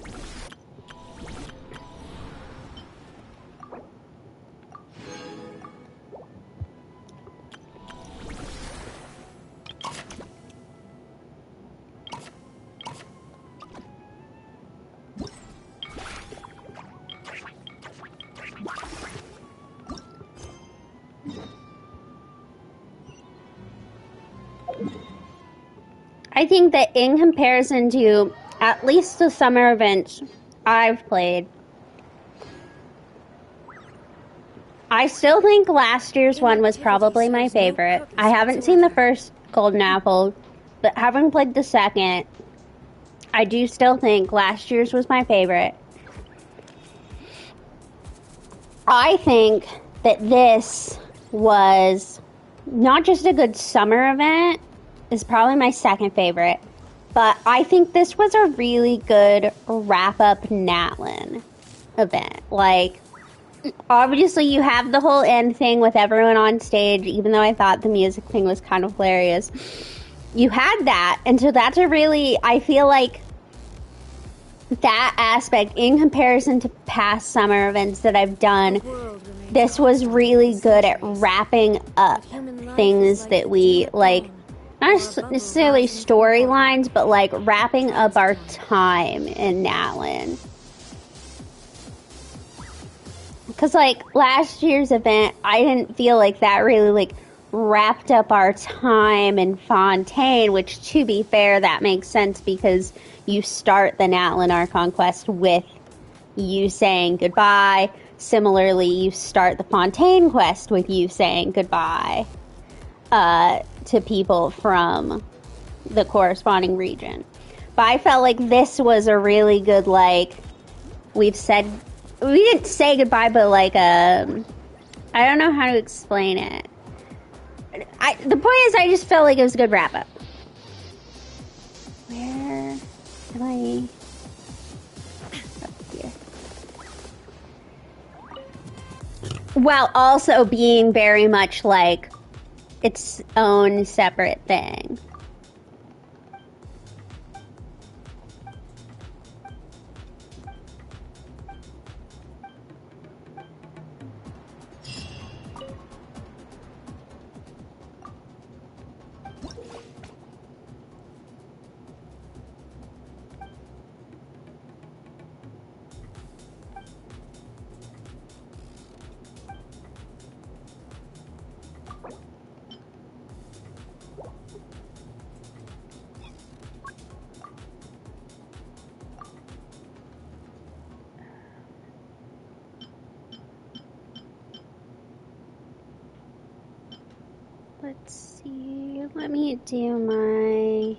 that in comparison to at least the summer events I've played, I still think last year's one was probably my favorite. I haven't seen the first Golden Apple, but having played the second, I do still think last year's was my favorite. I think that this was not just a good summer event, is probably my second favorite, but I think this was a really good wrap-up Natlin event. Like, obviously you have the whole end thing with everyone on stage, even though I thought the music thing was kind of hilarious. You had that, and so that's a really, I feel like that aspect, in comparison to past summer events that I've done, this was really good at wrapping up things that we, like, not necessarily storylines, but like wrapping up our time in Natlin. Because like last year's event, I didn't feel like that really like wrapped up our time in Fontaine, which to be fair, that makes sense because you start the Natlin Archon quest with you saying goodbye. Similarly, you start the Fontaine quest with you saying goodbye to people from the corresponding region. But I felt like this was a really good, like, we didn't say goodbye, but like, I don't know how to explain it. The point is, I just felt like it was a good wrap-up. Where am I? Up here. While also being very much like its own separate thing. Let's see, let me do my...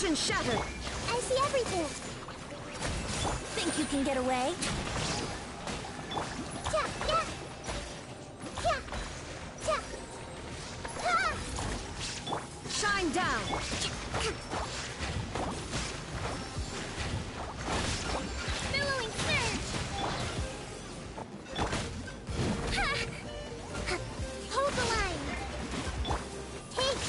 Illusion shattered. I see everything. Think you can get away? Yeah, yeah. Yeah. Yeah. Ah! Shine down. Billowing surge. Ha! Ha! Hold the line. Take.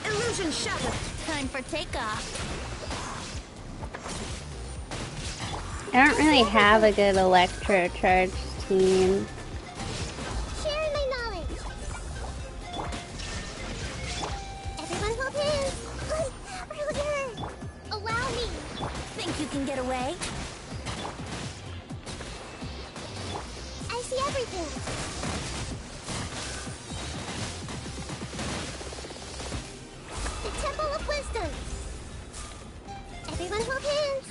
Illusion shattered. Time for takeoff. I don't really have a good Electro Charge team. Sharing my knowledge. Everyone hold hands. Really hurt. Allow me. Think you can get away? I see everything. The Temple of Wisdom. Everyone hold hands.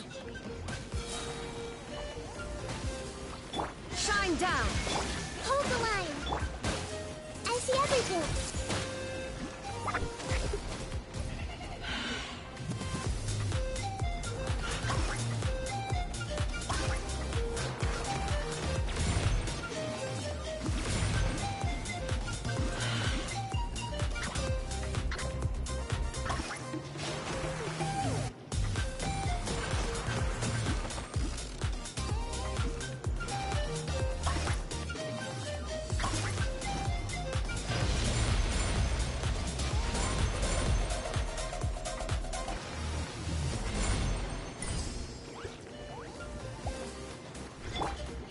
Shine down. Hold the line. I see everything.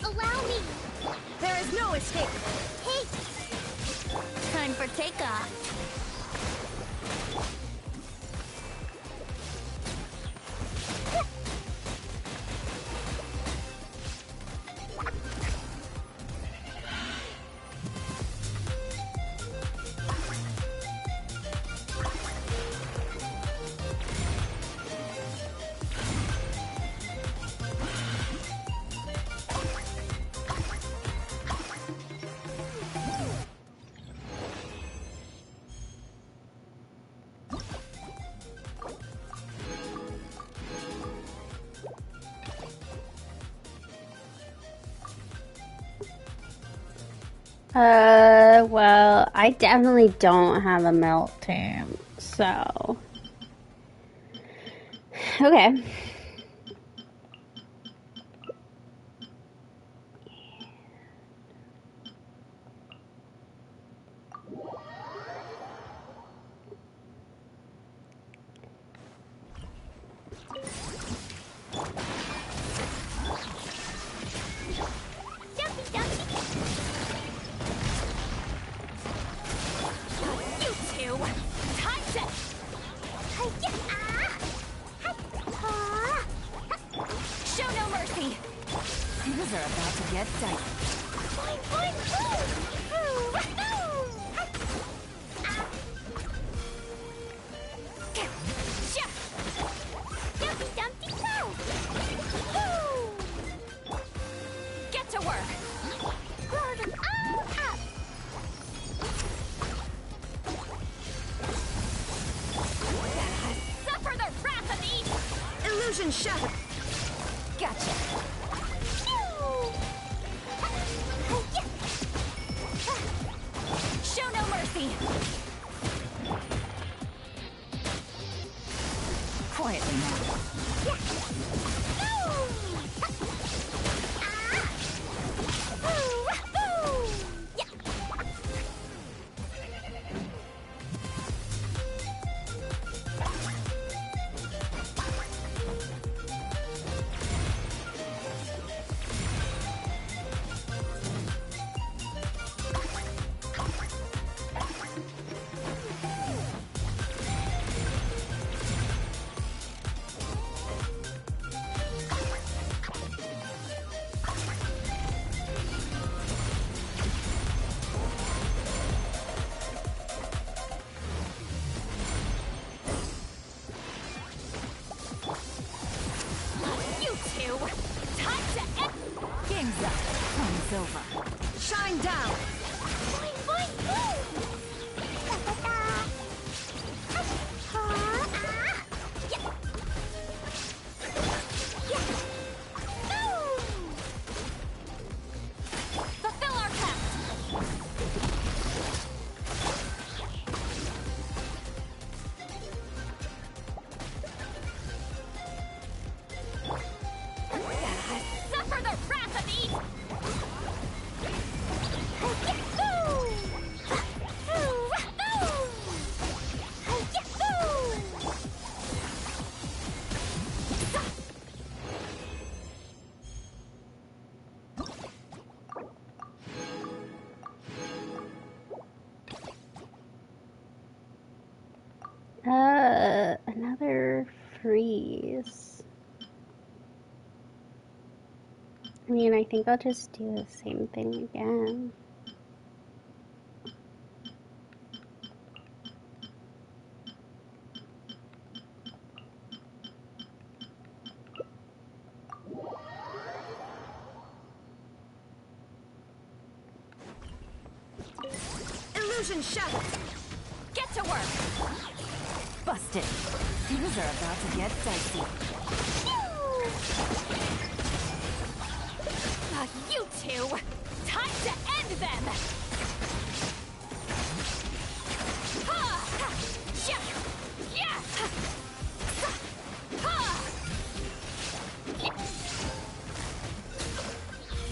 Allow me. There is no escape. Take. Time for takeoff. Well, I definitely don't have a melt team, so. Okay. Show no mercy. Things are about to get dicey. Get to work. Suffer the wrath of Eden. Illusion shattered. Gotcha. Show no mercy. Quietly now. Another freeze. I mean, I think I'll just do the same thing again. Illusion shattered. Get to work. Busted. Things are about to get dicey. You two! Time to end them!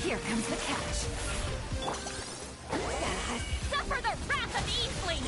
Here comes the catch. Suffer the wrath of Eastling!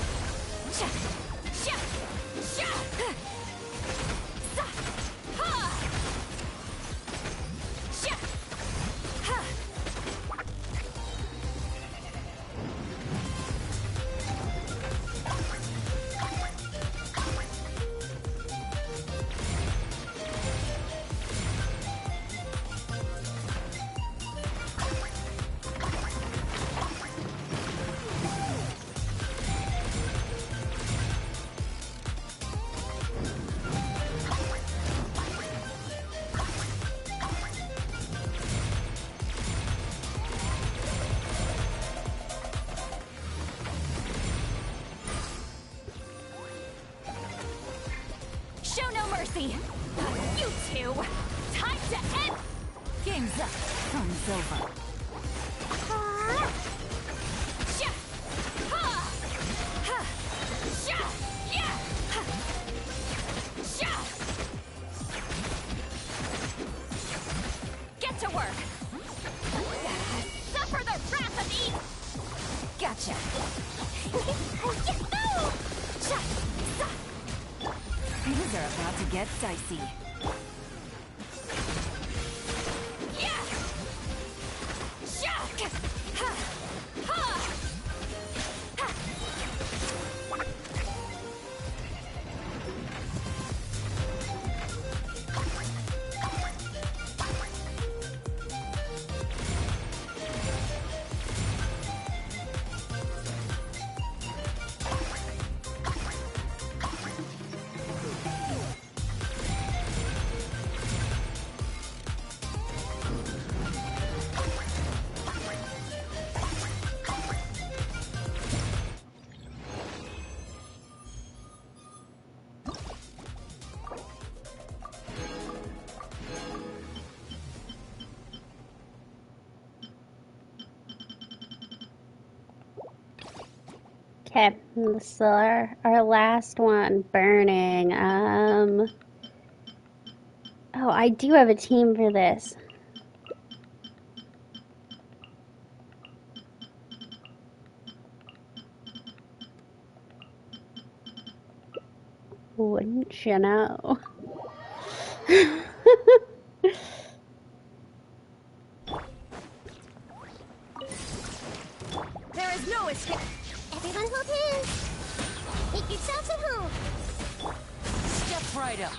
Show no mercy! You two! Time to end! Game's up. Fun's over. Get to work! Suffer the wrath of East! Gotcha. Things are about to get dicey. Okay, this is our last one, burning. Oh, I do have a team for this. Wouldn't you know? There is no escape. Everyone hold hands. Make yourselves at home. Step right up.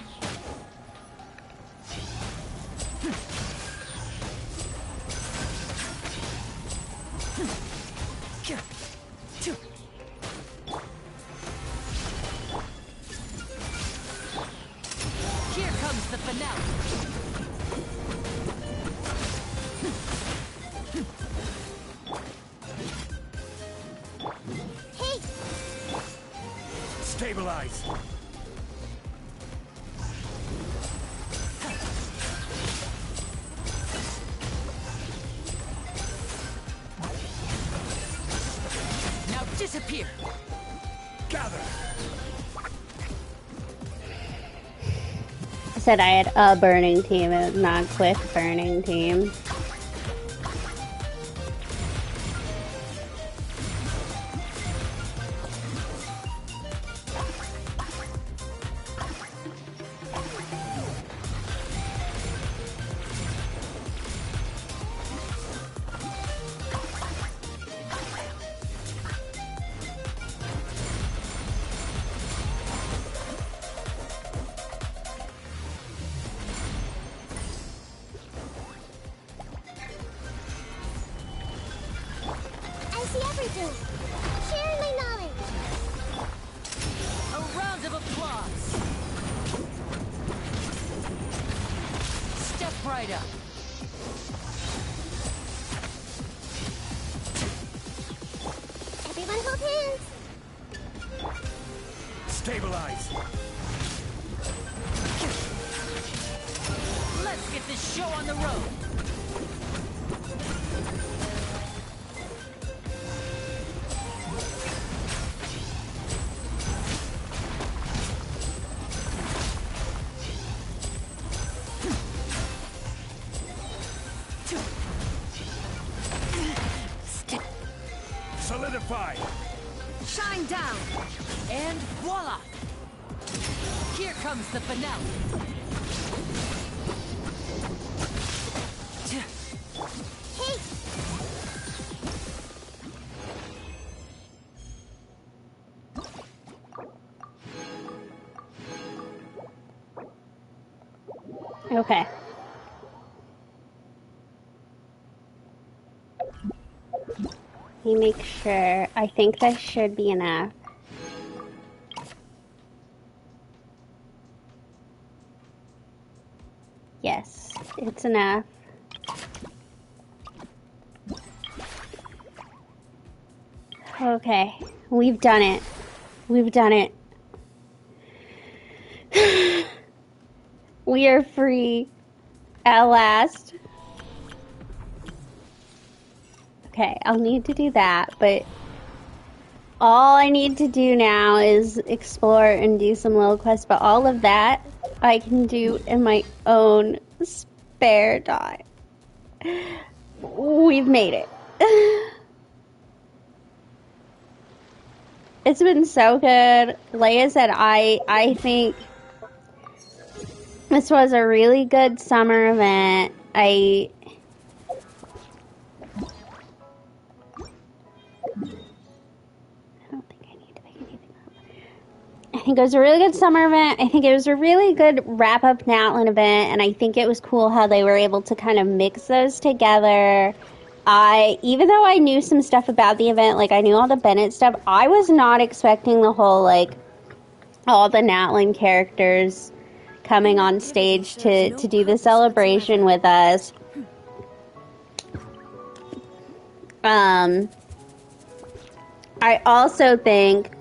Here comes the finale. Stabilize! Now disappear! Gather! I said I had a burning team, it was not a quick burning team. right up. Everyone hold hands. Stabilize. Let's get this show on the road. Solidify. Shine down. And voila. Here comes the finale. Okay. Let me make sure. I think that should be enough. Yes, it's enough. Okay, we've done it. We've done it. We are free at last. Okay, I'll need to do that, but all I need to do now is explore and do some little quests, but all of that I can do in my own spare time. We've made it. It's been so good. Leia said I think this was a really good summer event. I think it was a really good summer event. I think it was a really good wrap-up Natlan event, and I think it was cool how they were able to kind of mix those together. Even though I knew some stuff about the event, like I knew all the Bennett stuff, I was not expecting the whole, like, all the Natlan characters coming on stage to do the celebration with us. I also think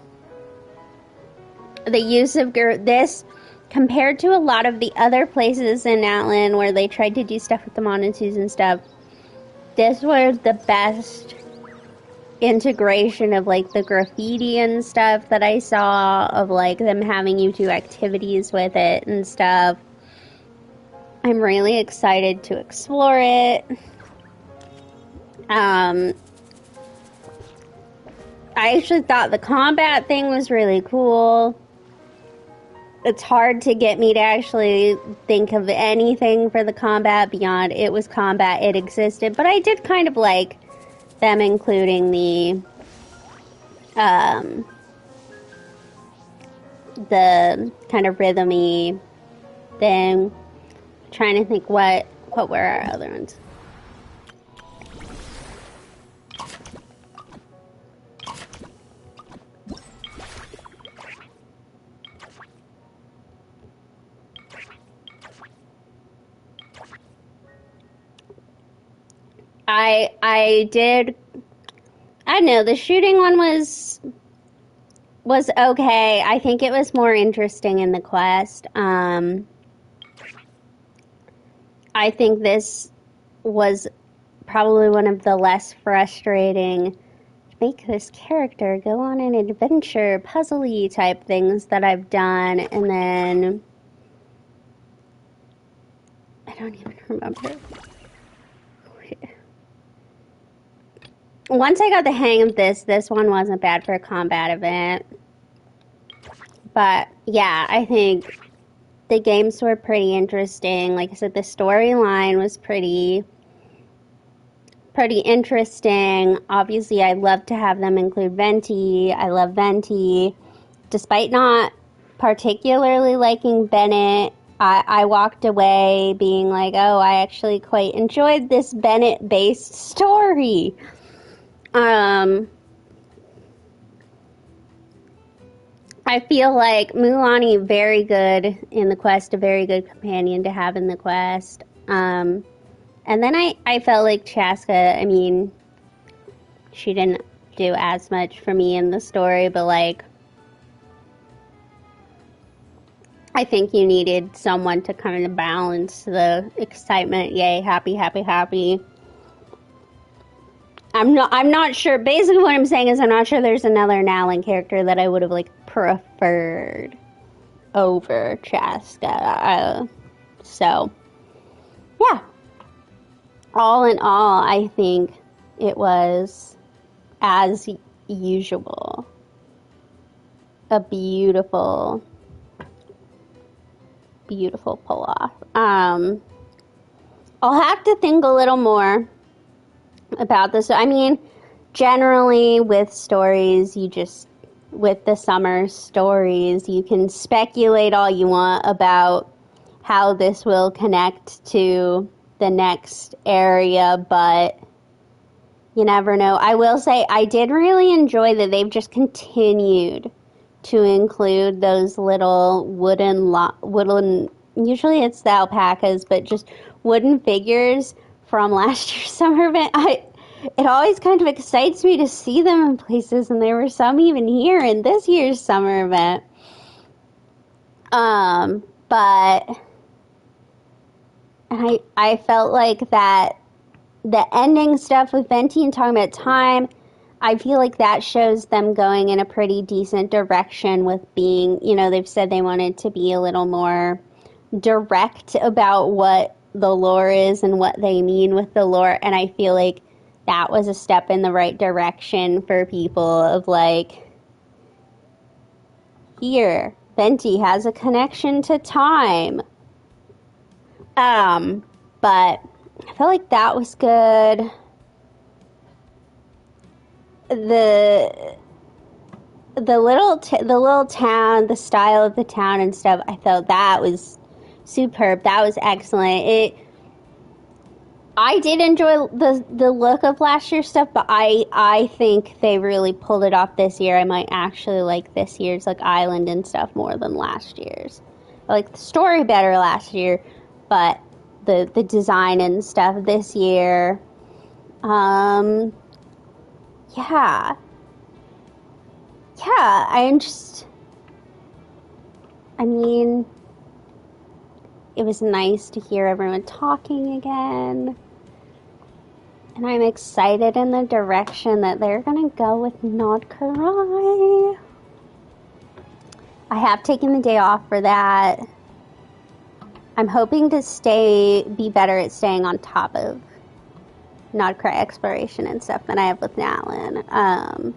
the use of this, compared to a lot of the other places in Natlan where they tried to do stuff with the Monitors and stuff, this was the best integration of, like, the graffiti and stuff that I saw, of, like, them having you do activities with it and stuff. I'm really excited to explore it. I actually thought the combat thing was really cool. It's hard to get me to actually think of anything for the combat beyond it was combat, it existed. But I did kind of like them including the kind of rhythmy thing. I'm trying to think what were our other ones. I don't know, the shooting one was okay. I think it was more interesting in the quest. I think this was probably one of the less frustrating, make this character go on an adventure, puzzly type things that I've done, and then I don't even remember. Once I got the hang of this one wasn't bad for a combat event. But yeah, I think the games were pretty interesting. Like I said, the storyline was pretty interesting. Obviously, I'd love to have them include Venti. I love Venti. Despite not particularly liking Bennett, I walked away being like, oh, I actually quite enjoyed this Bennett-based story. I feel like Mulaney, very good in the quest, a very good companion to have in the quest. And then I felt like Chaska, I mean, she didn't do as much for me in the story, but like, I think you needed someone to kind of balance the excitement. Yay, happy, happy, happy. I'm not sure. Basically what I'm saying is I'm not sure there's another Nalin character that I would have like preferred over Chaska. So, yeah. All in all, I think it was, as usual, a beautiful pull-off. I'll have to think a little more about this. I mean, generally with stories, with the summer stories, you can speculate all you want about how this will connect to the next area, but you never know. I will say I did really enjoy that they've just continued to include those little wooden, usually it's the alpacas, but just wooden figures from last year's summer event. It always kind of excites me to see them in places, and there were some even here in this year's summer event. But I felt like that the ending stuff with Venti and talking about time, I feel like that shows them going in a pretty decent direction with being, they've said they wanted to be a little more direct about what the lore is and what they mean with the lore, and I feel like that was a step in the right direction for people of like, here, Venti has a connection to time. But I felt like that was good. The little town, the style of the town and stuff, I felt that was superb. That was excellent. I did enjoy the look of last year's stuff, but I think they really pulled it off this year. I might actually like this year's like island and stuff more than last year's. I liked the story better last year, but the design and stuff this year, yeah, I mean, it was nice to hear everyone talking again, and I'm excited in the direction that they're gonna go with Nod Karai. I have taken the day off for that. I'm hoping to be better at staying on top of Nodcry exploration and stuff than I have with Nalin.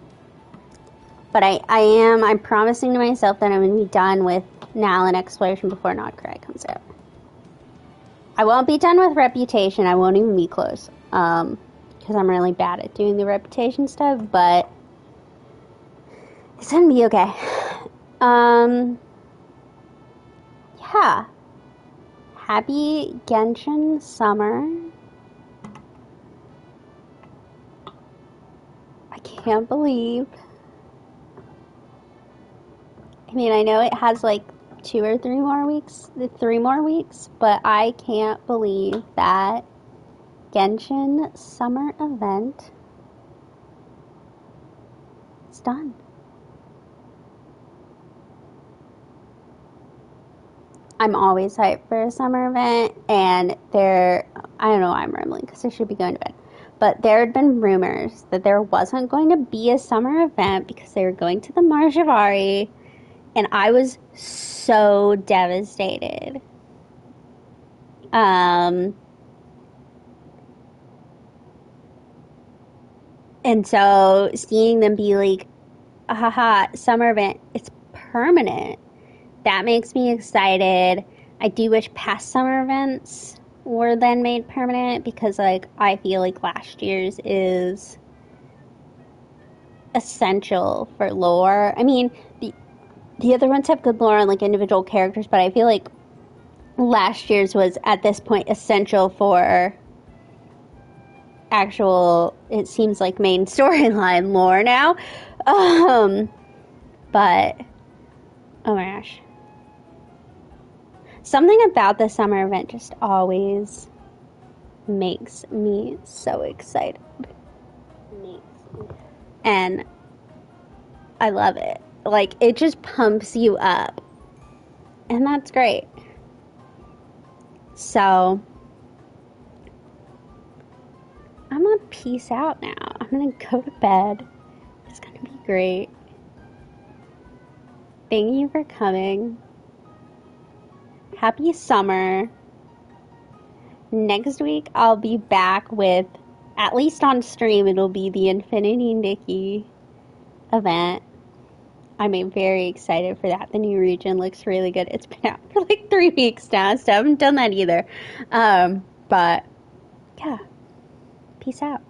But I'm promising to myself that I'm going to be done with Nalin exploration before Nodcry comes out. I won't be done with Reputation. I won't even be close. Because I'm really bad at doing the Reputation stuff, but it's going to be okay. Yeah. Happy Genshin summer. I can't believe. I mean, I know it has like 2 or 3 more weeks, but I can't believe that Genshin summer event is done. I'm always hyped for a summer event, and I don't know why I'm rambling, because I should be going to bed, but there had been rumors that there wasn't going to be a summer event because they were going to the Marjavari, and I was so devastated. And so seeing them be like, haha, summer event, it's permanent. That makes me excited. I do wish past summer events were then made permanent, because like I feel like last year's is essential for lore. I mean, the other ones have good lore on like individual characters, but I feel like last year's was at this point essential for actual, it seems like, main storyline lore now. But oh my gosh. Something about the summer event just always makes me so excited. And I love it. Like, it just pumps you up. And that's great. So, I'm gonna peace out now. I'm gonna go to bed. It's gonna be great. Thank you for coming. Happy summer. Next week, I'll be back with, at least on stream, it'll be the Infinity Nikki event. I'm very excited for that. The new region looks really good. It's been out for like 3 weeks now, so I haven't done that either. But, yeah. Peace out.